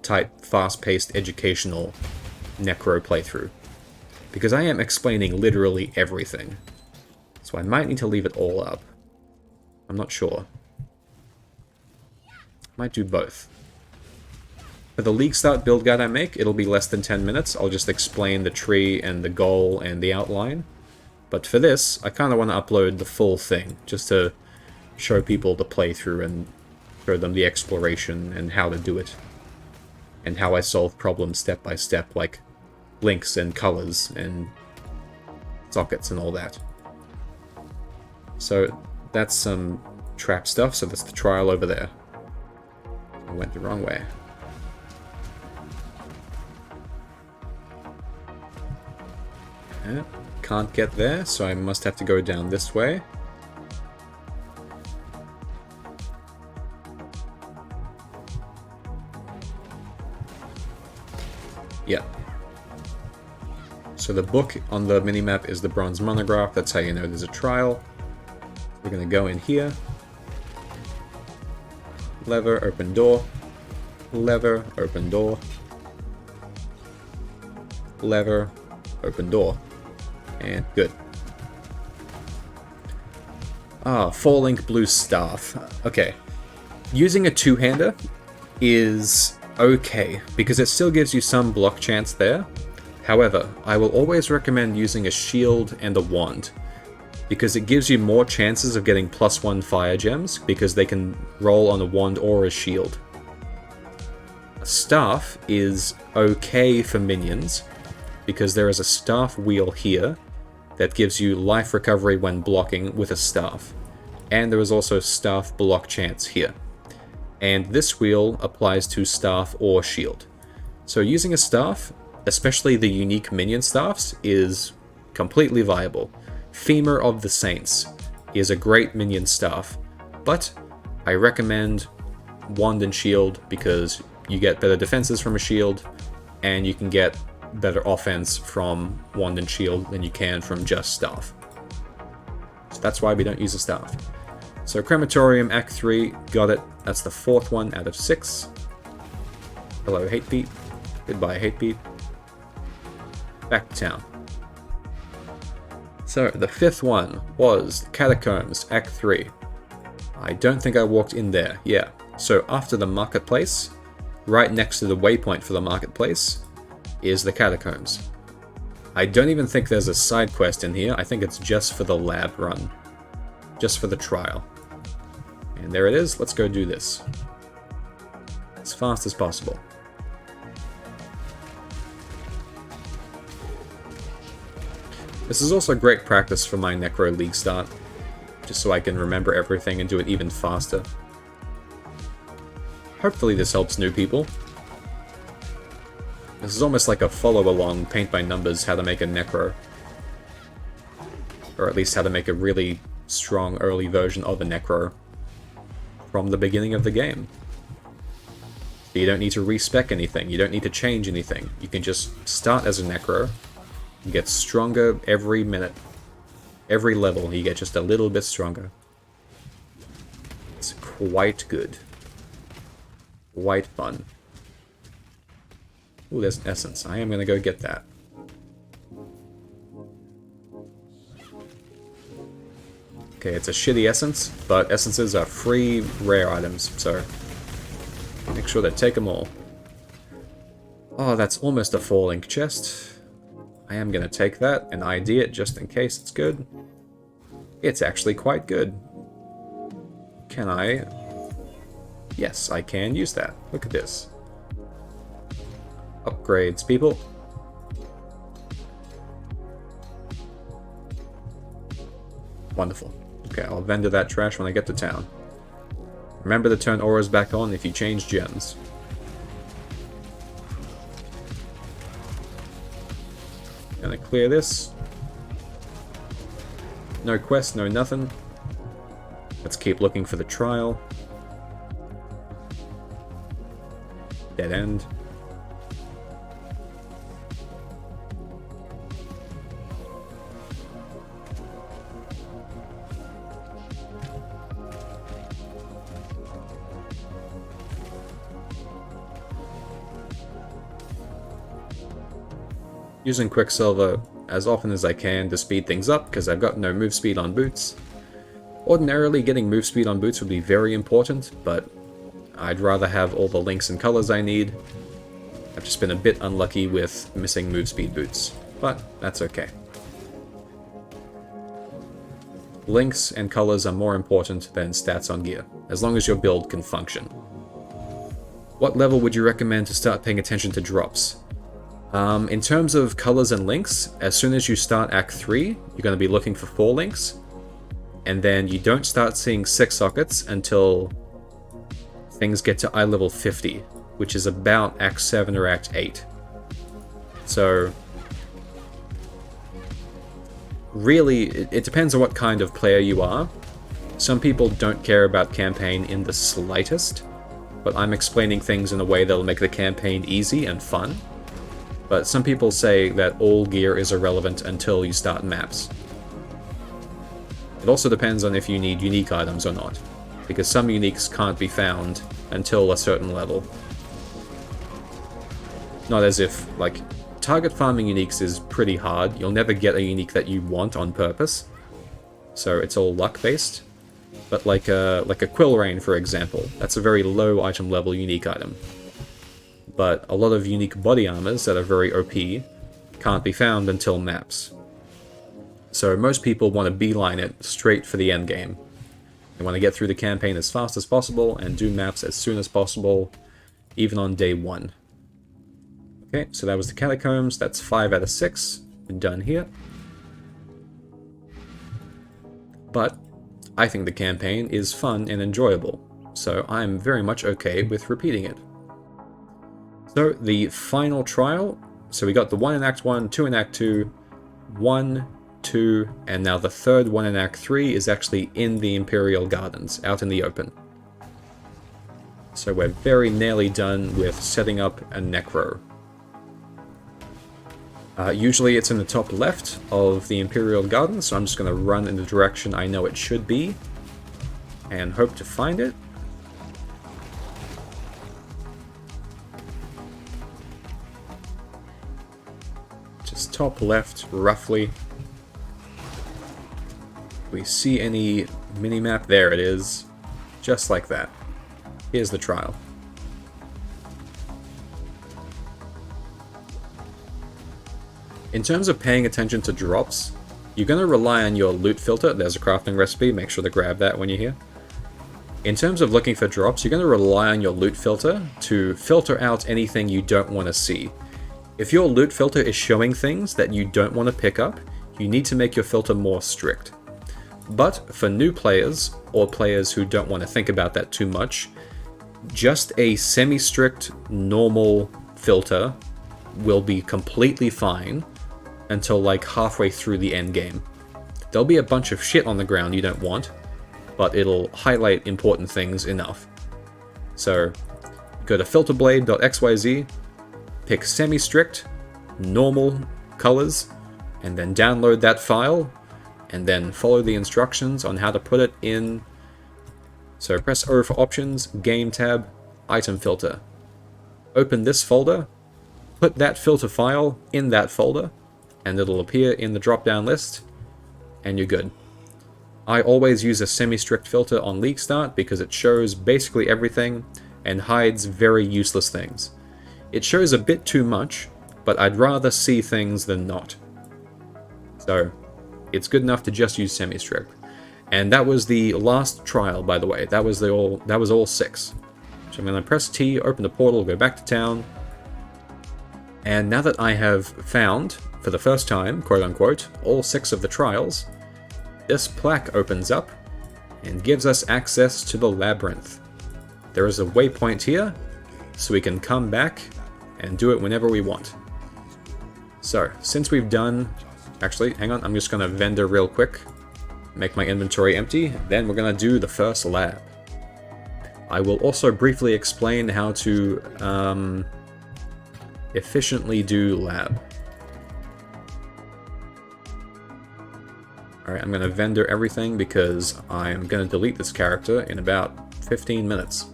[SPEAKER 1] tight, fast-paced, educational Necro playthrough? Because I am explaining literally everything. So I might need to leave it all up. I'm not sure. Might do both. For the League Start build guide I make, it'll be less than 10 minutes. I'll just explain the tree and the goal and the outline. But for this, I kind of want to upload the full thing, just to show people the playthrough and show them the exploration and how to do it. And how I solve problems step by step, like links and colors and sockets and all that. So that's some trap stuff, so that's the trial over there. I went the wrong way. Can't get there, so I must have to go down this way. Yeah. So the book on the minimap is the bronze monograph. That's how you know there's a trial. We're going to go in here. Lever, open door. Lever, open door. Lever, open door. And good. Ah, 4-link blue staff. Okay. Using a two-hander is okay, because it still gives you some block chance there. However, I will always recommend using a shield and a wand, because it gives you more chances of getting +1 fire gems, because they can roll on a wand or a shield. A staff is okay for minions, because there is a staff wheel here that gives you life recovery when blocking with a staff. And there is also staff block chance here. And this wheel applies to staff or shield. So using a staff, especially the unique minion staffs, is completely viable. Femur of the Saints is a great minion staff, but I recommend wand and shield because you get better defenses from a shield, and you can get better offense from wand and shield than you can from just staff. So that's why we don't use a staff. So Crematorium, Act 3, got it. That's the 4th one out of 6. Hello, Hatebeat. Goodbye, Hatebeat. Back to town. So the 5th one was Catacombs, Act 3. I don't think I walked in there. Yeah. So after the marketplace, right next to the waypoint for the marketplace, is the Catacombs. I don't even think there's a side quest in here. I think it's just for the lab run. Just for the trial. And there it is. Let's go do this. As fast as possible. This is also great practice for my Necro League start, just so I can remember everything and do it even faster. Hopefully this helps new people. This is almost like a follow-along, paint-by-numbers, how to make a Necro. Or at least how to make a really strong early version of a Necro from the beginning of the game. You don't need to respec anything, you don't need to change anything. You can just start as a Necro, and get stronger every minute. Every level, you get just a little bit stronger. It's quite good. Quite fun. Ooh, there's an essence. I am going to go get that. Okay, it's a shitty essence, but essences are free rare items, so make sure to take them all. Oh, that's almost a 4-link chest. I am going to take that and ID it just in case it's good. It's actually quite good. Can I? Yes, I can use that. Look at this. Upgrades, people. Wonderful. Okay, I'll vendor that trash when I get to town. Remember to turn auras back on if you change gems. Gonna clear this. No quest, no nothing. Let's keep looking for the trial. Dead end. Using Quicksilver as often as I can to speed things up, because I've got no move speed on boots. Ordinarily, getting move speed on boots would be very important, but I'd rather have all the links and colors I need. I've just been a bit unlucky with missing move speed boots, but that's okay. Links and colors are more important than stats on gear, as long as your build can function. What level would you recommend to start paying attention to drops? In terms of colors and links, as soon as you start Act 3, you're going to be looking for 4 links. and then you don't start seeing 6 sockets until things get to eye level 50, which is about Act 7 or Act 8. So really, it depends on what kind of player you are. Some people don't care about campaign in the slightest, but I'm explaining things in a way that'll make the campaign easy and fun. But some people say that all gear is irrelevant until you start maps. It also depends on if you need unique items or not, because some uniques can't be found until a certain level. Not as if, like, target farming uniques is pretty hard. You'll never get a unique that you want on purpose, so it's all luck-based. But like a Quill Rain, for example, that's a very low item level unique item. But a lot of unique body armors that are very OP can't be found until maps. So most people want to beeline it straight for the end game. They want to get through the campaign as fast as possible and do maps as soon as possible, even on day 1. Okay, so that was the Catacombs. That's 5 out of 6. Been done here. But I think the campaign is fun and enjoyable, so I'm very much okay with repeating it. So the final trial, so we got the 1 in Act 1, 2 in Act 2, 1, 2, and now the third one in Act 3 is actually in the Imperial Gardens, out in the open. So we're very nearly done with setting up a Necro. Usually it's in the top left of the Imperial Gardens, so I'm just going to run in the direction I know it should be, and hope to find it. Just top left, roughly. We see any minimap? There it is. Just like that. Here's the trial. In terms of paying attention to drops, you're going to rely on your loot filter. There's a crafting recipe, make sure to grab that when you're here. In terms of looking for drops, you're going to rely on your loot filter to filter out anything you don't want to see. If your loot filter is showing things that you don't want to pick up, you need to make your filter more strict. But for new players, or players who don't want to think about that too much, just a semi-strict, normal filter will be completely fine until like halfway through the end game. There'll be a bunch of shit on the ground you don't want, but it'll highlight important things enough. So go to filterblade.xyz, pick semi-strict, normal colors, and then download that file, and then follow the instructions on how to put it in. So press O for options, game tab, item filter. Open this folder, put that filter file in that folder, and it'll appear in the drop-down list, and you're good. I always use a semi-strict filter on League Start because it shows basically everything and hides very useless things. It shows a bit too much, but I'd rather see things than not. So it's good enough to just use semi-strict. And that was the last trial, by the way. That was all 6. So I'm going to press T, open the portal, go back to town. And now that I have found, for the first time, quote-unquote, all 6 of the trials, this plaque opens up and gives us access to the labyrinth. There is a waypoint here, so we can come back and do it whenever we want. So, since we've done... Actually, hang on, I'm just going to vendor real quick, make my inventory empty, then we're going to do the first lab. I will also briefly explain how to efficiently do lab. Alright, I'm going to vendor everything because I'm going to delete this character in about 15 minutes.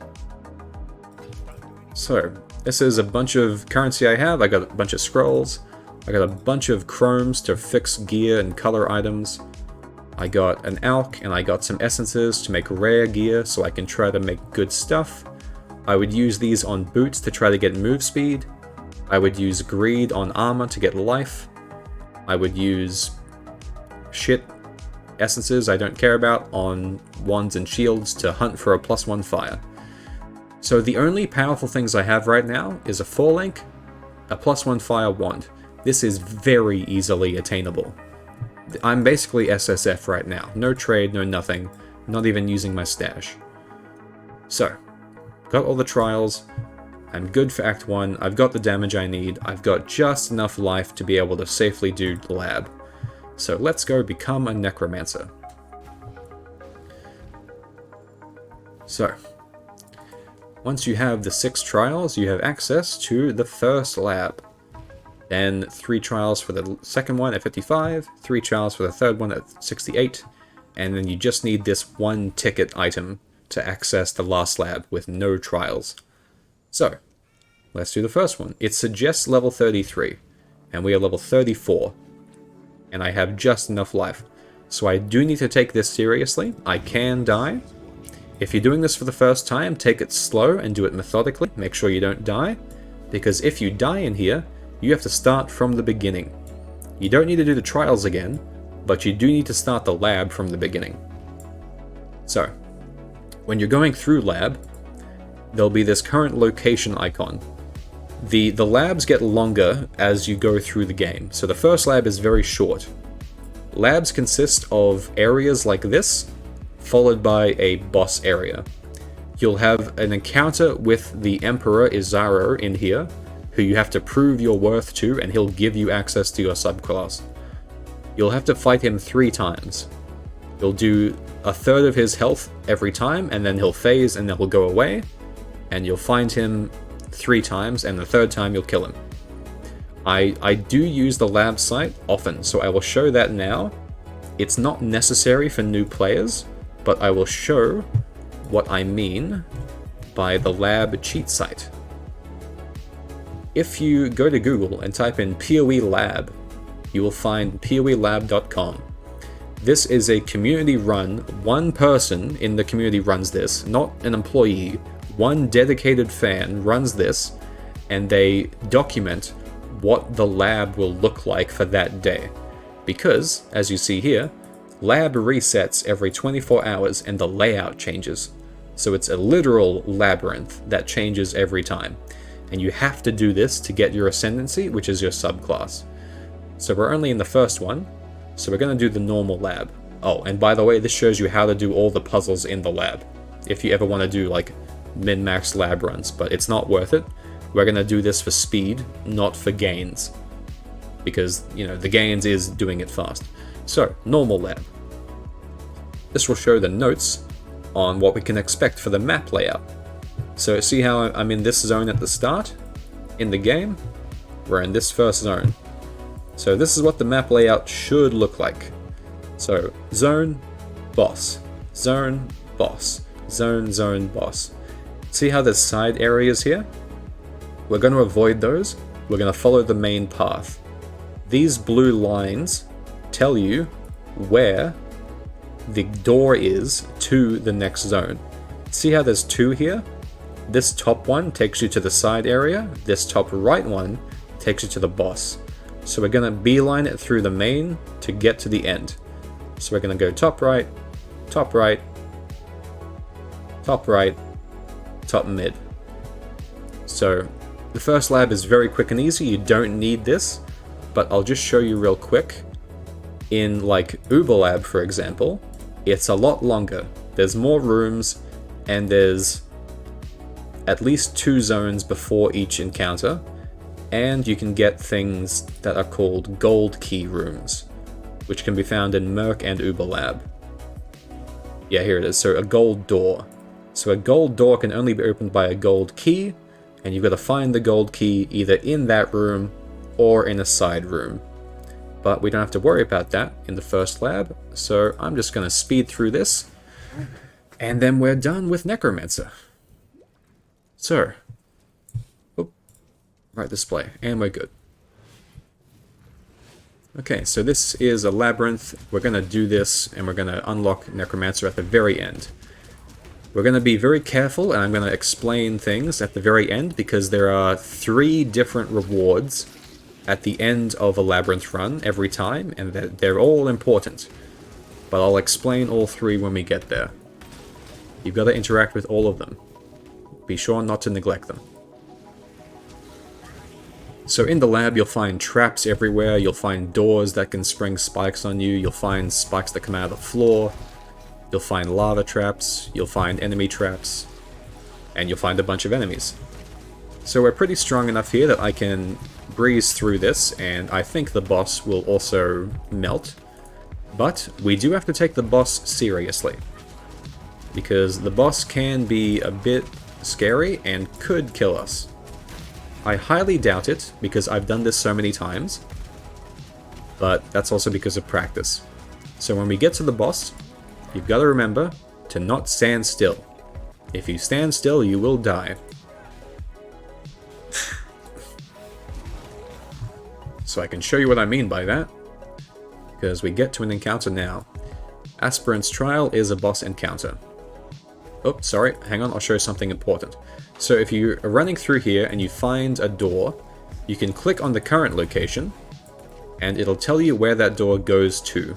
[SPEAKER 1] So, this is a bunch of currency I have. I got a bunch of scrolls. I got a bunch of chromes to fix gear and color items. I got an alch and I got some essences to make rare gear so I can try to make good stuff. I would use these on boots to try to get move speed. I would use greed on armor to get life. I would use shit essences I don't care about on wands and shields to hunt for a +1 fire. So the only powerful things I have right now is a 4-link, a +1 fire wand. This is very easily attainable. I'm basically SSF right now. No trade, no nothing. Not even using my stash. So, got all the trials. I'm good for Act 1. I've got the damage I need. I've got just enough life to be able to safely do the lab. So let's go become a Necromancer. So, once you have the 6 trials, you have access to the first lab. Then 3 trials for the second one at 55, 3 trials for the third one at 68, and then you just need this 1 ticket item to access the last lab with no trials. So, let's do the first one. It suggests level 33, and we are level 34, and I have just enough life. So I do need to take this seriously. I can die. If you're doing this for the first time, take it slow and do it methodically. Make sure you don't die, because if you die in here, you have to start from the beginning. You don't need to do the trials again, but you do need to start the lab from the beginning. So, when you're going through lab, there'll be this current location icon. The labs get longer as you go through the game, so the first lab is very short. Labs consist of areas like this, followed by a boss area. You'll have an encounter with the Emperor Izaro in here, who you have to prove your worth to, and he'll give you access to your subclass. You'll have to fight him 3 times. You'll do a third of his health every time, and then he'll phase and then he'll go away, and you'll find him 3 times, and the third time you'll kill him. I do use the lab site often, so I will show that now. It's not necessary for new players, but I will show what I mean by the lab cheat site. If you go to Google and type in PoE lab, you will find poelab.com. This is a community run. One person in the community runs this, not an employee. One dedicated fan runs this, and they document what the lab will look like for that day. Because, as you see here, lab resets every 24 hours and the layout changes. So it's a literal labyrinth that changes every time. And you have to do this to get your ascendancy, which is your subclass. So we're only in the first one, so we're going to do the normal lab. Oh, and by the way, this shows you how to do all the puzzles in the lab, if you ever want to do like min-max lab runs, but it's not worth it. We're going to do this for speed, not for gains, because, you know, the gains is doing it fast. So, normal lab. This will show the notes on what we can expect for the map layout. So see how I'm in this zone at the start? In the game, we're in this first zone. So this is what the map layout should look like. So zone, boss, zone, boss, zone, zone, boss. See how there's side areas here? We're going to avoid those. We're going to follow the main path. These blue lines tell you where the door is to the next zone. See how there's 2 here? This top one takes you to the side area. This top right one takes you to the boss. So we're going to beeline it through the main to get to the end. So we're going to go top right, top right, top right, top mid. So the first lab is very quick and easy. You don't need this, but I'll just show you real quick. In like Uber Lab, for example, it's a lot longer. There's more rooms, and there's at least 2 zones before each encounter, and you can get things that are called gold key rooms, which can be found in Merc and Uber Lab. Yeah, here it is. So a gold door. So a gold door can only be opened by a gold key, and you've got to find the gold key either in that room or in a side room. But we don't have to worry about that in the first lab, so I'm just going to speed through this, and then we're done with Necromancer. So, right display, and we're good. Okay, so this is a labyrinth. We're going to do this, and we're going to unlock Necromancer at the very end. We're going to be very careful, and I'm going to explain things at the very end, because there are 3 different rewards at the end of a labyrinth run every time, and they're all important. But I'll explain all 3 when we get there. You've got to interact with all of them. Be sure not to neglect them. So in the lab you'll find traps everywhere, you'll find doors that can spring spikes on you, you'll find spikes that come out of the floor, you'll find lava traps, you'll find enemy traps, and you'll find a bunch of enemies. So we're pretty strong enough here that I can breeze through this, and I think the boss will also melt. But we do have to take the boss seriously, because the boss can be a bit scary and could kill us. I highly doubt it, because I've done this so many times, but that's also because of practice. So when we get to the boss, you've got to remember to not stand still. If you stand still, you will die. So I can show you what I mean by that, because we get to an encounter now. Aspirant's Trial is a boss encounter. Oh, sorry, hang on, I'll show you something important. So if you are running through here and you find a door, you can click on the current location, and it'll tell you where that door goes to.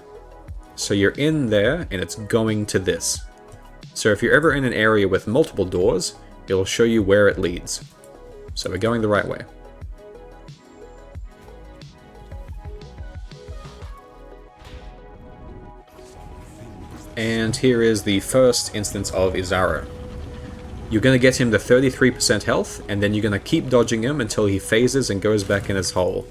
[SPEAKER 1] So you're in there, and it's going to this. So if you're ever in an area with multiple doors, it'll show you where it leads. So we're going the right way. And here is the first instance of Izaro. You're going to get him to 33% health, and then you're going to keep dodging him until he phases and goes back in his hole.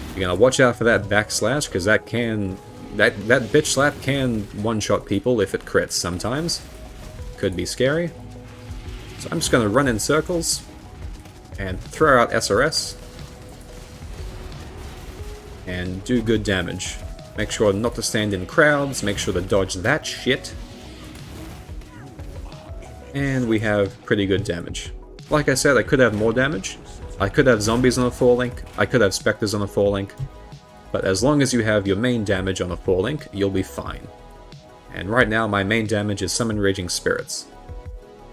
[SPEAKER 1] You're going to watch out for that backslash, because that bitch slap can one-shot people if it crits sometimes. Could be scary. So I'm just going to run in circles and throw out SRS and do good damage. Make sure not to stand in crowds, make sure to dodge that shit. And we have pretty good damage. Like I said, I could have more damage. I could have zombies on a 4-link, I could have specters on a 4-link. But as long as you have your main damage on a 4-link, you'll be fine. And right now my main damage is Summon Raging Spirits.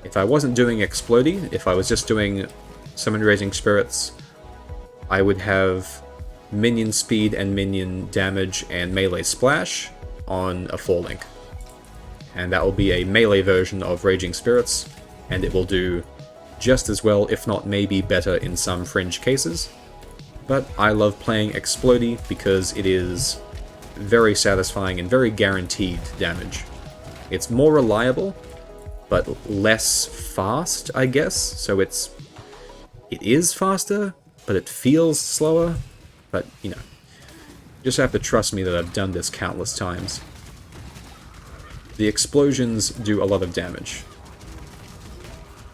[SPEAKER 1] If I wasn't doing Explodey, if I was just doing Summon Raging Spirits, I would have minion speed and minion damage and melee splash on a 4-link. And that will be a melee version of Raging Spirits, and it will do just as well, if not maybe better in some fringe cases. But I love playing Explodey because it is very satisfying and very guaranteed damage. It's more reliable, but less fast, I guess. So it is faster, but it feels slower. But, you know, you just have to trust me that I've done this countless times. The explosions do a lot of damage,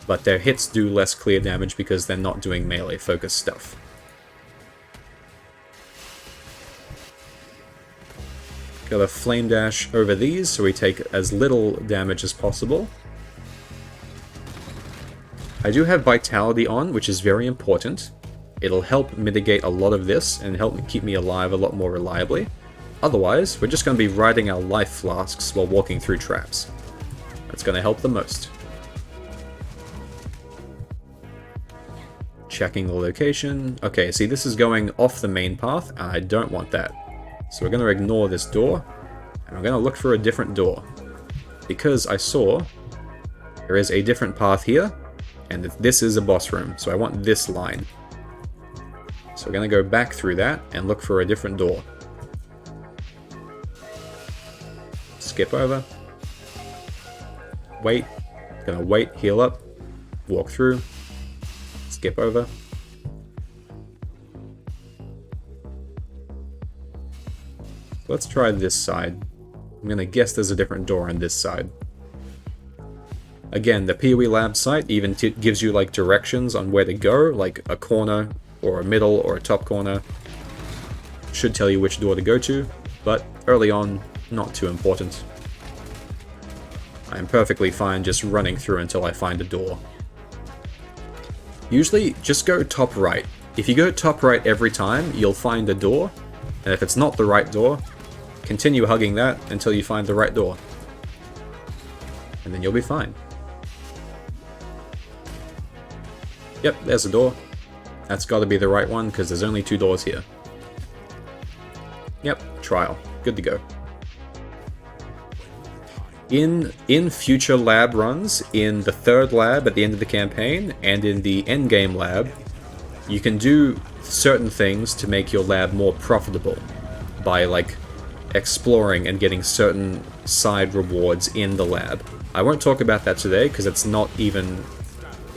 [SPEAKER 1] but their hits do less clear damage because they're not doing melee focused stuff. Got a flame dash over these so we take as little damage as possible. I do have vitality on, which is very important. It'll help mitigate a lot of this and help keep me alive a lot more reliably. Otherwise, we're just going to be riding our life flasks while walking through traps. That's going to help the most. Checking the location. Okay, see, this is going off the main path, and I don't want that. So we're going to ignore this door, and we're going to look for a different door. Because I saw there is a different path here, and this is a boss room, so I want this line. So we're going to go back through that and look for a different door. Skip over. Wait. Gonna wait, heal up, walk through, skip over. Let's try this side. I'm gonna guess there's a different door on this side. Again, the PoE lab site even gives you like directions on where to go, like a corner or a middle or a top corner. Should tell you which door to go to, but early on, not too important. I'm perfectly fine just running through until I find a door. Usually, just go top right. If you go top right every time, you'll find a door, and if it's not the right door, continue hugging that until you find the right door. And then you'll be fine. Yep, there's a door. That's got to be the right one, because there's only 2 doors here. Yep, trial. Good to go. In future lab runs, in the 3rd lab at the end of the campaign, and in the endgame lab, You can do certain things to make your lab more profitable by, like, exploring and getting certain side rewards in the lab. I won't talk about that today because it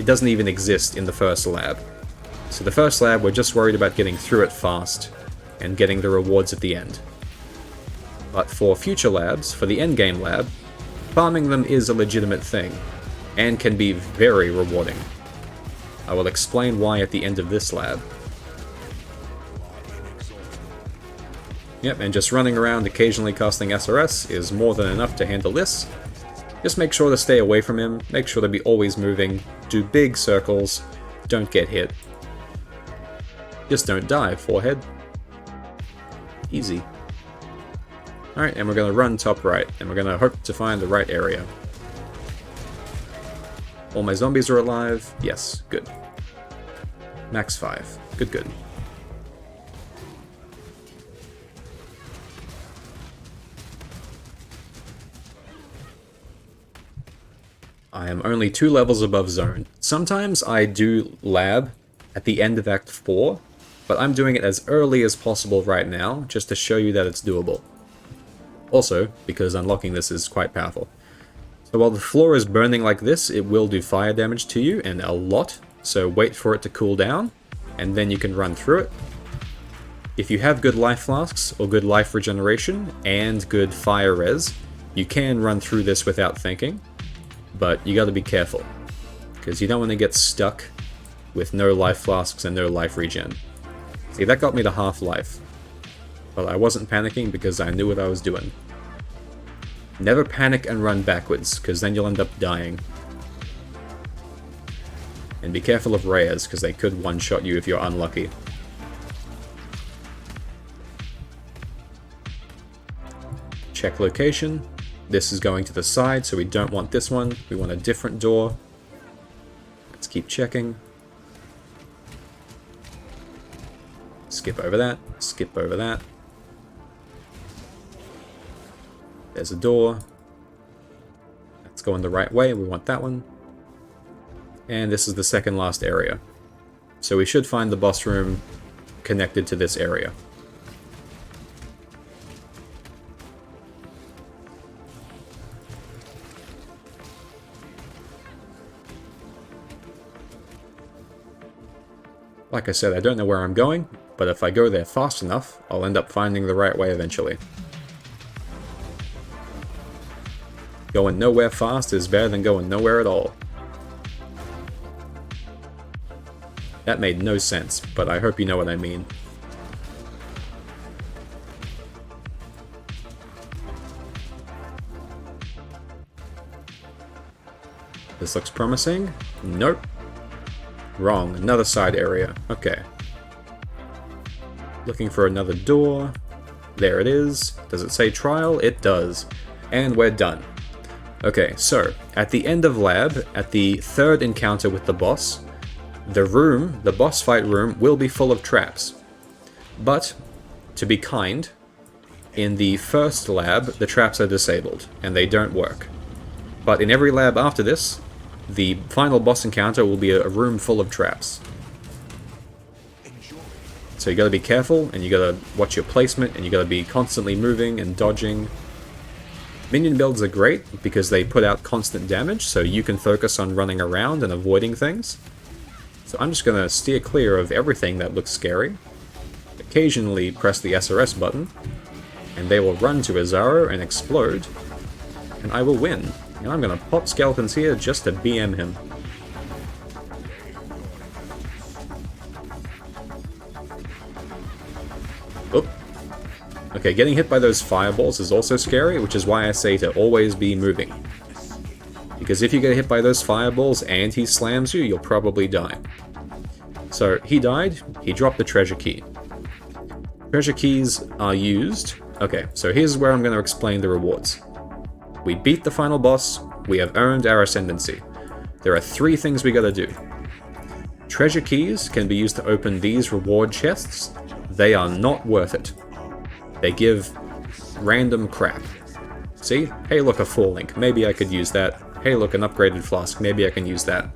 [SPEAKER 1] doesn't even exist in the first lab. So the first lab, we're just worried about getting through it fast and getting the rewards at the end. But for future labs, for the endgame lab, farming them is a legitimate thing and can be very rewarding. I will explain why at the end of this lab. Yep, and just running around occasionally casting SRS is more than enough to handle this. Just make sure to stay away from him, make sure to be always moving, do big circles, don't get hit. Just don't die, forehead. Easy. Alright, and we're going to run top right, and we're going to hope to find the right area. All my zombies are alive. Yes, good. Max 5. Good, good. I am only 2 levels above zone. Sometimes I do lab at the end of Act 4, but I'm doing it as early as possible right now, just to show you that it's doable. Also, because unlocking this is quite powerful. So while the floor is burning like this, it will do fire damage to you, and a lot, so wait for it to cool down, and then you can run through it. If you have good life flasks, or good life regeneration, and good fire res, you can run through this without thinking, but you gotta be careful, because you don't want to get stuck with no life flasks and no life regen. See, that got me to half-life, but I wasn't panicking because I knew what I was doing. Never panic and run backwards, because then you'll end up dying. And be careful of rares, because they could one-shot you if you're unlucky. Check location. This is going to the side, so we don't want this one. We want a different door. Let's keep checking. Skip over that. Skip over that. There's a door. That's going the right way. We want that one. And this is the second last area. So we should find the boss room connected to this area. Like I said, I don't know where I'm going, but if I go there fast enough, I'll end up finding the right way eventually. Going nowhere fast is better than going nowhere at all. That made no sense, but I hope you know what I mean. This looks promising. Nope. Wrong. Another side area. Okay. Looking for another door. There it is. Does it say trial? It does. And we're done. Okay, so, at the end of lab, at the third encounter with the boss, the boss fight room, will be full of traps. But, to be kind, in the first lab, the traps are disabled, and they don't work. But in every lab after this, the final boss encounter will be a room full of traps. So you gotta be careful, and you gotta watch your placement, and you gotta be constantly moving and dodging. Minion builds are great because they put out constant damage, so you can focus on running around and avoiding things. So I'm just gonna steer clear of everything that looks scary. Occasionally press the SRS button, and they will run to Azaro and explode, and I will win. And I'm gonna pop skeletons here just to BM him. Oop. Okay, getting hit by those fireballs is also scary, which is why I say to always be moving. Because if you get hit by those fireballs and he slams you, you'll probably die. So, he died, he dropped the treasure key. Treasure keys are used... Okay, so here's where I'm going to explain the rewards. We beat the final boss, we have earned our ascendancy. There are 3 things we gotta do. Treasure keys can be used to open these reward chests. They are not worth it. They give random crap. See? Hey look, a 4 link. Maybe I could use that. Hey look, an upgraded flask. Maybe I can use that.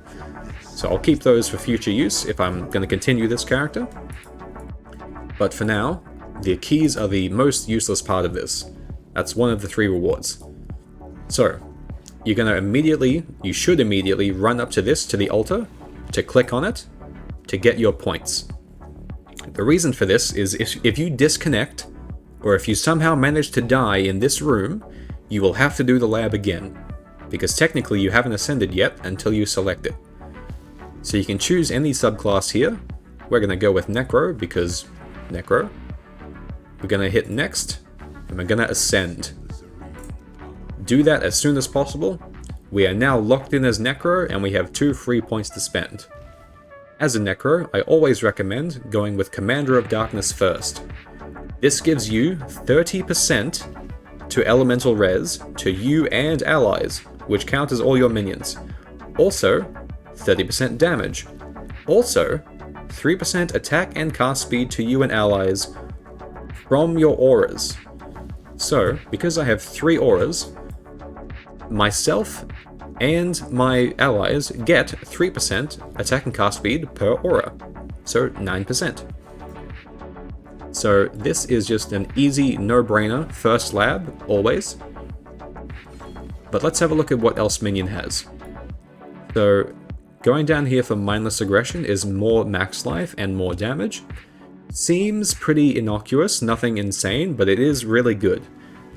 [SPEAKER 1] So I'll keep those for future use if I'm going to continue this character. But for now, the keys are the most useless part of this. That's one of the 3 rewards. So, you're going to you should immediately run up to the altar, to click on it, to get your points. The reason for this is if you disconnect, or if you somehow manage to die in this room, you will have to do the lab again, because technically you haven't ascended yet until you select it. So you can choose any subclass here. We're going to go with Necro, because Necro. We're going to hit next, and we're going to ascend. Do that as soon as possible. We are now locked in as Necro, and we have 2 free points to spend. As a Necro, I always recommend going with Commander of Darkness first. This gives you 30% to elemental res to you and allies, which count as all your minions. Also, 30% damage. Also, 3% attack and cast speed to you and allies from your auras. So, because I have 3 auras, myself and my allies get 3% attack and cast speed per aura, so 9%. So this is just an easy no-brainer first lab, always. But let's have a look at what else Minion has. So going down here for Mindless Aggression is more max life and more damage. Seems pretty innocuous, nothing insane, but it is really good.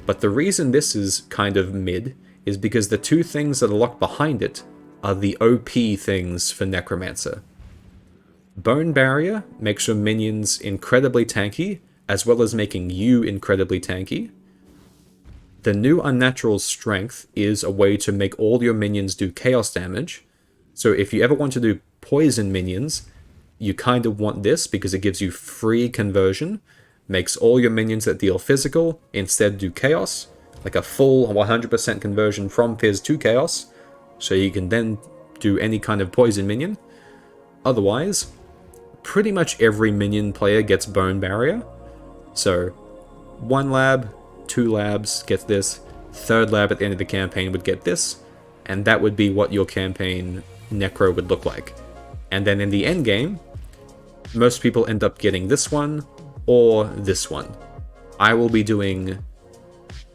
[SPEAKER 1] But the reason this is kind of mid is because the 2 things that are locked behind it are the OP things for Necromancer. Bone Barrier makes your minions incredibly tanky, as well as making you incredibly tanky. The new Unnatural Strength is a way to make all your minions do chaos damage. So if you ever want to do poison minions, you kind of want this because it gives you free conversion, makes all your minions that deal physical instead do chaos, like a full 100% conversion from Fizz to Chaos, so you can then do any kind of poison minion. Otherwise, pretty much every minion player gets Bone Barrier. So, 1 lab, 2 labs gets this, 3rd lab at the end of the campaign would get this, and that would be what your campaign Necro would look like. And then in the end game, most people end up getting this one, or this one. I will be doing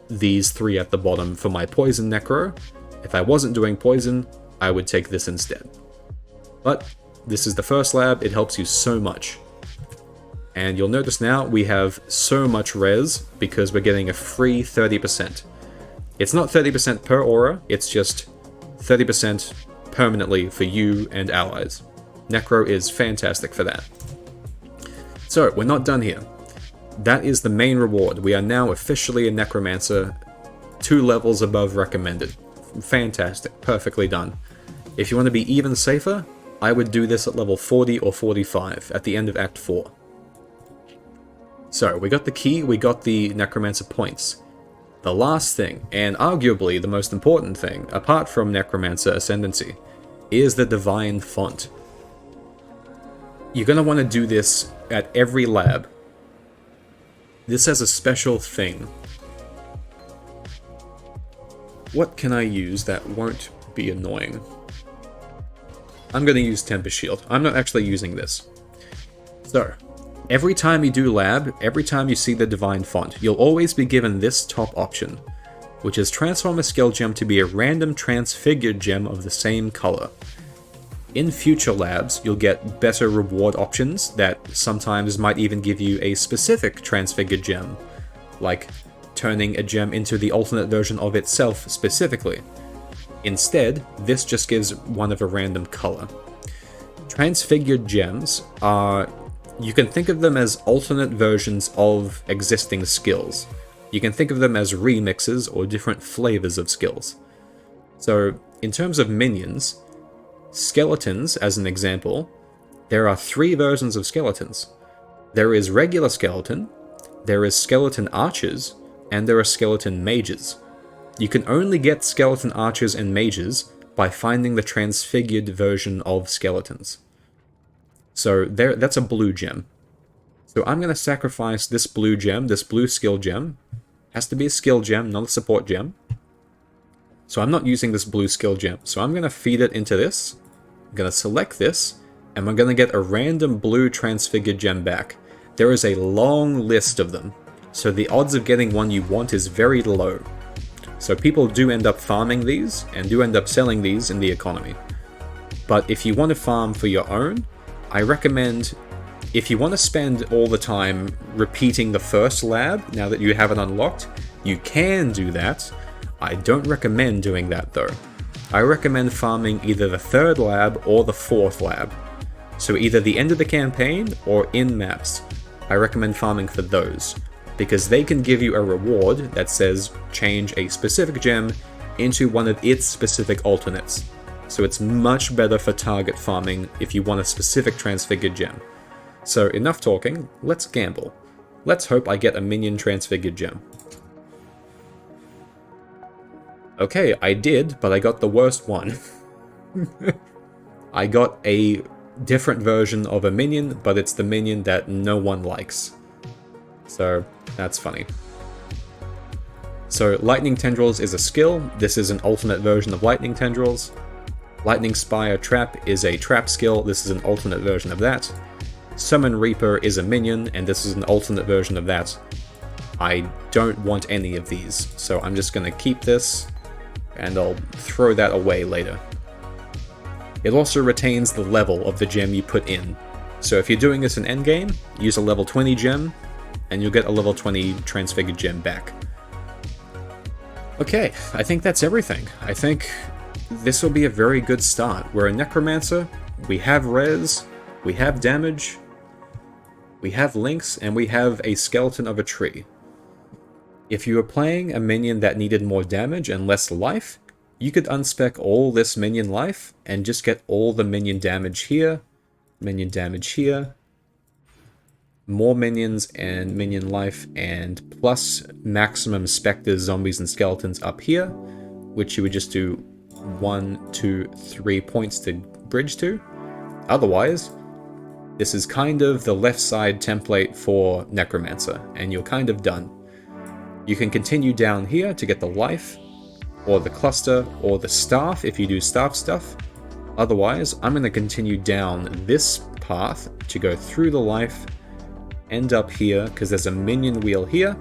[SPEAKER 1] these 3 at the bottom for my Poison Necro. If I wasn't doing Poison, I would take this instead. But this is the first lab, it helps you so much. And you'll notice now we have so much res because we're getting a free 30%. It's not 30% per aura, it's just 30% permanently for you and allies. Necro is fantastic for that. So, we're not done here. That is the main reward. We are now officially a Necromancer, 2 levels above recommended. Fantastic, perfectly done. If you want to be even safer, I would do this at level 40 or 45 at the end of Act 4. So, we got the key, we got the Necromancer points. The last thing, and arguably the most important thing, apart from Necromancer Ascendancy, is the Divine Font. You're going to want to do this at every lab. This has a special thing. What can I use that won't be annoying? I'm going to use Temper Shield. I'm not actually using this. So, every time you do lab, every time you see the Divine Font, you'll always be given this top option, which is transform a skill gem to be a random transfigured gem of the same color. In future labs, you'll get better reward options that sometimes might even give you a specific transfigured gem, like turning a gem into the alternate version of itself specifically. Instead, this just gives one of a random color. Transfigured gems are, you can think of them as alternate versions of existing skills. You can think of them as remixes or different flavors of skills. So, in terms of minions, skeletons, as an example, there are 3 versions of skeletons. There is regular skeleton, there is skeleton archers, and there are skeleton mages. You can only get skeleton archers and mages by finding the transfigured version of skeletons. So that's a blue gem. So I'm going to sacrifice this blue gem, this blue skill gem. Has to be a skill gem, not a support gem. So I'm not using this blue skill gem. So I'm going to feed it into this. I'm going to select this, and we're going to get a random blue transfigured gem back. There is a long list of them, so the odds of getting one you want is very low. So people do end up farming these, and do end up selling these in the economy. But if you want to farm for your own, I recommend, if you want to spend all the time repeating the first lab, now that you have it unlocked, you can do that. I don't recommend doing that though. I recommend farming either the third lab or the fourth lab. So either the end of the campaign or in maps. I recommend farming for those, because they can give you a reward that says change a specific gem into one of its specific alternates. So it's much better for target farming if you want a specific transfigured gem. So enough talking, let's gamble. Let's hope I get a minion transfigured gem. Okay, I did, but I got the worst one. I got a different version of a minion, but it's the minion that no one likes. So, that's funny. So, Lightning Tendrils is a skill. This is an alternate version of Lightning Tendrils. Lightning Spire Trap is a trap skill. This is an alternate version of that. Summon Reaper is a minion, and this is an alternate version of that. I don't want any of these, so I'm just going to keep this, and I'll throw that away later. It also retains the level of the gem you put in. So if you're doing this in endgame, use a level 20 gem, and you'll get a level 20 transfigured gem back. Okay, I think that's everything. I think this will be a very good start. We're a Necromancer, we have res, we have damage, we have links, and we have a skeleton of a tree. If you were playing a minion that needed more damage and less life, you could unspec all this minion life and just get all the minion damage here, more minions and minion life, and plus maximum specters, zombies, and skeletons up here, which you would just do 1, 2, 3 points to bridge to. Otherwise, this is kind of the left side template for Necromancer, and you're kind of done. You can continue down here to get the life, or the cluster, or the staff if you do staff stuff. Otherwise, I'm going to continue down this path to go through the life, end up here, because there's a minion wheel here,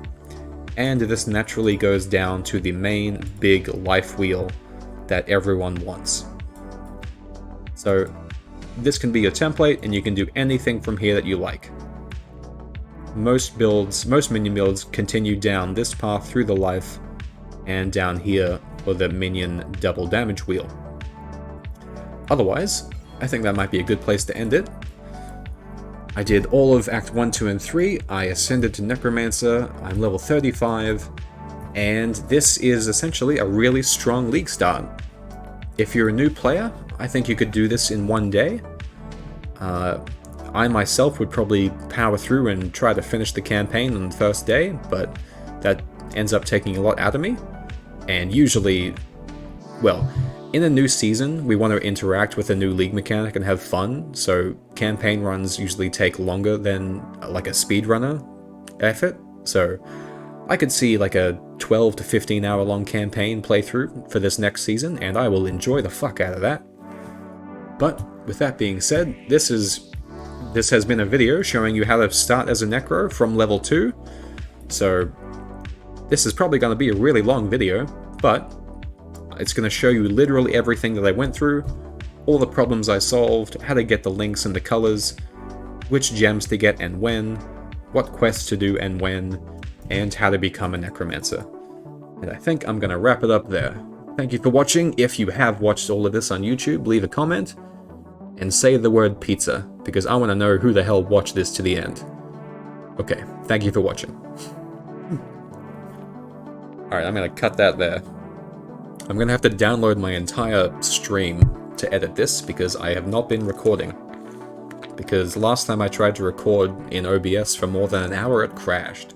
[SPEAKER 1] and this naturally goes down to the main big life wheel that everyone wants. So this can be your template, and you can do anything from here that you like. Most minion builds continue down this path through the life, and down here for the minion double damage wheel. Otherwise, I think that might be a good place to end it. I did all of Act 1, 2, and 3, I ascended to Necromancer, I'm level 35, and this is essentially a really strong league start. If you're a new player, I think you could do this in one day. I myself would probably power through and try to finish the campaign on the first day, but that ends up taking a lot out of me. And usually, well, in a new season, we want to interact with a new league mechanic and have fun, so campaign runs usually take longer than like a speedrunner effort. So I could see like a 12 to 15 hour long campaign playthrough for this next season, and I will enjoy the fuck out of that. But with that being said, this has been a video showing you how to start as a Necro from level 2. So this is probably going to be a really long video, but it's going to show you literally everything that I went through, all the problems I solved, how to get the links and the colors, which gems to get and when, what quests to do and when, and how to become a Necromancer. And I think I'm going to wrap it up there. Thank you for watching. If you have watched all of this on YouTube, leave a comment and say the word pizza, because I want to know who the hell watched this to the end. Okay, thank you for watching. Alright, I'm going to cut that there. I'm going to have to download my entire stream to edit this, because I have not been recording. Because last time I tried to record in OBS for more than an hour, it crashed.